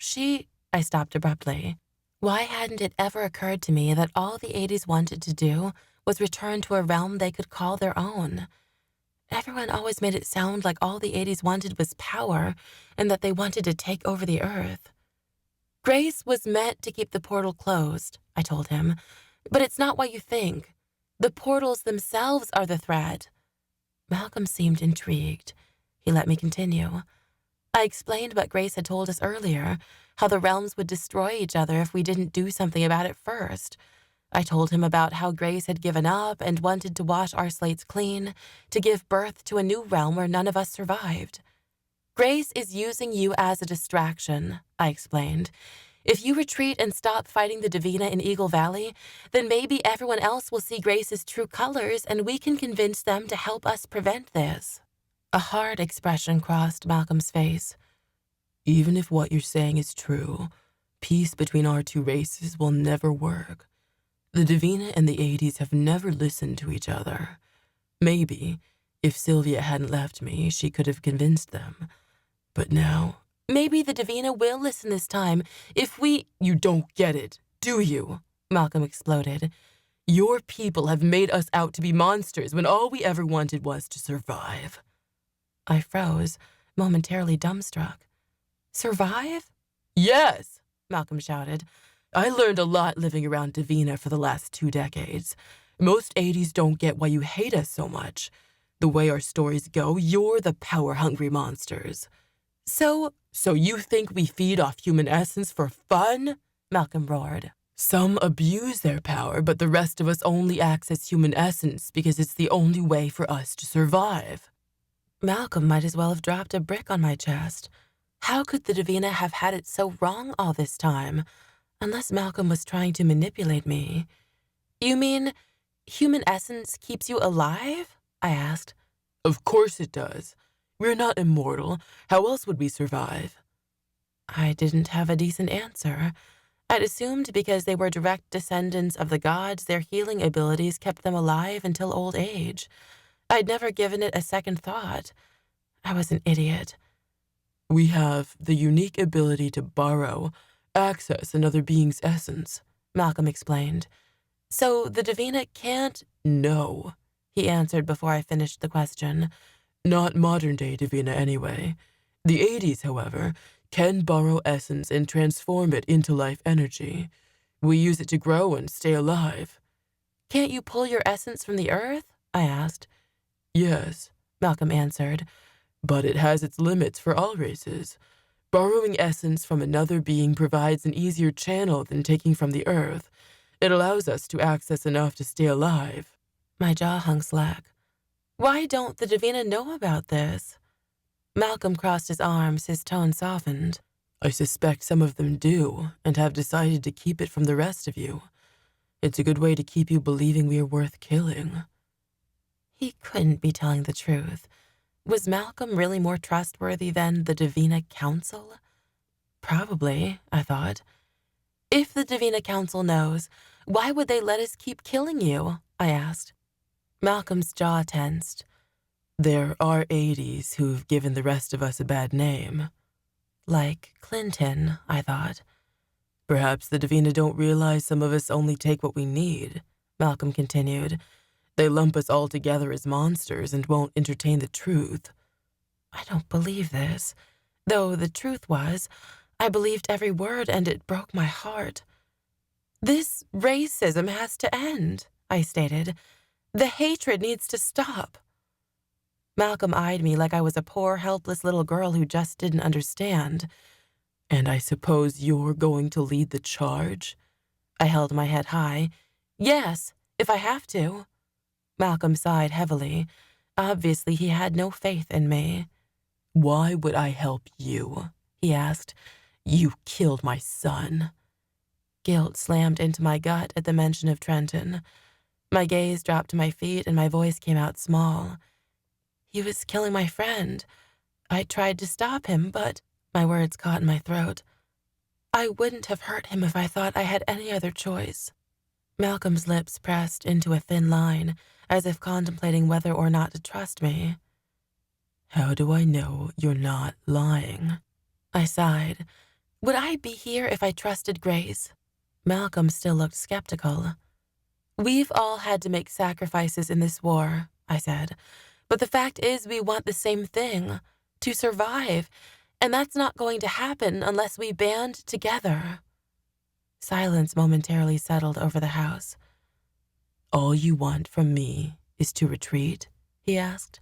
I stopped abruptly. Why hadn't it ever occurred to me that all the 80s wanted to do was return to a realm they could call their own? Everyone always made it sound like all the 80s wanted was power and that they wanted to take over the earth. Grace was meant to keep the portal closed, I told him, but it's not what you think. The portals themselves are the threat. Malcolm seemed intrigued. He let me continue. I explained what Grace had told us earlier, how the realms would destroy each other if we didn't do something about it first. I told him about how Grace had given up and wanted to wash our slates clean, to give birth to a new realm where none of us survived. Grace is using you as a distraction, I explained. If you retreat and stop fighting the Davina in Eagle Valley, then maybe everyone else will see Grace's true colors and we can convince them to help us prevent this. A hard expression crossed Malcolm's face. Even if what you're saying is true, peace between our two races will never work. The Davina and the 80s have never listened to each other. Maybe, if Sylvia hadn't left me, she could have convinced them. But now, maybe the Davina will listen this time if we— You don't get it, do you? Malcolm exploded. Your people have made us out to be monsters when all we ever wanted was to survive. I froze, momentarily dumbstruck. Survive? Yes, Malcolm shouted. I learned a lot living around Davina for the last 2 decades. Most 80s don't get why you hate us so much. The way our stories go, you're the power-hungry monsters. So you think we feed off human essence for fun? Malcolm roared. Some abuse their power, but the rest of us only access human essence because it's the only way for us to survive. Malcolm might as well have dropped a brick on my chest. How could the Davina have had it so wrong all this time? Unless Malcolm was trying to manipulate me. You mean human essence keeps you alive? I asked. Of course it does. We're not immortal. How else would we survive? I didn't have a decent answer. I'd assumed because they were direct descendants of the gods, their healing abilities kept them alive until old age. I'd never given it a second thought. I was an idiot. We have the unique ability to borrow, access another being's essence, Malcolm explained. So the Davina can't— No, he answered before I finished the question. Not modern-day Davina anyway. The 80s, however, can borrow essence and transform it into life energy. We use it to grow and stay alive. Can't you pull your essence from the earth? I asked. Yes, Malcolm answered, but it has its limits for all races. Borrowing essence from another being provides an easier channel than taking from the earth. It allows us to access enough to stay alive. My jaw hung slack. Why don't the Davina know about this? Malcolm crossed his arms, his tone softened. I suspect some of them do, and have decided to keep it from the rest of you. It's a good way to keep you believing we are worth killing. He couldn't be telling the truth. Was Malcolm really more trustworthy than the Davina Council? Probably, I thought. If the Davina Council knows, why would they let us keep killing you? I asked. Malcolm's jaw tensed. There are 80s who've given the rest of us a bad name. Like Clinton, I thought. Perhaps the Davina don't realize some of us only take what we need, Malcolm continued. They lump us all together as monsters and won't entertain the truth. I don't believe this. Though the truth was, I believed every word and it broke my heart. This racism has to end, I stated. The hatred needs to stop. Malcolm eyed me like I was a poor, helpless little girl who just didn't understand. And I suppose you're going to lead the charge? I held my head high. Yes, if I have to. Malcolm sighed heavily. Obviously, he had no faith in me. Why would I help you? He asked. You killed my son. Guilt slammed into my gut at the mention of Trenton. My gaze dropped to my feet and my voice came out small. He was killing my friend. I tried to stop him, but my words caught in my throat. I wouldn't have hurt him if I thought I had any other choice. Malcolm's lips pressed into a thin line, as if contemplating whether or not to trust me. How do I know you're not lying? I sighed. Would I be here if I trusted Grace? Malcolm still looked skeptical. We've all had to make sacrifices in this war, I said. But the fact is we want the same thing, to survive, and that's not going to happen unless we band together. Silence momentarily settled over the house. All you want from me is to retreat? He asked.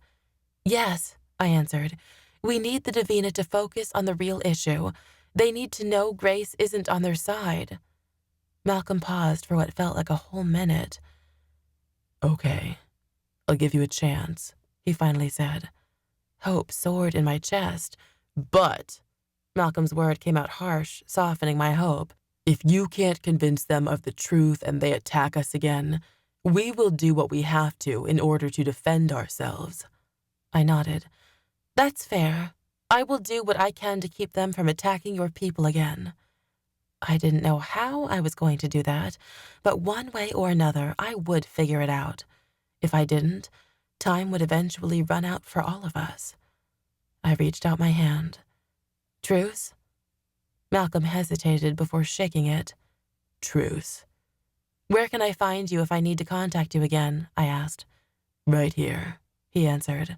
Yes, I answered. We need the Davina to focus on the real issue. They need to know Grace isn't on their side. Malcolm paused for what felt like a whole minute. Okay, I'll give you a chance, he finally said. Hope soared in my chest. But, Malcolm's word came out harsh, softening my hope. If you can't convince them of the truth and they attack us again, we will do what we have to in order to defend ourselves. I nodded. That's fair. I will do what I can to keep them from attacking your people again. I didn't know how I was going to do that, but one way or another, I would figure it out. If I didn't, time would eventually run out for all of us. I reached out my hand. Truce? Malcolm hesitated before shaking it. Truce. Where can I find you if I need to contact you again? I asked. Right here, he answered.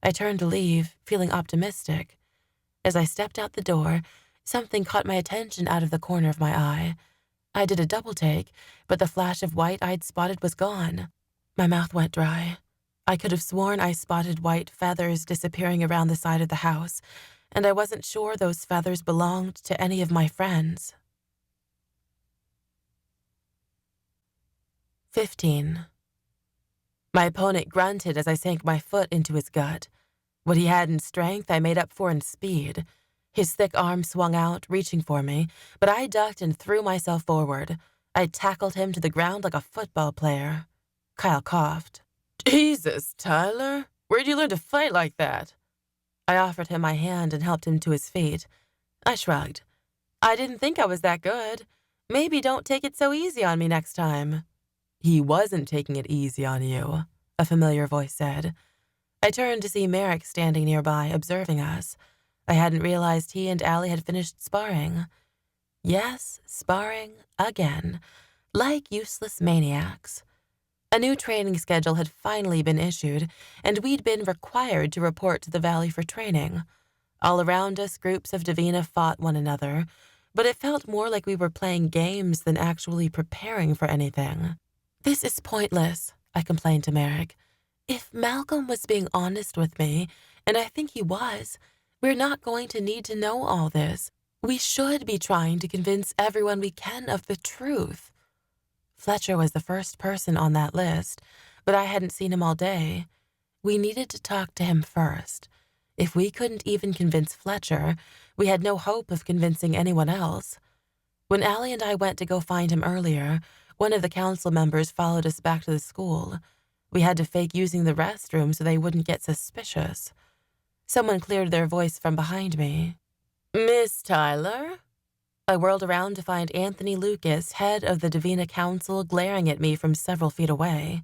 I turned to leave, feeling optimistic. As I stepped out the door, something caught my attention out of the corner of my eye. I did a double take, but the flash of white I'd spotted was gone. My mouth went dry. I could have sworn I spotted white feathers disappearing around the side of the house, and I wasn't sure those feathers belonged to any of my friends. 15. My opponent grunted as I sank my foot into his gut. What he had in strength, I made up for in speed. His thick arm swung out, reaching for me, but I ducked and threw myself forward. I tackled him to the ground like a football player. Kyle coughed. Jesus, Tyler, where'd you learn to fight like that? I offered him my hand and helped him to his feet. I shrugged. I didn't think I was that good. Maybe don't take it so easy on me next time. He wasn't taking it easy on you, a familiar voice said. I turned to see Merrick standing nearby, observing us. I hadn't realized he and Allie had finished sparring. Yes, sparring again, like useless maniacs. A new training schedule had finally been issued, and we'd been required to report to the valley for training. All around us, groups of Davina fought one another, but it felt more like we were playing games than actually preparing for anything. This is pointless, I complained to Merrick. If Malcolm was being honest with me, and I think he was, we're not going to need to know all this. We should be trying to convince everyone we can of the truth. Fletcher was the first person on that list, but I hadn't seen him all day. We needed to talk to him first. If we couldn't even convince Fletcher, we had no hope of convincing anyone else. When Allie and I went to go find him earlier, one of the council members followed us back to the school. We had to fake using the restroom so they wouldn't get suspicious. Someone cleared their voice from behind me. Miss Tyler? I whirled around to find Anthony Lucas, head of the Davina Council, glaring at me from several feet away.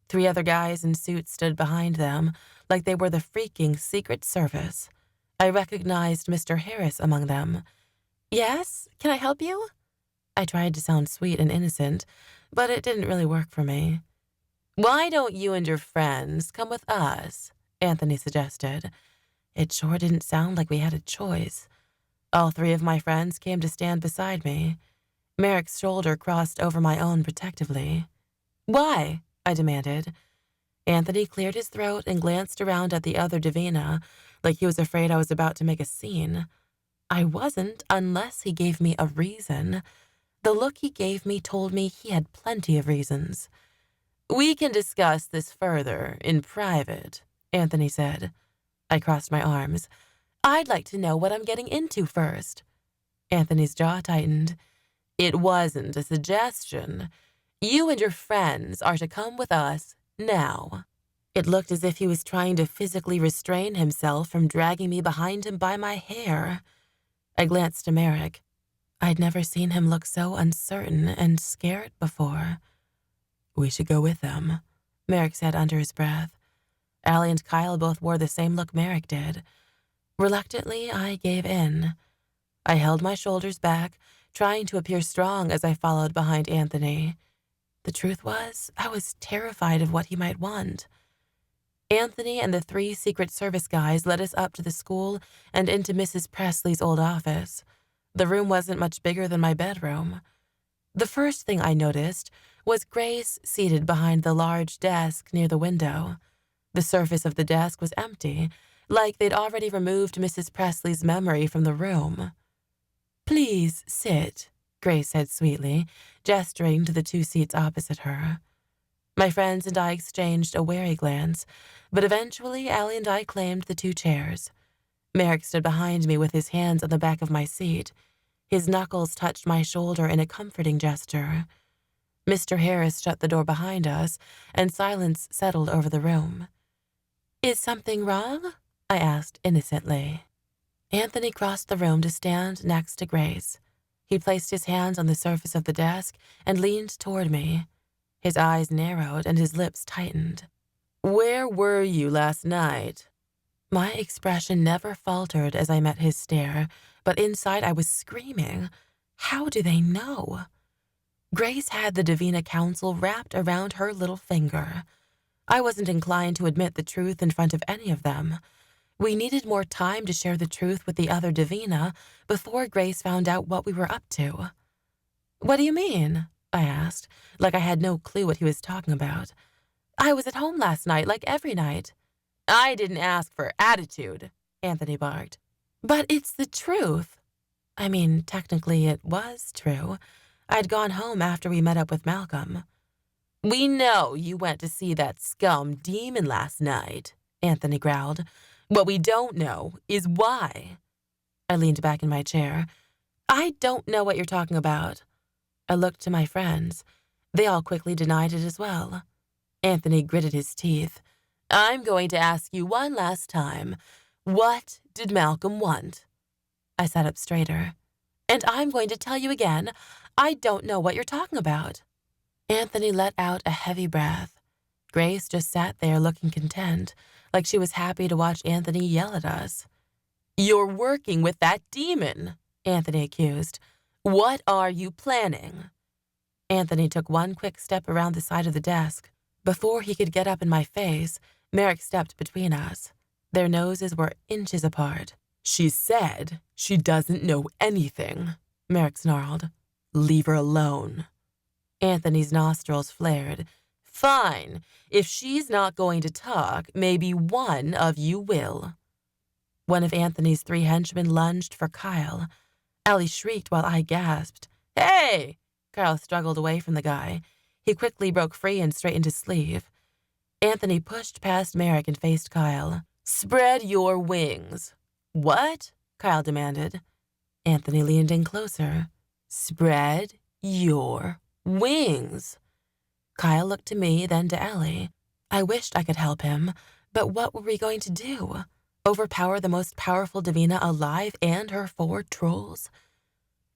3 other guys in suits stood behind them, like they were the freaking Secret Service. I recognized Mr. Harris among them. Yes, can I help you? I tried to sound sweet and innocent, but it didn't really work for me. Why don't you and your friends come with us? Anthony suggested. It sure didn't sound like we had a choice. All 3 of my friends came to stand beside me. Merrick's shoulder crossed over my own protectively. Why? I demanded. Anthony cleared his throat and glanced around at the other Davina, like he was afraid I was about to make a scene. I wasn't, unless he gave me a reason. The look he gave me told me he had plenty of reasons. "We can discuss this further, in private," Anthony said. I crossed my arms. "I'd like to know what I'm getting into first." Anthony's jaw tightened. "It wasn't a suggestion. You and your friends are to come with us now." It looked as if he was trying to physically restrain himself from dragging me behind him by my hair. I glanced to Merrick. I'd never seen him look so uncertain and scared before. "We should go with them," Merrick said under his breath. Allie and Kyle both wore the same look Merrick did. Reluctantly, I gave in. I held my shoulders back, trying to appear strong as I followed behind Anthony. The truth was, I was terrified of what he might want. Anthony and the 3 Secret Service guys led us up to the school and into Mrs. Presley's old office. The room wasn't much bigger than my bedroom. The first thing I noticed was Grace seated behind the large desk near the window. The surface of the desk was empty, like they'd already removed Mrs. Presley's memory from the room. "Please sit," Grace said sweetly, gesturing to the 2 seats opposite her. My friends and I exchanged a wary glance, but eventually Allie and I claimed the 2 chairs. Merrick stood behind me with his hands on the back of my seat. His knuckles touched my shoulder in a comforting gesture. Mr. Harris shut the door behind us, and silence settled over the room. "Is something wrong?" I asked innocently. Anthony crossed the room to stand next to Grace. He placed his hands on the surface of the desk and leaned toward me. His eyes narrowed and his lips tightened. "Where were you last night?" My expression never faltered as I met his stare, but inside I was screaming. How do they know? Grace had the Davina Council wrapped around her little finger. I wasn't inclined to admit the truth in front of any of them. We needed more time to share the truth with the other Davina before Grace found out what we were up to. "What do you mean?" I asked, like I had no clue what he was talking about. "I was at home last night, like every night." "I didn't ask for attitude," Anthony barked. "But it's the truth." I mean, technically it was true. I'd gone home after we met up with Malcolm. "We know you went to see that scum demon last night," Anthony growled. "What we don't know is why." I leaned back in my chair. "I don't know what you're talking about." I looked to my friends. They all quickly denied it as well. Anthony gritted his teeth. "I'm going to ask you one last time. What did Malcolm want?" I sat up straighter. "And I'm going to tell you again, I don't know what you're talking about." Anthony let out a heavy breath. Grace just sat there looking content, like she was happy to watch Anthony yell at us. "You're working with that demon," Anthony accused. "What are you planning?" Anthony took one quick step around the side of the desk. Before he could get up in my face, Merrick stepped between us. Their noses were inches apart. "She said she doesn't know anything," Merrick snarled. "Leave her alone." Anthony's nostrils flared. "Fine. If she's not going to talk, maybe one of you will." One of Anthony's 3 henchmen lunged for Kyle. Allie shrieked while I gasped. "Hey!" Kyle struggled away from the guy. He quickly broke free and straightened his sleeve. Anthony pushed past Merrick and faced Kyle. "Spread your wings." "What?" Kyle demanded. Anthony leaned in closer. "Spread your wings." Kyle looked to me, then to Allie. I wished I could help him, but what were we going to do? Overpower the most powerful Davina alive and her 4 trolls?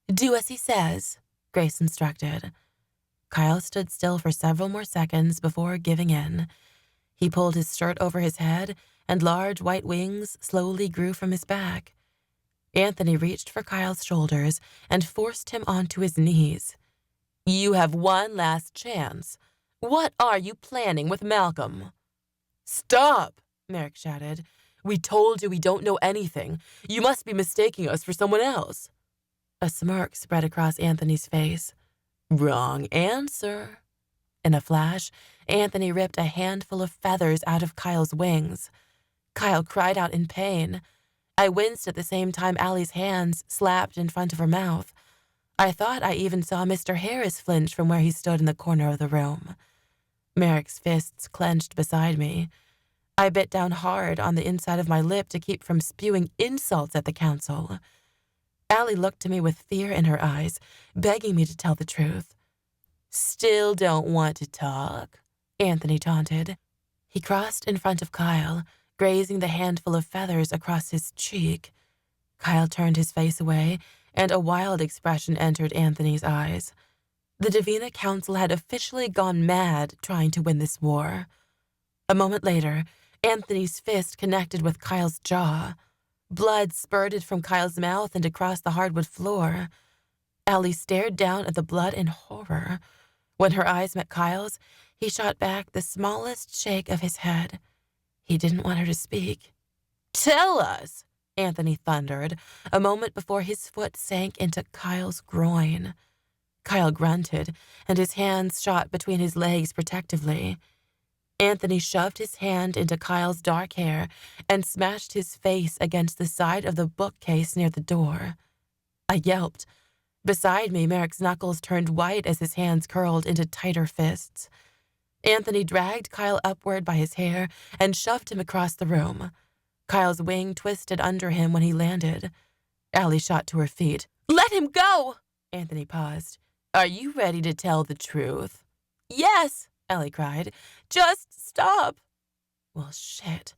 "Do as he says," Grace instructed. Kyle stood still for several more seconds before giving in. He pulled his shirt over his head, and large white wings slowly grew from his back. Anthony reached for Kyle's shoulders and forced him onto his knees. "You have one last chance. What are you planning with Malcolm?" "Stop!" Merrick shouted. "We told you we don't know anything. You must be mistaking us for someone else." A smirk spread across Anthony's face. "Wrong answer." In a flash, Anthony ripped a handful of feathers out of Kyle's wings. Kyle cried out in pain. I winced at the same time Allie's hands slapped in front of her mouth. I thought I even saw Mr. Harris flinch from where he stood in the corner of the room. Merrick's fists clenched beside me. I bit down hard on the inside of my lip to keep from spewing insults at the council. Allie looked to me with fear in her eyes, begging me to tell the truth. "Still don't want to talk?" Anthony taunted. He crossed in front of Kyle, grazing the handful of feathers across his cheek. Kyle turned his face away, and a wild expression entered Anthony's eyes. The Davina Council had officially gone mad trying to win this war. A moment later, Anthony's fist connected with Kyle's jaw. Blood spurted from Kyle's mouth and across the hardwood floor. Allie stared down at the blood in horror. When her eyes met Kyle's, he shot back the smallest shake of his head. He didn't want her to speak. "Tell us," Anthony thundered, a moment before his foot sank into Kyle's groin. Kyle grunted, and his hands shot between his legs protectively. Anthony shoved his hand into Kyle's dark hair and smashed his face against the side of the bookcase near the door. I yelped. Beside me, Merrick's knuckles turned white as his hands curled into tighter fists. Anthony dragged Kyle upward by his hair and shoved him across the room. Kyle's wing twisted under him when he landed. Allie shot to her feet. "Let him go!" Anthony paused. "Are you ready to tell the truth?" "Yes," Allie cried. "Just stop." Well, shit.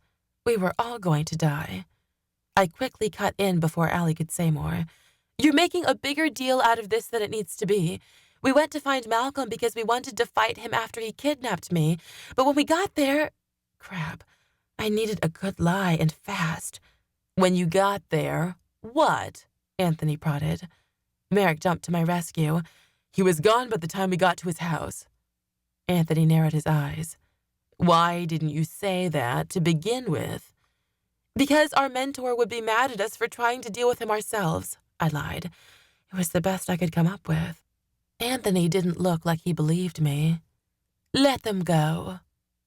We were all going to die. I quickly cut in before Allie could say more. "You're making a bigger deal out of this than it needs to be. We went to find Malcolm because we wanted to fight him after he kidnapped me. But when we got there... Crap. I needed a good lie and fast." "When you got there, what?" Anthony prodded. Merrick jumped to my rescue. "He was gone by the time we got to his house." Anthony narrowed his eyes. "Why didn't you say that to begin with?" "Because our mentor would be mad at us for trying to deal with him ourselves," I lied. It was the best I could come up with. Anthony didn't look like he believed me. "Let them go."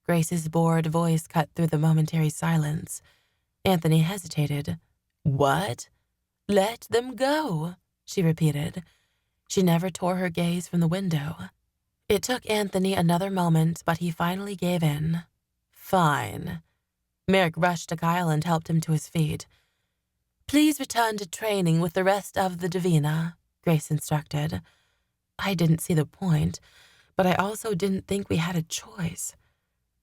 Grace's bored voice cut through the momentary silence. Anthony hesitated. "What?" "Let them go," she repeated. She never tore her gaze from the window. It took Anthony another moment, but he finally gave in. "Fine." Merrick rushed to Kyle and helped him to his feet. "Please return to training with the rest of the Davina," Grace instructed. I didn't see the point, but I also didn't think we had a choice.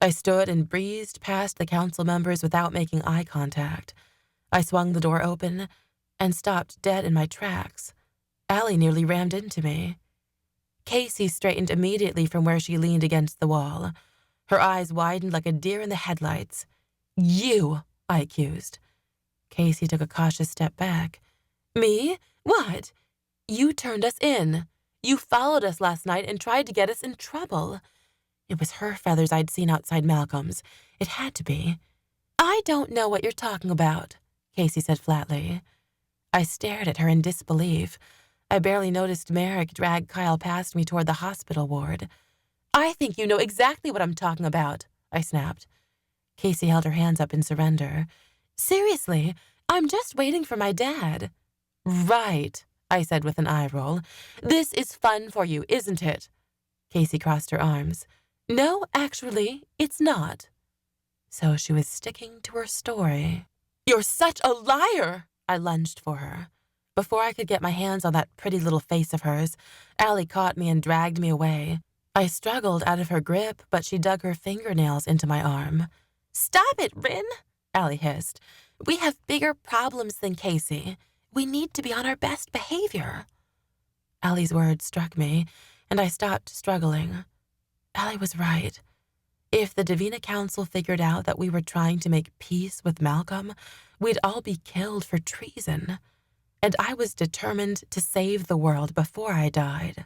I stood and breezed past the council members without making eye contact. I swung the door open and stopped dead in my tracks. Allie nearly rammed into me. Casey straightened immediately from where she leaned against the wall. Her eyes widened like a deer in the headlights. "You," I accused. Casey took a cautious step back. "Me? What?" "You turned us in. You followed us last night and tried to get us in trouble." It was her feathers I'd seen outside Malcolm's. It had to be. "I don't know what you're talking about," Casey said flatly. I stared at her in disbelief. I barely noticed Merrick drag Kyle past me toward the hospital ward. "I think you know exactly what I'm talking about," I snapped. Casey held her hands up in surrender. "Seriously, I'm just waiting for my dad." "Right," I said with an eye roll. "This is fun for you, isn't it?" Casey crossed her arms. "No, actually, it's not." So she was sticking to her story. "You're such a liar!" I lunged for her. Before I could get my hands on that pretty little face of hers, Allie caught me and dragged me away. I struggled out of her grip, but she dug her fingernails into my arm. "Stop it, Rin," Allie hissed. "We have bigger problems than Casey. We need to be on our best behavior." Allie's words struck me, and I stopped struggling. Allie was right. If the Davina Council figured out that we were trying to make peace with Malcolm, we'd all be killed for treason. And I was determined to save the world before I died.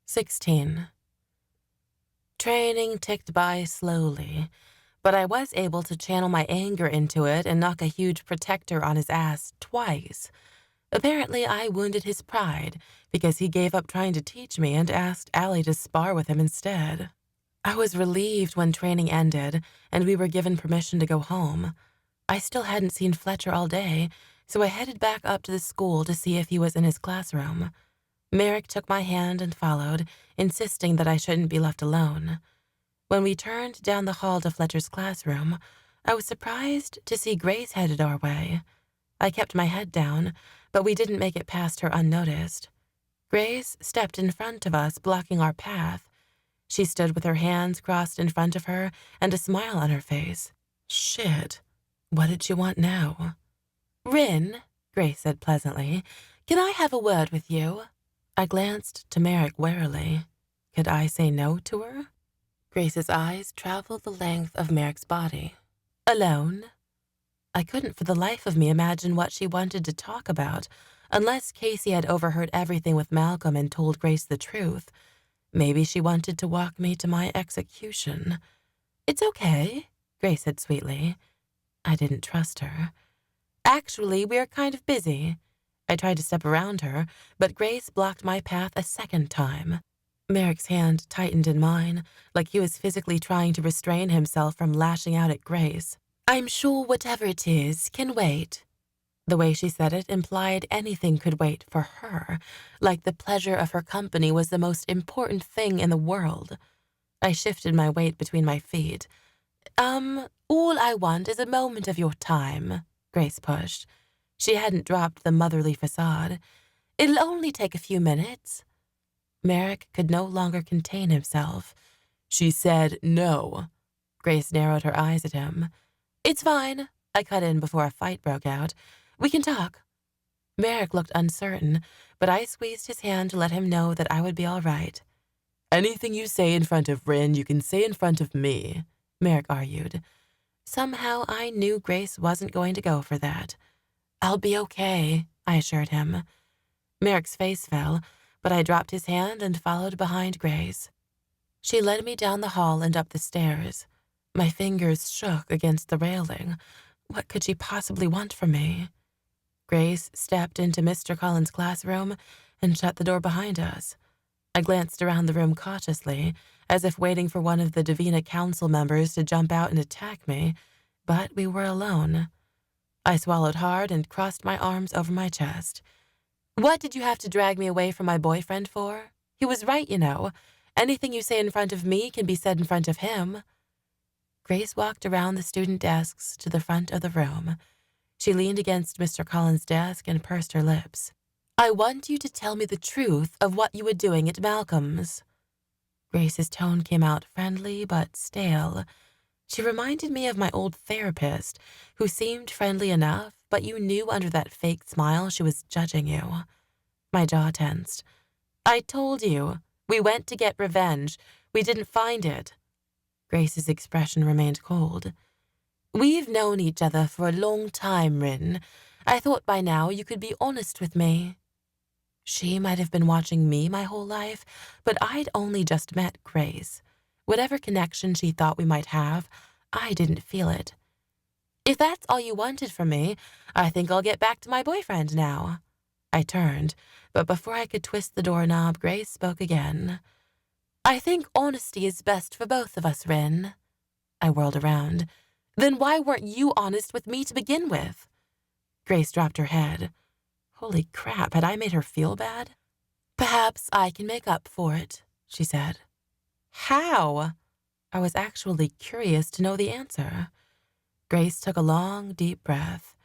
16. Training ticked by slowly, but I was able to channel my anger into it and knock a huge protector on his ass twice. Apparently, I wounded his pride because he gave up trying to teach me and asked Allie to spar with him instead. I was relieved when training ended and we were given permission to go home. I still hadn't seen Fletcher all day, so I headed back up to the school to see if he was in his classroom. Merrick took my hand and followed, insisting that I shouldn't be left alone. When we turned down the hall to Fletcher's classroom, I was surprised to see Grace headed our way. I kept my head down, but we didn't make it past her unnoticed. Grace stepped in front of us, blocking our path. She stood with her hands crossed in front of her and a smile on her face. Shit. What did she want now? "Rin," Grace said pleasantly, "can I have a word with you?" I glanced to Merrick warily. Could I say no to her? Grace's eyes traveled the length of Merrick's body. "Alone?" I couldn't for the life of me imagine what she wanted to talk about, unless Casey had overheard everything with Malcolm and told Grace the truth. Maybe she wanted to walk me to my execution. "It's okay," Grace said sweetly. I didn't trust her. "Actually, we're kind of busy." I tried to step around her, but Grace blocked my path a second time. Merrick's hand tightened in mine, like he was physically trying to restrain himself from lashing out at Grace. "I'm sure whatever it is can wait." The way she said it implied anything could wait for her, like the pleasure of her company was the most important thing in the world. I shifted my weight between my feet. All I want is a moment of your time," Grace pushed. She hadn't dropped the motherly facade. "It'll only take a few minutes." Merrick could no longer contain himself. "She said no." Grace narrowed her eyes at him. "It's fine," I cut in before a fight broke out. "We can talk." Merrick looked uncertain, but I squeezed his hand to let him know that I would be all right. "Anything you say in front of Rin, you can say in front of me," Merrick argued. Somehow I knew Grace wasn't going to go for that. "I'll be okay," I assured him. Merrick's face fell, but I dropped his hand and followed behind Grace. She led me down the hall and up the stairs. My fingers shook against the railing. What could she possibly want from me? Grace stepped into Mr. Collins' classroom and shut the door behind us. I glanced around the room cautiously, as if waiting for one of the Davina council members to jump out and attack me, but we were alone. I swallowed hard and crossed my arms over my chest. "What did you have to drag me away from my boyfriend for? He was right, you know. Anything you say in front of me can be said in front of him." Grace walked around the student desks to the front of the room. She leaned against Mr. Collins' desk and pursed her lips. "I want you to tell me the truth of what you were doing at Malcolm's." Grace's tone came out friendly but stale. She reminded me of my old therapist, who seemed friendly enough, but you knew under that fake smile she was judging you. My jaw tensed. "I told you. We went to get revenge. We didn't find it." Grace's expression remained cold. "We've known each other for a long time, Rin. I thought by now you could be honest with me." She might have been watching me my whole life, but I'd only just met Grace. Whatever connection she thought we might have, I didn't feel it. "If that's all you wanted from me, I think I'll get back to my boyfriend now." I turned, but before I could twist the doorknob, Grace spoke again. "I think honesty is best for both of us, Rin." I whirled around. "Then why weren't you honest with me to begin with?" Grace dropped her head. Holy crap, had I made her feel bad? "Perhaps I can make up for it," she said. How? I was actually curious to know the answer. Grace took a long, deep breath.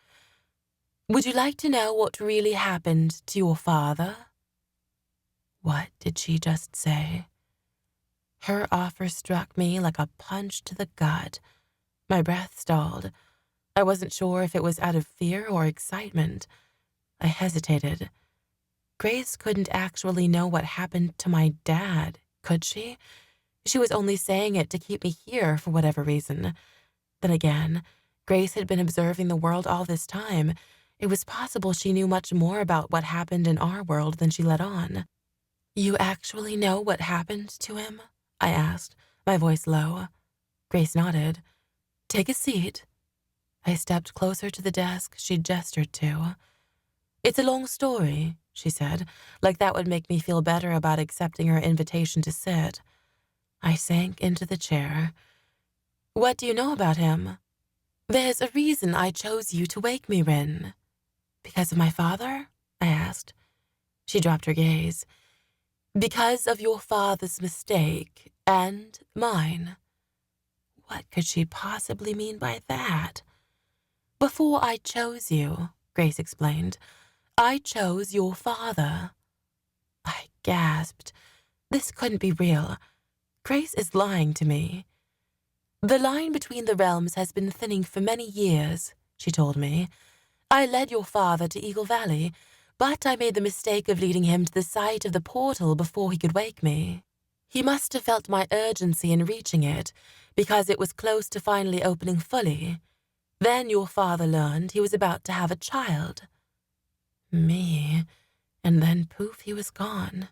"Would you like to know what really happened to your father?" What did she just say? Her offer struck me like a punch to the gut. My breath stalled. I wasn't sure if it was out of fear or excitement. I hesitated. Grace couldn't actually know what happened to my dad, could she? She was only saying it to keep me here for whatever reason. Then again, Grace had been observing the world all this time. It was possible she knew much more about what happened in our world than she let on. "You actually know what happened to him?" I asked, my voice low. Grace nodded. "Take a seat." I stepped closer to the desk she'd gestured to. It's a long story, she said, like that would make me feel better about accepting her invitation to sit. I sank into the chair. What do you know about him? There's a reason I chose you to wake me, Rin. Because of my father? I asked. She dropped her gaze. Because of your father's mistake, and mine. What could she possibly mean by that? Before I chose you, Grace explained, I chose your father. I gasped. This couldn't be real. Grace is lying to me. The line between the realms has been thinning for many years, she told me. I led your father to Eagle Valley, but I made the mistake of leading him to the site of the portal before he could wake me. He must have felt my urgency in reaching it, because it was close to finally opening fully. Then your father learned he was about to have a child. Me. And then poof, he was gone.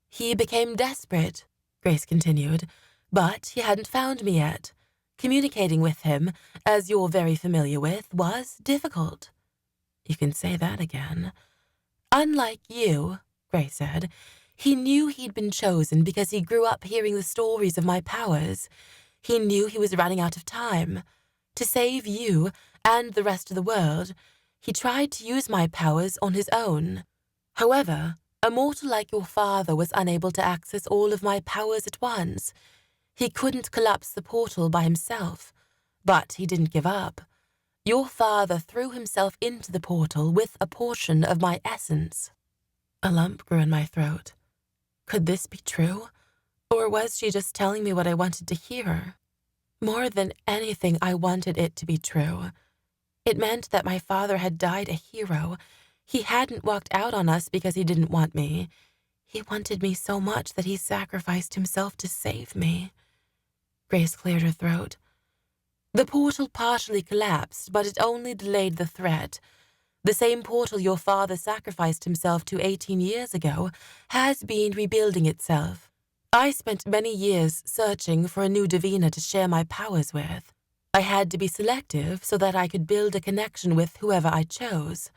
He became desperate, Grace continued, but he hadn't found me yet. Communicating with him, as you're very familiar with, was difficult. You can say that again. Unlike you, Grace said, he knew he'd been chosen because he grew up hearing the stories of my powers. He knew he was running out of time. To save you and the rest of the world, he tried to use my powers on his own. However, a mortal like your father was unable to access all of my powers at once. He couldn't collapse the portal by himself, but he didn't give up. Your father threw himself into the portal with a portion of my essence. A lump grew in my throat. Could this be true? Or was she just telling me what I wanted to hear? More than anything, I wanted it to be true. It meant that my father had died a hero. He hadn't walked out on us because he didn't want me. He wanted me so much that he sacrificed himself to save me. Grace cleared her throat. The portal partially collapsed, but it only delayed the threat. The same portal your father sacrificed himself to 18 years ago has been rebuilding itself. I spent many years searching for a new Davina to share my powers with. I had to be selective so that I could build a connection with whoever I chose.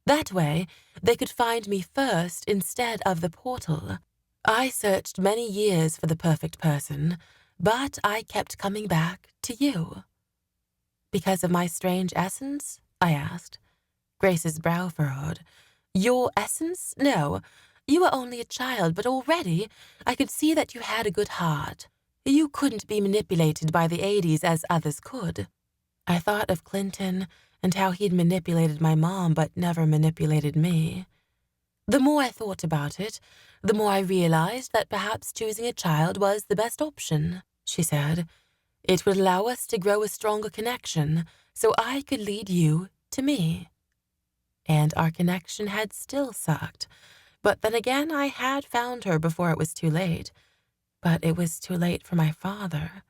That way, they could find me first instead of the portal. I searched many years for the perfect person, but I kept coming back to you. Because of my strange essence? I asked. Grace's brow furrowed. Your essence? No. You were only a child, but already I could see that you had a good heart. You couldn't be manipulated by the 80s as others could. I thought of Clinton and how he'd manipulated my mom but never manipulated me. The more I thought about it, the more I realized that perhaps choosing a child was the best option, she said. It would allow us to grow a stronger connection, so I could lead you to me. And our connection had still sucked. But then again, I had found her before it was too late. But it was too late for my father.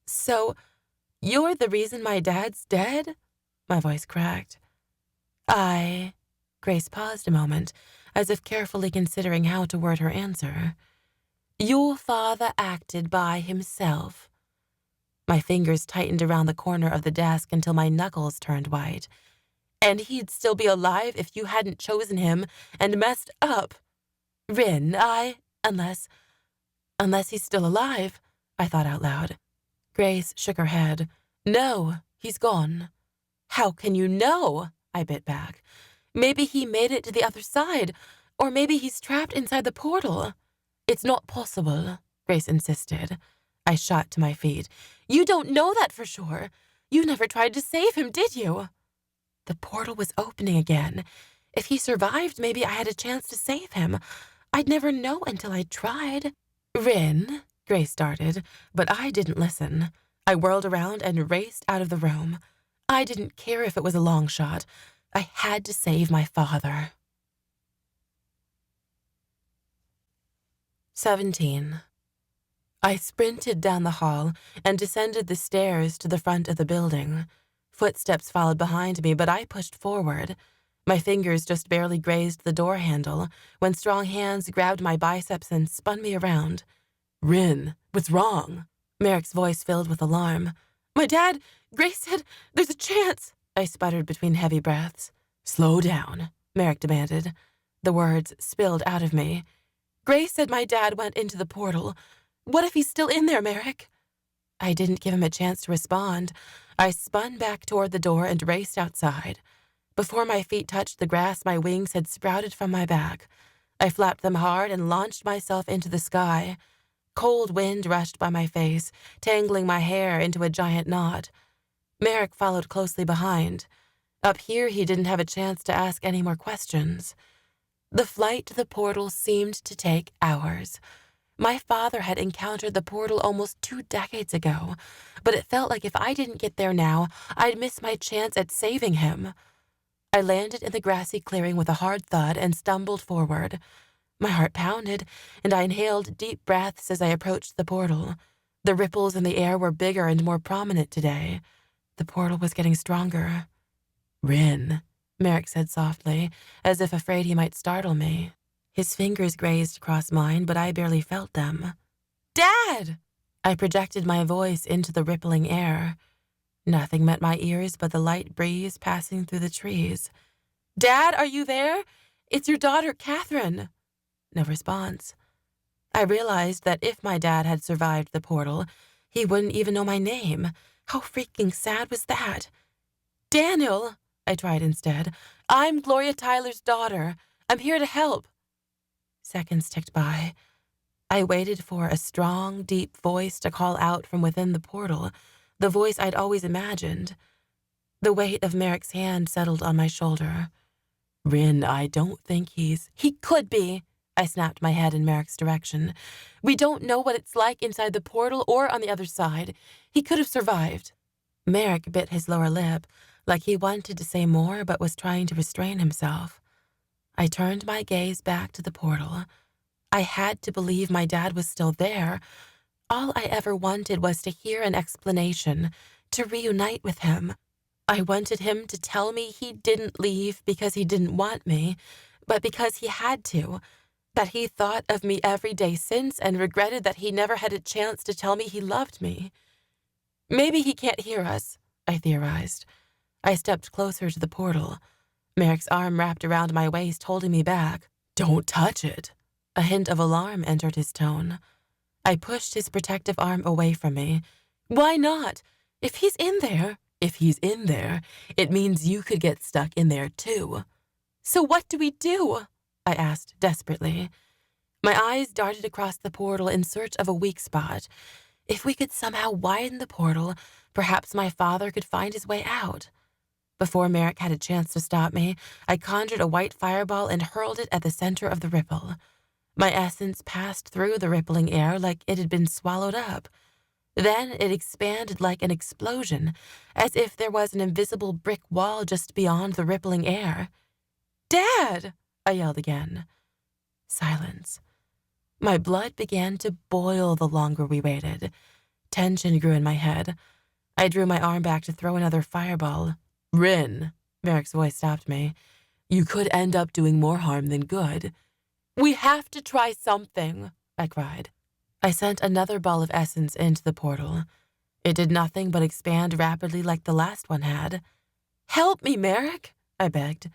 So, you're the reason my dad's dead? My voice cracked. Grace paused a moment, as if carefully considering how to word her answer. Your father acted by himself. My fingers tightened around the corner of the desk until my knuckles turned white. And he'd still be alive if you hadn't chosen him and messed up. Rin, unless he's still alive, I thought out loud. Grace shook her head. No, he's gone. How can you know? I bit back. Maybe he made it to the other side, or maybe he's trapped inside the portal. It's not possible, Grace insisted. I shot to my feet. You don't know that for sure. You never tried to save him, did you? The portal was opening again. If he survived, maybe I had a chance to save him. I'd never know until I tried. Rin, Grace started, but I didn't listen. I whirled around and raced out of the room. I didn't care if it was a long shot. I had to save my father. 17. I sprinted down the hall and descended the stairs to the front of the building. Footsteps followed behind me, but I pushed forward. My fingers just barely grazed the door handle when strong hands grabbed my biceps and spun me around. Rin, what's wrong? Merrick's voice filled with alarm. My dad, Grace said, there's a chance, I sputtered between heavy breaths. Slow down, Merrick demanded. The words spilled out of me. Grace said my dad went into the portal. What if he's still in there, Merrick? I didn't give him a chance to respond. I spun back toward the door and raced outside. Before my feet touched the grass, my wings had sprouted from my back. I flapped them hard and launched myself into the sky. Cold wind rushed by my face, tangling my hair into a giant knot. Merrick followed closely behind. Up here, he didn't have a chance to ask any more questions. The flight to the portal seemed to take hours. My father had encountered the portal almost 2 decades ago, but it felt like if I didn't get there now, I'd miss my chance at saving him. I landed in the grassy clearing with a hard thud and stumbled forward. My heart pounded, and I inhaled deep breaths as I approached the portal. The ripples in the air were bigger and more prominent today. The portal was getting stronger. Rin, Merrick said softly, as if afraid he might startle me. His fingers grazed across mine, but I barely felt them. Dad! I projected my voice into the rippling air. Nothing met my ears but the light breeze passing through the trees. Dad, are you there? It's your daughter, Catherine. No response. I realized that if my dad had survived the portal, he wouldn't even know my name. How freaking sad was that? Daniel, I tried instead. I'm Gloria Tyler's daughter. I'm here to help. Seconds ticked by. I waited for a strong, deep voice to call out from within the portal, the voice I'd always imagined. The weight of Merrick's hand settled on my shoulder. Rin, I don't think he's... He could be. I snapped my head in Merrick's direction. We don't know what it's like inside the portal or on the other side. He could have survived. Merrick bit his lower lip, like he wanted to say more but was trying to restrain himself. I turned my gaze back to the portal. I had to believe my dad was still there. All I ever wanted was to hear an explanation, to reunite with him. I wanted him to tell me he didn't leave because he didn't want me, but because he had to, that he thought of me every day since and regretted that he never had a chance to tell me he loved me. Maybe he can't hear us, I theorized. I stepped closer to the portal. Merrick's arm wrapped around my waist, holding me back. Don't touch it. A hint of alarm entered his tone. I pushed his protective arm away from me. Why not? If he's in there, it means you could get stuck in there too. So what do we do? I asked desperately. My eyes darted across the portal in search of a weak spot. If we could somehow widen the portal, perhaps my father could find his way out. Before Merrick had a chance to stop me, I conjured a white fireball and hurled it at the center of the ripple. My essence passed through the rippling air like it had been swallowed up. Then it expanded like an explosion, as if there was an invisible brick wall just beyond the rippling air. Dad! I yelled again. Silence. My blood began to boil the longer we waited. Tension grew in my head. I drew my arm back to throw another fireball. Rin, Merrick's voice stopped me. You could end up doing more harm than good. We have to try something, I cried. I sent another ball of essence into the portal. It did nothing but expand rapidly like the last one had. Help me, Merrick, I begged.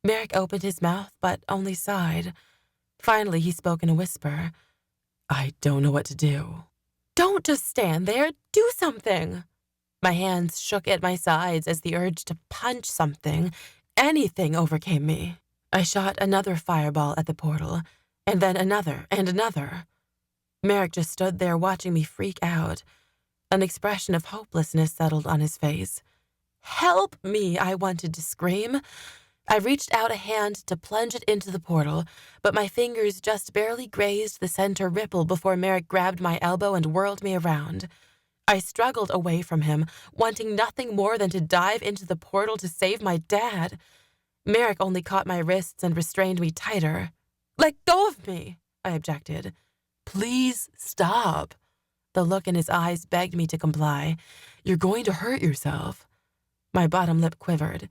Merrick opened his mouth, but only sighed. Finally, he spoke in a whisper. I don't know what to do. Don't just stand there. Do something. My hands shook at my sides as the urge to punch something, anything, overcame me. I shot another fireball at the portal, and then another and another. Merrick just stood there watching me freak out. An expression of hopelessness settled on his face. Help me, I wanted to scream. I reached out a hand to plunge it into the portal, but my fingers just barely grazed the center ripple before Merrick grabbed my elbow and whirled me around. I struggled away from him, wanting nothing more than to dive into the portal to save my dad. Merrick only caught my wrists and restrained me tighter. Let go of me, I objected. Please stop. The look in his eyes begged me to comply. You're going to hurt yourself. My bottom lip quivered.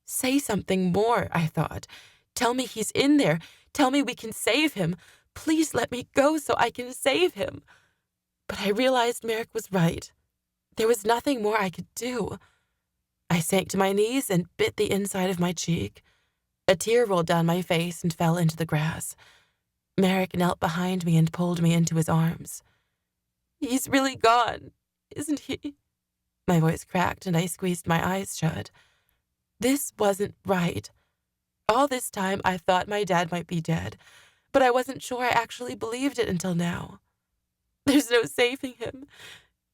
Say something more, I thought. Tell me he's in there. Tell me we can save him. Please let me go so I can save him. But I realized Merrick was right. There was nothing more I could do. I sank to my knees and bit the inside of my cheek. A tear rolled down my face and fell into the grass. Merrick knelt behind me and pulled me into his arms. "He's really gone, isn't he?" My voice cracked and I squeezed my eyes shut. This wasn't right. All this time I thought my dad might be dead, but I wasn't sure I actually believed it until now. "There's no saving him,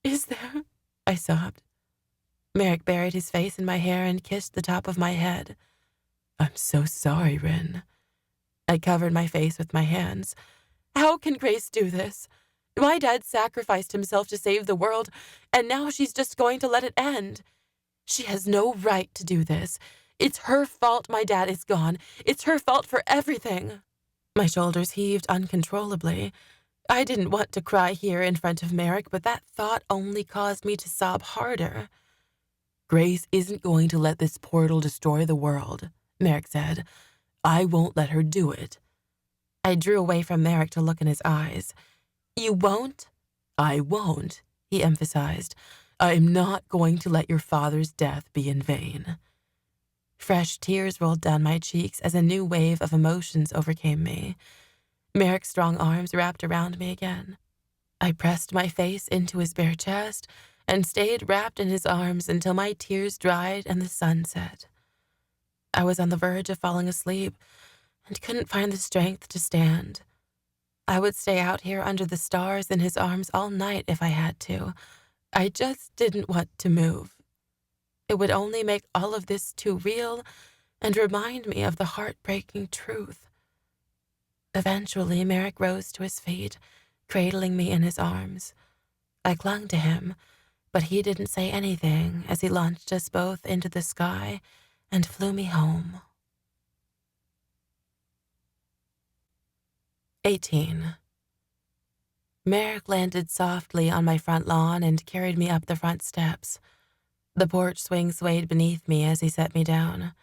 is there?" I sobbed. Merrick buried his face in my hair and kissed the top of my head. "I'm so sorry, Rin." I covered my face with my hands. "How can Grace do this? My dad sacrificed himself to save the world, and now she's just going to let it end. She has no right to do this. It's her fault my dad is gone. It's her fault for everything." My shoulders heaved uncontrollably. I didn't want to cry here in front of Merrick, but that thought only caused me to sob harder. "Grace isn't going to let this portal destroy the world," Merrick said. "I won't let her do it." I drew away from Merrick to look in his eyes. "You won't?" "I won't," he emphasized. "I am not going to let your father's death be in vain." Fresh tears rolled down my cheeks as a new wave of emotions overcame me. Merrick's strong arms wrapped around me again. I pressed my face into his bare chest and stayed wrapped in his arms until my tears dried and the sun set. I was on the verge of falling asleep and couldn't find the strength to stand. I would stay out here under the stars in his arms all night if I had to. I just didn't want to move. It would only make all of this too real and remind me of the heartbreaking truth. Eventually, Merrick rose to his feet, cradling me in his arms. I clung to him, but he didn't say anything as he launched us both into the sky and flew me home. 18. Merrick landed softly on my front lawn and carried me up the front steps. The porch swing swayed beneath me as he set me down.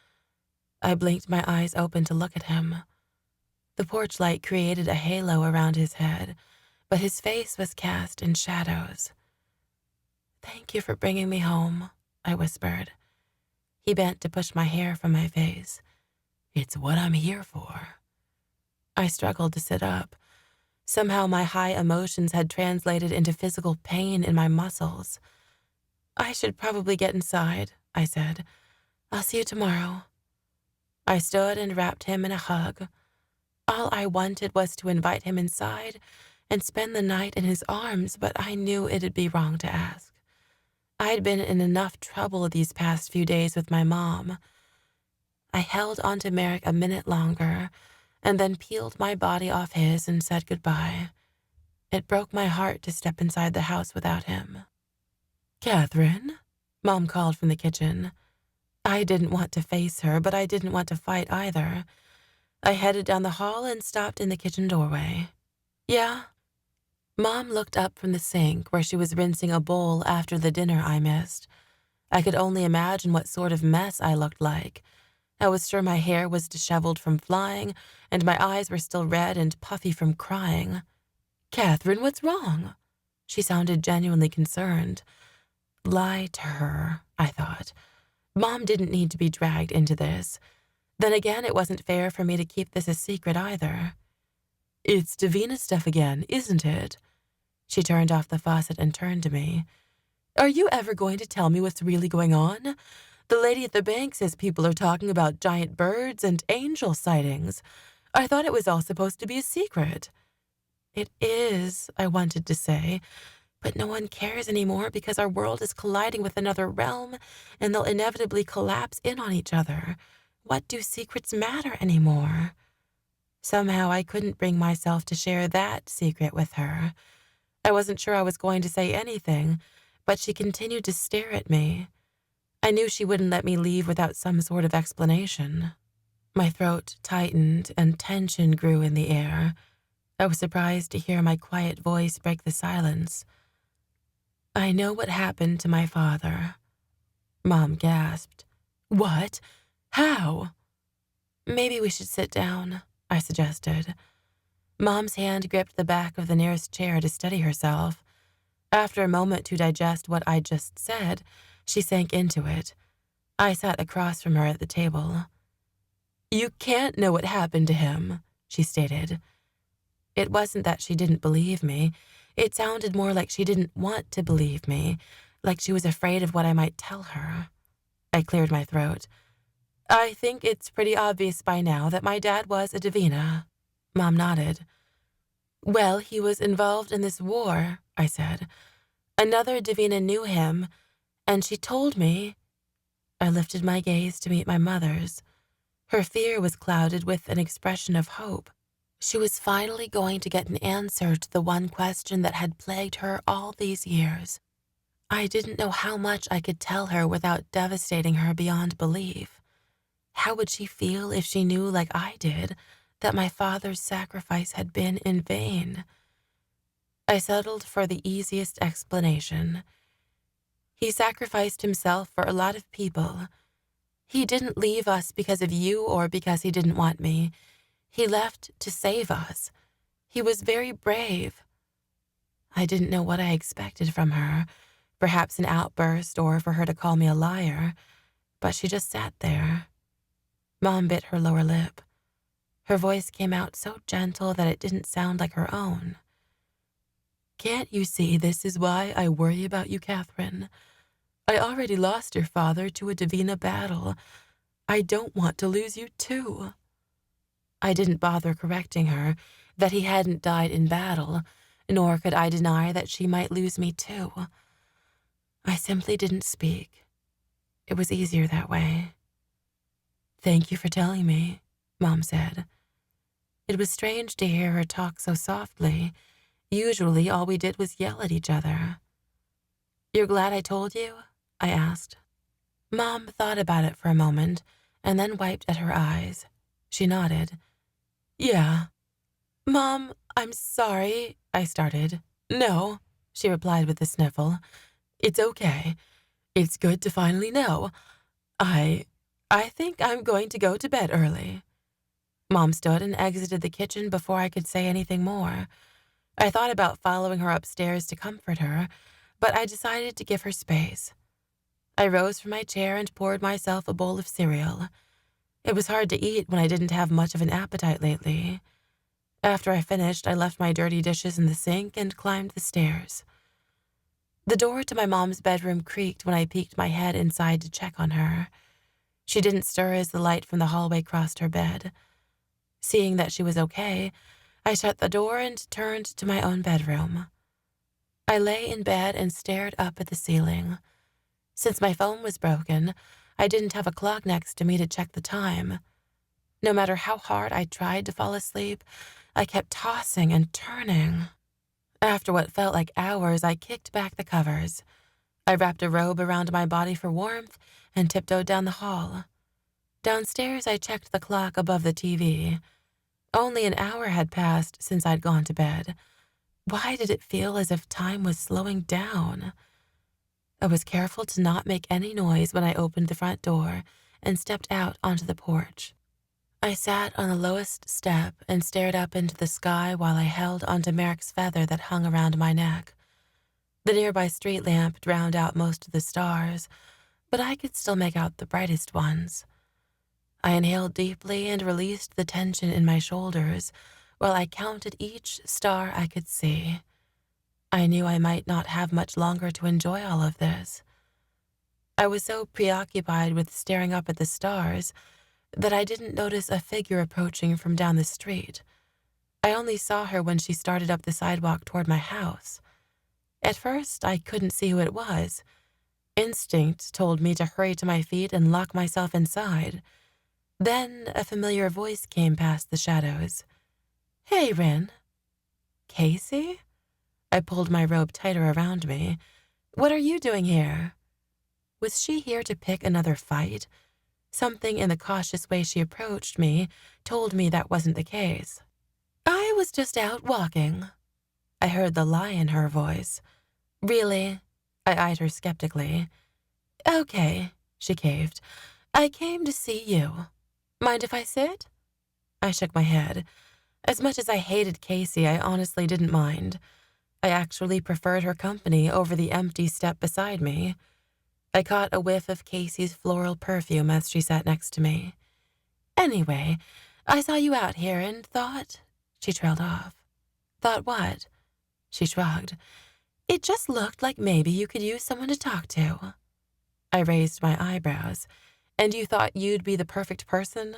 I blinked my eyes open to look at him. The porch light created a halo around his head, but his face was cast in shadows. "Thank you for bringing me home," I whispered. He bent to push my hair from my face. "It's what I'm here for." I struggled to sit up. Somehow my high emotions had translated into physical pain in my muscles. "I should probably get inside," I said. "I'll see you tomorrow." I stood and wrapped him in a hug. All I wanted was to invite him inside and spend the night in his arms, but I knew it'd be wrong to ask. I'd been in enough trouble these past few days with my mom. I held onto Merrick a minute longer, and then peeled my body off his and said goodbye. It broke my heart to step inside the house without him. "Catherine?" Mom called from the kitchen. I didn't want to face her, but I didn't want to fight either. I headed down the hall and stopped in the kitchen doorway. "Yeah?" Mom looked up from the sink where she was rinsing a bowl after the dinner I missed. I could only imagine what sort of mess I looked like. I was sure my hair was disheveled from flying, and my eyes were still red and puffy from crying. "Catherine, what's wrong?" She sounded genuinely concerned. Lie to her, I thought. Mom didn't need to be dragged into this. Then again, it wasn't fair for me to keep this a secret either. "It's Davina stuff again, isn't it?" She turned off the faucet and turned to me. "Are you ever going to tell me what's really going on? The lady at the bank says people are talking about giant birds and angel sightings. I thought it was all supposed to be a secret." "It is," I wanted to say, "but no one cares anymore because our world is colliding with another realm and they'll inevitably collapse in on each other. What do secrets matter anymore?" Somehow I couldn't bring myself to share that secret with her. I wasn't sure I was going to say anything, but she continued to stare at me. I knew she wouldn't let me leave without some sort of explanation. My throat tightened and tension grew in the air. I was surprised to hear my quiet voice break the silence. "I know what happened to my father." Mom gasped. "What? How?" "Maybe we should sit down," I suggested. Mom's hand gripped the back of the nearest chair to steady herself. After a moment to digest what I'd just said, she sank into it. I sat across from her at the table. You can't know what happened to him, she stated. It wasn't that she didn't believe me. It sounded more like she didn't want to believe me, like she was afraid of what I might tell her. I cleared my throat. I think it's pretty obvious by now that my dad was a Davina. Mom nodded. Well, he was involved in this war, I said. Another Davina knew him, and she told me. I lifted my gaze to meet my mother's. Her fear was clouded with an expression of hope. She was finally going to get an answer to the one question that had plagued her all these years. I didn't know how much I could tell her without devastating her beyond belief. How would she feel if she knew, like I did, that my father's sacrifice had been in vain? I settled for the easiest explanation. He sacrificed himself for a lot of people. He didn't leave us because of you or because he didn't want me. He left to save us. He was very brave. I didn't know what I expected from her, perhaps an outburst or for her to call me a liar, but she just sat there. Mom bit her lower lip. Her voice came out so gentle that it didn't sound like her own. Can't you see this is why I worry about you, Catherine? I already lost your father to a Davina battle. I don't want to lose you too. I didn't bother correcting her that he hadn't died in battle, nor could I deny that she might lose me too. I simply didn't speak. It was easier that way. Thank you for telling me, Mom said. It was strange to hear her talk so softly. Usually all we did was yell at each other. You're glad I told you? I asked. Mom thought about it for a moment and then wiped at her eyes. She nodded. Yeah. Mom, I'm sorry, I started. No, she replied with a sniffle. It's okay. It's good to finally know. I think I'm going to go to bed early. Mom stood and exited the kitchen before I could say anything more. I thought about following her upstairs to comfort her, but I decided to give her space. I rose from my chair and poured myself a bowl of cereal. It was hard to eat when I didn't have much of an appetite lately. After I finished, I left my dirty dishes in the sink and climbed the stairs. The door to my mom's bedroom creaked when I peeked my head inside to check on her. She didn't stir as the light from the hallway crossed her bed. Seeing that she was okay, I shut the door and turned to my own bedroom. I lay in bed and stared up at the ceiling. Since my phone was broken, I didn't have a clock next to me to check the time. No matter how hard I tried to fall asleep, I kept tossing and turning. After what felt like hours, I kicked back the covers. I wrapped a robe around my body for warmth and tiptoed down the hall. Downstairs, I checked the clock above the TV. Only an hour had passed since I'd gone to bed. Why did it feel as if time was slowing down? I was careful to not make any noise when I opened the front door and stepped out onto the porch. I sat on the lowest step and stared up into the sky while I held onto Merrick's feather that hung around my neck. The nearby street lamp drowned out most of the stars, but I could still make out the brightest ones. I inhaled deeply and released the tension in my shoulders while I counted each star I could see. I knew I might not have much longer to enjoy all of this. I was so preoccupied with staring up at the stars that I didn't notice a figure approaching from down the street. I only saw her when she started up the sidewalk toward my house. At first, I couldn't see who it was. Instinct told me to hurry to my feet and lock myself inside. Then a familiar voice came past the shadows. Hey, Rin. Casey? I pulled my robe tighter around me. What are you doing here? Was she here to pick another fight? Something in the cautious way she approached me told me that wasn't the case. I was just out walking. I heard the lie in her voice. Really? I eyed her skeptically. Okay, she caved. I came to see you. Mind if I sit? I shook my head. As much as I hated Casey, I honestly didn't mind. I actually preferred her company over the empty step beside me. I caught a whiff of Casey's floral perfume as she sat next to me. Anyway, I saw you out here and thought—" She trailed off. "Thought what?" She shrugged. "It just looked like maybe you could use someone to talk to." I raised my eyebrows. "And you thought you'd be the perfect person?"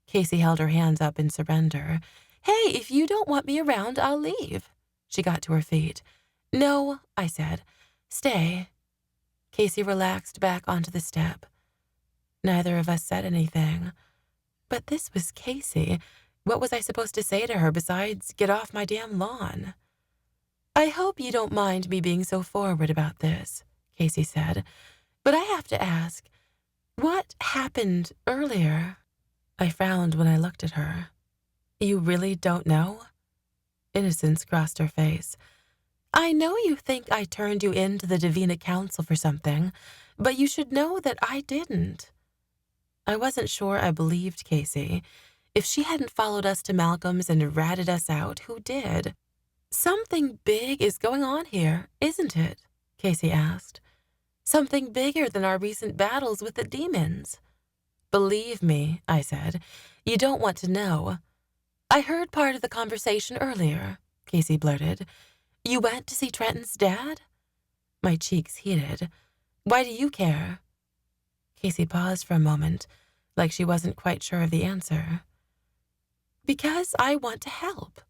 Casey held her hands up in surrender. "Hey, if you don't want me around, I'll leave." She got to her feet. "No," I said. "Stay." Casey relaxed back onto the step. Neither of us said anything. But this was Casey. What was I supposed to say to her besides, "Get off my damn lawn"? "I hope you don't mind me being so forward about this," Casey said. "But I have to ask, what happened earlier?" I frowned when I looked at her. "You really don't know?" Innocence crossed her face. "I know you think I turned you in to the Davina Council for something, but you should know that I didn't." I wasn't sure I believed Casey. If she hadn't followed us to Malcolm's and ratted us out, who did? "Something big is going on here, isn't it?" Casey asked. "Something bigger than our recent battles with the demons." "Believe me," I said, "you don't want to know." "I heard part of the conversation earlier," Casey blurted. "You went to see Trenton's dad?" My cheeks heated. "Why do you care?" Casey paused for a moment, like she wasn't quite sure of the answer. "Because I want to help."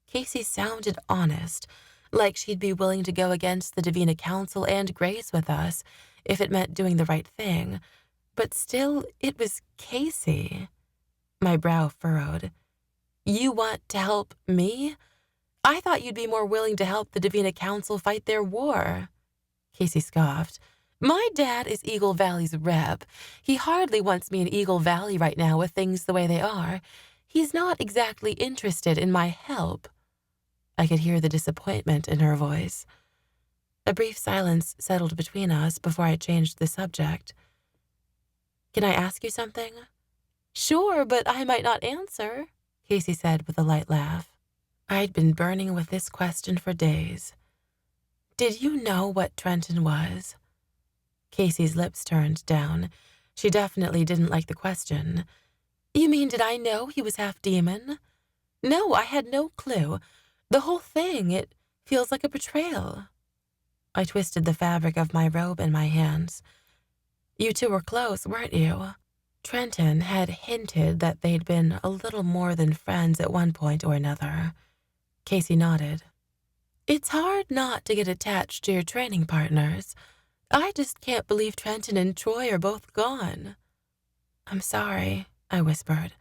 Casey sounded honest, like she'd be willing to go against the Davina Council and Grace with us if it meant doing the right thing. But still, it was Casey. My brow furrowed. "You want to help me? I thought you'd be more willing to help the Davina Council fight their war." Casey scoffed. "My dad is Eagle Valley's rep. He hardly wants me in Eagle Valley right now with things the way they are. He's not exactly interested in my help." I could hear the disappointment in her voice. A brief silence settled between us before I changed the subject. "Can I ask you something?" "Sure, but I might not answer," Casey said with a light laugh. I'd been burning with this question for days. "Did you know what Trenton was?" Casey's lips turned down. She definitely didn't like the question. "You mean, did I know he was half demon?" "No, I had no clue. The whole thing, it feels like a betrayal." I twisted the fabric of my robe in my hands. "You two were close, weren't you?" Trenton had hinted that they'd been a little more than friends at one point or another. Casey nodded. "It's hard not to get attached to your training partners. I just can't believe Trenton and Troy are both gone." "I'm sorry," I whispered.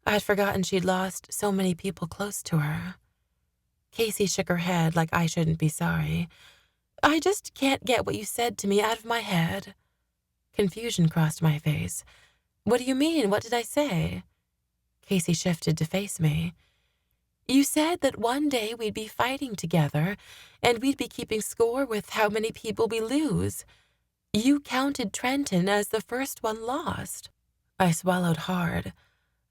I'd forgotten she'd lost so many people close to her. Casey shook her head like I shouldn't be sorry. "I just can't get what you said to me out of my head." Confusion crossed my face. "What do you mean? What did I say?" Casey shifted to face me. "You said that one day we'd be fighting together, and we'd be keeping score with how many people we lose. You counted Trenton as the first one lost." I swallowed hard.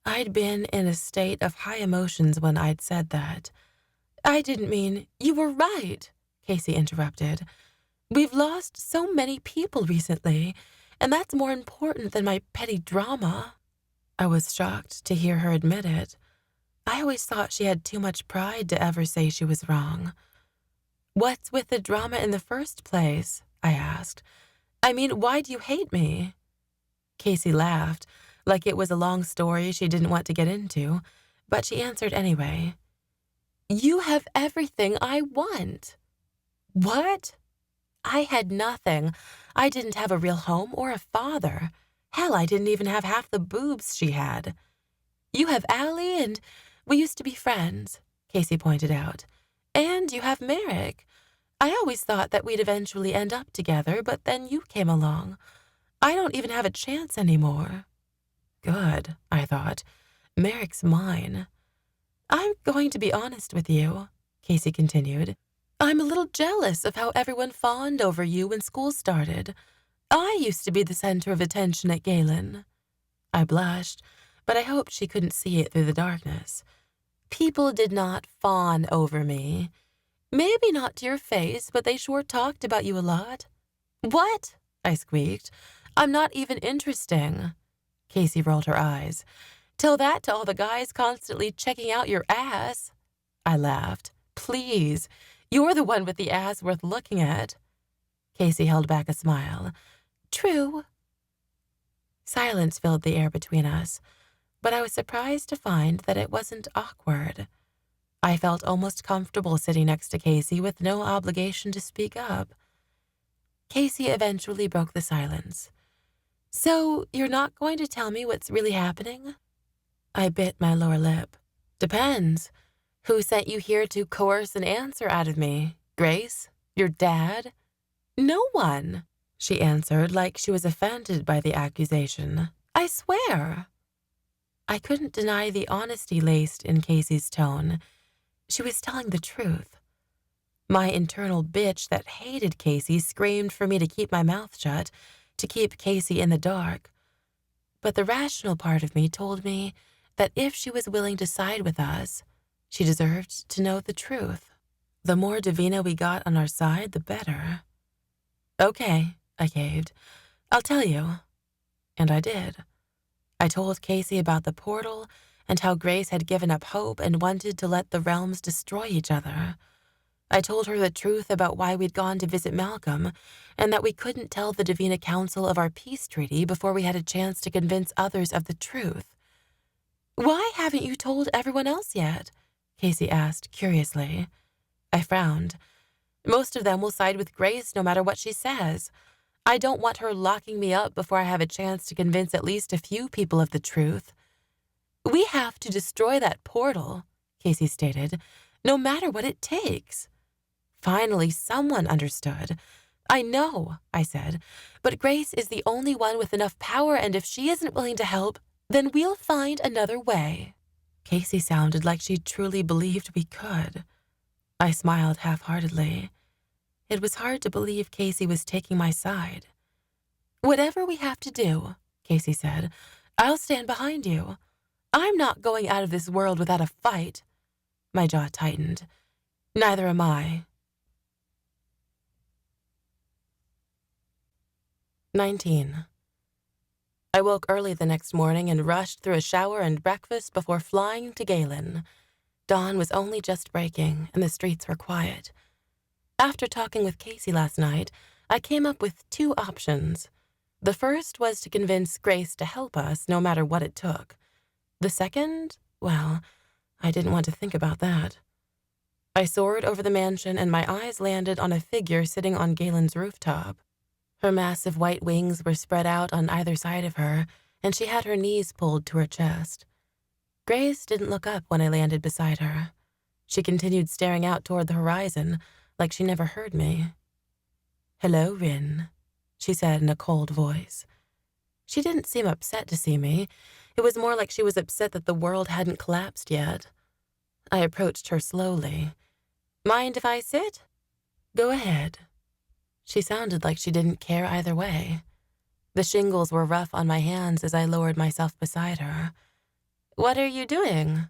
I'd been in a state of high emotions when I'd said that. "I didn't mean—" "You were right," Casey interrupted. "We've lost so many people recently, and that's more important than my petty drama." I was shocked to hear her admit it. I always thought she had too much pride to ever say she was wrong. "What's with the drama in the first place?" I asked. "I mean, why do you hate me?" Casey laughed, like it was a long story she didn't want to get into, but she answered anyway. "You have everything I want." "What?" "I had nothing. I didn't have a real home or a father. Hell, I didn't even have half the boobs she had." "You have Allie, and we used to be friends," Casey pointed out. "And you have Merrick. I always thought that we'd eventually end up together, but then you came along. I don't even have a chance anymore." Good, I thought. Merrick's mine. "I'm going to be honest with you," Casey continued. "I'm a little jealous of how everyone fawned over you when school started. I used to be the center of attention at Galen." I blushed, but I hoped she couldn't see it through the darkness. "People did not fawn over me. Maybe not to your face, but they sure talked about you a lot." "What?" I squeaked. "I'm not even interesting." Casey rolled her eyes. Tell that to all the guys constantly checking out your ass. I laughed. Please, you're the one with the ass worth looking at. Casey held back a smile. True. Silence filled the air between us, but I was surprised to find that it wasn't awkward. I felt almost comfortable sitting next to Casey with no obligation to speak up. Casey eventually broke the silence. So, you're not going to tell me what's really happening? I bit my lower lip. Depends. Who sent you here to coerce an answer out of me? Grace? Your dad? No one, she answered like she was offended by the accusation. I swear. I couldn't deny the honesty laced in Casey's tone. She was telling the truth. My internal bitch that hated Casey screamed for me to keep my mouth shut, to keep Casey in the dark. But the rational part of me told me that if she was willing to side with us, she deserved to know the truth. The more Davina we got on our side, the better. Okay, I caved. I'll tell you. And I did. I told Casey about the portal and how Grace had given up hope and wanted to let the realms destroy each other. I told her the truth about why we'd gone to visit Malcolm and that we couldn't tell the Davina Council of our peace treaty before we had a chance to convince others of the truth. Why haven't you told everyone else yet? Casey asked curiously. I frowned. Most of them will side with Grace no matter what she says. I don't want her locking me up before I have a chance to convince at least a few people of the truth. We have to destroy that portal, Casey stated, no matter what it takes. Finally, someone understood. I know, I said, but Grace is the only one with enough power, and if she isn't willing to help, then we'll find another way. Casey sounded like she truly believed we could. I smiled half-heartedly. It was hard to believe Casey was taking my side. Whatever we have to do, Casey said, I'll stand behind you. I'm not going out of this world without a fight. My jaw tightened. Neither am I. 19. I woke early the next morning and rushed through a shower and breakfast before flying to Galen. Dawn was only just breaking, and the streets were quiet. After talking with Casey last night, I came up with 2 options. The first was to convince Grace to help us no matter what it took. The second, well, I didn't want to think about that. I soared over the mansion and my eyes landed on a figure sitting on Galen's rooftop. Her massive white wings were spread out on either side of her, and she had her knees pulled to her chest. Grace didn't look up when I landed beside her. She continued staring out toward the horizon, like she never heard me. Hello, Rin, she said in a cold voice. She didn't seem upset to see me. It was more like she was upset that the world hadn't collapsed yet. I approached her slowly. Mind if I sit? Go ahead. She sounded like she didn't care either way. The shingles were rough on my hands as I lowered myself beside her. What are you doing?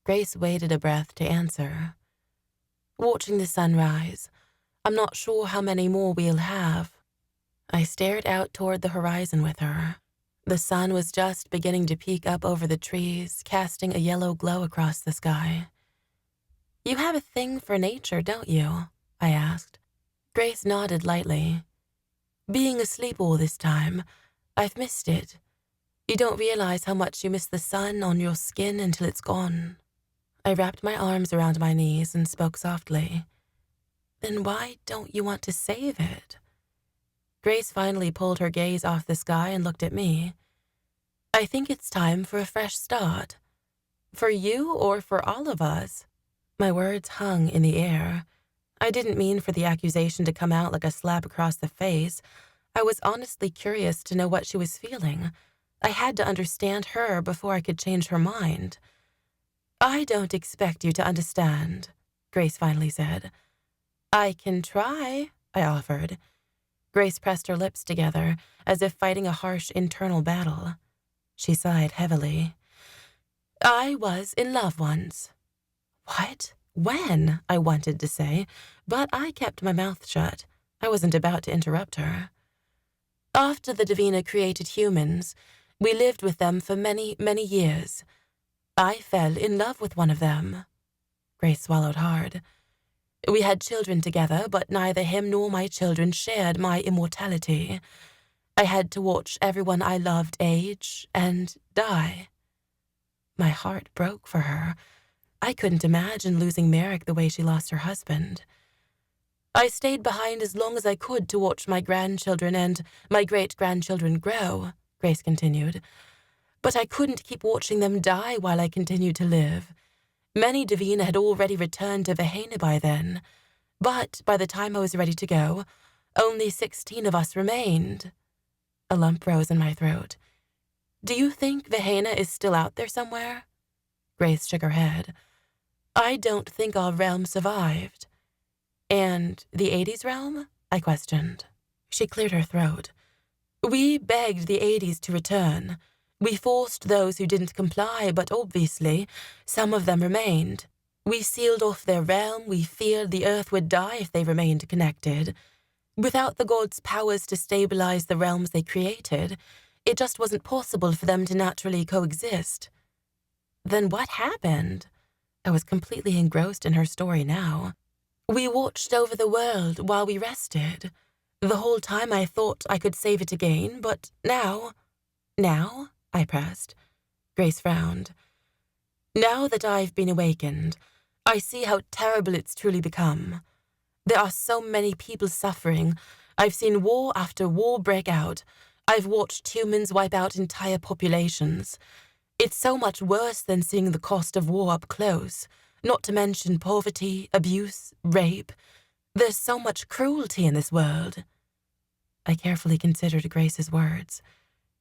Grace waited a breath to answer. Watching the sunrise. I'm not sure how many more we'll have. I stared out toward the horizon with her. The sun was just beginning to peek up over the trees, casting a yellow glow across the sky. You have a thing for nature, don't you? I asked. Grace nodded lightly. Being asleep all this time, I've missed it. You don't realize how much you miss the sun on your skin until it's gone. I wrapped my arms around my knees and spoke softly. Then why don't you want to save it? Grace finally pulled her gaze off the sky and looked at me. I think it's time for a fresh start. For you or for all of us? My words hung in the air. I didn't mean for the accusation to come out like a slap across the face. I was honestly curious to know what she was feeling. I had to understand her before I could change her mind. I don't expect you to understand, Grace finally said. I can try, I offered. Grace pressed her lips together, as if fighting a harsh internal battle. She sighed heavily. I was in love once. What? When? I wanted to say, but I kept my mouth shut. I wasn't about to interrupt her. After the Davina created humans, We lived with them for many, many years. I fell in love with one of them." Grace swallowed hard. "We had children together, but neither him nor my children shared my immortality. I had to watch everyone I loved age and die." My heart broke for her. I couldn't imagine losing Merrick the way she lost her husband. "I stayed behind as long as I could to watch my grandchildren and my great-grandchildren grow," Grace continued. "But I couldn't keep watching them die while I continued to live. Many Davina had already returned to Vahaina by then, but by the time I was ready to go, only 16 of us remained." A lump rose in my throat. "Do you think Vahaina is still out there somewhere?" Grace shook her head. "I don't think our realm survived." "And the 80s realm?" I questioned. She cleared her throat. "We begged the 80s to return. We forced those who didn't comply, but obviously, some of them remained. We sealed off their realm. We feared the earth would die if they remained connected. Without the gods' powers to stabilize the realms they created, it just wasn't possible for them to naturally coexist." "Then what happened?" I was completely engrossed in her story now. "We watched over the world while we rested. The whole time I thought I could save it again, but now—" "Now?" I pressed. Grace frowned. "Now that I've been awakened, I see how terrible it's truly become. There are so many people suffering. I've seen war after war break out. I've watched humans wipe out entire populations. It's so much worse than seeing the cost of war up close, not to mention poverty, abuse, rape. There's so much cruelty in this world." I carefully considered Grace's words.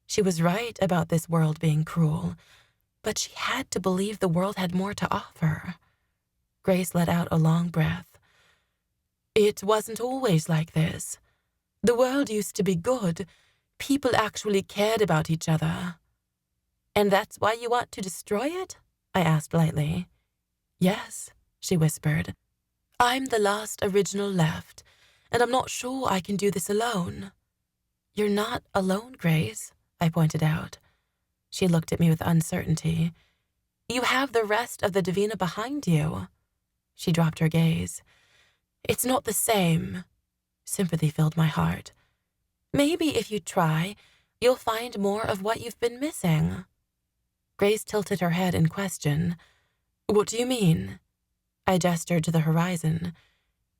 She was right about this world being cruel, but she had to believe the world had more to offer. Grace let out a long breath. "It wasn't always like this. The world used to be good. People actually cared about each other." "And that's why you want to destroy it?" I asked lightly. "Yes," she whispered. "I'm the last original left, and I'm not sure I can do this alone." "You're not alone, Grace," I pointed out. She looked at me with uncertainty. "You have the rest of the Davina behind you." She dropped her gaze. "It's not the same." Sympathy filled my heart. "Maybe if you try, you'll find more of what you've been missing." Grace tilted her head in question. "What do you mean?" I gestured to the horizon.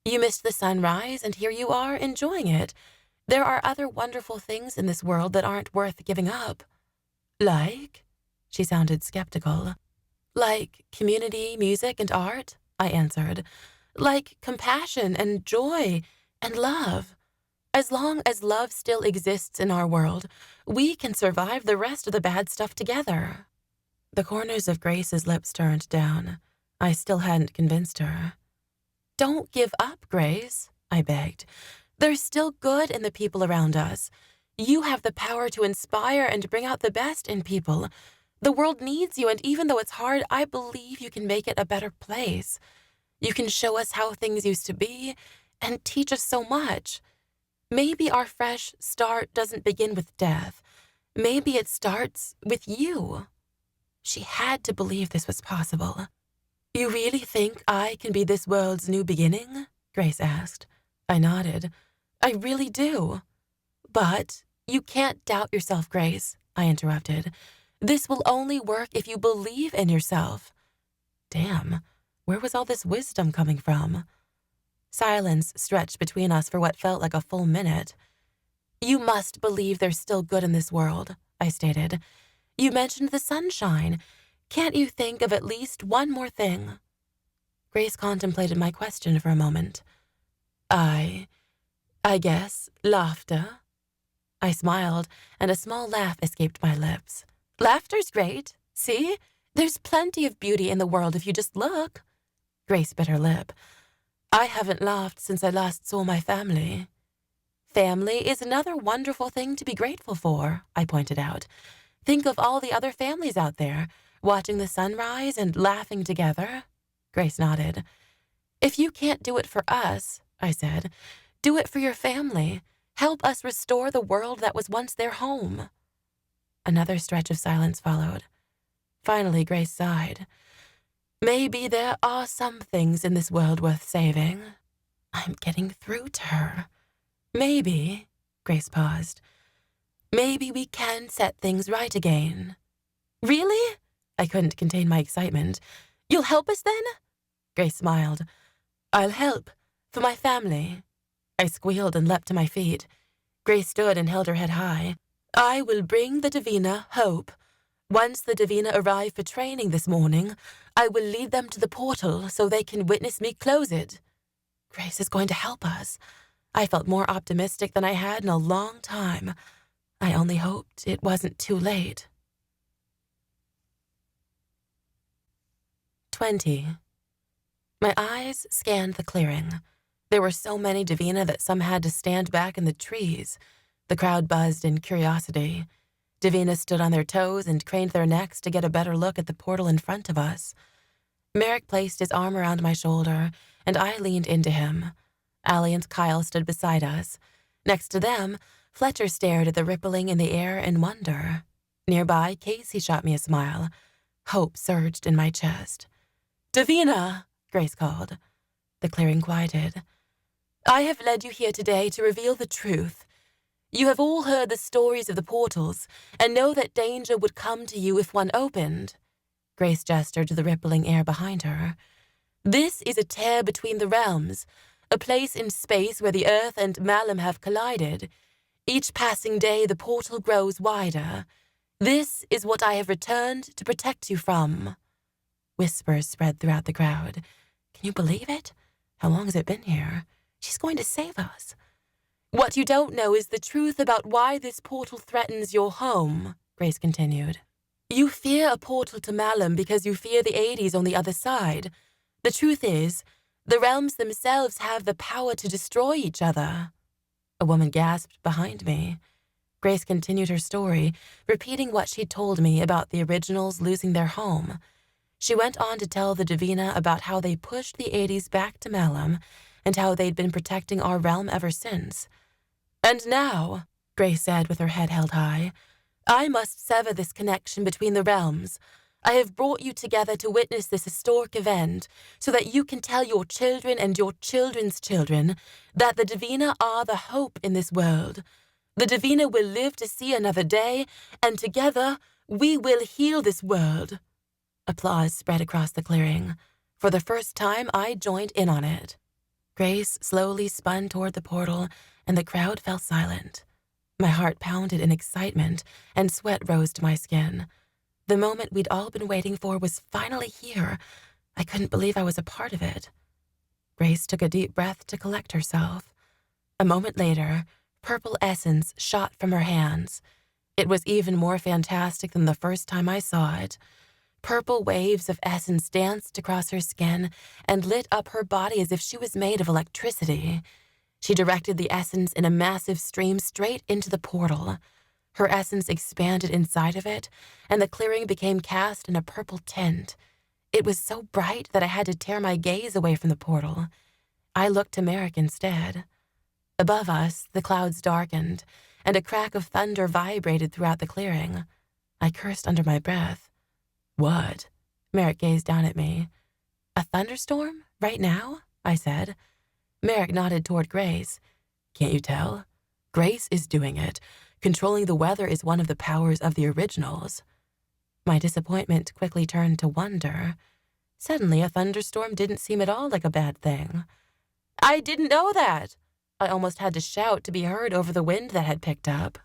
"You missed the sunrise, and here you are, enjoying it. There are other wonderful things in this world that aren't worth giving up." "Like?" She sounded skeptical. "Like community, music, and art," I answered. "Like compassion and joy and love. As long as love still exists in our world, we can survive the rest of the bad stuff together." The corners of Grace's lips turned down. I still hadn't convinced her. "Don't give up, Grace," I begged. "There's still good in the people around us. You have the power to inspire and bring out the best in people. The world needs you, and even though it's hard, I believe you can make it a better place. You can show us how things used to be and teach us so much. Maybe our fresh start doesn't begin with death. Maybe it starts with you." She had to believe this was possible. "You really think I can be this world's new beginning?" Grace asked. I nodded. "I really do." "But you can't doubt yourself, Grace," I interrupted. "This will only work if you believe in yourself." Damn, where was all this wisdom coming from? Silence stretched between us for what felt like a full minute. "You must believe there's still good in this world," I stated. "You mentioned the sunshine. Can't you think of at least one more thing?" Grace contemplated my question for a moment. I guess laughter." I smiled, and a small laugh escaped my lips. "Laughter's great. See? There's plenty of beauty in the world if you just look." Grace bit her lip. "I haven't laughed since I last saw my family." "Family is another wonderful thing to be grateful for," I pointed out. "Think of all the other families out there, watching the sunrise and laughing together." Grace nodded. "If you can't do it for us," I said, "do it for your family. Help us restore the world that was once their home." Another stretch of silence followed. Finally, Grace sighed. Maybe there are some things in this world worth saving. I'm getting through to her. Maybe, Grace paused, maybe we can set things right again. Really? I couldn't contain my excitement. You'll help us then? Grace smiled. I'll help. For my family. I squealed and leapt to my feet. Grace stood and held her head high. I will bring the Davina hope. Once the Davina arrive for training this morning, I will lead them to the portal so they can witness me close it. Grace is going to help us. I felt more optimistic than I had in a long time. I only hoped it wasn't too late. 20. My eyes scanned the clearing. There were so many Davina that some had to stand back in the trees. The crowd buzzed in curiosity. Davina stood on their toes and craned their necks to get a better look at the portal in front of us. Merrick placed his arm around my shoulder, and I leaned into him. Allie and Kyle stood beside us. Next to them, Fletcher stared at the rippling in the air in wonder. Nearby, Casey shot me a smile. Hope surged in my chest. Davina, Grace called. The clearing quieted. I have led you here today to reveal the truth. You have all heard the stories of the portals and know that danger would come to you if one opened. Grace gestured to the rippling air behind her. This is a tear between the realms, a place in space where the Earth and Malum have collided. Each passing day, the portal grows wider. This is what I have returned to protect you from. Whispers spread throughout the crowd. Can you believe it? How long has it been here? She's going to save us. What you don't know is the truth about why this portal threatens your home, Grace continued. You fear a portal to Malum because you fear the 80s on the other side. The truth is, the realms themselves have the power to destroy each other. A woman gasped behind me. Grace continued her story, repeating what she'd told me about the originals losing their home. She went on to tell the Davina about how they pushed the 80s back to Malum and how they'd been protecting our realm ever since. And now, Grace said with her head held high, I must sever this connection between the realms. I have brought you together to witness this historic event so that you can tell your children and your children's children that the Davina are the hope in this world. The Davina will live to see another day, and together we will heal this world. Applause spread across the clearing. For the first time, I joined in on it. Grace slowly spun toward the portal, and the crowd fell silent. My heart pounded in excitement, and sweat rose to my skin. The moment we'd all been waiting for was finally here. I couldn't believe I was a part of it. Grace took a deep breath to collect herself. A moment later, purple essence shot from her hands. It was even more fantastic than the first time I saw it. Purple waves of essence danced across her skin and lit up her body as if she was made of electricity. She directed the essence in a massive stream straight into the portal. Her essence expanded inside of it, and the clearing became cast in a purple tint. It was so bright that I had to tear my gaze away from the portal. I looked to Merrick instead. Above us, the clouds darkened, and a crack of thunder vibrated throughout the clearing. I cursed under my breath. What? Merrick gazed down at me. A thunderstorm? Right now? I said. Merrick nodded toward Grace. Can't you tell? Grace is doing it. Controlling the weather is one of the powers of the originals. My disappointment quickly turned to wonder. Suddenly, a thunderstorm didn't seem at all like a bad thing. I didn't know that! I almost had to shout to be heard over the wind that had picked up.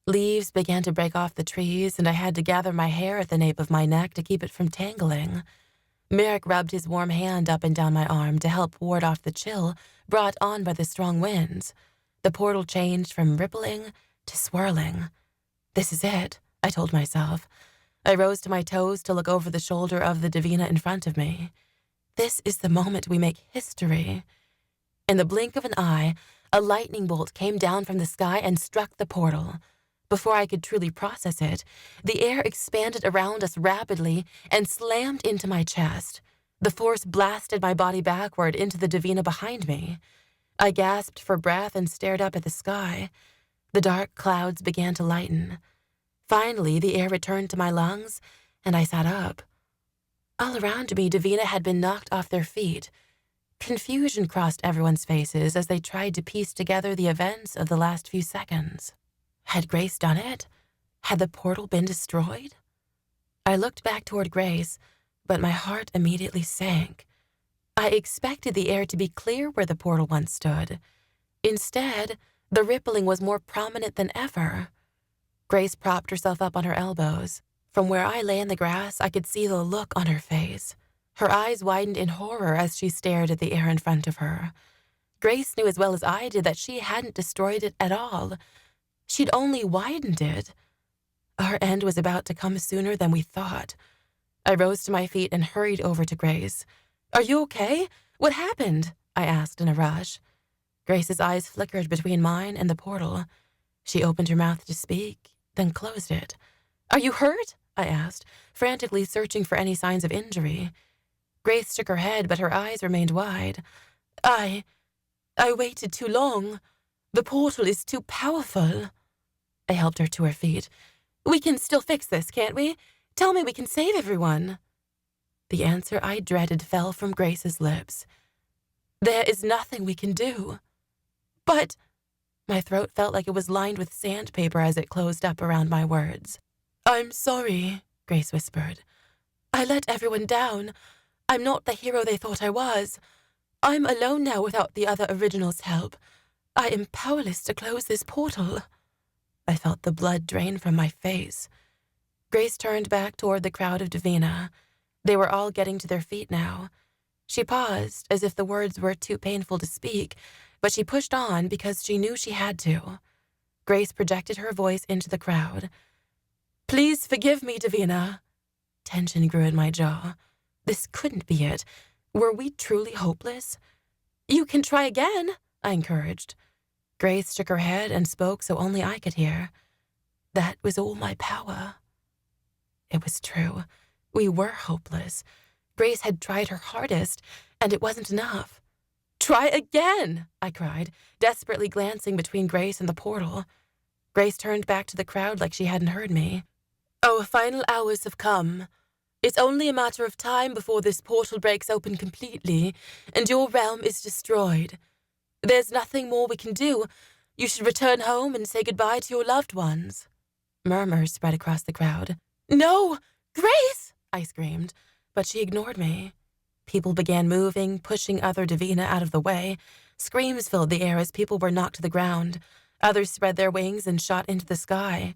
Leaves began to break off the trees, and I had to gather my hair at the nape of my neck to keep it from tangling. Merrick rubbed his warm hand up and down my arm to help ward off the chill brought on by the strong winds. The portal changed from rippling to swirling. This is it, I told myself. I rose to my toes to look over the shoulder of the Davina in front of me. This is the moment we make history. In the blink of an eye, a lightning bolt came down from the sky and struck the portal. Before I could truly process it, the air expanded around us rapidly and slammed into my chest. The force blasted my body backward into the Davina behind me. I gasped for breath and stared up at the sky. The dark clouds began to lighten. Finally, the air returned to my lungs, and I sat up. All around me, Davina had been knocked off their feet. Confusion crossed everyone's faces as they tried to piece together the events of the last few seconds. Had Grace done it? Had the portal been destroyed? I looked back toward Grace, but my heart immediately sank. I expected the air to be clear where the portal once stood. Instead, the rippling was more prominent than ever. Grace propped herself up on her elbows. From where I lay in the grass, I could see the look on her face. Her eyes widened in horror as she stared at the air in front of her. Grace knew as well as I did that she hadn't destroyed it at all. She'd only widened it. Our end was about to come sooner than we thought. I rose to my feet and hurried over to Grace. "Are you okay? What happened?" I asked in a rush. Grace's eyes flickered between mine and the portal. She opened her mouth to speak, then closed it. "Are you hurt?" I asked, frantically searching for any signs of injury. Grace shook her head, but her eyes remained wide. I waited too long. The portal is too powerful." I helped her to her feet. "We can still fix this, can't we? Tell me we can save everyone." The answer I dreaded fell from Grace's lips. "There is nothing we can do." "But—" My throat felt like it was lined with sandpaper as it closed up around my words. "I'm sorry," Grace whispered. "I let everyone down. I'm not the hero they thought I was. I'm alone now without the other originals' help. I am powerless to close this portal." I felt the blood drain from my face. Grace turned back toward the crowd of Davina. They were all getting to their feet now. She paused, as if the words were too painful to speak, but she pushed on because she knew she had to. Grace projected her voice into the crowd. "Please forgive me, Davina." Tension grew in my jaw. This couldn't be it. Were we truly hopeless? "You can try again," I encouraged. Grace shook her head and spoke so only I could hear. "That was all my power." It was true. We were hopeless. Grace had tried her hardest, and it wasn't enough. "Try again," I cried, desperately glancing between Grace and the portal. Grace turned back to the crowd like she hadn't heard me. "Our final hours have come. It's only a matter of time before this portal breaks open completely, and your realm is destroyed. There's nothing more we can do. You should return home and say goodbye to your loved ones." Murmurs spread across the crowd. "No! Grace!" I screamed, but she ignored me. People began moving, pushing other Davina out of the way. Screams filled the air as people were knocked to the ground. Others spread their wings and shot into the sky.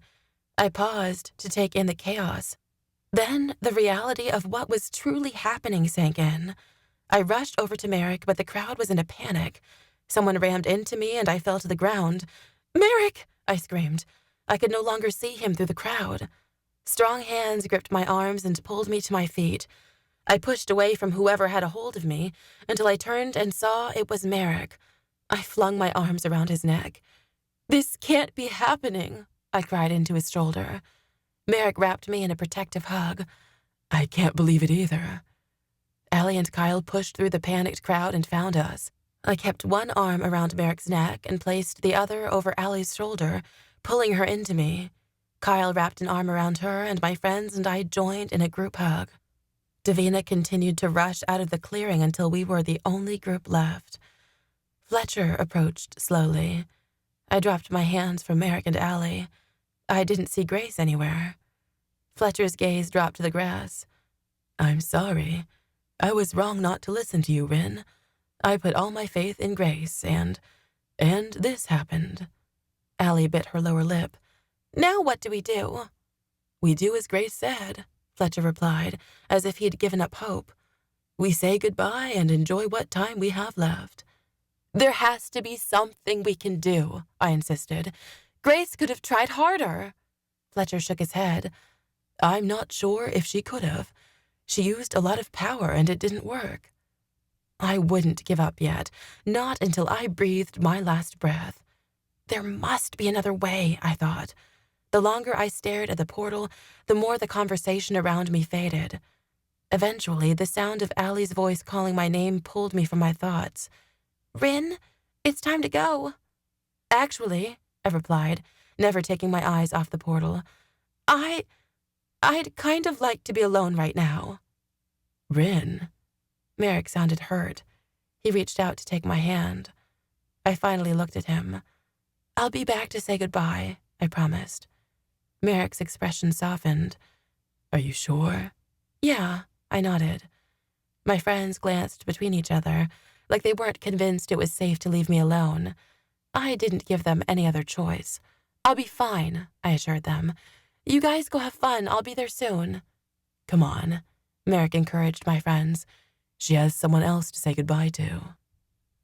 I paused to take in the chaos. Then the reality of what was truly happening sank in. I rushed over to Merrick, but the crowd was in a panic. Someone rammed into me and I fell to the ground. "Merrick!" I screamed. I could no longer see him through the crowd. Strong hands gripped my arms and pulled me to my feet. I pushed away from whoever had a hold of me until I turned and saw it was Merrick. I flung my arms around his neck. "This can't be happening," I cried into his shoulder. Merrick wrapped me in a protective hug. "I can't believe it either." Allie and Kyle pushed through the panicked crowd and found us. I kept one arm around Merrick's neck and placed the other over Allie's shoulder, pulling her into me. Kyle wrapped an arm around her, and my friends and I joined in a group hug. Davina continued to rush out of the clearing until we were the only group left. Fletcher approached slowly. I dropped my hands from Merrick and Allie. I didn't see Grace anywhere. Fletcher's gaze dropped to the grass. "I'm sorry. I was wrong not to listen to you, Rin. I put all my faith in Grace, and this happened." Allie bit her lower lip. "Now what do we do?" "We do as Grace said," Fletcher replied, as if he'd given up hope. "We say goodbye and enjoy what time we have left." "There has to be something we can do," I insisted. "Grace could have tried harder." Fletcher shook his head. "I'm not sure if she could have. She used a lot of power and it didn't work." I wouldn't give up yet, not until I breathed my last breath. There must be another way, I thought. The longer I stared at the portal, the more the conversation around me faded. Eventually, the sound of Allie's voice calling my name pulled me from my thoughts. "Rin, it's time to go." "Actually," I replied, never taking my eyes off the portal, I'd kind of like to be alone right now." "Rin." Merrick sounded hurt. He reached out to take my hand. I finally looked at him. "I'll be back to say goodbye," I promised. Merrick's expression softened. "Are you sure?" "Yeah," I nodded. My friends glanced between each other, like they weren't convinced it was safe to leave me alone. I didn't give them any other choice. "I'll be fine," I assured them. "You guys go have fun. I'll be there soon." "Come on," Merrick encouraged my friends. "She has someone else to say goodbye to."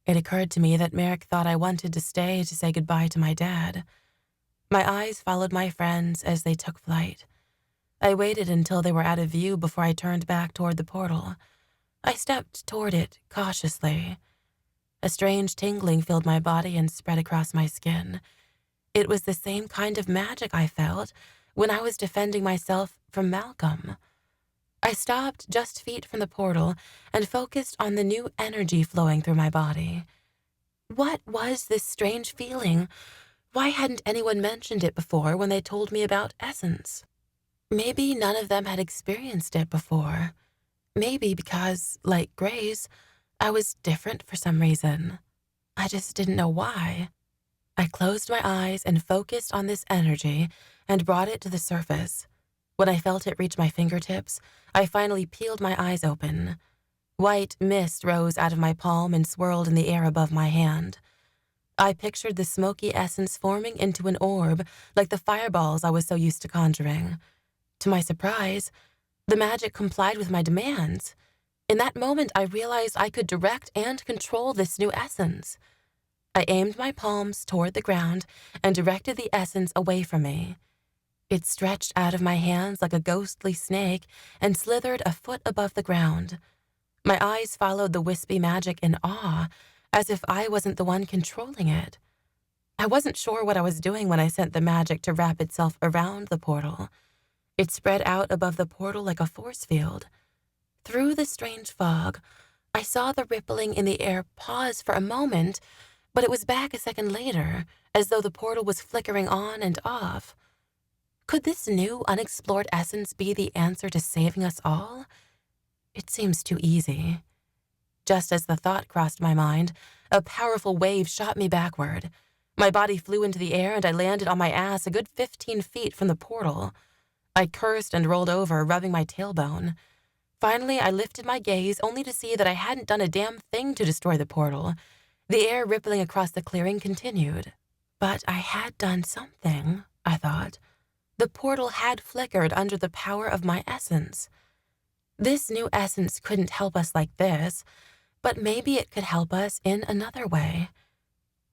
It occurred to me that Merrick thought I wanted to stay to say goodbye to my dad. My eyes followed my friends as they took flight. I waited until they were out of view before I turned back toward the portal. I stepped toward it cautiously. A strange tingling filled my body and spread across my skin. It was the same kind of magic I felt when I was defending myself from Malcolm. I stopped just feet from the portal and focused on the new energy flowing through my body. What was this strange feeling? Why hadn't anyone mentioned it before when they told me about Essence? Maybe none of them had experienced it before. Maybe because, like Grace, I was different for some reason. I just didn't know why. I closed my eyes and focused on this energy and brought it to the surface. When I felt it reach my fingertips, I finally peeled my eyes open. White mist rose out of my palm and swirled in the air above my hand. I pictured the smoky essence forming into an orb like the fireballs I was so used to conjuring. To my surprise, the magic complied with my demands. In that moment, I realized I could direct and control this new essence. I aimed my palms toward the ground and directed the essence away from me. It stretched out of my hands like a ghostly snake and slithered a foot above the ground. My eyes followed the wispy magic in awe, as if I wasn't the one controlling it. I wasn't sure what I was doing when I sent the magic to wrap itself around the portal. It spread out above the portal like a force field. Through the strange fog, I saw the rippling in the air pause for a moment, but it was back a second later, as though the portal was flickering on and off. Could this new, unexplored essence be the answer to saving us all? It seems too easy. Just as the thought crossed my mind, a powerful wave shot me backward. My body flew into the air and I landed on my ass a good 15 feet from the portal. I cursed and rolled over, rubbing my tailbone. Finally, I lifted my gaze only to see that I hadn't done a damn thing to destroy the portal. The air rippling across the clearing continued. But I had done something, I thought. The portal had flickered under the power of my essence. This new essence couldn't help us like this, but maybe it could help us in another way.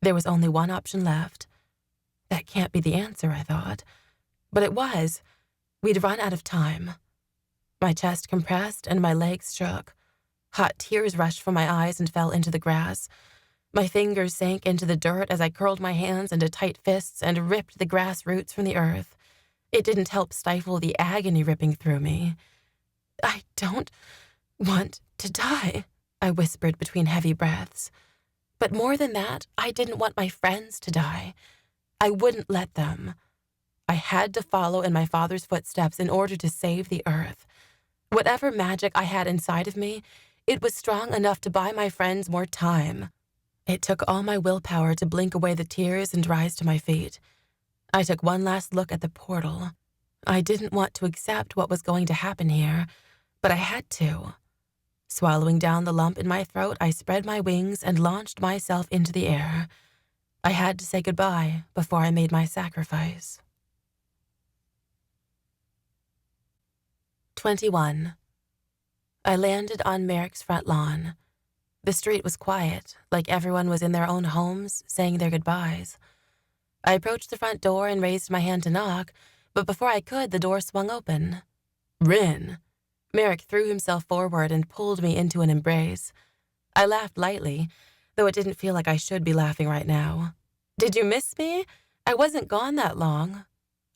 There was only one option left. That can't be the answer, I thought. But it was. We'd run out of time. My chest compressed and my legs shook. Hot tears rushed from my eyes and fell into the grass. My fingers sank into the dirt as I curled my hands into tight fists and ripped the grass roots from the earth. It didn't help stifle the agony ripping through me. "I don't want to die," I whispered between heavy breaths. But more than that, I didn't want my friends to die. I wouldn't let them. I had to follow in my father's footsteps in order to save the earth. Whatever magic I had inside of me, it was strong enough to buy my friends more time. It took all my willpower to blink away the tears and rise to my feet. I took one last look at the portal. I didn't want to accept what was going to happen here, but I had to. Swallowing down the lump in my throat, I spread my wings and launched myself into the air. I had to say goodbye before I made my sacrifice. 21. I landed on Merrick's front lawn. The street was quiet, like everyone was in their own homes, saying their goodbyes. I approached the front door and raised my hand to knock, but before I could, the door swung open. "Rin." Merrick threw himself forward and pulled me into an embrace. I laughed lightly, though it didn't feel like I should be laughing right now. "Did you miss me? I wasn't gone that long."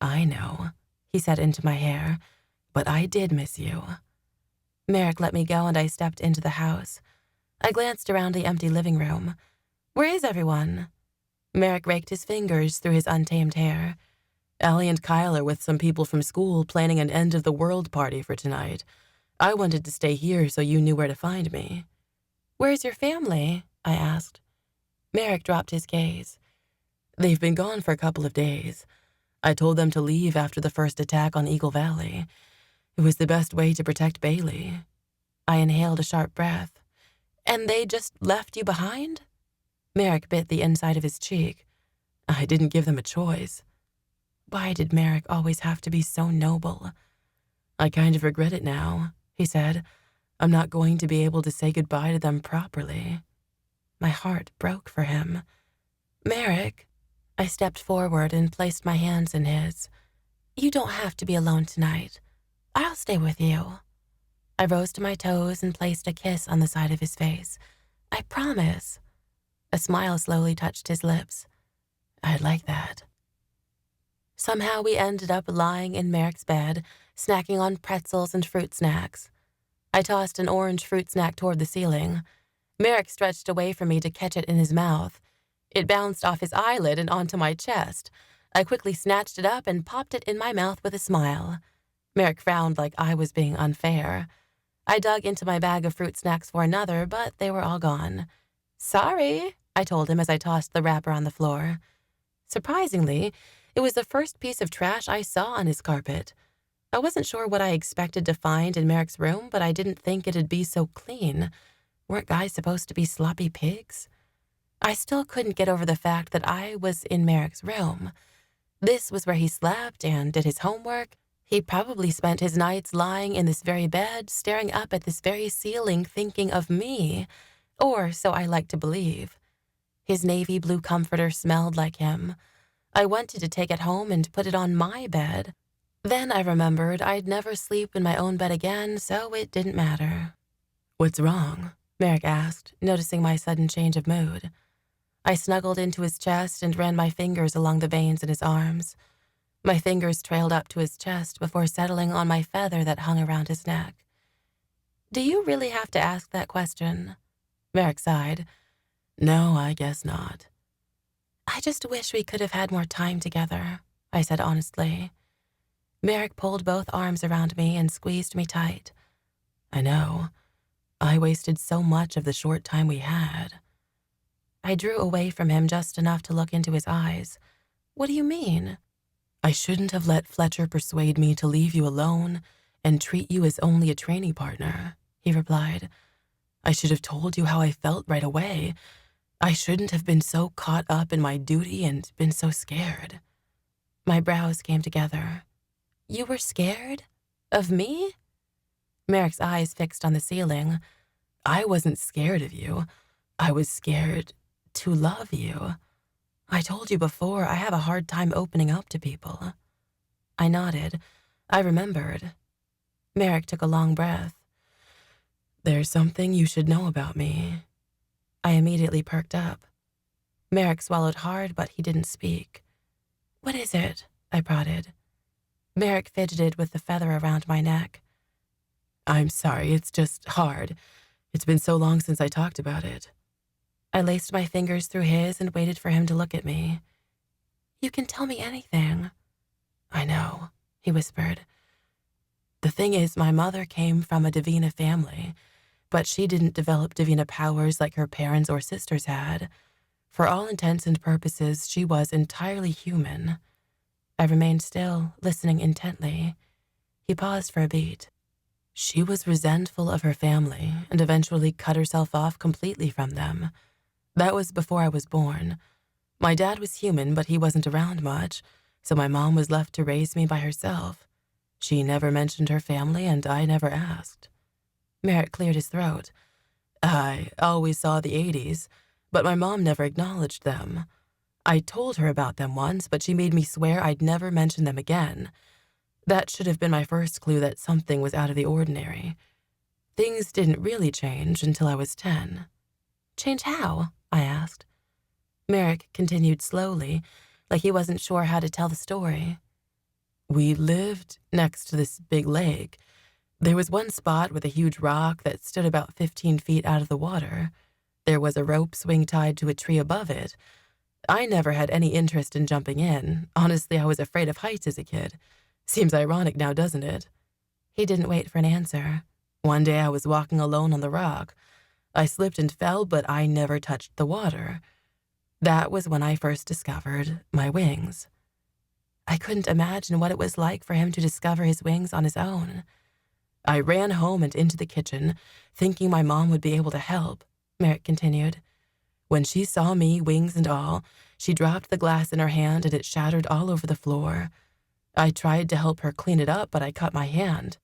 "I know," he said into my hair, "but I did miss you." Merrick let me go and I stepped into the house. I glanced around the empty living room. "Where is everyone?" Merrick raked his fingers through his untamed hair. Allie and Kyle are with some people from school planning an end-of-the-world party for tonight. I wanted to stay here so you knew where to find me." "Where's your family?" I asked. Merrick dropped his gaze. "They've been gone for a couple of days. I told them to leave after the first attack on Eagle Valley. It was the best way to protect Bailey." I inhaled a sharp breath. "And they just left you behind?" Merrick bit the inside of his cheek. "I didn't give them a choice." Why did Merrick always have to be so noble? "I kind of regret it now," he said. "I'm not going to be able to say goodbye to them properly." My heart broke for him. "Merrick," I stepped forward and placed my hands in his. "You don't have to be alone tonight. I'll stay with you." I rose to my toes and placed a kiss on the side of his face. "I promise." A smile slowly touched his lips. "I'd like that." Somehow we ended up lying in Merrick's bed, snacking on pretzels and fruit snacks. I tossed an orange fruit snack toward the ceiling. Merrick stretched away from me to catch it in his mouth. It bounced off his eyelid and onto my chest. I quickly snatched it up and popped it in my mouth with a smile. Merrick frowned like I was being unfair. I dug into my bag of fruit snacks for another, but they were all gone. "Sorry," I told him as I tossed the wrapper on the floor. Surprisingly, it was the first piece of trash I saw on his carpet. I wasn't sure what I expected to find in Merrick's room, but I didn't think it'd be so clean. Weren't guys supposed to be sloppy pigs? I still couldn't get over the fact that I was in Merrick's room. This was where he slept and did his homework. He probably spent his nights lying in this very bed, staring up at this very ceiling, thinking of me. Or so I like to believe. His navy blue comforter smelled like him. I wanted to take it home and put it on my bed. Then I remembered I'd never sleep in my own bed again, so it didn't matter. "What's wrong?" Merrick asked, noticing my sudden change of mood. I snuggled into his chest and ran my fingers along the veins in his arms. My fingers trailed up to his chest before settling on my feather that hung around his neck. "Do you really have to ask that question?" Merrick sighed. "No, I guess not." "I just wish we could have had more time together," I said honestly. Merrick pulled both arms around me and squeezed me tight. "I know. I wasted so much of the short time we had." I drew away from him just enough to look into his eyes. "What do you mean?" "I shouldn't have let Fletcher persuade me to leave you alone and treat you as only a training partner," he replied. "I should have told you how I felt right away. I shouldn't have been so caught up in my duty and been so scared." My brows came together. "You were scared? Of me?" Merrick's eyes fixed on the ceiling. "I wasn't scared of you. I was scared to love you. I told you before, I have a hard time opening up to people." I nodded. I remembered. Merrick took a long breath. "There's something you should know about me." I immediately perked up. Merrick swallowed hard, but he didn't speak. "What is it?" I prodded. Merrick fidgeted with the feather around my neck. "I'm sorry, it's just hard. It's been so long since I talked about it." I laced my fingers through his and waited for him to look at me. "You can tell me anything." "I know," he whispered. "The thing is, my mother came from a Davina family, but she didn't develop Davina powers like her parents or sisters had. For all intents and purposes, she was entirely human." I remained still, listening intently. He paused for a beat. "She was resentful of her family and eventually cut herself off completely from them. That was before I was born. My dad was human, but he wasn't around much, so my mom was left to raise me by herself. She never mentioned her family, and I never asked." Merrick cleared his throat. "I always saw the 80s, but my mom never acknowledged them. I told her about them once, but she made me swear I'd never mention them again. That should have been my first clue that something was out of the ordinary. Things didn't really change until I was 10. "Change how?" I asked. Merrick continued slowly, like he wasn't sure how to tell the story. "We lived next to this big lake. There was one spot with a huge rock that stood about 15 feet out of the water. There was a rope swing tied to a tree above it. I never had any interest in jumping in. Honestly, I was afraid of heights as a kid. Seems ironic now, doesn't it? He didn't wait for an answer. One day I was walking alone on the rock. I slipped and fell, but I never touched the water. That was when I first discovered my wings. I couldn't imagine what it was like for him to discover his wings on his own. I ran home and into the kitchen, thinking my mom would be able to help, Merrick continued. When she saw me, wings and all, she dropped the glass in her hand and it shattered all over the floor. I tried to help her clean it up, but I cut my hand.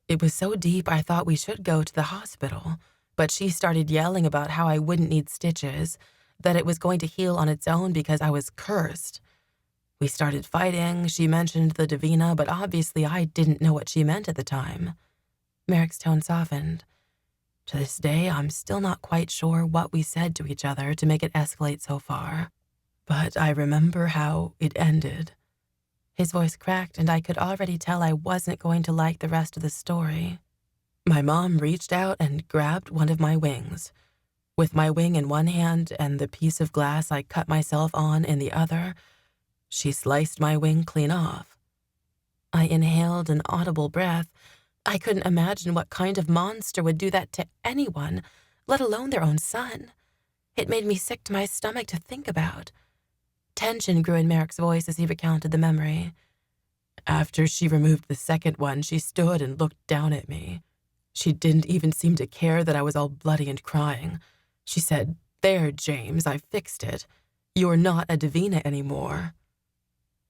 It was so deep I thought we should go to the hospital, but she started yelling about how I wouldn't need stitches, that it was going to heal on its own because I was cursed. We started fighting. She mentioned the Davina, but obviously I didn't know what she meant at the time. Merrick's tone softened. To this day, I'm still not quite sure what we said to each other to make it escalate so far, but I remember how it ended. His voice cracked, and I could already tell I wasn't going to like the rest of the story. My mom reached out and grabbed one of my wings. With my wing in one hand and the piece of glass I cut myself on in the other, she sliced my wing clean off. I inhaled an audible breath. I couldn't imagine what kind of monster would do that to anyone, let alone their own son. It made me sick to my stomach to think about. Tension grew in Merrick's voice as he recounted the memory. After she removed the second one, she stood and looked down at me. She didn't even seem to care that I was all bloody and crying. She said, "There, James, I fixed it. You're not a Davina anymore."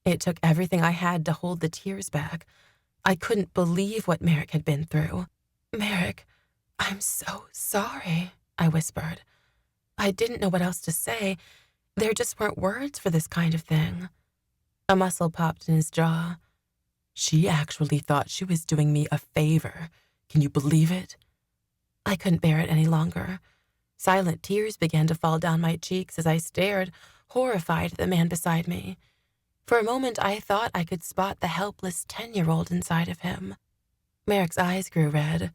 It took everything I had to hold the tears back. I couldn't believe what Merrick had been through. "Merrick, I'm so sorry," I whispered. I didn't know what else to say. There just weren't words for this kind of thing. A muscle popped in his jaw. She actually thought she was doing me a favor. Can you believe it? I couldn't bear it any longer. Silent tears began to fall down my cheeks as I stared, horrified at the man beside me. For a moment, I thought I could spot the helpless 10-year-old inside of him. Merrick's eyes grew red.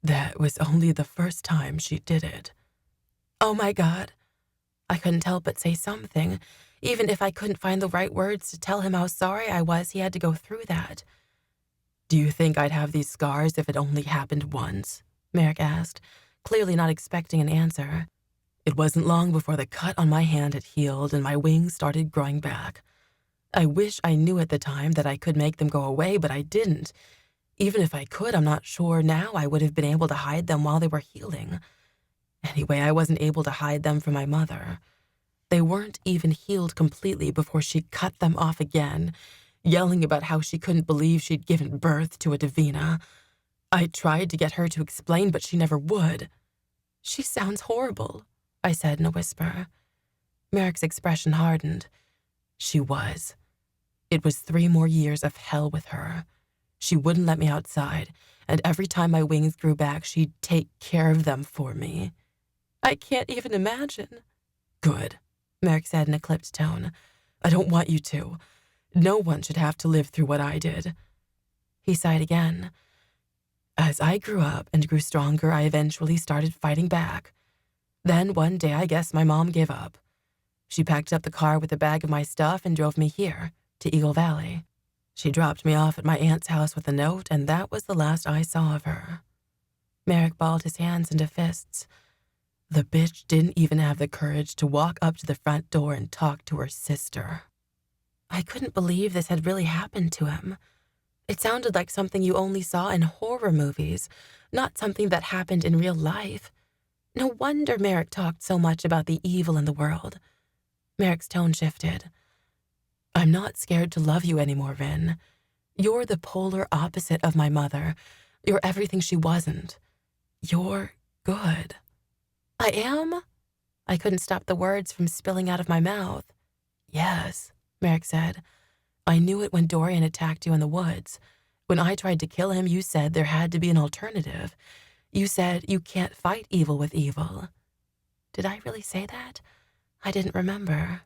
That was only the first time she did it. Oh my God. I couldn't help but say something, even if I couldn't find the right words to tell him how sorry I was he had to go through that. "Do you think I'd have these scars if it only happened once?" Merrick asked, clearly not expecting an answer. It wasn't long before the cut on my hand had healed and my wings started growing back. I wish I knew at the time that I could make them go away, but I didn't. Even if I could, I'm not sure now I would have been able to hide them while they were healing. Anyway, I wasn't able to hide them from my mother. They weren't even healed completely before she cut them off again, yelling about how she couldn't believe she'd given birth to a Davina. I tried to get her to explain, but she never would. "She sounds horrible," I said in a whisper. Merrick's expression hardened. She was. It was 3 more years of hell with her. She wouldn't let me outside, and every time my wings grew back, she'd take care of them for me. "I can't even imagine." "Good," Merrick said in a clipped tone. "I don't want you to. No one should have to live through what I did." He sighed again. As I grew up and grew stronger, I eventually started fighting back. Then one day, I guess my mom gave up. She packed up the car with a bag of my stuff and drove me here, to Eagle Valley. She dropped me off at my aunt's house with a note, and that was the last I saw of her. Merrick balled his hands into fists. The bitch didn't even have the courage to walk up to the front door and talk to her sister. I couldn't believe this had really happened to him. It sounded like something you only saw in horror movies, not something that happened in real life. No wonder Merrick talked so much about the evil in the world. Merrick's tone shifted. "I'm not scared to love you anymore, Rin. You're the polar opposite of my mother. You're everything she wasn't. You're good." "I am?" I couldn't stop the words from spilling out of my mouth. "Yes," Merrick said. "I knew it when Dorian attacked you in the woods. When I tried to kill him, you said there had to be an alternative. You said you can't fight evil with evil." Did I really say that? I didn't remember.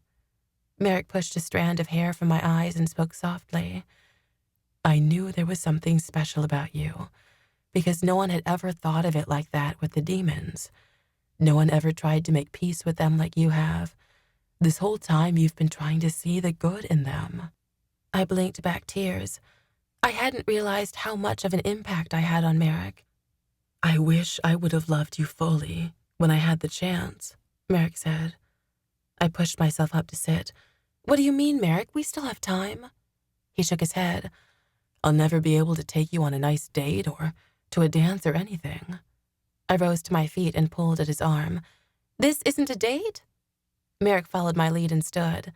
Merrick pushed a strand of hair from my eyes and spoke softly. "I knew there was something special about you, because no one had ever thought of it like that with the demons. No one ever tried to make peace with them like you have. This whole time you've been trying to see the good in them." I blinked back tears. I hadn't realized how much of an impact I had on Merrick. "I wish I would have loved you fully when I had the chance," Merrick said. I pushed myself up to sit. "What do you mean, Merrick? We still have time." He shook his head. "I'll never be able to take you on a nice date or to a dance or anything." I rose to my feet and pulled at his arm. "This isn't a date?" Merrick followed my lead and stood.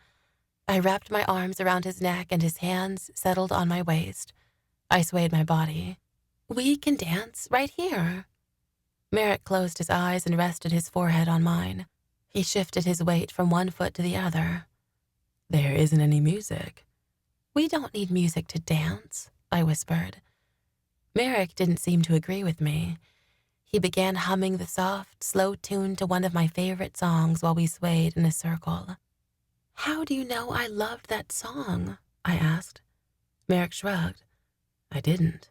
I wrapped my arms around his neck and his hands settled on my waist. I swayed my body. "We can dance right here." Merrick closed his eyes and rested his forehead on mine. He shifted his weight from one foot to the other. "There isn't any music." "We don't need music to dance," I whispered. Merrick didn't seem to agree with me. He began humming the soft, slow tune to one of my favorite songs while we swayed in a circle. "How do you know I loved that song?" I asked. Merrick shrugged. "I didn't."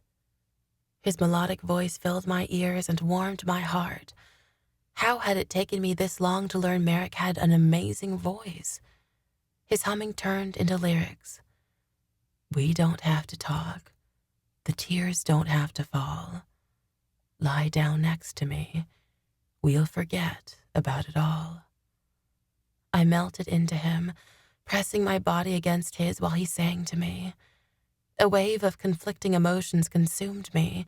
His melodic voice filled my ears and warmed my heart. How had it taken me this long to learn Merrick had an amazing voice? His humming turned into lyrics. "We don't have to talk. The tears don't have to fall. Lie down next to me. We'll forget about it all." I melted into him, pressing my body against his while he sang to me. A wave of conflicting emotions consumed me.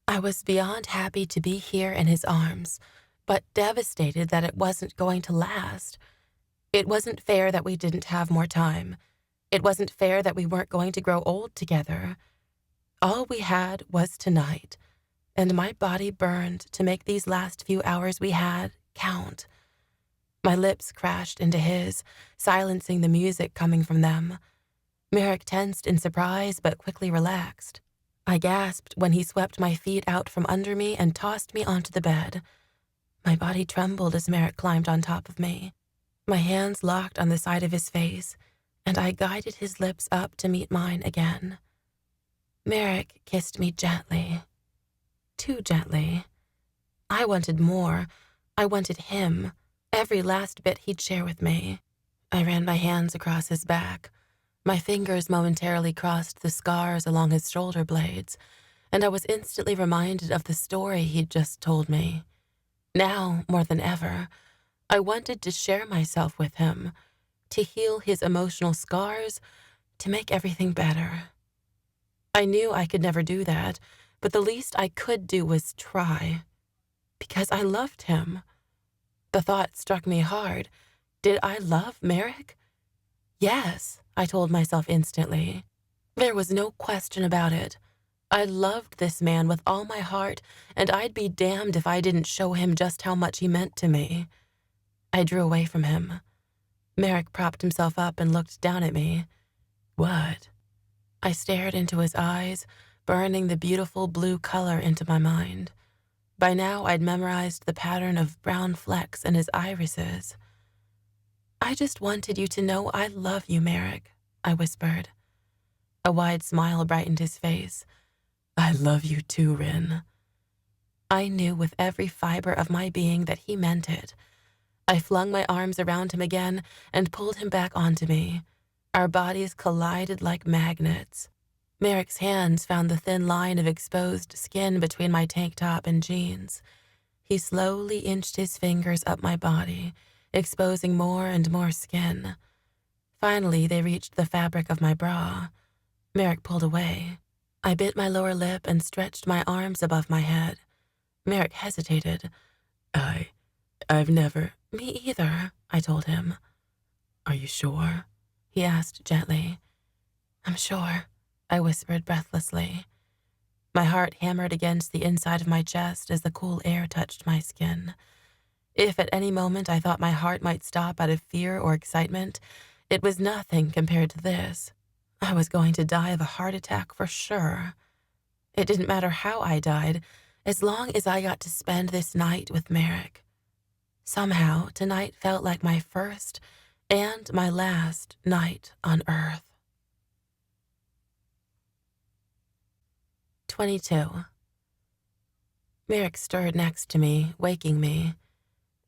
I was beyond happy to be here in his arms, but devastated that it wasn't going to last. It wasn't fair that we didn't have more time. It wasn't fair that we weren't going to grow old together. All we had was tonight, and my body burned to make these last few hours we had count. My lips crashed into his, silencing the music coming from them. Merrick tensed in surprise but quickly relaxed. I gasped when he swept my feet out from under me and tossed me onto the bed. My body trembled as Merrick climbed on top of me. My hands locked on the side of his face, and I guided his lips up to meet mine again. Merrick kissed me gently. Too gently. I wanted more. I wanted him, every last bit he'd share with me. I ran my hands across his back. My fingers momentarily crossed the scars along his shoulder blades, and I was instantly reminded of the story he'd just told me. Now, more than ever, I wanted to share myself with him, to heal his emotional scars, to make everything better. I knew I could never do that, but the least I could do was try. Because I loved him. The thought struck me hard. Did I love Merrick? Yes, I told myself instantly. There was no question about it. I loved this man with all my heart, and I'd be damned if I didn't show him just how much he meant to me. I drew away from him. Merrick propped himself up and looked down at me. "What?" I stared into his eyes, burning the beautiful blue color into my mind. By now, I'd memorized the pattern of brown flecks in his irises. "I just wanted you to know I love you, Merrick," I whispered. A wide smile brightened his face. "I love you too, Rin." I knew with every fiber of my being that he meant it. I flung my arms around him again and pulled him back onto me. Our bodies collided like magnets. Merrick's hands found the thin line of exposed skin between my tank top and jeans. He slowly inched his fingers up my body, exposing more and more skin. Finally, they reached the fabric of my bra. Merrick pulled away. I bit my lower lip and stretched my arms above my head. Merrick hesitated. I've never..." "Me either," I told him. "Are you sure?" he asked gently. "I'm sure," I whispered breathlessly. My heart hammered against the inside of my chest as the cool air touched my skin. If at any moment I thought my heart might stop out of fear or excitement, it was nothing compared to this. I was going to die of a heart attack for sure. It didn't matter how I died, as long as I got to spend this night with Merrick. Somehow, tonight felt like my first and my last night on Earth. 22. Merrick stirred next to me, waking me.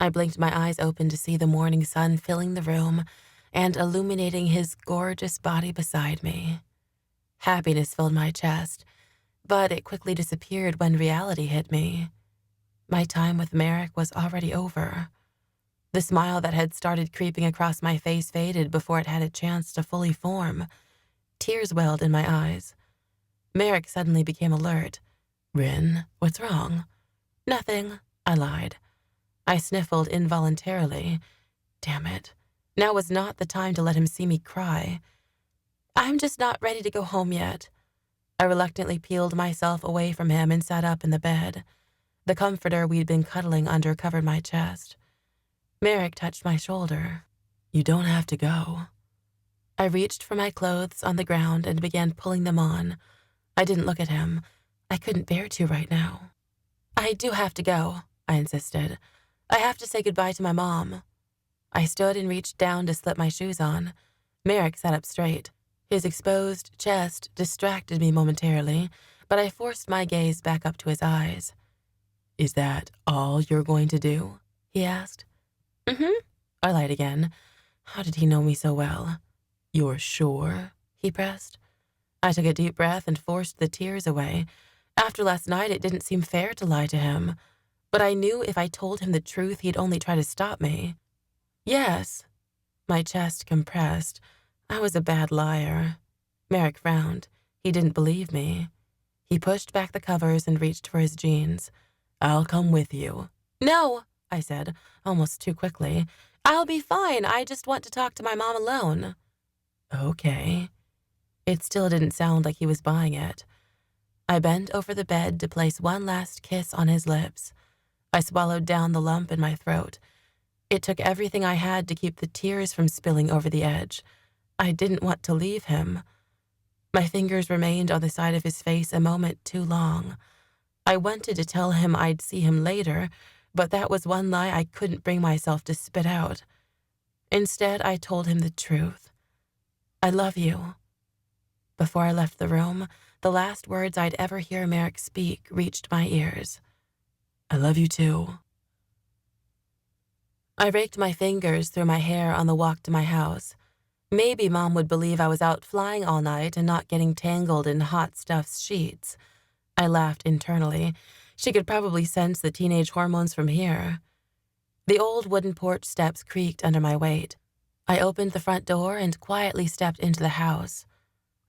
I blinked my eyes open to see the morning sun filling the room and illuminating his gorgeous body beside me. Happiness filled my chest, but it quickly disappeared when reality hit me. My time with Merrick was already over. The smile that had started creeping across my face faded before it had a chance to fully form. Tears welled in my eyes. Merrick suddenly became alert. "Rin, what's wrong?" "Nothing," I lied. I sniffled involuntarily. Damn it. Now was not the time to let him see me cry. "I'm just not ready to go home yet." I reluctantly peeled myself away from him and sat up in the bed. The comforter we'd been cuddling under covered my chest. Merrick touched my shoulder. "You don't have to go." I reached for my clothes on the ground and began pulling them on. I didn't look at him. I couldn't bear to right now. "I do have to go," I insisted. "I have to say goodbye to my mom." I stood and reached down to slip my shoes on. Merrick sat up straight. His exposed chest distracted me momentarily, but I forced my gaze back up to his eyes. "Is that all you're going to do?" he asked. "Mm-hmm," I lied again. How did he know me so well? "You're sure?" he pressed. I took a deep breath and forced the tears away. After last night, it didn't seem fair to lie to him. But I knew if I told him the truth, he'd only try to stop me. "Yes." My chest compressed. I was a bad liar. Merrick frowned. He didn't believe me. He pushed back the covers and reached for his jeans. "I'll come with you." "No," I said, almost too quickly. "I'll be fine. I just want to talk to my mom alone." "Okay." It still didn't sound like he was buying it. I bent over the bed to place one last kiss on his lips. I swallowed down the lump in my throat. It took everything I had to keep the tears from spilling over the edge. I didn't want to leave him. My fingers remained on the side of his face a moment too long. I wanted to tell him I'd see him later, but that was one lie I couldn't bring myself to spit out. Instead, I told him the truth. "I love you." Before I left the room, the last words I'd ever hear Merrick speak reached my ears. "I love you too." I raked my fingers through my hair on the walk to my house. Maybe Mom would believe I was out flying all night and not getting tangled in hot stuff's sheets. I laughed internally. She could probably sense the teenage hormones from here. The old wooden porch steps creaked under my weight. I opened the front door and quietly stepped into the house.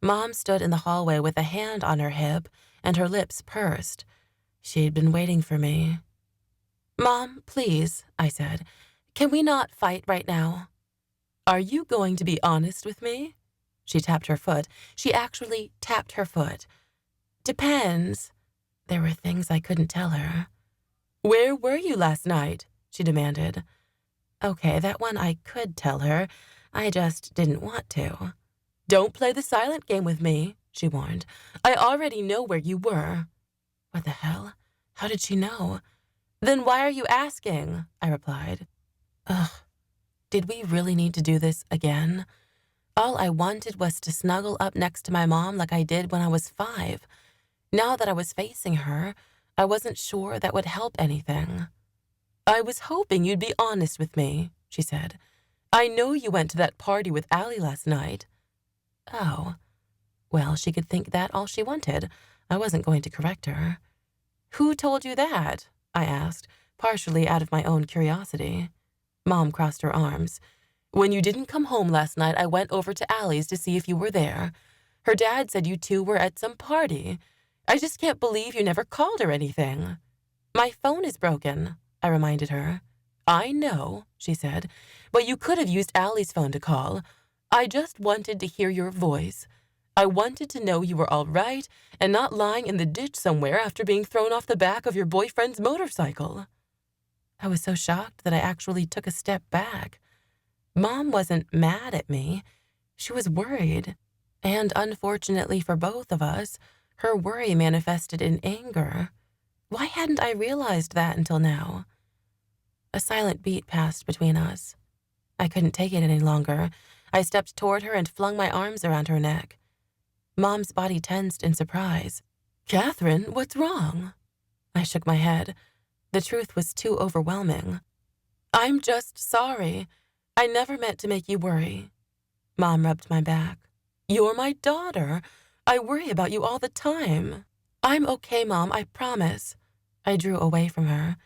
Mom stood in the hallway with a hand on her hip and her lips pursed. She'd been waiting for me. "Mom, please," I said. "Can we not fight right now?" "Are you going to be honest with me?" She tapped her foot. She actually tapped her foot. "Depends." There were things I couldn't tell her. "Where were you last night?" she demanded. Okay, that one I could tell her. I just didn't want to. "Don't play the silent game with me," she warned. "I already know where you were." What the hell? How did she know? "Then why are you asking?" I replied. Ugh, did we really need to do this again? All I wanted was to snuggle up next to my mom like I did when I was 5. Now that I was facing her, I wasn't sure that would help anything. "I was hoping you'd be honest with me," she said. "I know you went to that party with Allie last night." Oh, well, she could think that all she wanted. I wasn't going to correct her. "Who told you that?" I asked, partially out of my own curiosity. Mom crossed her arms. "When you didn't come home last night, I went over to Allie's to see if you were there. Her dad said you two were at some party. I just can't believe you never called or anything." "My phone is broken," I reminded her. "I know," she said, "but you could have used Allie's phone to call. I just wanted to hear your voice. I wanted to know you were all right and not lying in the ditch somewhere after being thrown off the back of your boyfriend's motorcycle." I was so shocked that I actually took a step back. Mom wasn't mad at me. She was worried. And unfortunately for both of us, her worry manifested in anger. Why hadn't I realized that until now? A silent beat passed between us. I couldn't take it any longer. I stepped toward her and flung my arms around her neck. Mom's body tensed in surprise. "Catherine, what's wrong?" I shook my head. The truth was too overwhelming. I'm just sorry. I never meant to make you worry. Mom rubbed my back. You're my daughter. I worry about you all the time. I'm okay, Mom, I promise. I drew away from her.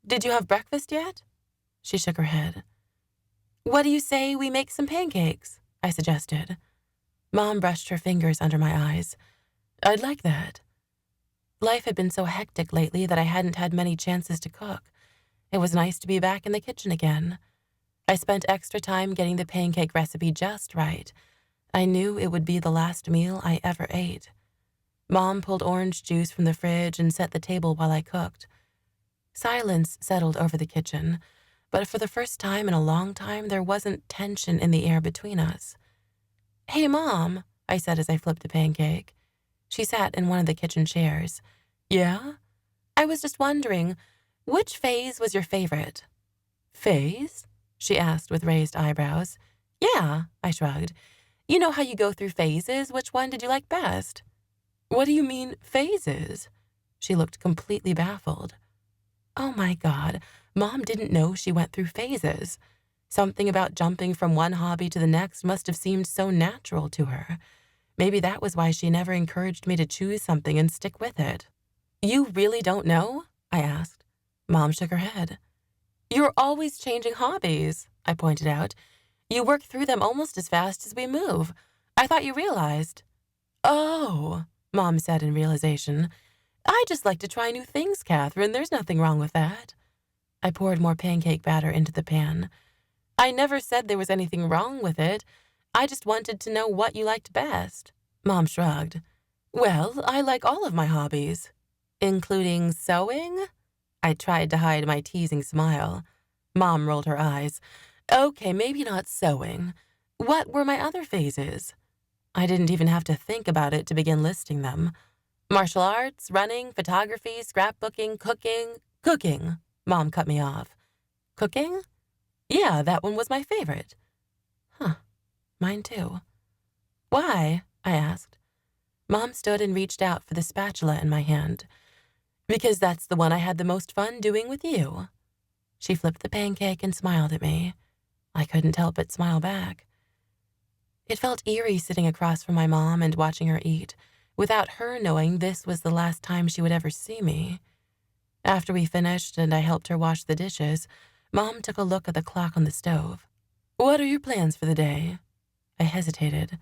Did you have breakfast yet? She shook her head. What do you say we make some pancakes? I suggested. Mom brushed her fingers under my eyes. I'd like that. Life had been so hectic lately that I hadn't had many chances to cook. It was nice to be back in the kitchen again. I spent extra time getting the pancake recipe just right. I knew it would be the last meal I ever ate. Mom pulled orange juice from the fridge and set the table while I cooked. Silence settled over the kitchen, but for the first time in a long time, there wasn't tension in the air between us. Hey, Mom, I said as I flipped a pancake. She sat in one of the kitchen chairs. Yeah? I was just wondering, which phase was your favorite? Phase? She asked with raised eyebrows. Yeah, I shrugged. You know how you go through phases. Which one did you like best? What do you mean, phases? She looked completely baffled. Oh my God, Mom didn't know she went through phases. Something about jumping from one hobby to the next must have seemed so natural to her. Maybe that was why she never encouraged me to choose something and stick with it. You really don't know? I asked. Mom shook her head. You're always changing hobbies, I pointed out. You work through them almost as fast as we move. I thought you realized. Oh, Mom said in realization. I just like to try new things, Catherine. There's nothing wrong with that. I poured more pancake batter into the pan. I never said there was anything wrong with it. I just wanted to know what you liked best. Mom shrugged. Well, I like all of my hobbies. Including sewing? I tried to hide my teasing smile. Mom rolled her eyes. Okay, maybe not sewing. What were my other phases? I didn't even have to think about it to begin listing them. Martial arts, running, photography, scrapbooking, cooking. Cooking, Mom cut me off. Cooking? Yeah, that one was my favorite. Huh, mine too. Why? I asked. Mom stood and reached out for the spatula in my hand. Because that's the one I had the most fun doing with you. She flipped the pancake and smiled at me. I couldn't help but smile back. It felt eerie sitting across from my mom and watching her eat, without her knowing this was the last time she would ever see me. After we finished and I helped her wash the dishes, Mom took a look at the clock on the stove. What are your plans for the day? I hesitated.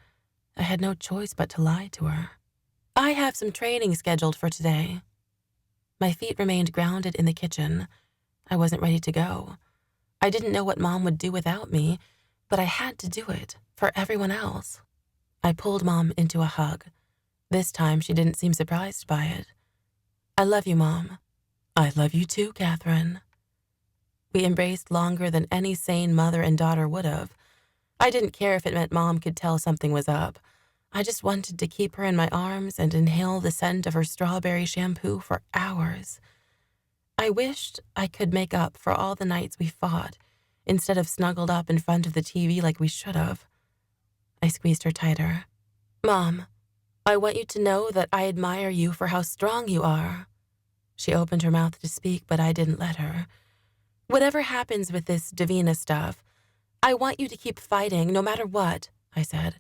I had no choice but to lie to her. I have some training scheduled for today. My feet remained grounded in the kitchen. I wasn't ready to go. I didn't know what Mom would do without me, but I had to do it for everyone else. I pulled Mom into a hug. This time she didn't seem surprised by it. I love you, Mom. I love you too, Catherine. We embraced longer than any sane mother and daughter would have. I didn't care if it meant Mom could tell something was up. I just wanted to keep her in my arms and inhale the scent of her strawberry shampoo for hours. I wished I could make up for all the nights we fought, instead of snuggled up in front of the TV like we should have. I squeezed her tighter. Mom, I want you to know that I admire you for how strong you are. She opened her mouth to speak, but I didn't let her. Whatever happens with this Davina stuff, I want you to keep fighting no matter what, I said.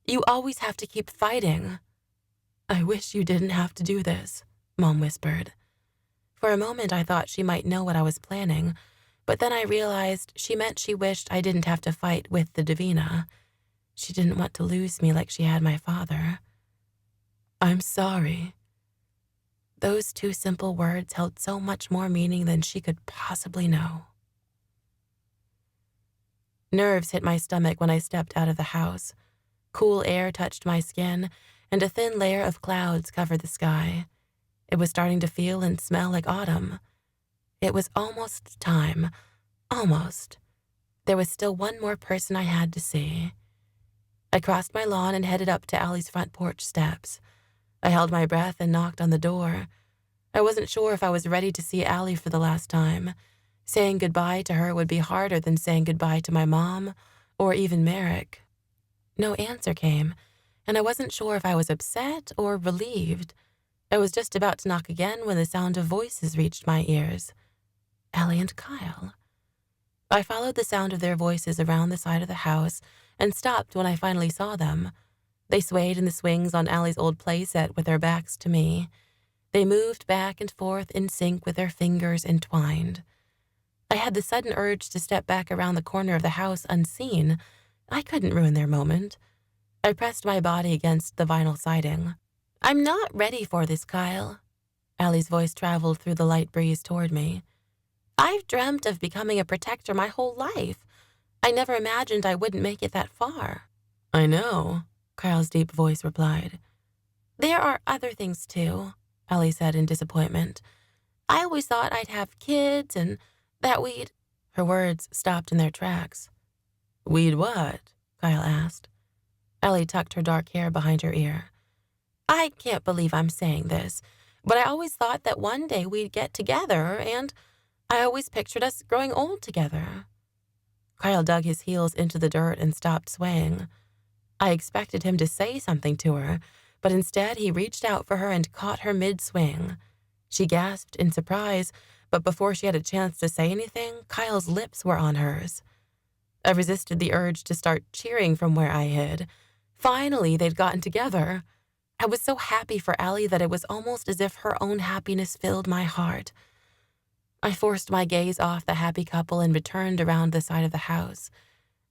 You always have to keep fighting. I wish you didn't have to do this, Mom whispered. For a moment, I thought she might know what I was planning, but then I realized she meant she wished I didn't have to fight with the Davina. She didn't want to lose me like she had my father. I'm sorry. Those two simple words held so much more meaning than she could possibly know. Nerves hit my stomach when I stepped out of the house. Cool air touched my skin, and a thin layer of clouds covered the sky. It was starting to feel and smell like autumn. It was almost time. Almost. There was still one more person I had to see. I crossed my lawn and headed up to Allie's front porch steps. I held my breath and knocked on the door. I wasn't sure if I was ready to see Allie for the last time. Saying goodbye to her would be harder than saying goodbye to my mom, or even Merrick. No answer came, and I wasn't sure if I was upset or relieved. I was just about to knock again when the sound of voices reached my ears. Allie and Kyle. I followed the sound of their voices around the side of the house and stopped when I finally saw them. They swayed in the swings on Allie's old playset with their backs to me. They moved back and forth in sync with their fingers entwined. I had the sudden urge to step back around the corner of the house unseen. I couldn't ruin their moment. I pressed my body against the vinyl siding. "I'm not ready for this, Kyle." Allie's voice traveled through the light breeze toward me. "I've dreamt of becoming a protector my whole life. I never imagined I wouldn't make it that far." "I know," Kyle's deep voice replied. "There are other things, too," Allie said in disappointment. "I always thought I'd have kids and that we'd—" Her words stopped in their tracks. "We'd what?" Kyle asked. Allie tucked her dark hair behind her ear. "I can't believe I'm saying this, but I always thought that one day we'd get together, and I always pictured us growing old together." Kyle dug his heels into the dirt and stopped swaying. I expected him to say something to her, but instead he reached out for her and caught her mid-swing. She gasped in surprise, but before she had a chance to say anything, Kyle's lips were on hers. I resisted the urge to start cheering from where I hid. Finally, they'd gotten together. I was so happy for Allie that it was almost as if her own happiness filled my heart. I forced my gaze off the happy couple and returned around the side of the house.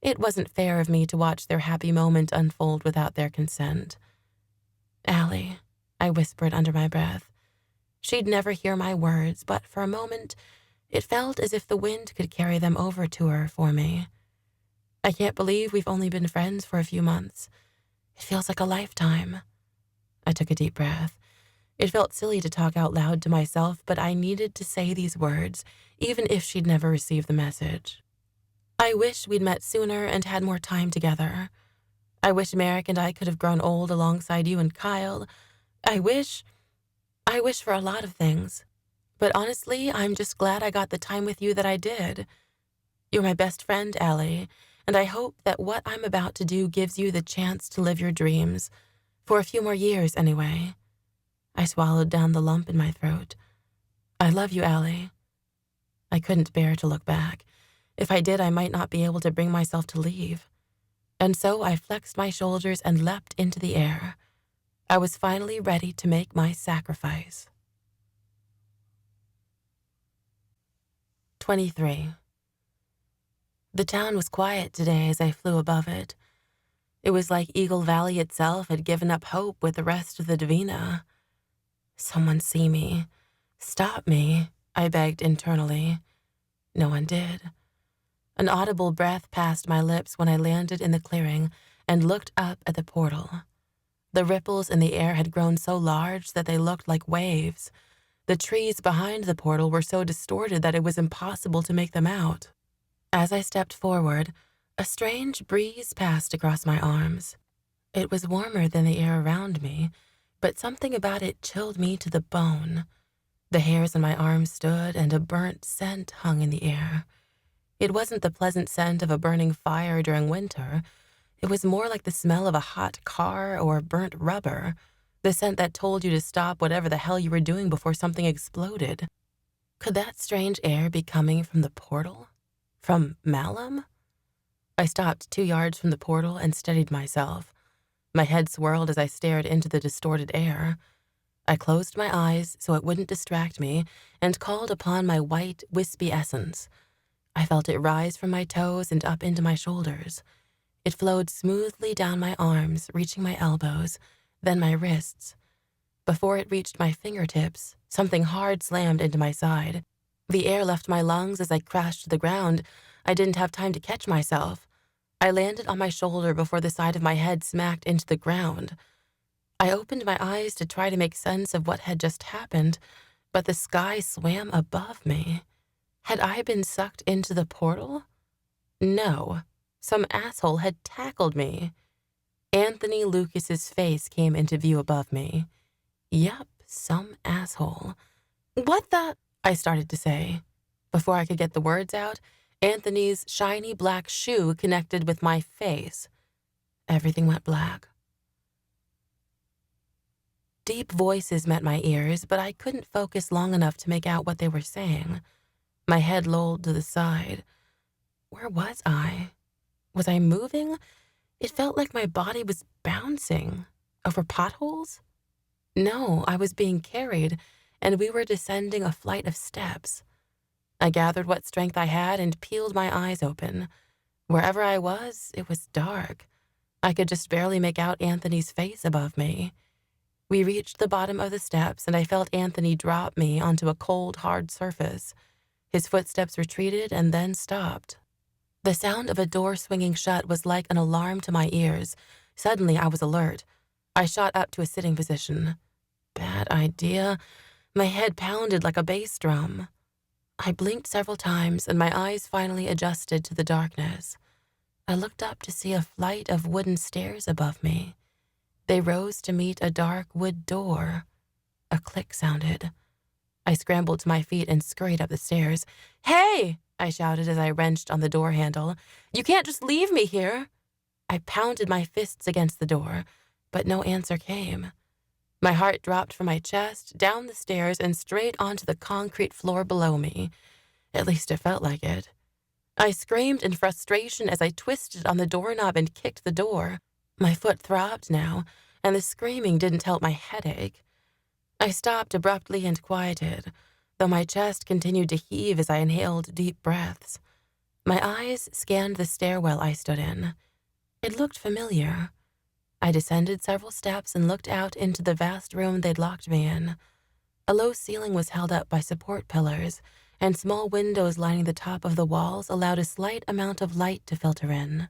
It wasn't fair of me to watch their happy moment unfold without their consent. "Allie," I whispered under my breath. She'd never hear my words, but for a moment, it felt as if the wind could carry them over to her for me. "I can't believe we've only been friends for a few months. It feels like a lifetime." I took a deep breath. It felt silly to talk out loud to myself, but I needed to say these words, even if she'd never receive the message. "I wish we'd met sooner and had more time together. I wish Merrick and I could have grown old alongside you and Kyle. I wish for a lot of things. But honestly, I'm just glad I got the time with you that I did. You're my best friend, Allie, and I hope that what I'm about to do gives you the chance to live your dreams. For a few more years, anyway." I swallowed down the lump in my throat. "I love you, Allie." I couldn't bear to look back. If I did, I might not be able to bring myself to leave. And so I flexed my shoulders and leapt into the air. I was finally ready to make my sacrifice. 23. The town was quiet today as I flew above it. It was like Eagle Valley itself had given up hope with the rest of the Davina. "Someone see me. Stop me," I begged internally. No one did. An audible breath passed my lips when I landed in the clearing and looked up at the portal. The ripples in the air had grown so large that they looked like waves. The trees behind the portal were so distorted that it was impossible to make them out. As I stepped forward, a strange breeze passed across my arms. It was warmer than the air around me, but something about it chilled me to the bone. The hairs on my arms stood, and a burnt scent hung in the air. It wasn't the pleasant scent of a burning fire during winter. It was more like the smell of a hot car or burnt rubber, the scent that told you to stop whatever the hell you were doing before something exploded. Could that strange air be coming from the portal? From Malum? I stopped 2 yards from the portal and steadied myself. My head swirled as I stared into the distorted air. I closed my eyes so it wouldn't distract me and called upon my white, wispy essence. I felt it rise from my toes and up into my shoulders. It flowed smoothly down my arms, reaching my elbows, then my wrists. Before it reached my fingertips, something hard slammed into my side. The air left my lungs as I crashed to the ground. I didn't have time to catch myself. I landed on my shoulder before the side of my head smacked into the ground. I opened my eyes to try to make sense of what had just happened, but the sky swam above me. Had I been sucked into the portal? No. Some asshole had tackled me. Anthony Lucas's face came into view above me. Yup, some asshole. "What the—" I started to say. Before I could get the words out, Anthony's shiny black shoe connected with my face. Everything went black. Deep voices met my ears, but I couldn't focus long enough to make out what they were saying. My head lolled to the side. Where was I? Was I moving? It felt like my body was bouncing. Over potholes? No, I was being carried, and we were descending a flight of steps. I gathered what strength I had and peeled my eyes open. Wherever I was, it was dark. I could just barely make out Anthony's face above me. We reached the bottom of the steps, and I felt Anthony drop me onto a cold, hard surface. His footsteps retreated and then stopped. The sound of a door swinging shut was like an alarm to my ears. Suddenly, I was alert. I shot up to a sitting position. Bad idea. My head pounded like a bass drum. I blinked several times, and my eyes finally adjusted to the darkness. I looked up to see a flight of wooden stairs above me. They rose to meet a dark wood door. A click sounded. I scrambled to my feet and scurried up the stairs. "Hey!" I shouted as I wrenched on the door handle. "You can't just leave me here!" I pounded my fists against the door, but no answer came. My heart dropped from my chest, down the stairs, and straight onto the concrete floor below me. At least it felt like it. I screamed in frustration as I twisted on the doorknob and kicked the door. My foot throbbed now, and the screaming didn't help my headache. I stopped abruptly and quieted, though my chest continued to heave as I inhaled deep breaths. My eyes scanned the stairwell I stood in. It looked familiar. I descended several steps and looked out into the vast room they'd locked me in. A low ceiling was held up by support pillars, and small windows lining the top of the walls allowed a slight amount of light to filter in.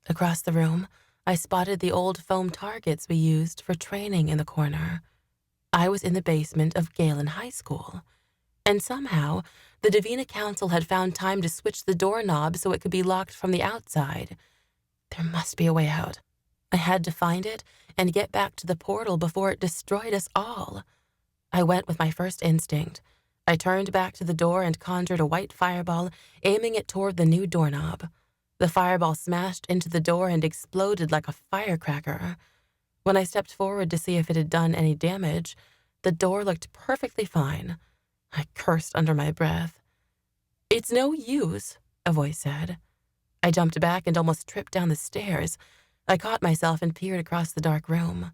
Across the room, I spotted the old foam targets we used for training in the corner. I was in the basement of Galen High School, and somehow the Davina Council had found time to switch the doorknob so it could be locked from the outside. There must be a way out. I had to find it and get back to the portal before it destroyed us all. I went with my first instinct. I turned back to the door and conjured a white fireball, aiming it toward the new doorknob. The fireball smashed into the door and exploded like a firecracker. When I stepped forward to see if it had done any damage, the door looked perfectly fine. I cursed under my breath. "It's no use," a voice said. I jumped back and almost tripped down the stairs. I caught myself and peered across the dark room.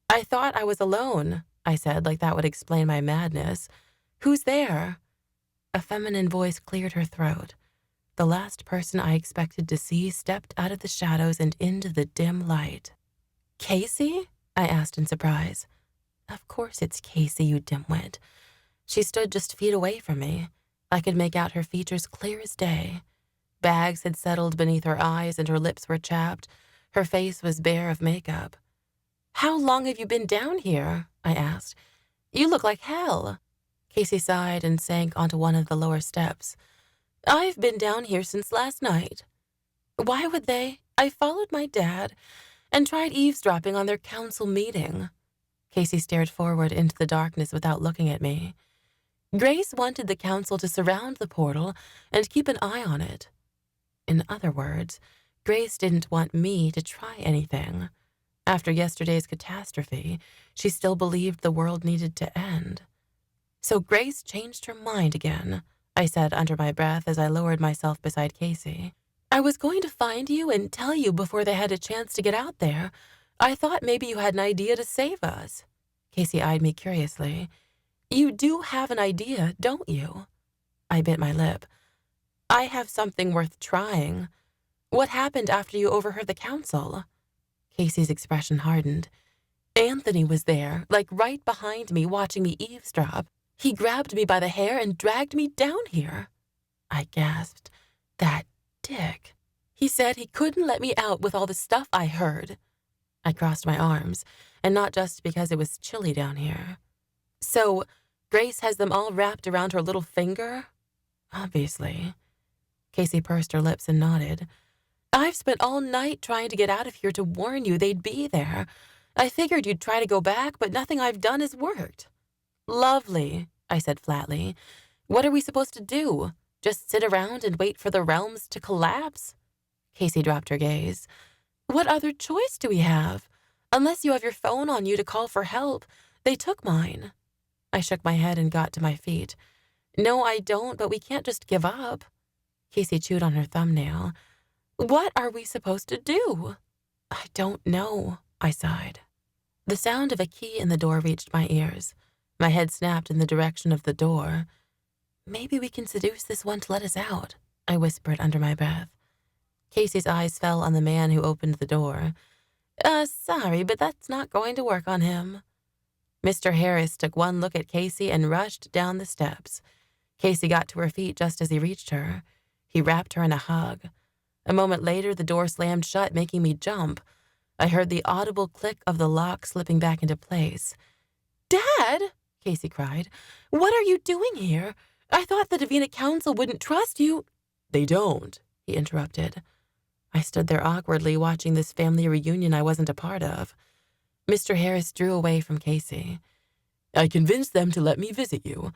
"I thought I was alone," I said, like that would explain my madness. "Who's there?" A feminine voice cleared her throat. The last person I expected to see stepped out of the shadows and into the dim light. "Casey?" I asked in surprise. "Of course it's Casey, you dimwit." She stood just feet away from me. I could make out her features clear as day. Bags had settled beneath her eyes and her lips were chapped. Her face was bare of makeup. "How long have you been down here?" I asked. "You look like hell." Casey sighed and sank onto one of the lower steps. "I've been down here since last night." "Why would they? I followed my dad and tried eavesdropping on their council meeting." Casey stared forward into the darkness without looking at me. "Grace wanted the council to surround the portal and keep an eye on it. In other words, Grace didn't want me to try anything. After yesterday's catastrophe, she still believed the world needed to end. So Grace changed her mind again," I said under my breath as I lowered myself beside Casey. "I was going to find you and tell you before they had a chance to get out there. I thought maybe you had an idea to save us." Casey eyed me curiously. "You do have an idea, don't you?" I bit my lip. "I have something worth trying. What happened after you overheard the council?" Casey's expression hardened. "Anthony was there, like right behind me, watching me eavesdrop. He grabbed me by the hair and dragged me down here." I gasped. "That dick. He said he couldn't let me out with all the stuff I heard." I crossed my arms, and not just because it was chilly down here. "So, Grace has them all wrapped around her little finger?" "Obviously." Casey pursed her lips and nodded. "I've spent all night trying to get out of here to warn you they'd be there. I figured you'd try to go back, but nothing I've done has worked." "Lovely," I said flatly. "What are we supposed to do? Just sit around and wait for the realms to collapse?" Casey dropped her gaze. "What other choice do we have? Unless you have your phone on you to call for help. They took mine." I shook my head and got to my feet. "No, I don't, but we can't just give up." Casey chewed on her thumbnail. What are we supposed to do? I don't know, I sighed. The sound of a key in the door reached my ears. My head snapped in the direction of the door. Maybe we can seduce this one to let us out, I whispered under my breath. Casey's eyes fell on the man who opened the door. Sorry, but that's not going to work on him. Mr. Harris took one look at Casey and rushed down the steps. Casey got to her feet just as he reached her. He wrapped her in a hug. A moment later, the door slammed shut, making me jump. I heard the audible click of the lock slipping back into place. Dad, Casey cried, what are you doing here? I thought the Davina Council wouldn't trust you. They don't, he interrupted. I stood there awkwardly watching this family reunion I wasn't a part of. Mr. Harris drew away from Casey. I convinced them to let me visit you.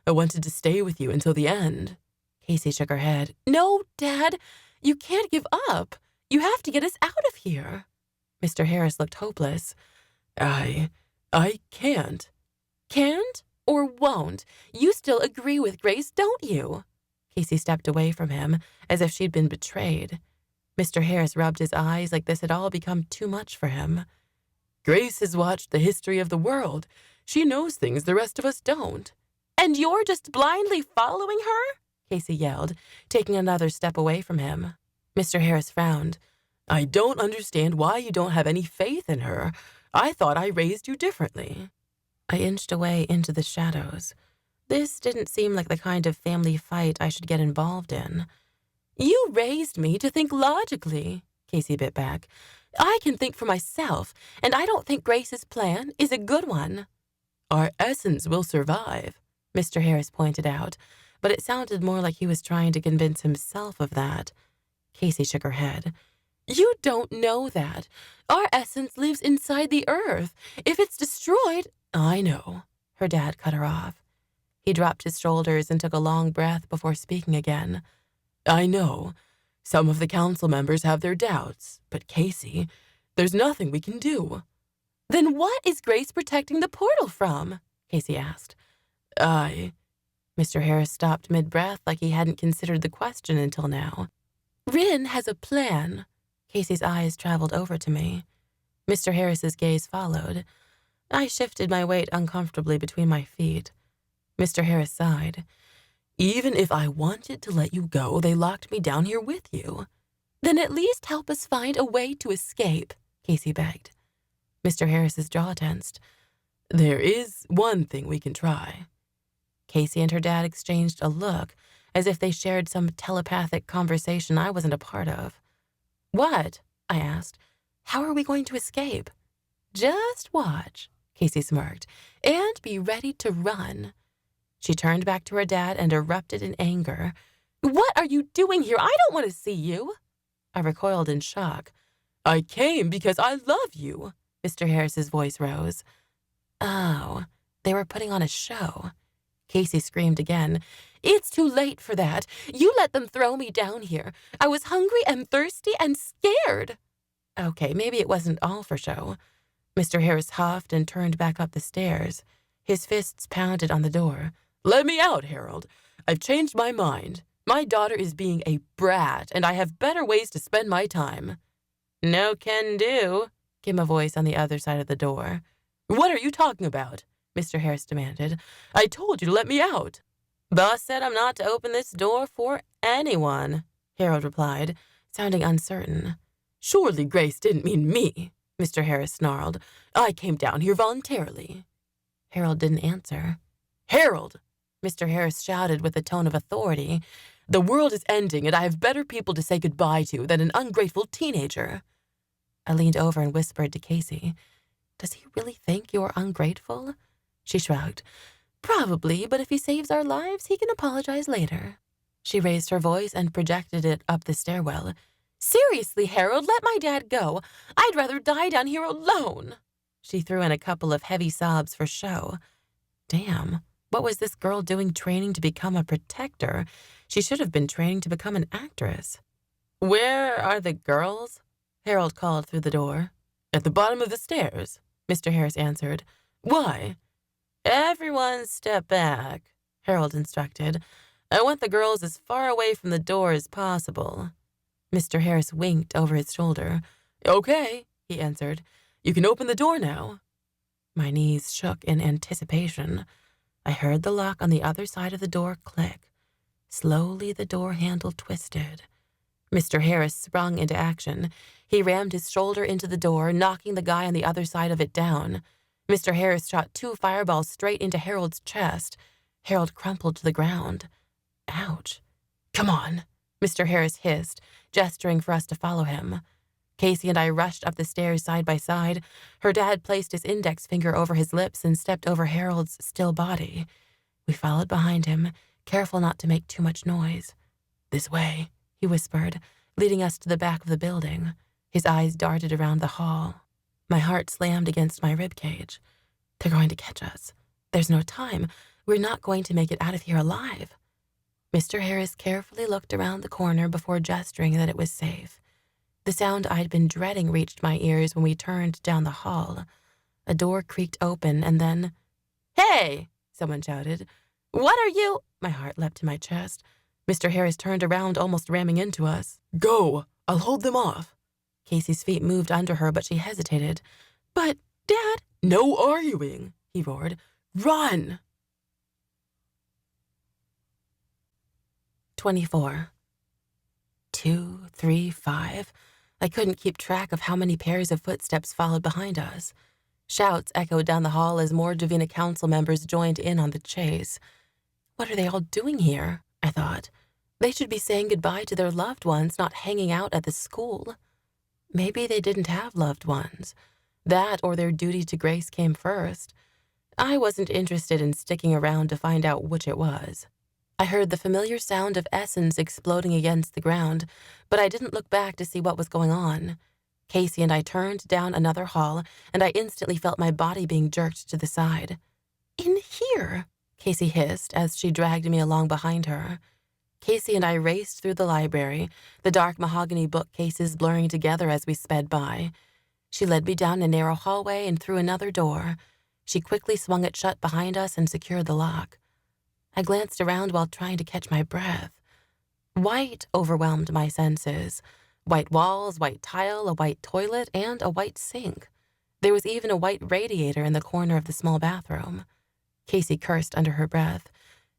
I wanted to stay with you until the end. Casey shook her head. No, Dad, you can't give up. You have to get us out of here. Mr. Harris looked hopeless. I can't. Can't or won't? You still agree with Grace, don't you? Casey stepped away from him as if she'd been betrayed. Mr. Harris rubbed his eyes like this had all become too much for him. Grace has watched the history of the world. She knows things the rest of us don't. And you're just blindly following her? Casey yelled, taking another step away from him. Mr. Harris frowned. I don't understand why you don't have any faith in her. I thought I raised you differently. I inched away into the shadows. This didn't seem like the kind of family fight I should get involved in. You raised me to think logically, Casey bit back. I can think for myself, and I don't think Grace's plan is a good one. Our essence will survive, Mr. Harris pointed out, but it sounded more like he was trying to convince himself of that. Casey shook her head. You don't know that. Our essence lives inside the earth. If it's destroyed— I know, her dad cut her off. He dropped his shoulders and took a long breath before speaking again. I know. Some of the council members have their doubts, but Casey, there's nothing we can do. Then what is Grace protecting the portal from? Casey asked. Mr. Harris stopped mid-breath like he hadn't considered the question until now. Rin has a plan. Casey's eyes traveled over to me. Mr. Harris's gaze followed. I shifted my weight uncomfortably between my feet. Mr. Harris sighed. Even if I wanted to let you go, they locked me down here with you. Then at least help us find a way to escape, Casey begged. Mr. Harris's jaw tensed. There is one thing we can try. Casey and her dad exchanged a look, as if they shared some telepathic conversation I wasn't a part of. What? I asked. How are we going to escape? Just watch, Casey smirked, and be ready to run. She turned back to her dad and erupted in anger. What are you doing here? I don't want to see you. I recoiled in shock. I came because I love you. Mr. Harris's voice rose. Oh, they were putting on a show. Casey screamed again. It's too late for that. You let them throw me down here. I was hungry and thirsty and scared. Okay, maybe it wasn't all for show. Mr. Harris huffed and turned back up the stairs. His fists pounded on the door. Let me out, Harold. I've changed my mind. My daughter is being a brat, and I have better ways to spend my time. No can do, came a voice on the other side of the door. What are you talking about? Mr. Harris demanded. I told you to let me out. Boss said I'm not to open this door for anyone, Harold replied, sounding uncertain. Surely Grace didn't mean me, Mr. Harris snarled. I came down here voluntarily. Harold didn't answer. Harold, Mr. Harris shouted with a tone of authority. The world is ending, and I have better people to say goodbye to than an ungrateful teenager. I leaned over and whispered to Casey. Does he really think you're ungrateful? She shrugged. Probably, but if he saves our lives, he can apologize later. She raised her voice and projected it up the stairwell. Seriously, Harold, let my dad go. I'd rather die down here alone. She threw in a couple of heavy sobs for show. Damn, what was this girl doing training to become a protector? She should have been training to become an actress. Where are the girls? Harold called through the door. At the bottom of the stairs, Mr. Harris answered. Why? Everyone step back, Harold instructed. I want the girls as far away from the door as possible." Mr. Harris winked over his shoulder. "Okay," he answered. "You can open the door now." My knees shook in anticipation. I heard the lock on the other side of the door click. Slowly, the door handle twisted. Mr. Harris sprung into action. He rammed his shoulder into the door, knocking the guy on the other side of it down. Mr. Harris shot 2 fireballs straight into Harold's chest. Harold crumpled to the ground. Ouch. "Come on," Mr. Harris hissed, gesturing for us to follow him. Casey and I rushed up the stairs side by side. Her dad placed his index finger over his lips and stepped over Harold's still body. We followed behind him, careful not to make too much noise. "This way," he whispered, leading us to the back of the building. His eyes darted around the hall. My heart slammed against my ribcage. They're going to catch us. There's no time. We're not going to make it out of here alive. Mr. Harris carefully looked around the corner before gesturing that it was safe. The sound I'd been dreading reached my ears when we turned down the hall. A door creaked open and then, "Hey!" someone shouted. "What are you—" My heart leapt to my chest. Mr. Harris turned around, almost ramming into us. "Go! I'll hold them off." Casey's feet moved under her, but she hesitated. "But, Dad—" "No arguing," he roared. "Run!" 24. 2, 3, 5. I couldn't keep track of how many pairs of footsteps followed behind us. Shouts echoed down the hall as more Davina Council members joined in on the chase. What are they all doing here? I thought. They should be saying goodbye to their loved ones, not hanging out at the school. Maybe they didn't have loved ones. That or their duty to Grace came first. I wasn't interested in sticking around to find out which it was. I heard the familiar sound of essence exploding against the ground, but I didn't look back to see what was going on. Casey and I turned down another hall, and I instantly felt my body being jerked to the side. "In here," Casey hissed as she dragged me along behind her. Casey and I raced through the library, the dark mahogany bookcases blurring together as we sped by. She led me down a narrow hallway and through another door. She quickly swung it shut behind us and secured the lock. I glanced around while trying to catch my breath. White overwhelmed my senses. White walls, white tile, a white toilet, and a white sink. There was even a white radiator in the corner of the small bathroom. Casey cursed under her breath.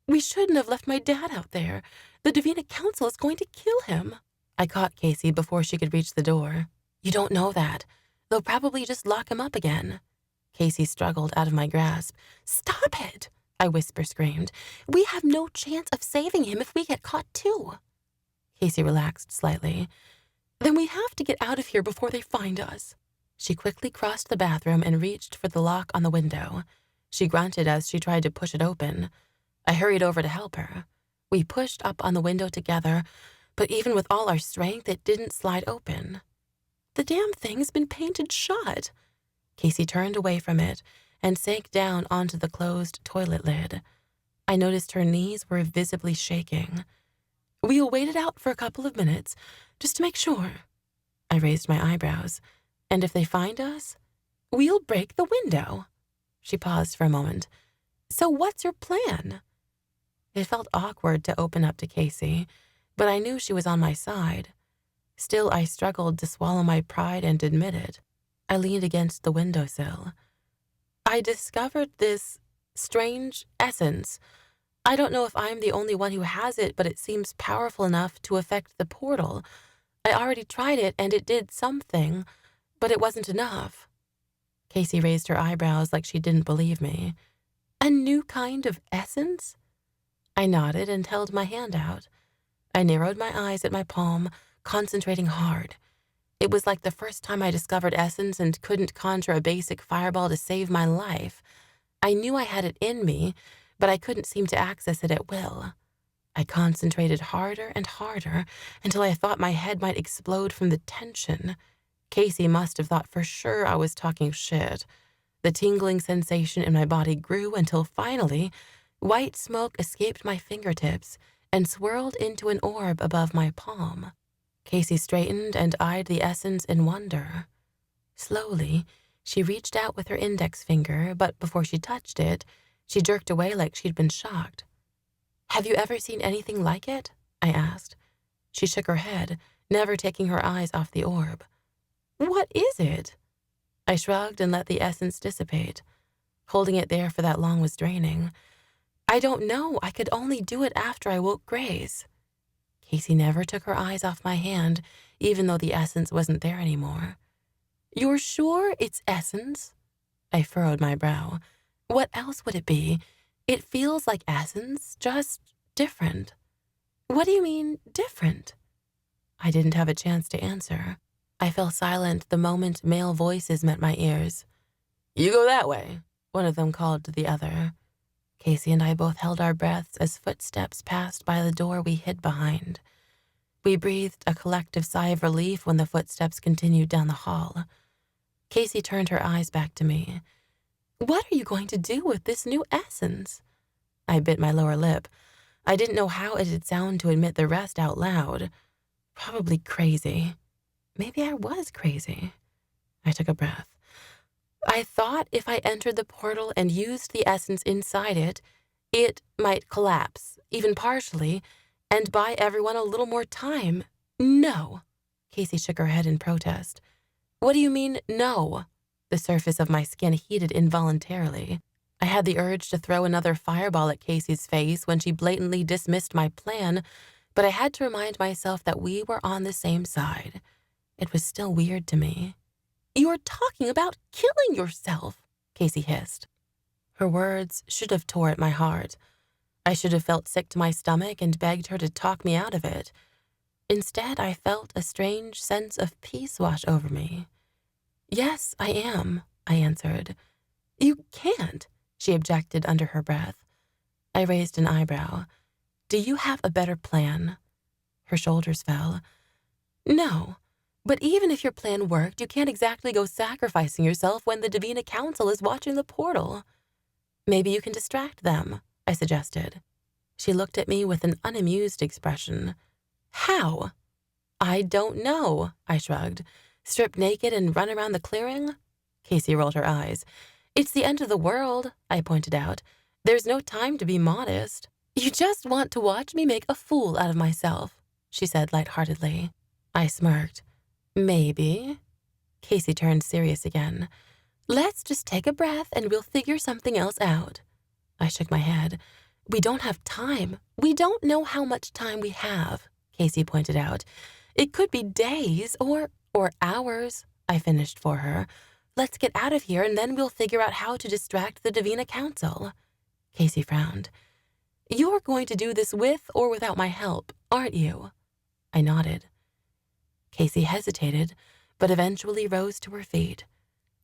"We shouldn't have left my dad out there. The Davina Council is going to kill him." I caught Casey before she could reach the door. "You don't know that. They'll probably just lock him up again." Casey struggled out of my grasp. "Stop it!" I whisper-screamed. "We have no chance of saving him if we get caught too." Casey relaxed slightly. "Then we have to get out of here before they find us." She quickly crossed the bathroom and reached for the lock on the window. She grunted as she tried to push it open. I hurried over to help her. We pushed up on the window together, but even with all our strength, it didn't slide open. "The damn thing's been painted shut." Casey turned away from it and sank down onto the closed toilet lid. I noticed her knees were visibly shaking. "We'll wait it out for a couple of minutes, just to make sure." I raised my eyebrows. "And if they find us, we'll break the window." She paused for a moment. "So what's your plan?" It felt awkward to open up to Casey, but I knew she was on my side. Still, I struggled to swallow my pride and admit it. I leaned against the windowsill. "I discovered this strange essence. I don't know if I'm the only one who has it, but it seems powerful enough to affect the portal. I already tried it, and it did something, but it wasn't enough." Casey raised her eyebrows like she didn't believe me. "A new kind of essence?" I nodded and held my hand out. I narrowed my eyes at my palm, concentrating hard. It was like the first time I discovered essence and couldn't conjure a basic fireball to save my life. I knew I had it in me, but I couldn't seem to access it at will. I concentrated harder and harder until I thought my head might explode from the tension. Casey must have thought for sure I was talking shit. The tingling sensation in my body grew until finally, white smoke escaped my fingertips and swirled into an orb above my palm. Casey straightened and eyed the essence in wonder. Slowly, she reached out with her index finger, but before she touched it, she jerked away like she'd been shocked. Have you ever seen anything like it? I asked. She shook her head, never taking her eyes off the orb. What is it? I shrugged and let the essence dissipate. Holding it there for that long was draining. I don't know. I could only do it after I woke Grace. Casey never took her eyes off my hand, even though the essence wasn't there anymore. You're sure it's essence? I furrowed my brow. What else would it be? It feels like essence, just different. What do you mean, different? I didn't have a chance to answer. I fell silent the moment male voices met my ears. You go that way, one of them called to the other. Casey and I both held our breaths as footsteps passed by the door we hid behind. We breathed a collective sigh of relief when the footsteps continued down the hall. Casey turned her eyes back to me. What are you going to do with this new essence? I bit my lower lip. I didn't know how it'd sound to admit the rest out loud. Probably crazy. Maybe I was crazy. I took a breath. I thought if I entered the portal and used the essence inside it, it might collapse, even partially, and buy everyone a little more time. No. Casey shook her head in protest. What do you mean, no? The surface of my skin heated involuntarily. I had the urge to throw another fireball at Casey's face when she blatantly dismissed my plan, but I had to remind myself that we were on the same side. It was still weird to me. You're talking about killing yourself, Casey hissed. Her words should have tore at my heart. I should have felt sick to my stomach and begged her to talk me out of it. Instead, I felt a strange sense of peace wash over me. Yes, I am, I answered. You can't, she objected under her breath. I raised an eyebrow. Do you have a better plan? Her shoulders fell. No. But even if your plan worked, you can't exactly go sacrificing yourself when the Davina Council is watching the portal. Maybe you can distract them, I suggested. She looked at me with an unamused expression. How? I don't know, I shrugged. Strip naked and run around the clearing? Casey rolled her eyes. It's the end of the world, I pointed out. There's no time to be modest. You just want to watch me make a fool out of myself, she said lightheartedly. I smirked. Maybe. Casey turned serious again. Let's just take a breath and we'll figure something else out. I shook my head. We don't have time. We don't know how much time we have, Casey pointed out. It could be days or hours, I finished for her. Let's get out of here and then we'll figure out how to distract the Davina Council. Casey frowned. You're going to do this with or without my help, aren't you? I nodded. Casey hesitated, but eventually rose to her feet.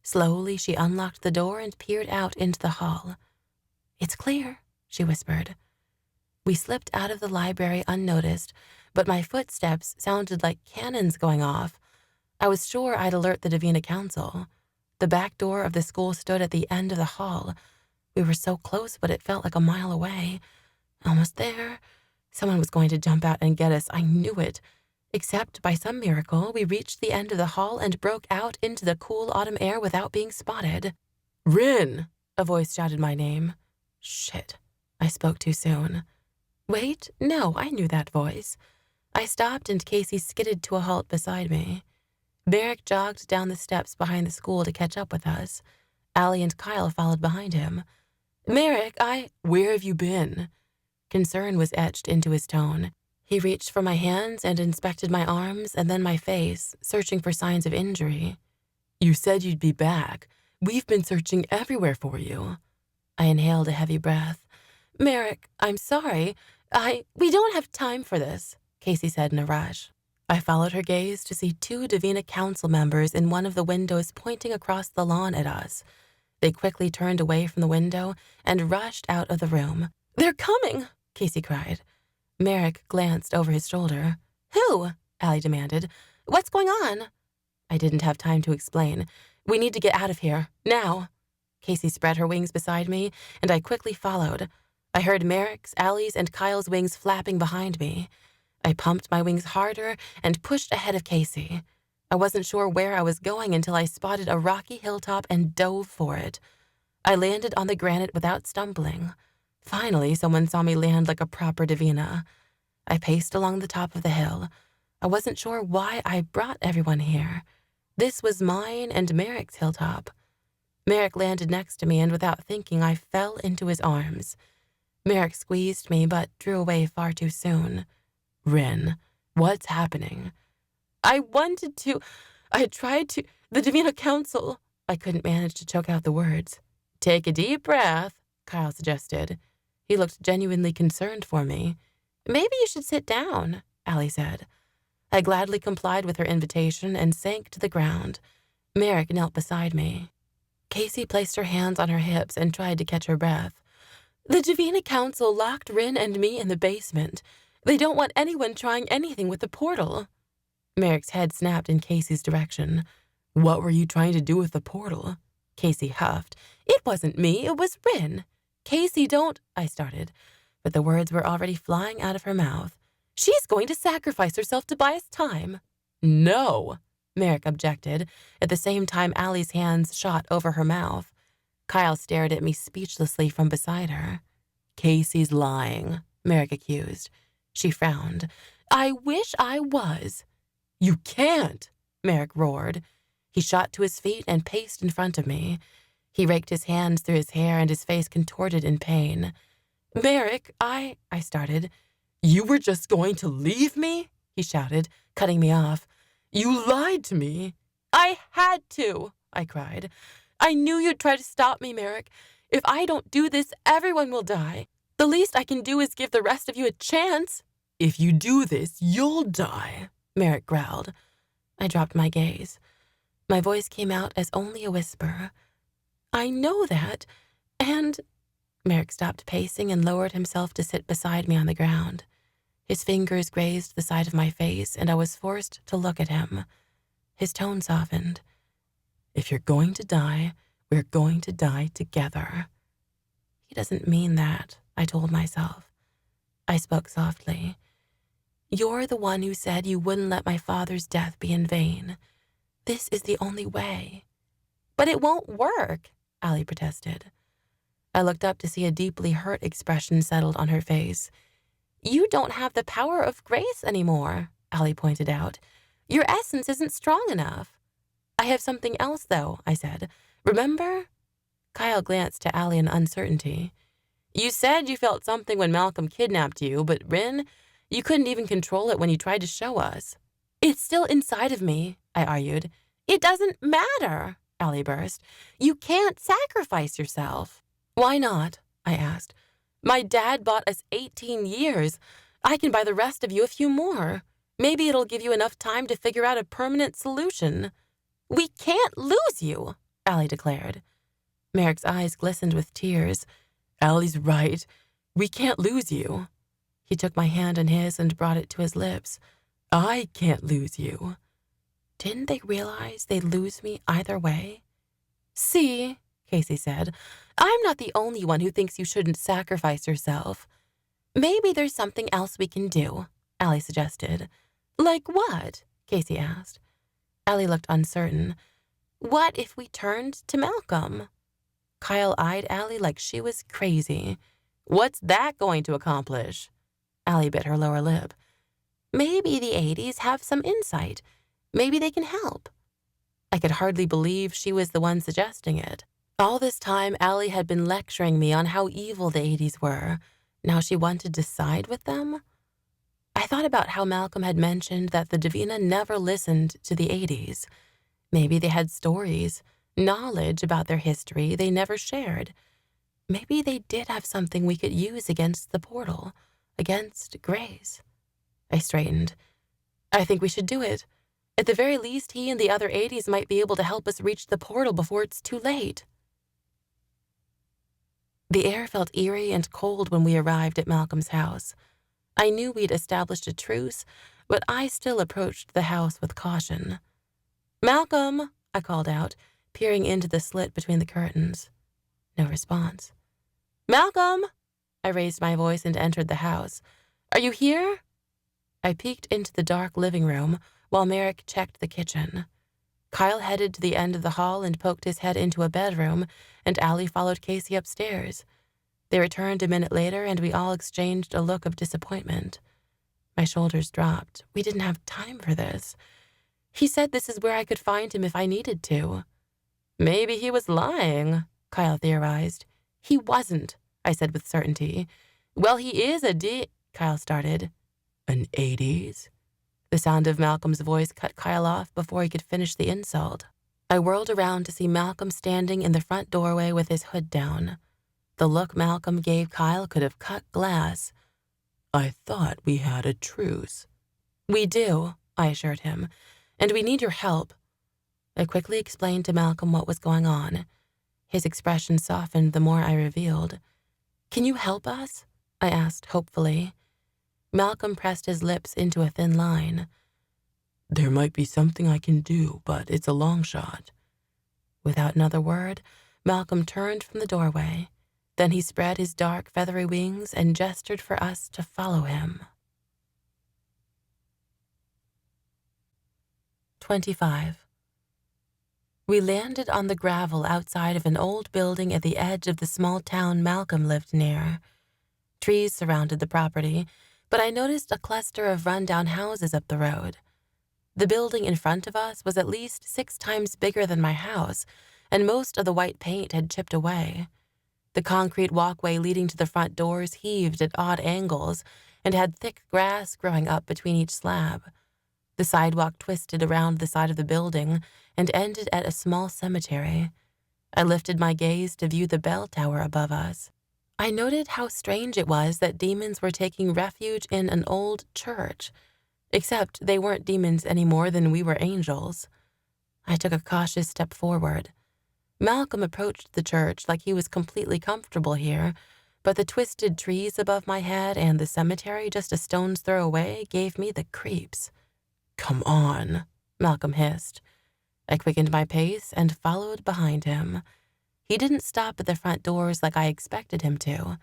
Slowly, she unlocked the door and peered out into the hall. It's clear, she whispered. We slipped out of the library unnoticed, but my footsteps sounded like cannons going off. I was sure I'd alert the Davina Council. The back door of the school stood at the end of the hall. We were so close, but it felt like a mile away. Almost there. Someone was going to jump out and get us. I knew it. Except, by some miracle, we reached the end of the hall and broke out into the cool autumn air without being spotted. Rin! A voice shouted my name. Shit. I spoke too soon. Wait, no, I knew that voice. I stopped and Casey skidded to a halt beside me. Merrick jogged down the steps behind the school to catch up with us. Allie and Kyle followed behind him. Merrick, Where have you been? Concern was etched into his tone. He reached for my hands and inspected my arms and then my face, searching for signs of injury. You said you'd be back. We've been searching everywhere for you. I inhaled a heavy breath. Merrick, I'm sorry. We don't have time for this, Casey said in a rush. I followed her gaze to see 2 Davina Council members in one of the windows pointing across the lawn at us. They quickly turned away from the window and rushed out of the room. They're coming, Casey cried. Merrick glanced over his shoulder. Who? Allie demanded. What's going on? I didn't have time to explain. We need to get out of here, now. Casey spread her wings beside me, and I quickly followed. I heard Merrick's, Allie's, and Kyle's wings flapping behind me. I pumped my wings harder and pushed ahead of Casey. I wasn't sure where I was going until I spotted a rocky hilltop and dove for it. I landed on the granite without stumbling. Finally, someone saw me land like a proper Davina. I paced along the top of the hill. I wasn't sure why I brought everyone here. This was mine and Merrick's hilltop. Merrick landed next to me, and without thinking, I fell into his arms. Merrick squeezed me, but drew away far too soon. Rin, what's happening? I tried to, the Davina Council. I couldn't manage to choke out the words. Take a deep breath, Kyle suggested. He looked genuinely concerned for me. Maybe you should sit down, Allie said. I gladly complied with her invitation and sank to the ground. Merrick knelt beside me. Casey placed her hands on her hips and tried to catch her breath. The Davina Council locked Rin and me in the basement. They don't want anyone trying anything with the portal. Merrick's head snapped in Casey's direction. What were you trying to do with the portal? Casey huffed. It wasn't me, it was Rin. Casey, don't, I started, but the words were already flying out of her mouth. She's going to sacrifice herself to buy us time. No, Merrick objected. At the same time, Allie's hands shot over her mouth. Kyle stared at me speechlessly from beside her. Casey's lying, Merrick accused. She frowned. I wish I was. You can't, Merrick roared. He shot to his feet and paced in front of me. He raked his hands through his hair and his face contorted in pain. Merrick, I started. You were just going to leave me? He shouted, cutting me off. You lied to me. I had to, I cried. I knew you'd try to stop me, Merrick. If I don't do this, everyone will die. The least I can do is give the rest of you a chance. If you do this, you'll die, Merrick growled. I dropped my gaze. My voice came out as only a whisper. I know that, and... Merrick stopped pacing and lowered himself to sit beside me on the ground. His fingers grazed the side of my face, and I was forced to look at him. His tone softened. If you're going to die, we're going to die together. He doesn't mean that, I told myself. I spoke softly. You're the one who said you wouldn't let my father's death be in vain. This is the only way. But it won't work, Allie protested. I looked up to see a deeply hurt expression settled on her face. You don't have the power of grace anymore, Allie pointed out. Your essence isn't strong enough. I have something else, though, I said. Remember? Kyle glanced to Allie in uncertainty. You said you felt something when Malcolm kidnapped you, but Rin, you couldn't even control it when you tried to show us. It's still inside of me, I argued. It doesn't matter, Allie burst. You can't sacrifice yourself. Why not? I asked. My dad bought us 18 years. I can buy the rest of you a few more. Maybe it'll give you enough time to figure out a permanent solution. We can't lose you, Allie declared. Merrick's eyes glistened with tears. Allie's right. We can't lose you. He took my hand in his and brought it to his lips. I can't lose you. Didn't they realize they'd lose me either way? See, Casey said, I'm not the only one who thinks you shouldn't sacrifice yourself. Maybe there's something else we can do, Allie suggested. Like what? Casey asked. Allie looked uncertain. What if we turned to Malcolm? Kyle eyed Allie like she was crazy. What's that going to accomplish? Allie bit her lower lip. Maybe the 80s have some insight. Maybe they can help. I could hardly believe she was the one suggesting it. All this time, Allie had been lecturing me on how evil the 80s were. Now she wanted to side with them? I thought about how Malcolm had mentioned that the Davina never listened to the 80s. Maybe they had stories, knowledge about their history they never shared. Maybe they did have something we could use against the portal, against Grace. I straightened. I think we should do it. At the very least, he and the other 80s might be able to help us reach the portal before it's too late. The air felt eerie and cold when we arrived at Malcolm's house. I knew we'd established a truce, but I still approached the house with caution. Malcolm, I called out, peering into the slit between the curtains. No response. Malcolm! I raised my voice and entered the house. Are you here? I peeked into the dark living room while Merrick checked the kitchen. Kyle headed to the end of the hall and poked his head into a bedroom, and Allie followed Casey upstairs. They returned a minute later, and we all exchanged a look of disappointment. My shoulders dropped. We didn't have time for this. He said this is where I could find him if I needed to. Maybe he was lying, Kyle theorized. He wasn't, I said with certainty. Well, he is Kyle started. An 80s? The sound of Malcolm's voice cut Kyle off before he could finish the insult. I whirled around to see Malcolm standing in the front doorway with his hood down. The look Malcolm gave Kyle could have cut glass. I thought we had a truce. We do, I assured him, and we need your help. I quickly explained to Malcolm what was going on. His expression softened the more I revealed. Can you help us? I asked hopefully. Malcolm pressed his lips into a thin line. There might be something I can do, but it's a long shot. Without another word, Malcolm turned from the doorway. Then he spread his dark, feathery wings and gestured for us to follow him. 25. We landed on the gravel outside of an old building at the edge of the small town Malcolm lived near. Trees surrounded the property, but I noticed a cluster of run-down houses up the road. The building in front of us was at least 6 times bigger than my house, and most of the white paint had chipped away. The concrete walkway leading to the front doors heaved at odd angles and had thick grass growing up between each slab. The sidewalk twisted around the side of the building and ended at a small cemetery. I lifted my gaze to view the bell tower above us. I noted how strange it was that demons were taking refuge in an old church, except they weren't demons any more than we were angels. I took a cautious step forward. Malcolm approached the church like he was completely comfortable here, but the twisted trees above my head and the cemetery just a stone's throw away gave me the creeps. Come on, Malcolm hissed. I quickened my pace and followed behind him. He didn't stop at the front doors like I expected him to.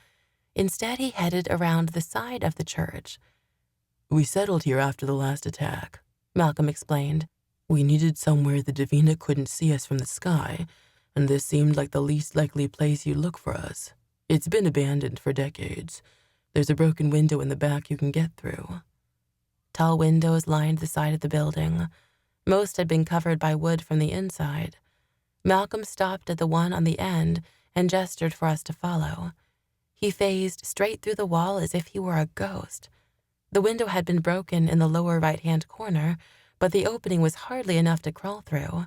Instead, he headed around the side of the church. We settled here after the last attack, Malcolm explained. We needed somewhere the Davina couldn't see us from the sky, and this seemed like the least likely place you'd look for us. It's been abandoned for decades. There's a broken window in the back you can get through. Tall windows lined the side of the building. Most had been covered by wood from the inside. Malcolm stopped at the one on the end and gestured for us to follow. He phased straight through the wall as if he were a ghost. The window had been broken in the lower right-hand corner, but the opening was hardly enough to crawl through.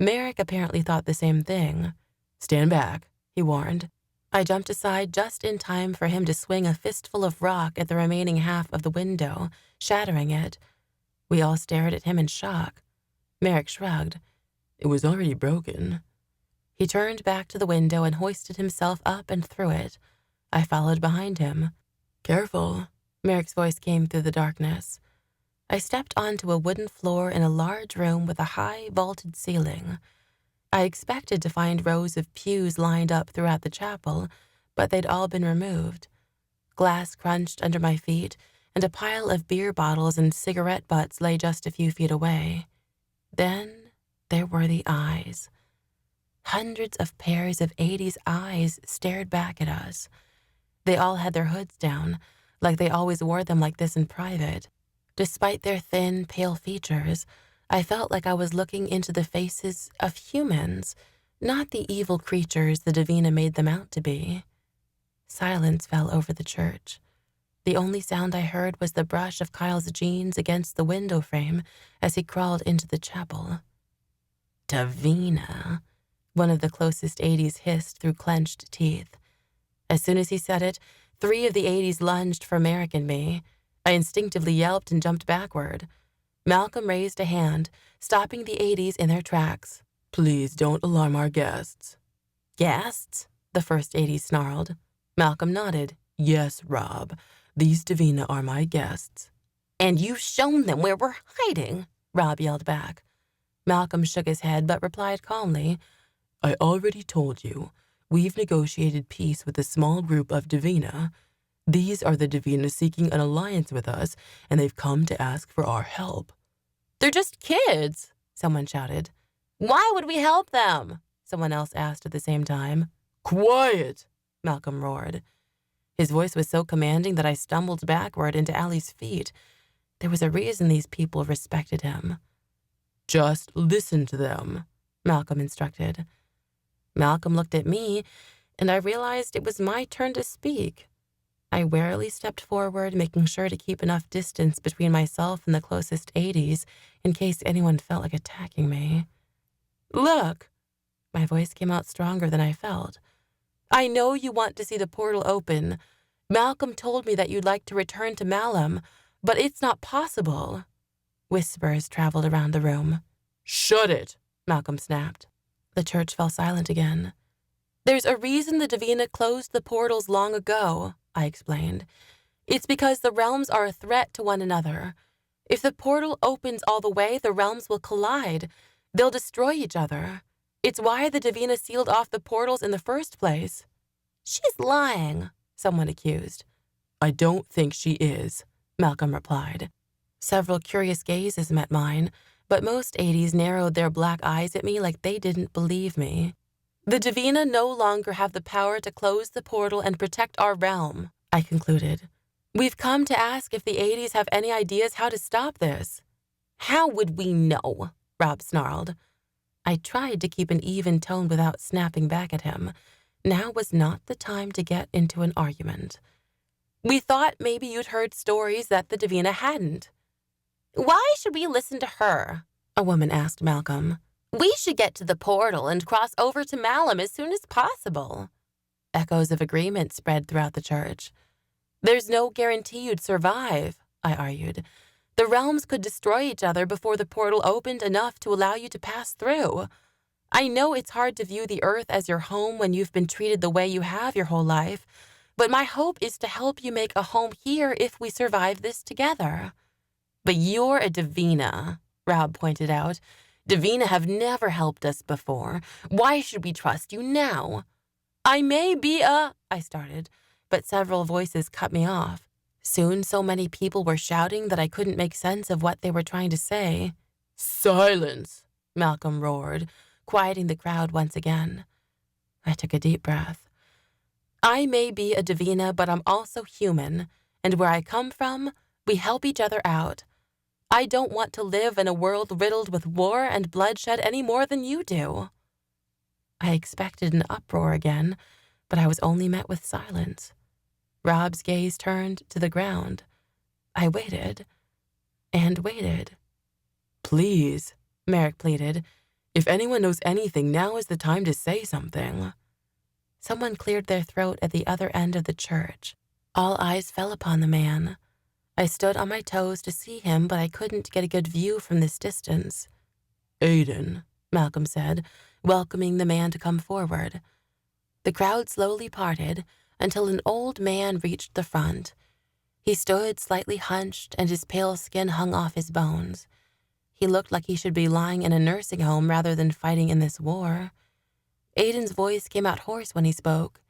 Merrick apparently thought the same thing. Stand back, he warned. I jumped aside just in time for him to swing a fistful of rock at the remaining half of the window, shattering it. We all stared at him in shock. Merrick shrugged. It was already broken. He turned back to the window and hoisted himself up and through it. I followed behind him. Careful, Merrick's voice came through the darkness. I stepped onto a wooden floor in a large room with a high, vaulted ceiling. I expected to find rows of pews lined up throughout the chapel, but they'd all been removed. Glass crunched under my feet, and a pile of beer bottles and cigarette butts lay just a few feet away. Then there were the eyes. Hundreds of pairs of 80s eyes stared back at us. They all had their hoods down, like they always wore them like this in private. Despite their thin, pale features, I felt like I was looking into the faces of humans, not the evil creatures the Davina made them out to be. Silence fell over the church. The only sound I heard was the brush of Kyle's jeans against the window frame as he crawled into the chapel. Davina, one of the closest 80s hissed through clenched teeth. As soon as he said it, 3 of the 80s lunged for Merrick and me. I instinctively yelped and jumped backward. Malcolm raised a hand, stopping the 80s in their tracks. Please don't alarm our guests. Guests? The first 80s snarled. Malcolm nodded. Yes, Rob. These Davina are my guests. And you've shown them where we're hiding, Rob yelled back. Malcolm shook his head but replied calmly. I already told you. We've negotiated peace with a small group of Davina. These are the Davina seeking an alliance with us, and they've come to ask for our help. They're just kids, someone shouted. Why would we help them? Someone else asked at the same time. Quiet, Malcolm roared. His voice was so commanding that I stumbled backward into Allie's feet. There was a reason these people respected him. Just listen to them, Malcolm instructed. Malcolm looked at me, and I realized it was my turn to speak. I warily stepped forward, making sure to keep enough distance between myself and the closest 80s in case anyone felt like attacking me. Look, my voice came out stronger than I felt. I know you want to see the portal open. Malcolm told me that you'd like to return to Malum, but it's not possible. Whispers traveled around the room. Shut it, Malcolm snapped. The church fell silent again. There's a reason the Davina closed the portals long ago, I explained. It's because the realms are a threat to one another. If the portal opens all the way, the realms will collide. They'll destroy each other. It's why the Davina sealed off the portals in the first place. She's lying, someone accused. I don't think she is, Malcolm replied. Several curious gazes met mine, but most 80s narrowed their black eyes at me like they didn't believe me. The Davina no longer have the power to close the portal and protect our realm, I concluded. We've come to ask if the 80s have any ideas how to stop this. How would we know? Rob snarled. I tried to keep an even tone without snapping back at him. Now was not the time to get into an argument. We thought maybe you'd heard stories that the Davina hadn't. Why should we listen to her? A woman asked Malcolm. We should get to the portal and cross over to Malum as soon as possible. Echoes of agreement spread throughout the church. There's no guarantee you'd survive, I argued. The realms could destroy each other before the portal opened enough to allow you to pass through. I know it's hard to view the earth as your home when you've been treated the way you have your whole life, but my hope is to help you make a home here if we survive this together. But you're a Davina, Rob pointed out. Davina have never helped us before. Why should we trust you now? I may be I started, but several voices cut me off. Soon so many people were shouting that I couldn't make sense of what they were trying to say. Silence, Malcolm roared, quieting the crowd once again. I took a deep breath. I may be a Davina, but I'm also human, and where I come from, we help each other out. I don't want to live in a world riddled with war and bloodshed any more than you do. I expected an uproar again, but I was only met with silence. Rob's gaze turned to the ground. I waited and waited. Please, Merrick pleaded. If anyone knows anything, now is the time to say something. Someone cleared their throat at the other end of the church. All eyes fell upon the man. I stood on my toes to see him, but I couldn't get a good view from this distance. Aiden, Malcolm said, welcoming the man to come forward. The crowd slowly parted until an old man reached the front. He stood slightly hunched, and his pale skin hung off his bones. He looked like he should be lying in a nursing home rather than fighting in this war. Aiden's voice came out hoarse when he spoke.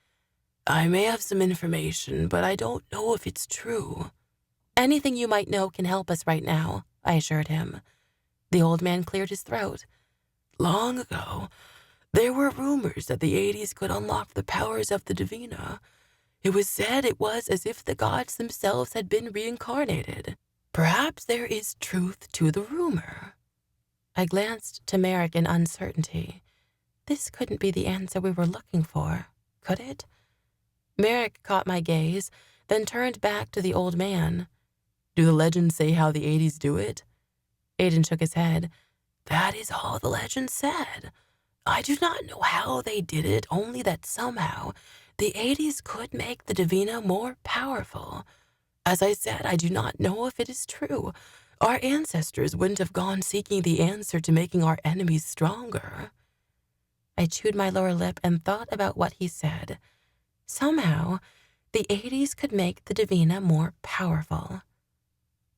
I may have some information, but I don't know if it's true. Anything you might know can help us right now, I assured him. The old man cleared his throat. Long ago, there were rumors that the 80s could unlock the powers of the Davina. It was said it was as if the gods themselves had been reincarnated. Perhaps there is truth to the rumor. I glanced to Merrick in uncertainty. This couldn't be the answer we were looking for, could it? Merrick caught my gaze, then turned back to the old man. Do the legends say how the 80s do it? Aiden shook his head. That is all the legends said. I do not know how they did it, only that somehow the 80s could make the Davina more powerful. As I said, I do not know if it is true. Our ancestors wouldn't have gone seeking the answer to making our enemies stronger. I chewed my lower lip and thought about what he said. Somehow, the 80s could make the Davina more powerful.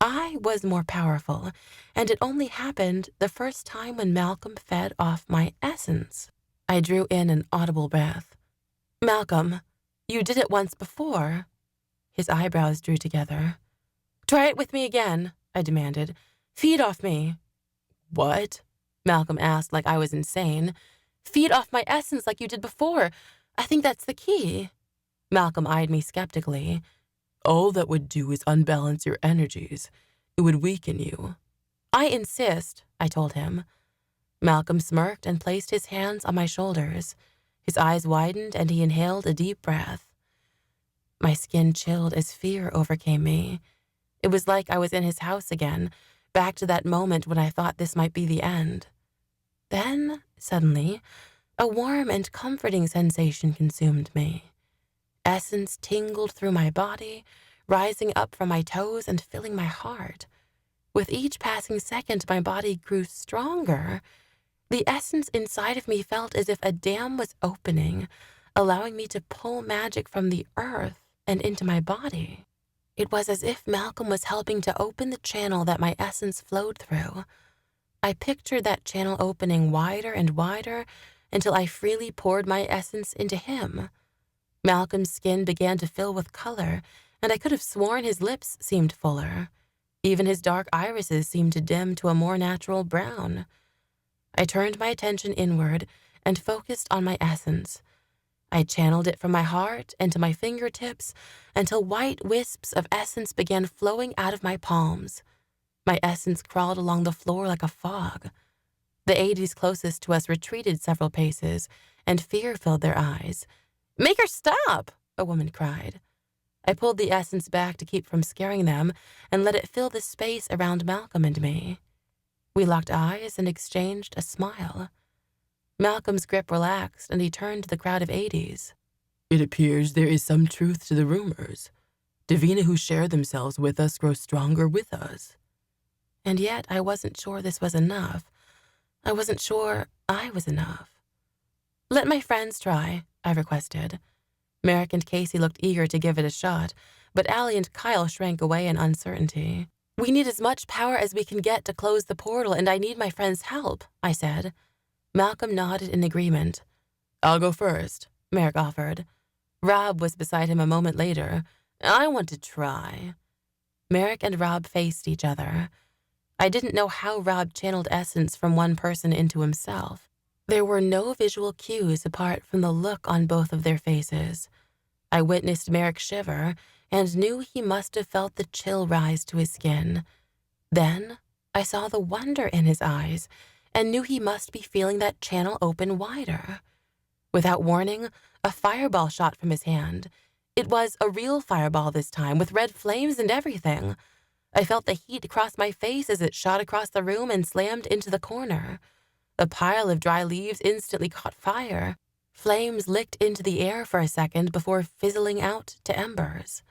I was more powerful, and it only happened the first time when Malcolm fed off my essence. I drew in an audible breath. Malcolm, you did it once before. His eyebrows drew together. Try it with me again, I demanded. Feed off me. What? Malcolm asked like I was insane. Feed off my essence like you did before. I think that's the key. Malcolm eyed me skeptically. All that would do is unbalance your energies. It would weaken you. I insist, I told him. Malcolm smirked and placed his hands on my shoulders. His eyes widened and he inhaled a deep breath. My skin chilled as fear overcame me. It was like I was in his house again, back to that moment when I thought this might be the end. Then, suddenly, a warm and comforting sensation consumed me. Essence tingled through my body, rising up from my toes and filling my heart. With each passing second, my body grew stronger. The essence inside of me felt as if a dam was opening, allowing me to pull magic from the earth and into my body. It was as if Malcolm was helping to open the channel that my essence flowed through. I pictured that channel opening wider and wider until I freely poured my essence into him. Malcolm's skin began to fill with color, and I could have sworn his lips seemed fuller. Even his dark irises seemed to dim to a more natural brown. I turned my attention inward and focused on my essence. I channeled it from my heart and to my fingertips until white wisps of essence began flowing out of my palms. My essence crawled along the floor like a fog. The 80s closest to us retreated several paces, and fear filled their eyes. "Make her stop!" a woman cried. I pulled the essence back to keep from scaring them and let it fill the space around Malcolm and me. We locked eyes and exchanged a smile. Malcolm's grip relaxed and he turned to the crowd of 80s. It appears there is some truth to the rumors. Davina who share themselves with us grow stronger with us. And yet I wasn't sure this was enough. I wasn't sure I was enough. "Let my friends try," I requested. Merrick and Casey looked eager to give it a shot, but Allie and Kyle shrank away in uncertainty. "We need as much power as we can get to close the portal, and I need my friends' help," I said. Malcolm nodded in agreement. "I'll go first," Merrick offered. Rob was beside him a moment later. "I want to try." Merrick and Rob faced each other. I didn't know how Rob channeled essence from one person into himself. There were no visual cues apart from the look on both of their faces. I witnessed Merrick shiver and knew he must have felt the chill rise to his skin. Then I saw the wonder in his eyes and knew he must be feeling that channel open wider. Without warning, a fireball shot from his hand. It was a real fireball this time, with red flames and everything. I felt the heat cross my face as it shot across the room and slammed into the corner. A pile of dry leaves instantly caught fire. Flames licked into the air for a second before fizzling out to embers.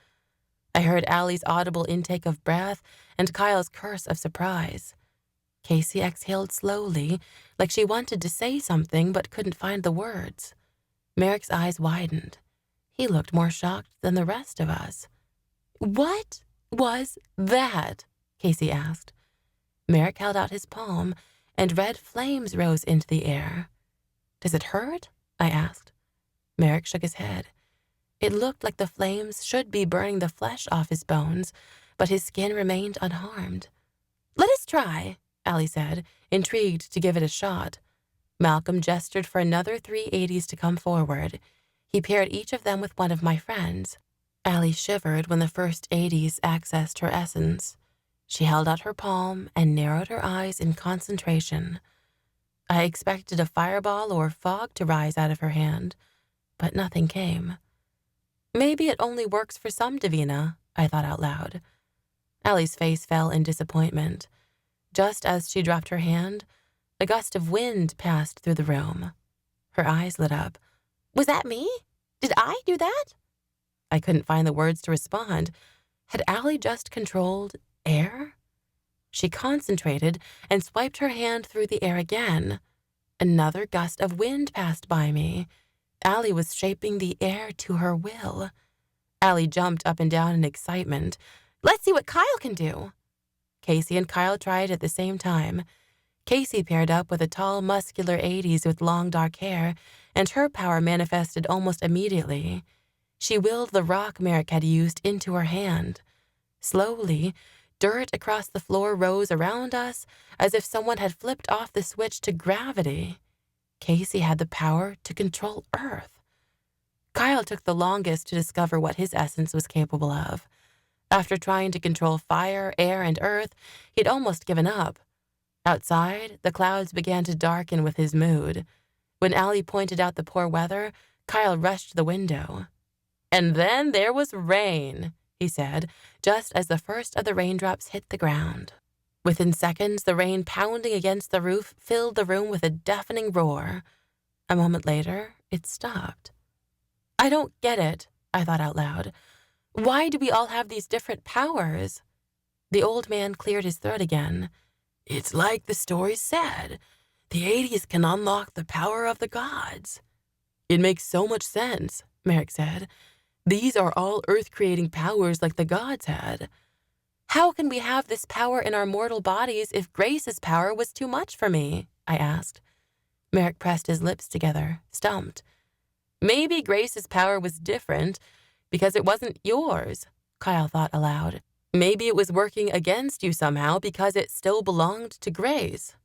I heard Allie's audible intake of breath and Kyle's curse of surprise. Casey exhaled slowly, like she wanted to say something but couldn't find the words. Merrick's eyes widened. He looked more shocked than the rest of us. "What was that?" Casey asked. Merrick held out his palm, and red flames rose into the air. "Does it hurt?" I asked. Merrick shook his head. It looked like the flames should be burning the flesh off his bones, but his skin remained unharmed. "Let us try," Allie said, intrigued to give it a shot. Malcolm gestured for another 380s to come forward. He paired each of them with one of my friends. Allie shivered when the first 80s accessed her essence. She held out her palm and narrowed her eyes in concentration. I expected a fireball or fog to rise out of her hand, but nothing came. Maybe it only works for some, Davina, I thought out loud. Allie's face fell in disappointment. Just as she dropped her hand, a gust of wind passed through the room. Her eyes lit up. "Was that me? Did I do that?" I couldn't find the words to respond. Had Allie just controlled air? She concentrated and swiped her hand through the air again. Another gust of wind passed by me. Allie was shaping the air to her will. Allie jumped up and down in excitement. "Let's see what Kyle can do." Casey and Kyle tried at the same time. Casey paired up with a tall, muscular 80s with long, dark hair, and her power manifested almost immediately. She willed the rock Merrick had used into her hand. Slowly, dirt across the floor rose around us as if someone had flipped off the switch to gravity. Casey had the power to control Earth. Kyle took the longest to discover what his essence was capable of. After trying to control fire, air, and earth, he'd almost given up. Outside, the clouds began to darken with his mood. When Allie pointed out the poor weather, Kyle rushed to the window. "And then there was rain," he said, just as the first of the raindrops hit the ground. Within seconds, the rain pounding against the roof filled the room with a deafening roar. A moment later, it stopped. "I don't get it," I thought out loud. "Why do we all have these different powers?" The old man cleared his throat again. "It's like the story said. The 80s can unlock the power of the gods." "It makes so much sense," Merrick said. "These are all earth-creating powers like the gods had." "How can we have this power in our mortal bodies if Grace's power was too much for me?" I asked. Merrick pressed his lips together, stumped. "Maybe Grace's power was different because it wasn't yours," Kyle thought aloud. "Maybe it was working against you somehow because it still belonged to Grace."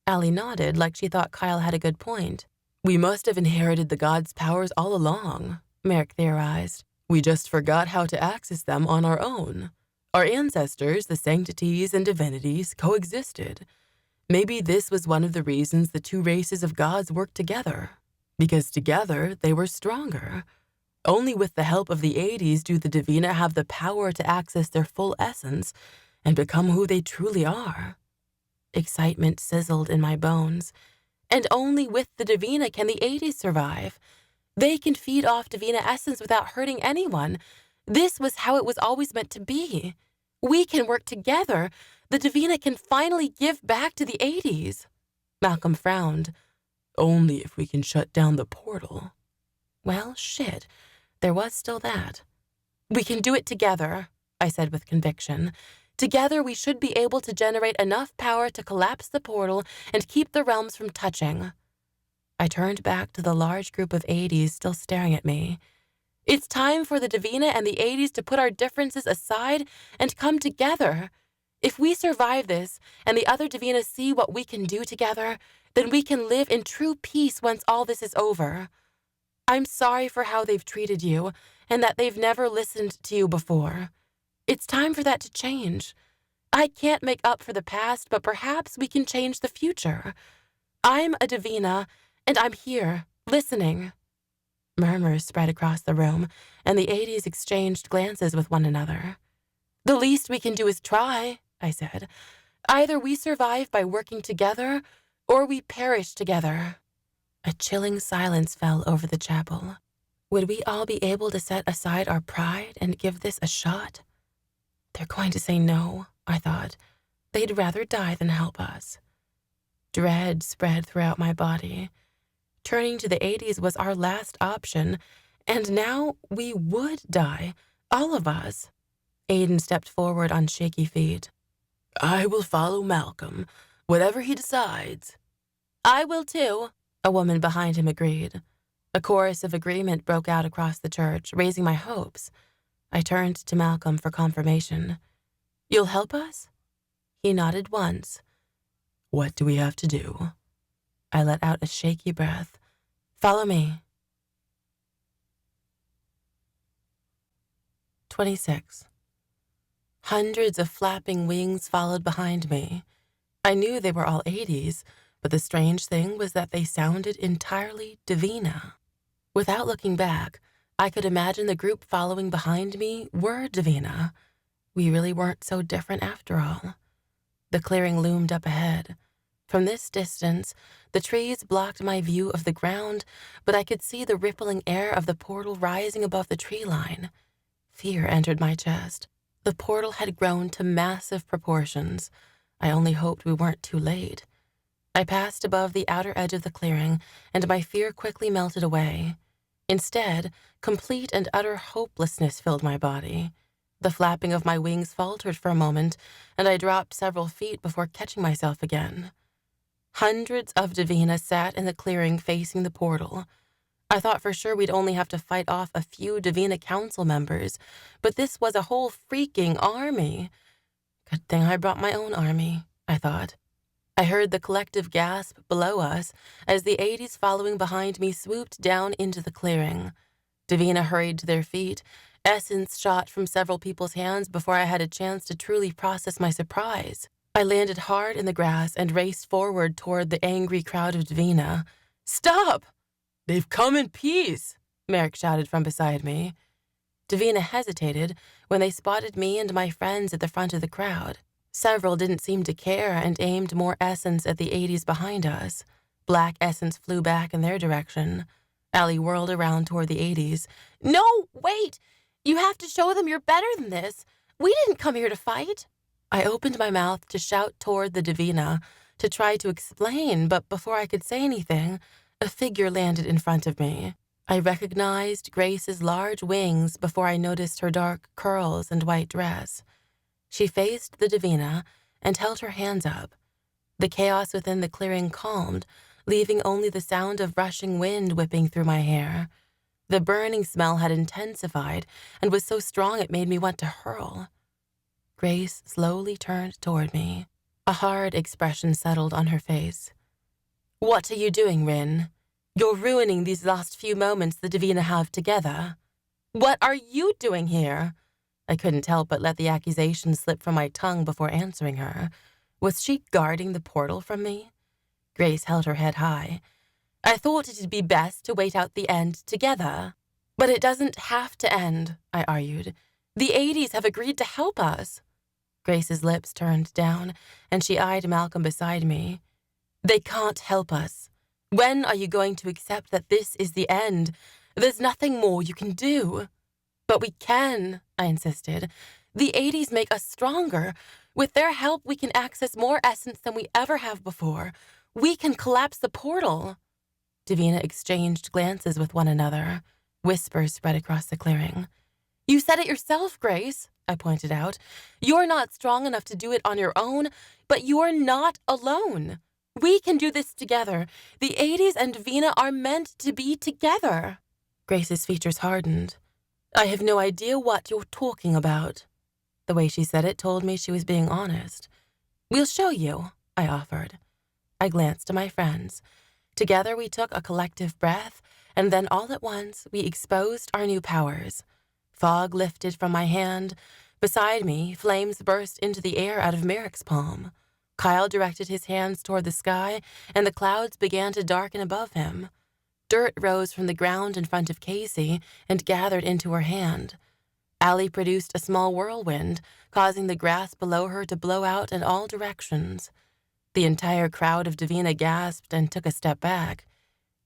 Allie nodded like she thought Kyle had a good point. "We must have inherited the gods' powers all along," Merrick theorized. "We just forgot how to access them on our own. Our ancestors, the sanctities and divinities, coexisted. Maybe this was one of the reasons the two races of gods worked together. Because together, they were stronger. Only with the help of the 80s do the Davina have the power to access their full essence and become who they truly are." Excitement sizzled in my bones. And only with the Davina can the 80s survive. They can feed off Davina essence without hurting anyone. This was how it was always meant to be. We can work together. The Davina can finally give back to the 80s. Malcolm frowned. "Only if we can shut down the portal." Well, shit. There was still that. "We can do it together," I said with conviction. "Together we should be able to generate enough power to collapse the portal and keep the realms from touching." I turned back to the large group of 80s still staring at me. "It's time for the Davina and the 80s to put our differences aside and come together. If we survive this and the other Davinas see what we can do together, then we can live in true peace once all this is over. I'm sorry for how they've treated you and that they've never listened to you before. It's time for that to change. I can't make up for the past, but perhaps we can change the future. I'm a Davina, and I'm here, listening." Murmurs spread across the room, and the 80s exchanged glances with one another. "The least we can do is try," I said. "Either we survive by working together, or we perish together." A chilling silence fell over the chapel. Would we all be able to set aside our pride and give this a shot? They're going to say no, I thought. They'd rather die than help us. Dread spread throughout my body. Turning to the 80s was our last option, and now we would die, all of us. Aiden stepped forward on shaky feet. "I will follow Malcolm, whatever he decides." "I will too," a woman behind him agreed. A chorus of agreement broke out across the church, raising my hopes. I turned to Malcolm for confirmation. "You'll help us?" He nodded once. "What do we have to do?" I let out a shaky breath. "Follow me." 26. Hundreds of flapping wings followed behind me. I knew they were all 80s, but the strange thing was that they sounded entirely Davina. Without looking back, I could imagine the group following behind me were Davina. We really weren't so different after all. The clearing loomed up ahead. From this distance, the trees blocked my view of the ground, but I could see the rippling air of the portal rising above the tree line. Fear entered my chest. The portal had grown to massive proportions. I only hoped we weren't too late. I passed above the outer edge of the clearing, and my fear quickly melted away. Instead, complete and utter hopelessness filled my body. The flapping of my wings faltered for a moment, and I dropped several feet before catching myself again. Hundreds of Davina sat in the clearing facing the portal. I thought for sure we'd only have to fight off a few Davina council members, but this was a whole freaking army. Good thing I brought my own army, I thought. I heard the collective gasp below us as the 80s following behind me swooped down into the clearing. Davina hurried to their feet. Essence shot from several people's hands before I had a chance to truly process my surprise. I landed hard in the grass and raced forward toward the angry crowd of Davina. "Stop! They've come in peace," Merrick shouted from beside me. Davina hesitated when they spotted me and my friends at the front of the crowd. Several didn't seem to care and aimed more essence at the 80s behind us. Black essence flew back in their direction. Allie whirled around toward the 80s. "No, wait! You have to show them you're better than this. We didn't come here to fight." I opened my mouth to shout toward the Davina, to try to explain, but before I could say anything, a figure landed in front of me. I recognized Grace's large wings before I noticed her dark curls and white dress. She faced the Davina and held her hands up. The chaos within the clearing calmed, leaving only the sound of rushing wind whipping through my hair. The burning smell had intensified and was so strong it made me want to hurl. Grace slowly turned toward me. A hard expression settled on her face. "What are you doing, Rin? You're ruining these last few moments the Davina have together." "What are you doing here?" I couldn't help but let the accusation slip from my tongue before answering her. Was she guarding the portal from me? Grace held her head high. "I thought it'd be best to wait out the end together." "But it doesn't have to end," I argued. "The 80s have agreed to help us." Grace's lips turned down, and she eyed Malcolm beside me. "They can't help us. When are you going to accept that this is the end? There's nothing more you can do." "But we can," I insisted. "The 80s make us stronger. With their help, we can access more essence than we ever have before. We can collapse the portal." Davina exchanged glances with one another. Whispers spread across the clearing. "You said it yourself, Grace," I pointed out. "You're not strong enough to do it on your own, but you're not alone. We can do this together. The 80s and Davina are meant to be together." Grace's features hardened. "I have no idea what you're talking about." The way she said it told me she was being honest. "We'll show you," I offered. I glanced to my friends. Together we took a collective breath, and then all at once we exposed our new powers. Fog lifted from my hand. Beside me, flames burst into the air out of Merrick's palm. Kyle directed his hands toward the sky, and the clouds began to darken above him. Dirt rose from the ground in front of Casey and gathered into her hand. Allie produced a small whirlwind, causing the grass below her to blow out in all directions. The entire crowd of Davina gasped and took a step back.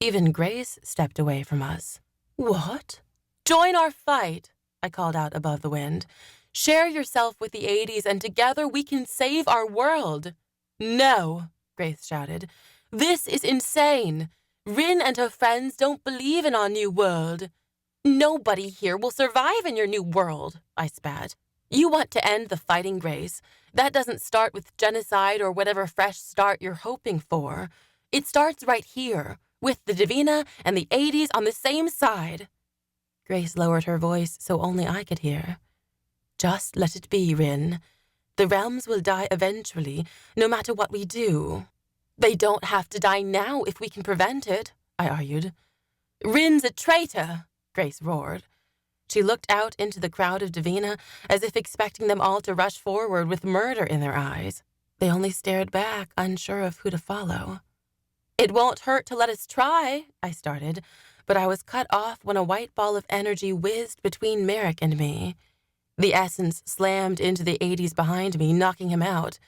Even Grace stepped away from us. "What?" "Join our fight," I called out above the wind. "Share yourself with the 80s, and together we can save our world." "No," Grace shouted. "This is insane. Rin and her friends don't believe in our new world." "Nobody here will survive in your new world," I spat. "You want to end the fighting, Grace. That doesn't start with genocide or whatever fresh start you're hoping for. It starts right here, with the Davina and the 80s on the same side." Grace lowered her voice so only I could hear. "Just let it be, Rin. The realms will die eventually, no matter what we do." "They don't have to die now if we can prevent it," I argued. "Rin's a traitor," Grace roared. She looked out into the crowd of Davina as if expecting them all to rush forward with murder in their eyes. They only stared back, unsure of who to follow. "It won't hurt to let us try," I started, but I was cut off when a white ball of energy whizzed between Merrick and me. The essence slammed into the 80s behind me, knocking him out.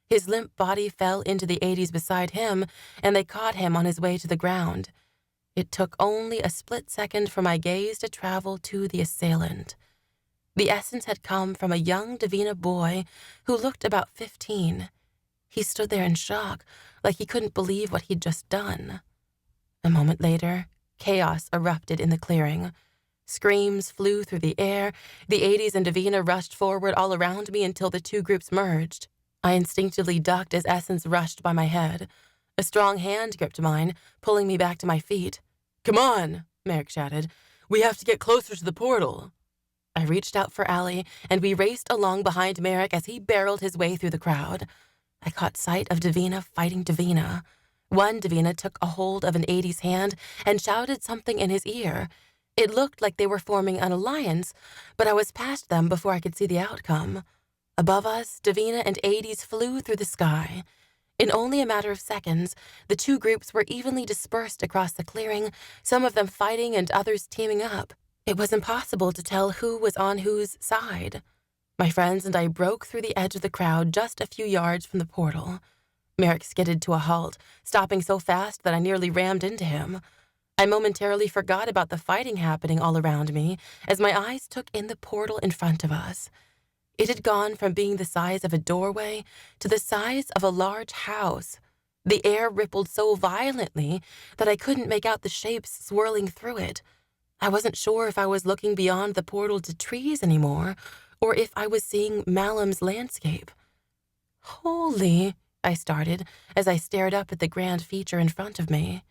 His limp body fell into the 80s beside him, and they caught him on his way to the ground. It took only a split second for my gaze to travel to the assailant. The essence had come from a young Davina boy who looked about 15. He stood there in shock, like he couldn't believe what he'd just done. A moment later, chaos erupted in the clearing. Screams flew through the air. The 80s and Davina rushed forward all around me until the two groups merged. I instinctively ducked as essence rushed by my head. A strong hand gripped mine, pulling me back to my feet. "Come on," Merrick shouted. "We have to get closer to the portal." I reached out for Allie, and we raced along behind Merrick as he barreled his way through the crowd. I caught sight of Davina fighting Davina. One Davina took a hold of an 80s hand and shouted something in his ear. It looked like they were forming an alliance, but I was past them before I could see the outcome. Above us, Davina and Hades flew through the sky. In only a matter of seconds, the two groups were evenly dispersed across the clearing, some of them fighting and others teaming up. It was impossible to tell who was on whose side. My friends and I broke through the edge of the crowd just a few yards from the portal. Merrick skidded to a halt, stopping so fast that I nearly rammed into him. I momentarily forgot about the fighting happening all around me as my eyes took in the portal in front of us. It had gone from being the size of a doorway to the size of a large house. The air rippled so violently that I couldn't make out the shapes swirling through it. I wasn't sure if I was looking beyond the portal to trees anymore, or if I was seeing Malum's landscape. "Holy," I started as I stared up at the grand feature in front of me.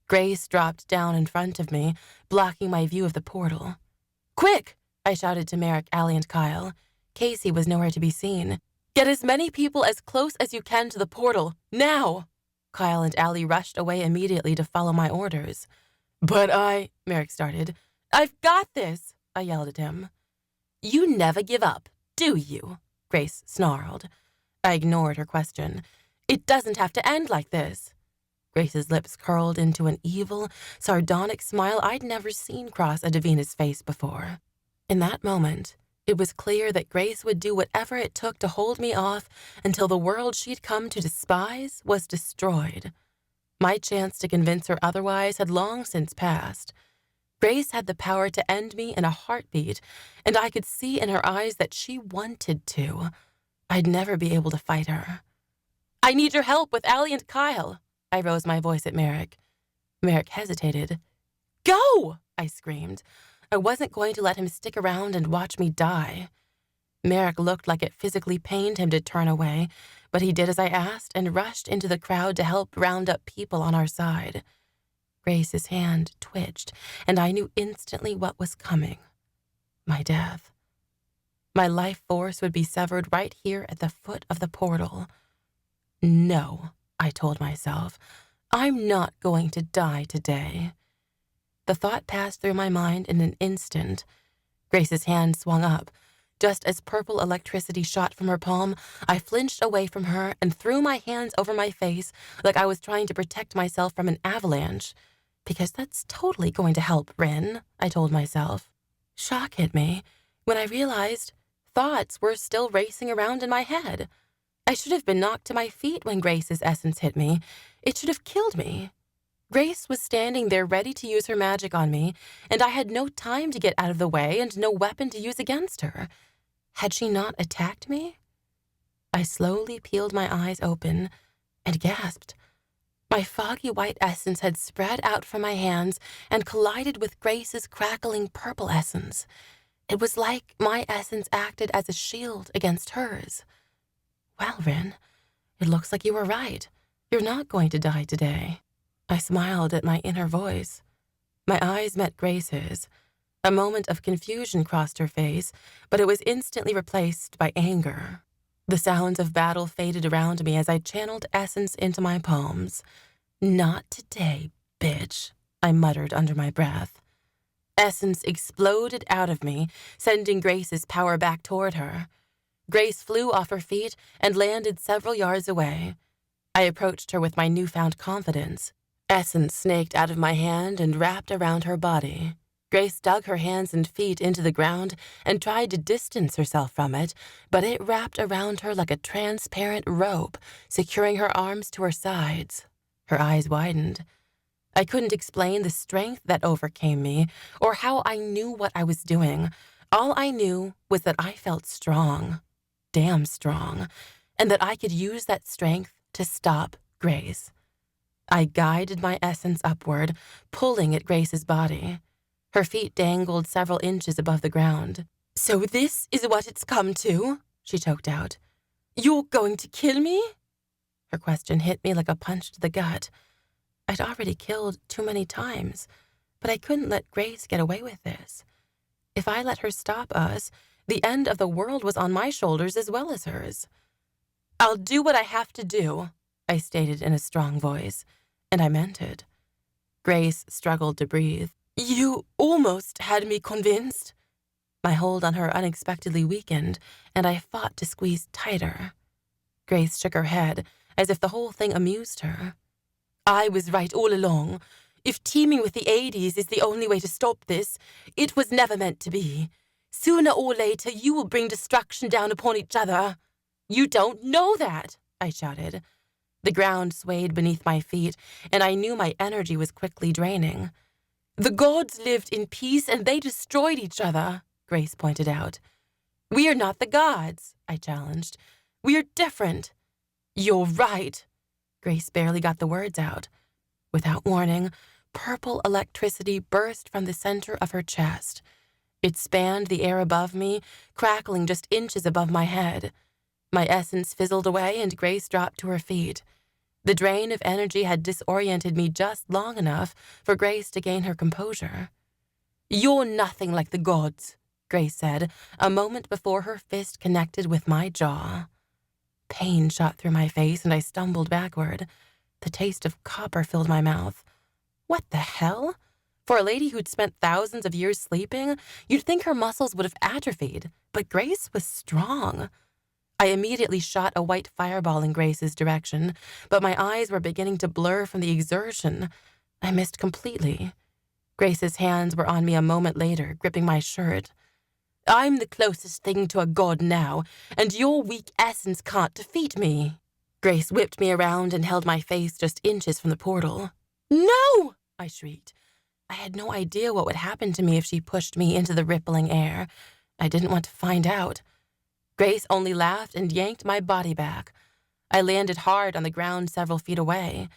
Grace dropped down in front of me, blocking my view of the portal. "Quick!" I shouted to Merrick, Allie, and Kyle. Casey was nowhere to be seen. "Get as many people as close as you can to the portal, now!" Kyle and Allie rushed away immediately to follow my orders. "But Merrick started. "I've got this," I yelled at him. "You never give up, do you?" Grace snarled. I ignored her question. "It doesn't have to end like this." Grace's lips curled into an evil, sardonic smile I'd never seen cross a Davina's face before. In that moment, it was clear that Grace would do whatever it took to hold me off until the world she'd come to despise was destroyed. My chance to convince her otherwise had long since passed. Grace had the power to end me in a heartbeat, and I could see in her eyes that she wanted to. I'd never be able to fight her. "I need your help with Allie and Kyle," I rose my voice at Merrick. Merrick hesitated. "Go!" I screamed. I wasn't going to let him stick around and watch me die. Merrick looked like it physically pained him to turn away, but he did as I asked and rushed into the crowd to help round up people on our side. Grace's hand twitched, and I knew instantly what was coming. My death. My life force would be severed right here at the foot of the portal. "No," I told myself, "I'm not going to die today." The thought passed through my mind in an instant. Grace's hand swung up. Just as purple electricity shot from her palm, I flinched away from her and threw my hands over my face like I was trying to protect myself from an avalanche. Because that's totally going to help, Rin, I told myself. Shock hit me when I realized thoughts were still racing around in my head. I should have been knocked to my feet when Grace's essence hit me. It should have killed me. Grace was standing there ready to use her magic on me, and I had no time to get out of the way and no weapon to use against her. Had she not attacked me? I slowly peeled my eyes open and gasped. My foggy white essence had spread out from my hands and collided with Grace's crackling purple essence. It was like my essence acted as a shield against hers. "Well, Rin, it looks like you were right. You're not going to die today." I smiled at my inner voice. My eyes met Grace's. A moment of confusion crossed her face, but it was instantly replaced by anger. The sounds of battle faded around me as I channeled essence into my palms. "Not today, bitch," I muttered under my breath. Essence exploded out of me, sending Grace's power back toward her. Grace flew off her feet and landed several yards away. I approached her with my newfound confidence. Essence snaked out of my hand and wrapped around her body. Grace dug her hands and feet into the ground and tried to distance herself from it, but it wrapped around her like a transparent rope, securing her arms to her sides. Her eyes widened. I couldn't explain the strength that overcame me or how I knew what I was doing. All I knew was that I felt strong, damn strong, and that I could use that strength to stop Grace. I guided my essence upward, pulling at Grace's body. Her feet dangled several inches above the ground. "So this is what it's come to?" she choked out. "You're going to kill me?" Her question hit me like a punch to the gut. I'd already killed too many times, but I couldn't let Grace get away with this. If I let her stop us, the end of the world was on my shoulders as well as hers. "I'll do what I have to do," I stated in a strong voice, and I meant it. Grace struggled to breathe. You almost had me convinced. My hold on her unexpectedly weakened, and I fought to squeeze tighter. Grace shook her head, as if the whole thing amused her. I was right all along. If teaming with the Hades is the only way to stop this, it was never meant to be. Sooner or later, you will bring destruction down upon each other. You don't know that, I shouted. The ground swayed beneath my feet, and I knew my energy was quickly draining. The gods lived in peace, and they destroyed each other, Grace pointed out. We are not the gods, I challenged. We are different. You're right. Grace barely got the words out. Without warning, purple electricity burst from the center of her chest. It spanned the air above me, crackling just inches above my head. My essence fizzled away, and Grace dropped to her feet. The drain of energy had disoriented me just long enough for Grace to gain her composure. You're nothing like the gods, Grace said, a moment before her fist connected with my jaw. Pain shot through my face, and I stumbled backward. The taste of copper filled my mouth. What the hell? For a lady who'd spent thousands of years sleeping, you'd think her muscles would have atrophied, but Grace was strong. I immediately shot a white fireball in Grace's direction, but my eyes were beginning to blur from the exertion. I missed completely. Grace's hands were on me a moment later, gripping my shirt. I'm the closest thing to a god now, and your weak essence can't defeat me. Grace whipped me around and held my face just inches from the portal. No! I shrieked. I had no idea what would happen to me if she pushed me into the rippling air. I didn't want to find out. Grace only laughed and yanked my body back. I landed hard on the ground several feet away.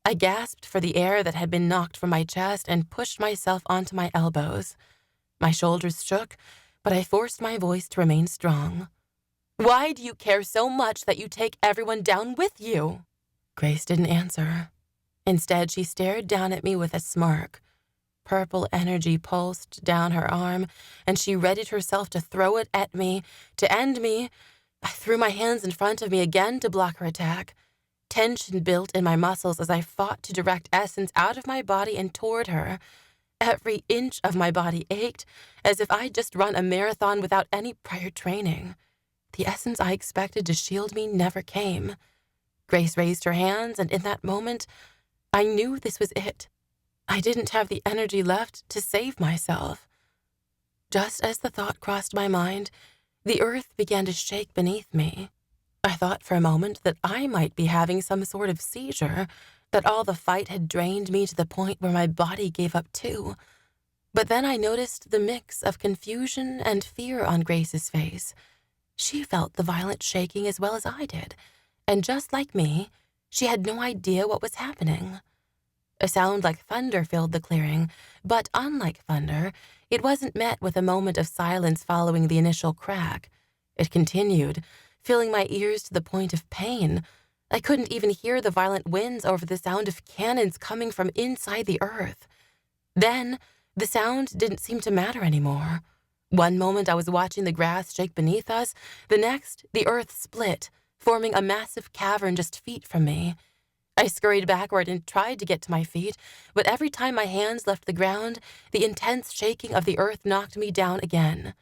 I gasped for the air that had been knocked from my chest and pushed myself onto my elbows. My shoulders shook, but I forced my voice to remain strong. Why do you care so much that you take everyone down with you? Grace didn't answer. Instead, she stared down at me with a smirk. Purple energy pulsed down her arm, and she readied herself to throw it at me, to end me. I threw my hands in front of me again to block her attack. Tension built in my muscles as I fought to direct essence out of my body and toward her. Every inch of my body ached, as if I'd just run a marathon without any prior training. The essence I expected to shield me never came. Grace raised her hands, and in that moment, I knew this was it. I didn't have the energy left to save myself. Just as the thought crossed my mind, the earth began to shake beneath me. I thought for a moment that I might be having some sort of seizure, that all the fight had drained me to the point where my body gave up too. But then I noticed the mix of confusion and fear on Grace's face. She felt the violent shaking as well as I did, and just like me, she had no idea what was happening. A sound like thunder filled the clearing, but unlike thunder, it wasn't met with a moment of silence following the initial crack. It continued, filling my ears to the point of pain. I couldn't even hear the violent winds over the sound of cannons coming from inside the earth. Then, the sound didn't seem to matter anymore. One moment I was watching the grass shake beneath us, the next, the earth split, forming a massive cavern just feet from me. I scurried backward and tried to get to my feet, but every time my hands left the ground, the intense shaking of the earth knocked me down again.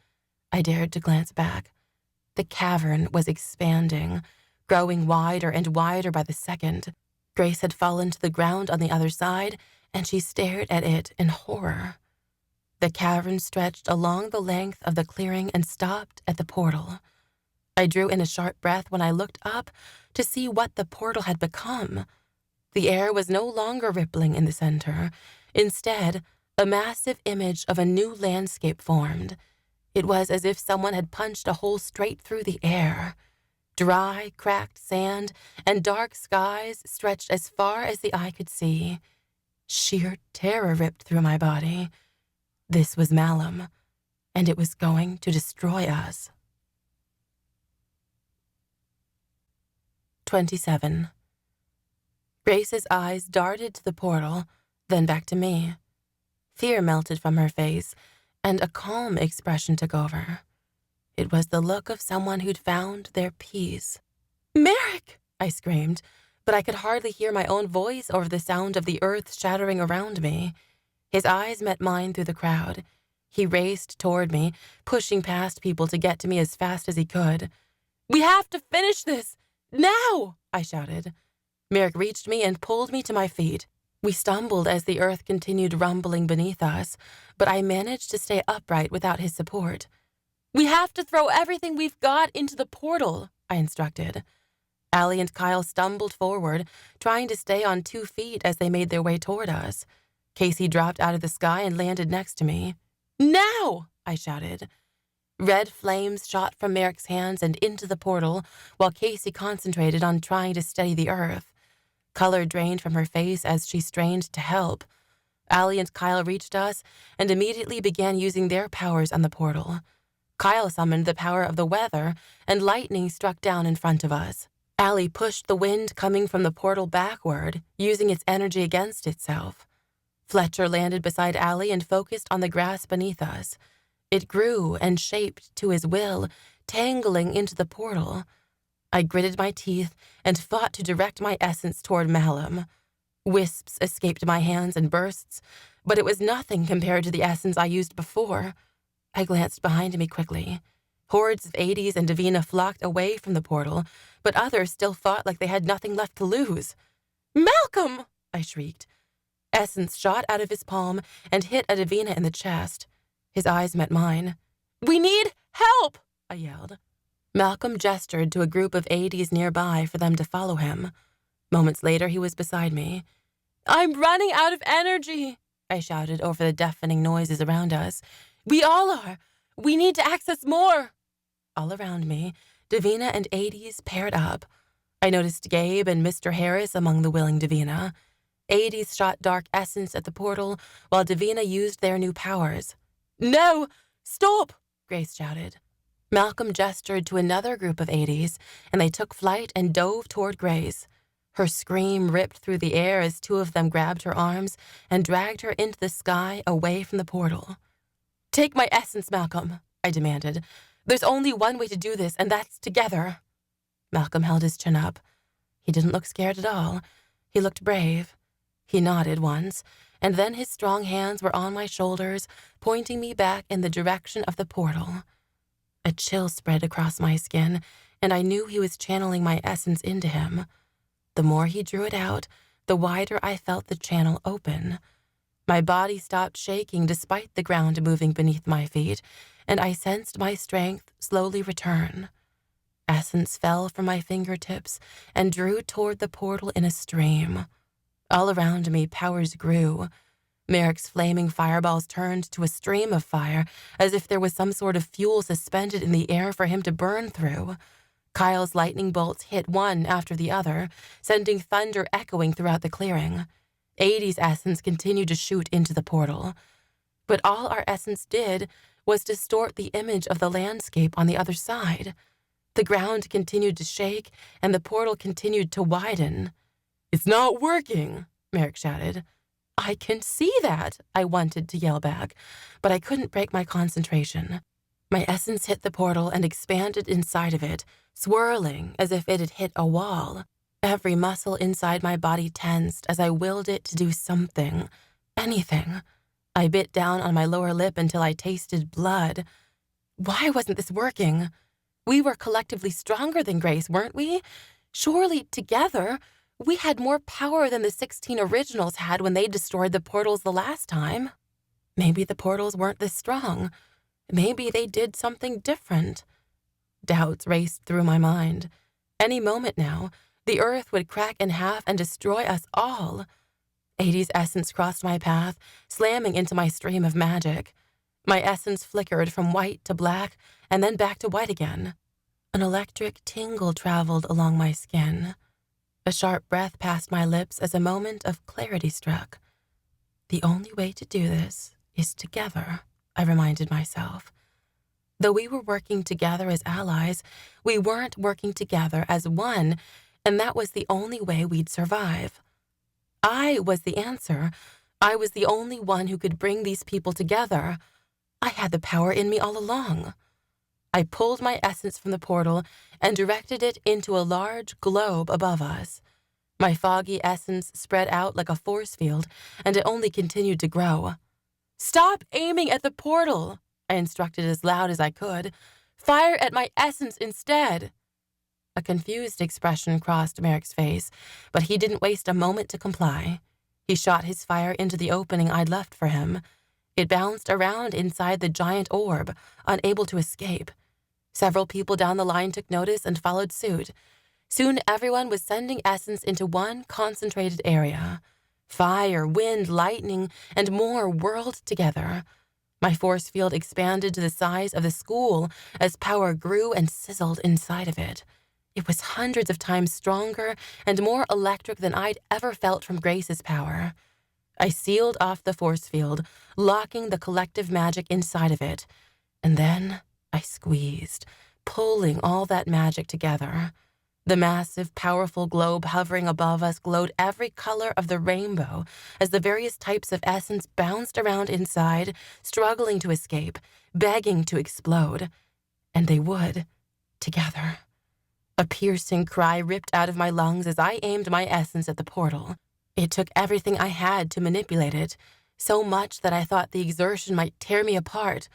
I dared to glance back. The cavern was expanding, growing wider and wider by the second. Grace had fallen to the ground on the other side, and she stared at it in horror. The cavern stretched along the length of the clearing and stopped at the portal. I drew in a sharp breath when I looked up to see what the portal had become. The air was no longer rippling in the center. Instead, a massive image of a new landscape formed. It was as if someone had punched a hole straight through the air. Dry, cracked sand and dark skies stretched as far as the eye could see. Sheer terror ripped through my body. This was Malum, and it was going to destroy us. 27. Grace's eyes darted to the portal, then back to me. Fear melted from her face, and a calm expression took over. It was the look of someone who'd found their peace. "Merrick!" I screamed, but I could hardly hear my own voice over the sound of the earth shattering around me. His eyes met mine through the crowd. He raced toward me, pushing past people to get to me as fast as he could. "We have to finish this! Now!" I shouted. Merrick reached me and pulled me to my feet. We stumbled as the earth continued rumbling beneath us, but I managed to stay upright without his support. "We have to throw everything we've got into the portal," I instructed. Allie and Kyle stumbled forward, trying to stay on 2 feet as they made their way toward us. Casey dropped out of the sky and landed next to me. "Now!" I shouted. Red flames shot from Merrick's hands and into the portal, while Casey concentrated on trying to steady the earth. Color drained from her face as she strained to help. Allie and Kyle reached us and immediately began using their powers on the portal. Kyle summoned the power of the weather, and lightning struck down in front of us. Allie pushed the wind coming from the portal backward, using its energy against itself. Fletcher landed beside Allie and focused on the grass beneath us. It grew and shaped to his will, tangling into the portal. I gritted my teeth and fought to direct my essence toward Malum. Wisps escaped my hands in bursts, but it was nothing compared to the essence I used before. I glanced behind me quickly. Hordes of 80s and Davina flocked away from the portal, but others still fought like they had nothing left to lose. "Malcolm!" I shrieked. Essence shot out of his palm and hit a Davina in the chest. His eyes met mine. "We need help!" I yelled. Malcolm gestured to a group of 80s nearby for them to follow him. Moments later, he was beside me. "I'm running out of energy," I shouted over the deafening noises around us. "We all are. We need to access more." All around me, Davina and 80s paired up. I noticed Gabe and Mr. Harris among the willing Davina. 80s shot dark essence at the portal, while Davina used their new powers. "No! Stop!" Grace shouted. Malcolm gestured to another group of 80s, and they took flight and dove toward Grace. Her scream ripped through the air as 2 of them grabbed her arms and dragged her into the sky away from the portal. "Take my essence, Malcolm," I demanded. "There's only one way to do this, and that's together." Malcolm held his chin up. He didn't look scared at all. He looked brave. He nodded once, and then his strong hands were on my shoulders, pointing me back in the direction of the portal. A chill spread across my skin, and I knew he was channeling my essence into him. The more he drew it out, the wider I felt the channel open. My body stopped shaking despite the ground moving beneath my feet, and I sensed my strength slowly return. Essence fell from my fingertips and drew toward the portal in a stream. All around me, powers grew. Merrick's flaming fireballs turned to a stream of fire, as if there was some sort of fuel suspended in the air for him to burn through. Kyle's lightning bolts hit one after the other, sending thunder echoing throughout the clearing. 80's essence continued to shoot into the portal. But all our essence did was distort the image of the landscape on the other side. The ground continued to shake, and the portal continued to widen. "It's not working," Merrick shouted. "I can see that," I wanted to yell back, but I couldn't break my concentration. My essence hit the portal and expanded inside of it, swirling as if it had hit a wall. Every muscle inside my body tensed as I willed it to do something, anything. I bit down on my lower lip until I tasted blood. Why wasn't this working? We were collectively stronger than Grace, weren't we? Surely, together, we had more power than the 16 originals had when they destroyed the portals the last time. Maybe the portals weren't this strong. Maybe they did something different. Doubts raced through my mind. Any moment now, the earth would crack in half and destroy us all. 80's essence crossed my path, slamming into my stream of magic. My essence flickered from white to black and then back to white again. An electric tingle traveled along my skin. A sharp breath passed my lips as a moment of clarity struck. The only way to do this is together, I reminded myself. Though we were working together as allies, we weren't working together as one, and that was the only way we'd survive. I was the answer. I was the only one who could bring these people together. I had the power in me all along. I pulled my essence from the portal and directed it into a large globe above us. My foggy essence spread out like a force field, and it only continued to grow. "Stop aiming at the portal," I instructed as loud as I could. "Fire at my essence instead." A confused expression crossed Merrick's face, but he didn't waste a moment to comply. He shot his fire into the opening I'd left for him. It bounced around inside the giant orb, unable to escape. Several people down the line took notice and followed suit. Soon everyone was sending essence into one concentrated area. Fire, wind, lightning, and more whirled together. My force field expanded to the size of the school as power grew and sizzled inside of it. It was hundreds of times stronger and more electric than I'd ever felt from Grace's power. I sealed off the force field, locking the collective magic inside of it, and then I squeezed, pulling all that magic together. The massive, powerful globe hovering above us glowed every color of the rainbow as the various types of essence bounced around inside, struggling to escape, begging to explode. And they would, together. A piercing cry ripped out of my lungs as I aimed my essence at the portal. It took everything I had to manipulate it, so much that I thought the exertion might tear me apart.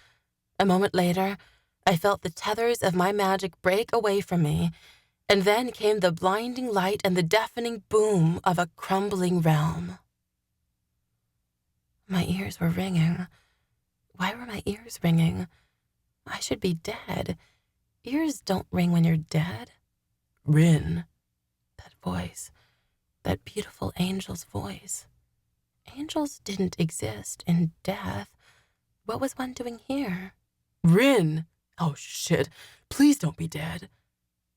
A moment later, I felt the tethers of my magic break away from me, and then came the blinding light and the deafening boom of a crumbling realm. My ears were ringing. Why were my ears ringing? I should be dead. Ears don't ring when you're dead. Rin. That voice. That beautiful angel's voice. Angels didn't exist in death. What was one doing here? Rin! Oh, shit. Please don't be dead.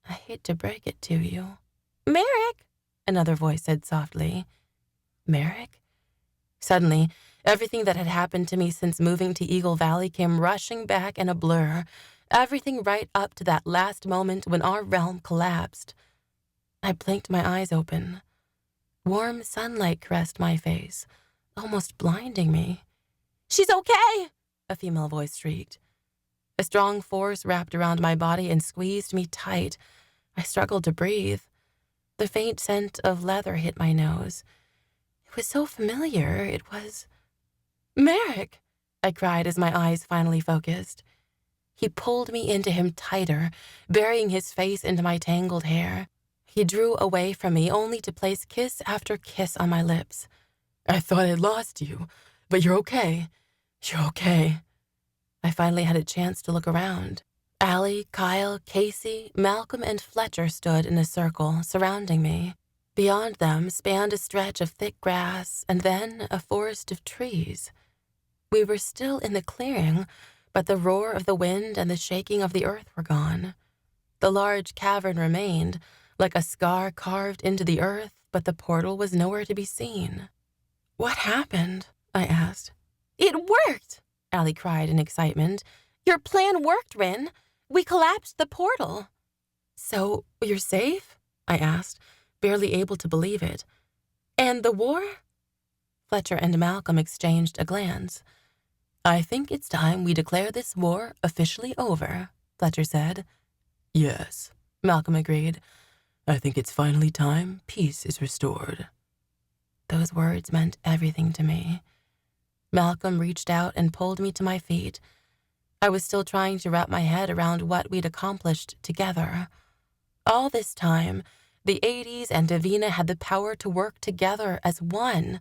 I hate to break it to you. Merrick! Another voice said softly. Merrick? Suddenly, everything that had happened to me since moving to Eagle Valley came rushing back in a blur. Everything right up to that last moment when our realm collapsed. I blinked my eyes open. Warm sunlight caressed my face, almost blinding me. "She's okay!" a female voice shrieked. A strong force wrapped around my body and squeezed me tight. I struggled to breathe. The faint scent of leather hit my nose. It was so familiar. It was... Merrick! I cried as my eyes finally focused. He pulled me into him tighter, burying his face into my tangled hair. He drew away from me only to place kiss after kiss on my lips. "I thought I'd lost you, but you're okay. You're okay." I finally had a chance to look around. Allie, Kyle, Casey, Malcolm, and Fletcher stood in a circle, surrounding me. Beyond them spanned a stretch of thick grass and then a forest of trees. We were still in the clearing, but the roar of the wind and the shaking of the earth were gone. The large cavern remained, like a scar carved into the earth, but the portal was nowhere to be seen. "What happened?" I asked. "It worked!" Allie cried in excitement. "Your plan worked, Rin. We collapsed the portal." "So you're safe?" I asked, barely able to believe it. "And the war?" Fletcher and Malcolm exchanged a glance. "I think it's time we declare this war officially over," Fletcher said. "Yes," Malcolm agreed. "I think it's finally time peace is restored." Those words meant everything to me. Malcolm reached out and pulled me to my feet. I was still trying to wrap my head around what we'd accomplished together. All this time, the 80s and Davina had the power to work together as one.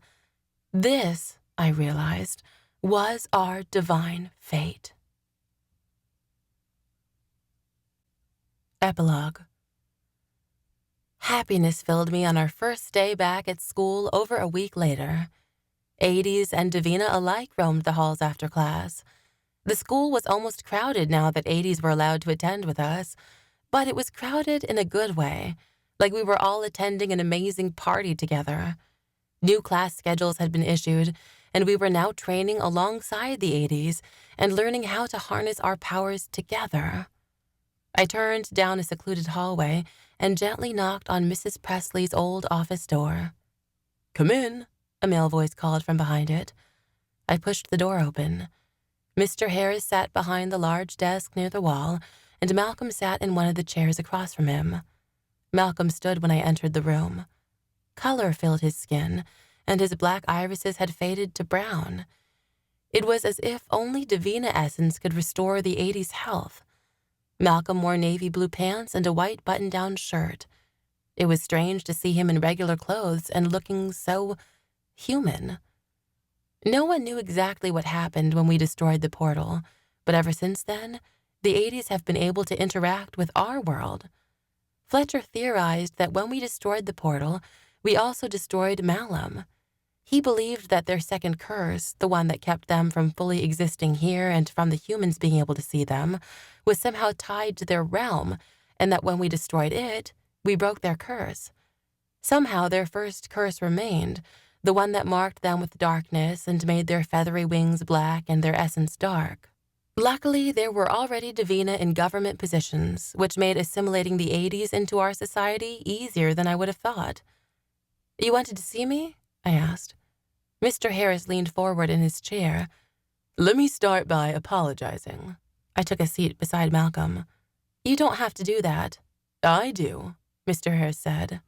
This, I realized, was our divine fate. Epilogue. Happiness filled me on our first day back at school over a week later. 80s and Davina alike roamed the halls after class. The school was almost crowded now that 80s were allowed to attend with us, but it was crowded in a good way, like we were all attending an amazing party together. New class schedules had been issued, and we were now training alongside the 80s and learning how to harness our powers together. I turned down a secluded hallway and gently knocked on Mrs. Presley's old office door. "Come in," a male voice called from behind it. I pushed the door open. Mr. Harris sat behind the large desk near the wall, and Malcolm sat in one of the chairs across from him. Malcolm stood when I entered the room. Color filled his skin, and his black irises had faded to brown. It was as if only Davina essence could restore the 80s health. Malcolm wore navy blue pants and a white button-down shirt. It was strange to see him in regular clothes and looking so human. No one knew exactly what happened when we destroyed the portal, but ever since then, the 80s have been able to interact with our world. Fletcher theorized that when we destroyed the portal, we also destroyed Malum. He believed that their second curse, the one that kept them from fully existing here and from the humans being able to see them, was somehow tied to their realm, and that when we destroyed it, we broke their curse. Somehow their first curse remained, the one that marked them with darkness and made their feathery wings black and their essence dark. Luckily, there were already Davina in government positions, which made assimilating the 80s into our society easier than I would have thought. "You wanted to see me?" I asked. Mr. Harris leaned forward in his chair. "Let me start by apologizing." I took a seat beside Malcolm. "You don't have to do that." "I do," Mr. Harris said.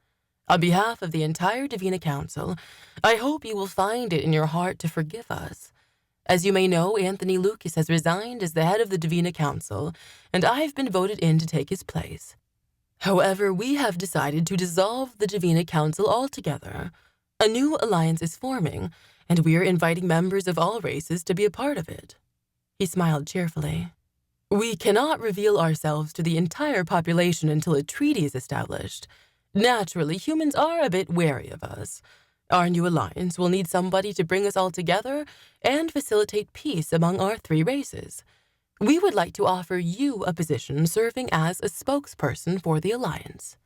"On behalf of the entire Davina Council, I hope you will find it in your heart to forgive us. As you may know, Anthony Lucas has resigned as the head of the Davina Council, and I've been voted in to take his place. However, we have decided to dissolve the Davina Council altogether. A new alliance is forming, and we are inviting members of all races to be a part of it." He smiled cheerfully. "We cannot reveal ourselves to the entire population until a treaty is established. Naturally, humans are a bit wary of us. Our new alliance will need somebody to bring us all together and facilitate peace among our three races. We would like to offer you a position serving as a spokesperson for the alliance."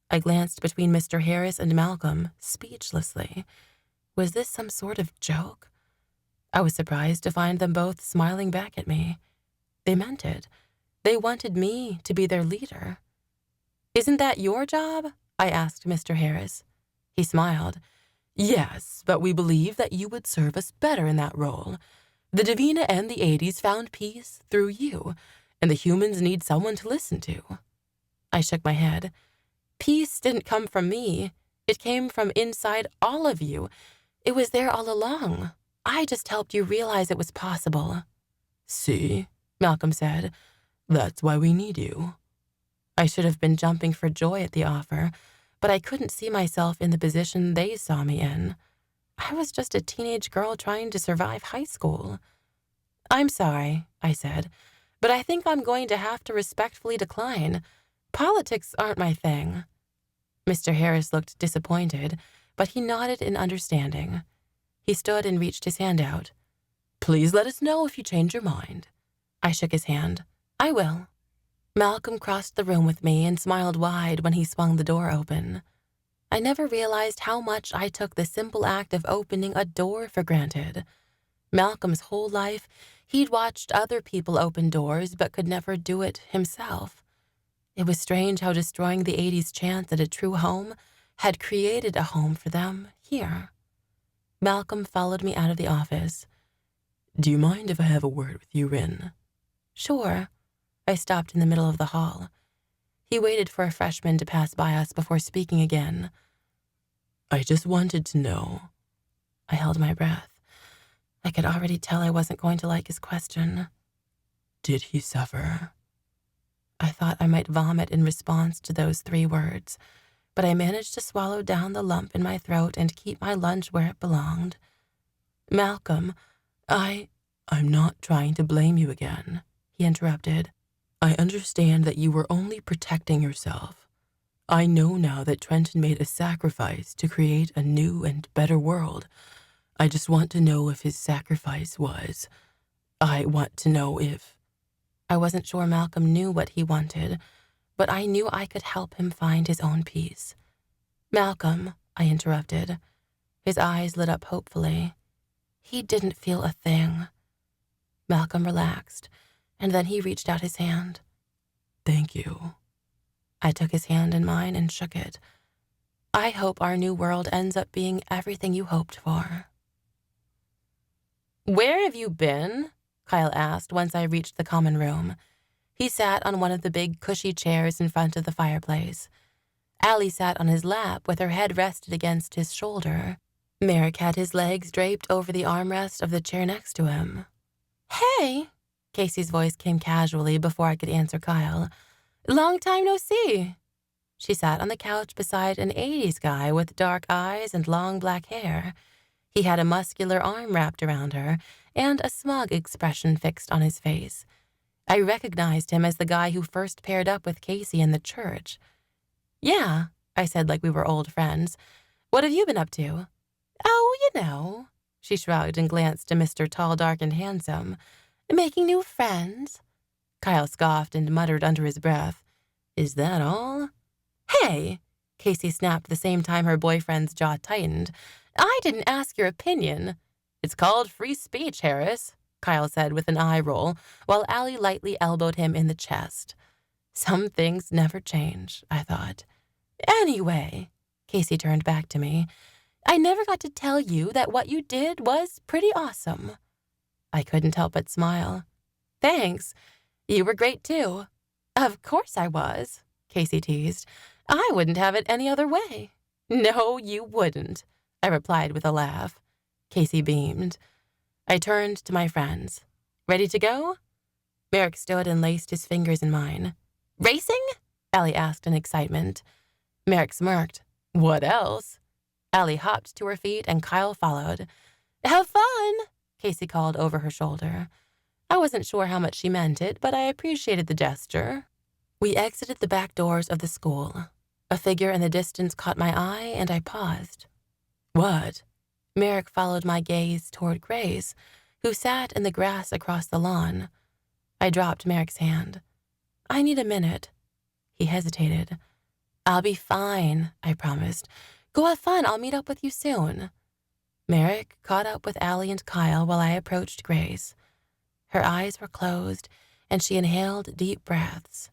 I glanced between Mr. Harris and Malcolm, speechlessly. Was this some sort of joke? I was surprised to find them both smiling back at me. They meant it. They wanted me to be their leader. "Isn't that your job?" I asked Mr. Harris. He smiled. "Yes, but we believe that you would serve us better in that role. The Davina and the 80s found peace through you, and the humans need someone to listen to." I shook my head. "Peace didn't come from me. It came from inside all of you. It was there all along. I just helped you realize it was possible." "See," Malcolm said, "that's why we need you." I should have been jumping for joy at the offer, but I couldn't see myself in the position they saw me in. I was just a teenage girl trying to survive high school. "I'm sorry," I said, "but I think I'm going to have to respectfully decline. Politics aren't my thing." Mr. Harris looked disappointed, but he nodded in understanding. He stood and reached his hand out. "Please let us know if you change your mind." I shook his hand. "I will." Malcolm crossed the room with me and smiled wide when he swung the door open. I never realized how much I took the simple act of opening a door for granted. Malcolm's whole life, he'd watched other people open doors but could never do it himself. It was strange how destroying the 80s chance at a true home had created a home for them here. Malcolm followed me out of the office. "Do you mind if I have a word with you, Rin?" "Sure." I stopped in the middle of the hall. He waited for a freshman to pass by us before speaking again. "I just wanted to know." I held my breath. I could already tell I wasn't going to like his question. "Did he suffer?" I thought I might vomit in response to those 3 words, but I managed to swallow down the lump in my throat and keep my lunch where it belonged. "Malcolm, I'm not trying to blame you again," he interrupted. "I understand that you were only protecting yourself. I know now that Trenton made a sacrifice to create a new and better world. I just want to know if his sacrifice was. I want to know if—" I wasn't sure Malcolm knew what he wanted, but I knew I could help him find his own peace. "Malcolm," I interrupted. His eyes lit up hopefully. "He didn't feel a thing." Malcolm relaxed, and then he reached out his hand. "Thank you." I took his hand in mine and shook it. "I hope our new world ends up being everything you hoped for." "Where have you been?" Kyle asked once I reached the common room. He sat on one of the big cushy chairs in front of the fireplace. Allie sat on his lap with her head rested against his shoulder. Merrick had his legs draped over the armrest of the chair next to him. "Hey," Casey's voice came casually before I could answer Kyle. "Long time no see." She sat on the couch beside an 80s guy with dark eyes and long black hair. He had a muscular arm wrapped around her and a smug expression fixed on his face. I recognized him as the guy who first paired up with Casey in the church. "Yeah," I said like we were old friends. "What have you been up to?" "Oh, you know." She shrugged and glanced to Mr. Tall, Dark, and Handsome. "Making new friends." Kyle scoffed and muttered under his breath, "Is that all?" "Hey," Casey snapped the same time her boyfriend's jaw tightened. "I didn't ask your opinion." "It's called free speech, Harris," Kyle said with an eye roll, while Allie lightly elbowed him in the chest. Some things never change, I thought. "Anyway," Casey turned back to me, "I never got to tell you that what you did was pretty awesome." I couldn't help but smile. "Thanks. You were great, too." "Of course I was," Casey teased. "I wouldn't have it any other way." "No, you wouldn't," I replied with a laugh. Casey beamed. I turned to my friends. "Ready to go?" Merrick stood and laced his fingers in mine. "Racing?" Allie asked in excitement. Merrick smirked. "What else?" Allie hopped to her feet and Kyle followed. "Have fun," Casey called over her shoulder. I wasn't sure how much she meant it, but I appreciated the gesture. We exited the back doors of the school. A figure in the distance caught my eye, and I paused. "What?" Merrick followed my gaze toward Grace, who sat in the grass across the lawn. I dropped Merrick's hand. "I need a minute." He hesitated. "I'll be fine," I promised. "Go have fun. I'll meet up with you soon." Merrick caught up with Allie and Kyle while I approached Grace. Her eyes were closed, and she inhaled deep breaths.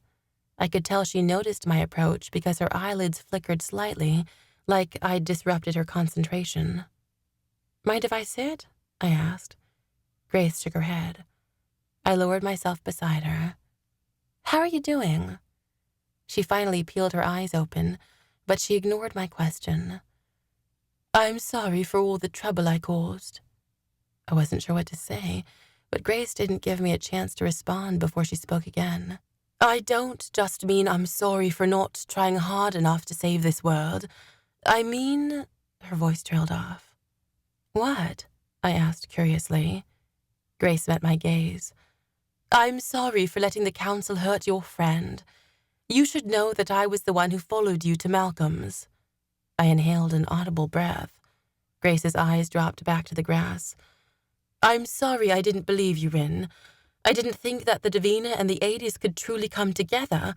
I could tell she noticed my approach because her eyelids flickered slightly, like I'd disrupted her concentration. "Mind if I sit?" I asked. Grace shook her head. I lowered myself beside her. "How are you doing?" She finally peeled her eyes open, but she ignored my question. "I'm sorry for all the trouble I caused." I wasn't sure what to say, but Grace didn't give me a chance to respond before she spoke again. "I don't just mean I'm sorry for not trying hard enough to save this world. I mean—" Her voice trailed off. "What?" I asked curiously. Grace met my gaze. "I'm sorry for letting the council hurt your friend. You should know that I was the one who followed you to Malcolm's." I inhaled an audible breath. Grace's eyes dropped back to the grass. "I'm sorry I didn't believe you, Rin. I didn't think that the Davina and the 80s could truly come together.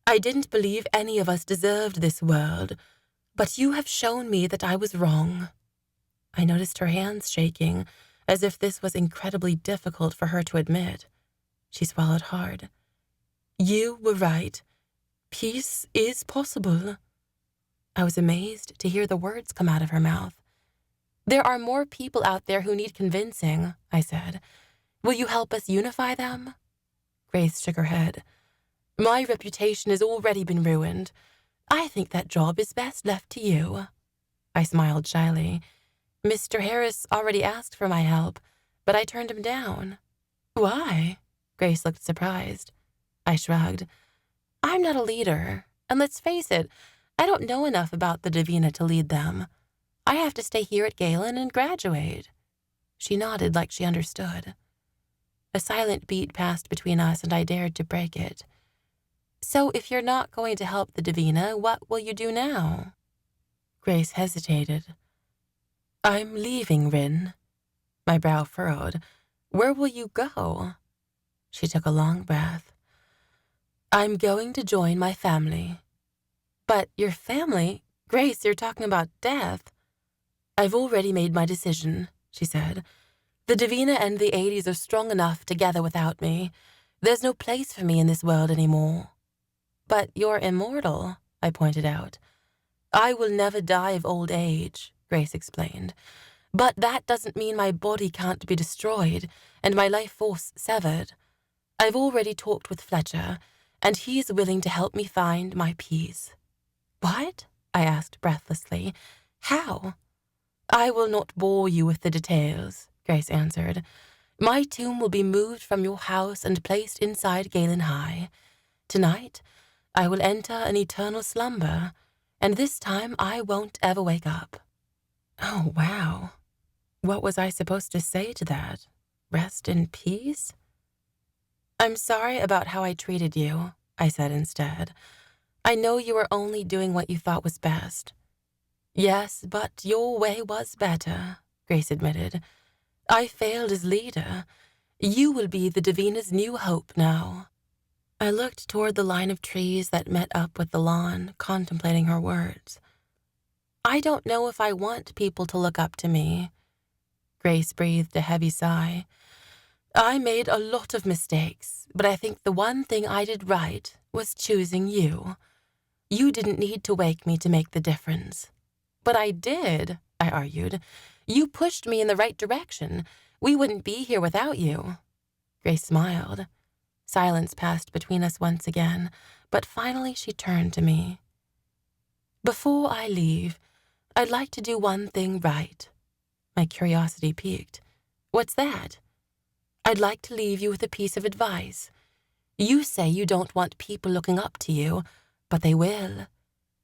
I didn't believe any of us deserved this world. But you have shown me that I was wrong." I noticed her hands shaking, as if this was incredibly difficult for her to admit. She swallowed hard. "You were right. Peace is possible." I was amazed to hear the words come out of her mouth. "There are more people out there who need convincing," I said. "Will you help us unify them?" Grace shook her head. "My reputation has already been ruined. I think that job is best left to you." I smiled shyly. "Mr. Harris already asked for my help, but I turned him down." "Why?" Grace looked surprised. I shrugged. "I'm not a leader, and let's face it, I don't know enough about the Davina to lead them. I have to stay here at Galen and graduate." She nodded like she understood. A silent beat passed between us, and I dared to break it. "So if you're not going to help the Davina, what will you do now?" Grace hesitated. "I'm leaving, Rin." My brow furrowed. "Where will you go?" She took a long breath. "I'm going to join my family." "But your family? Grace, you're talking about death." "I've already made my decision," she said. "The Davina and the 80s are strong enough together without me. There's no place for me in this world anymore." "But you're immortal," I pointed out. "I will never die of old age," Grace explained. "But that doesn't mean my body can't be destroyed and my life force severed. I've already talked with Fletcher, and he's willing to help me find my peace." What? I asked breathlessly. How? I will not bore you with the details, Grace answered. My tomb will be moved from your house and placed inside Galen High. Tonight, I will enter an eternal slumber, and this time I won't ever wake up. Oh, wow. What was I supposed to say to that? Rest in peace? I'm sorry about how I treated you, I said instead. I know you were only doing what you thought was best. Yes, but your way was better, Grace admitted. I failed as leader. You will be the Davina's new hope now. I looked toward the line of trees that met up with the lawn, contemplating her words. I don't know if I want people to look up to me. Grace breathed a heavy sigh. I made a lot of mistakes, but I think the one thing I did right was choosing you. You didn't need to wake me to make the difference. But I did, I argued. You pushed me in the right direction. We wouldn't be here without you. Grace smiled. Silence passed between us once again, but finally she turned to me. Before I leave, I'd like to do one thing right. My curiosity piqued. What's that? I'd like to leave you with a piece of advice. You say you don't want people looking up to you, but they will.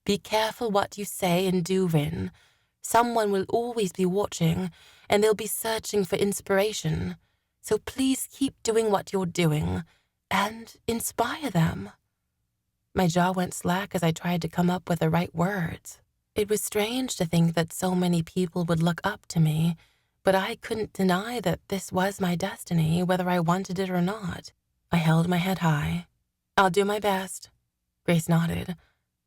Be careful what you say and do, Rin. Someone will always be watching, and they'll be searching for inspiration. So please keep doing what you're doing, and inspire them. My jaw went slack as I tried to come up with the right words. It was strange to think that so many people would look up to me, but I couldn't deny that this was my destiny, whether I wanted it or not. I held my head high. I'll do my best. Grace nodded.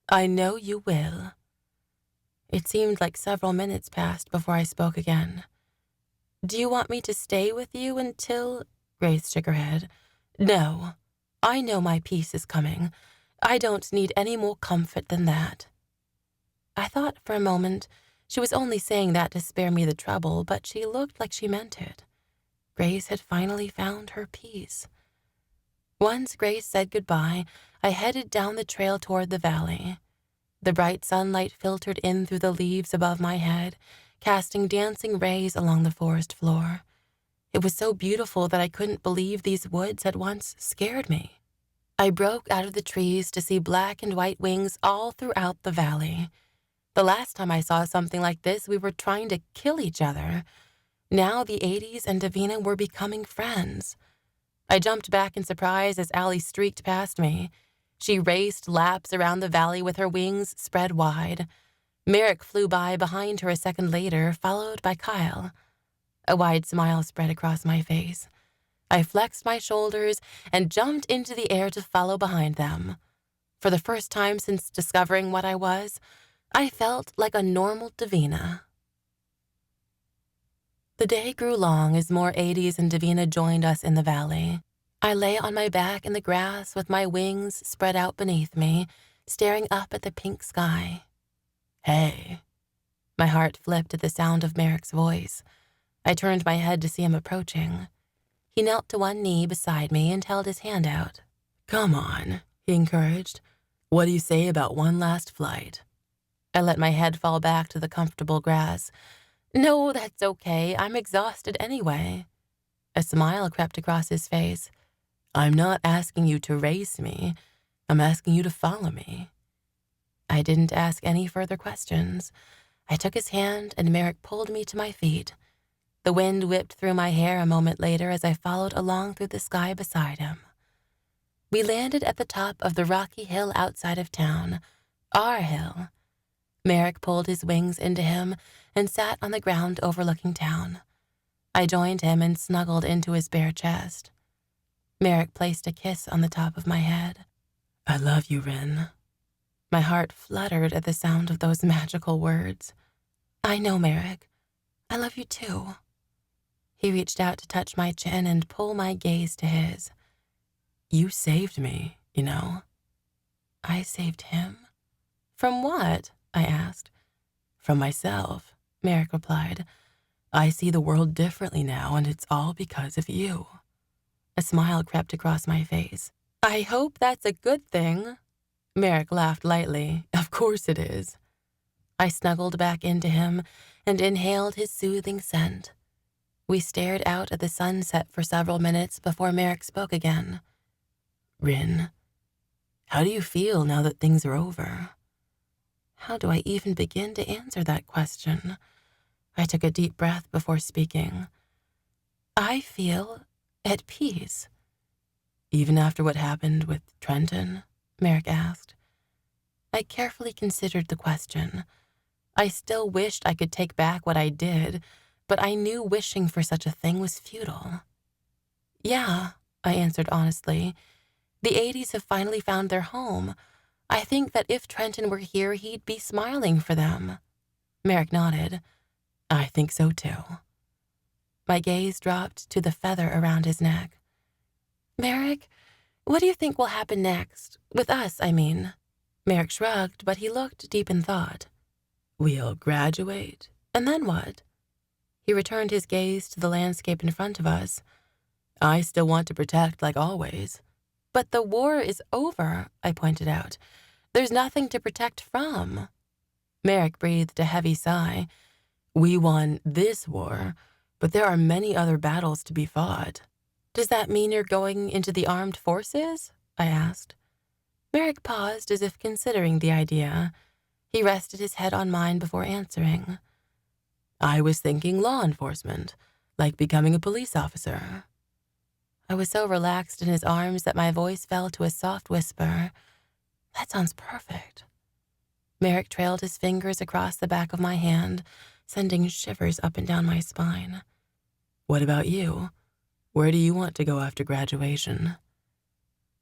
I know you will. It seemed like several minutes passed before I spoke again. Do you want me to stay with you until... Grace shook her head. No. I know my peace is coming. I don't need any more comfort than that. I thought for a moment she was only saying that to spare me the trouble, but she looked like she meant it. Grace had finally found her peace. Once Grace said goodbye, I headed down the trail toward the valley. The bright sunlight filtered in through the leaves above my head, casting dancing rays along the forest floor. It was so beautiful that I couldn't believe these woods had once scared me. I broke out of the trees to see black and white wings all throughout the valley. The last time I saw something like this, we were trying to kill each other. Now the 80s and Davina were becoming friends. I jumped back in surprise as Allie streaked past me. She raced laps around the valley with her wings spread wide. Merrick flew by behind her a second later, followed by Kyle. A wide smile spread across my face. I flexed my shoulders and jumped into the air to follow behind them. For the first time since discovering what I was, I felt like a normal Davina. The day grew long as more 80s and Davina joined us in the valley. I lay on my back in the grass with my wings spread out beneath me, staring up at the pink sky. Hey. My heart flipped at the sound of Merrick's voice. I turned my head to see him approaching. He knelt to one knee beside me and held his hand out. Come on, he encouraged. What do you say about one last flight? I let my head fall back to the comfortable grass. No, that's okay. I'm exhausted anyway. A smile crept across his face. I'm not asking you to race me. I'm asking you to follow me. I didn't ask any further questions. I took his hand and Merrick pulled me to my feet. The wind whipped through my hair a moment later as I followed along through the sky beside him. We landed at the top of the rocky hill outside of town, our hill. Merrick pulled his wings into him and sat on the ground overlooking town. I joined him and snuggled into his bare chest. Merrick placed a kiss on the top of my head. I love you, Rin. My heart fluttered at the sound of those magical words. I know, Merrick. I love you too. He reached out to touch my chin and pull my gaze to his. You saved me, you know. I saved him? From what? I asked. From myself, Merrick replied. I see the world differently now, and it's all because of you. A smile crept across my face. I hope that's a good thing. Merrick laughed lightly. Of course it is. I snuggled back into him and inhaled his soothing scent. We stared out at the sunset for several minutes before Merrick spoke again. Rin, how do you feel now that things are over? How do I even begin to answer that question? I took a deep breath before speaking. I feel at peace. Even after what happened with Trenton? Merrick asked. I carefully considered the question. I still wished I could take back what I did, but I knew wishing for such a thing was futile. Yeah, I answered honestly. The 80s have finally found their home. I think that if Trenton were here, he'd be smiling for them. Merrick nodded. I think so too. My gaze dropped to the feather around his neck. Merrick, what do you think will happen next? With us, I mean. Merrick shrugged, but he looked deep in thought. We'll graduate, and then what? He returned his gaze to the landscape in front of us. I still want to protect like always. But the war is over, I pointed out. There's nothing to protect from. Merrick breathed a heavy sigh. We won this war, but there are many other battles to be fought. Does that mean you're going into the armed forces? I asked. Merrick paused as if considering the idea. He rested his head on mine before answering. I was thinking law enforcement, like becoming a police officer. I was so relaxed in his arms that my voice fell to a soft whisper. That sounds perfect. Merrick trailed his fingers across the back of my hand, sending shivers up and down my spine. What about you? Where do you want to go after graduation?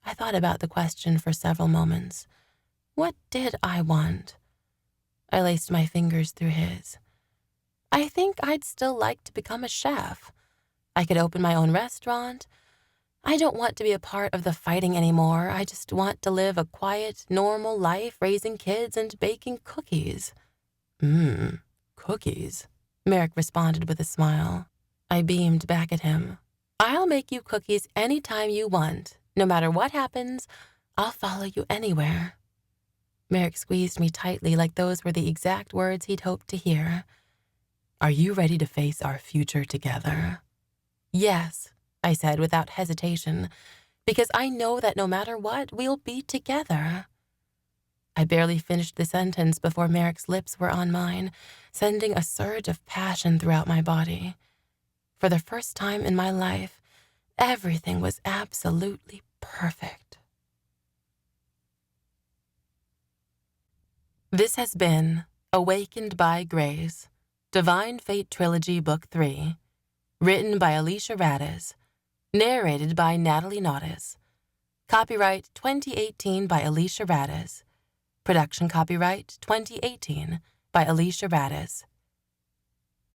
I thought about the question for several moments. What did I want? I laced my fingers through his. I think I'd still like to become a chef. I could open my own restaurant. I don't want to be a part of the fighting anymore. I just want to live a quiet, normal life, raising kids and baking cookies. Cookies? Merrick responded with a smile. I beamed back at him. I'll make you cookies any time you want. No matter what happens, I'll follow you anywhere. Merrick squeezed me tightly like those were the exact words he'd hoped to hear. Are you ready to face our future together? Yes, I said without hesitation, because I know that no matter what, we'll be together. I barely finished the sentence before Merrick's lips were on mine, sending a surge of passion throughout my body. For the first time in my life, everything was absolutely perfect. This has been Awakened by Grace, Divine Fate Trilogy Book 3, written by Alicia Radice, narrated by Natalie Naudus. Copyright 2018 by Alicia Radice. Production copyright 2018 by Alicia Radice.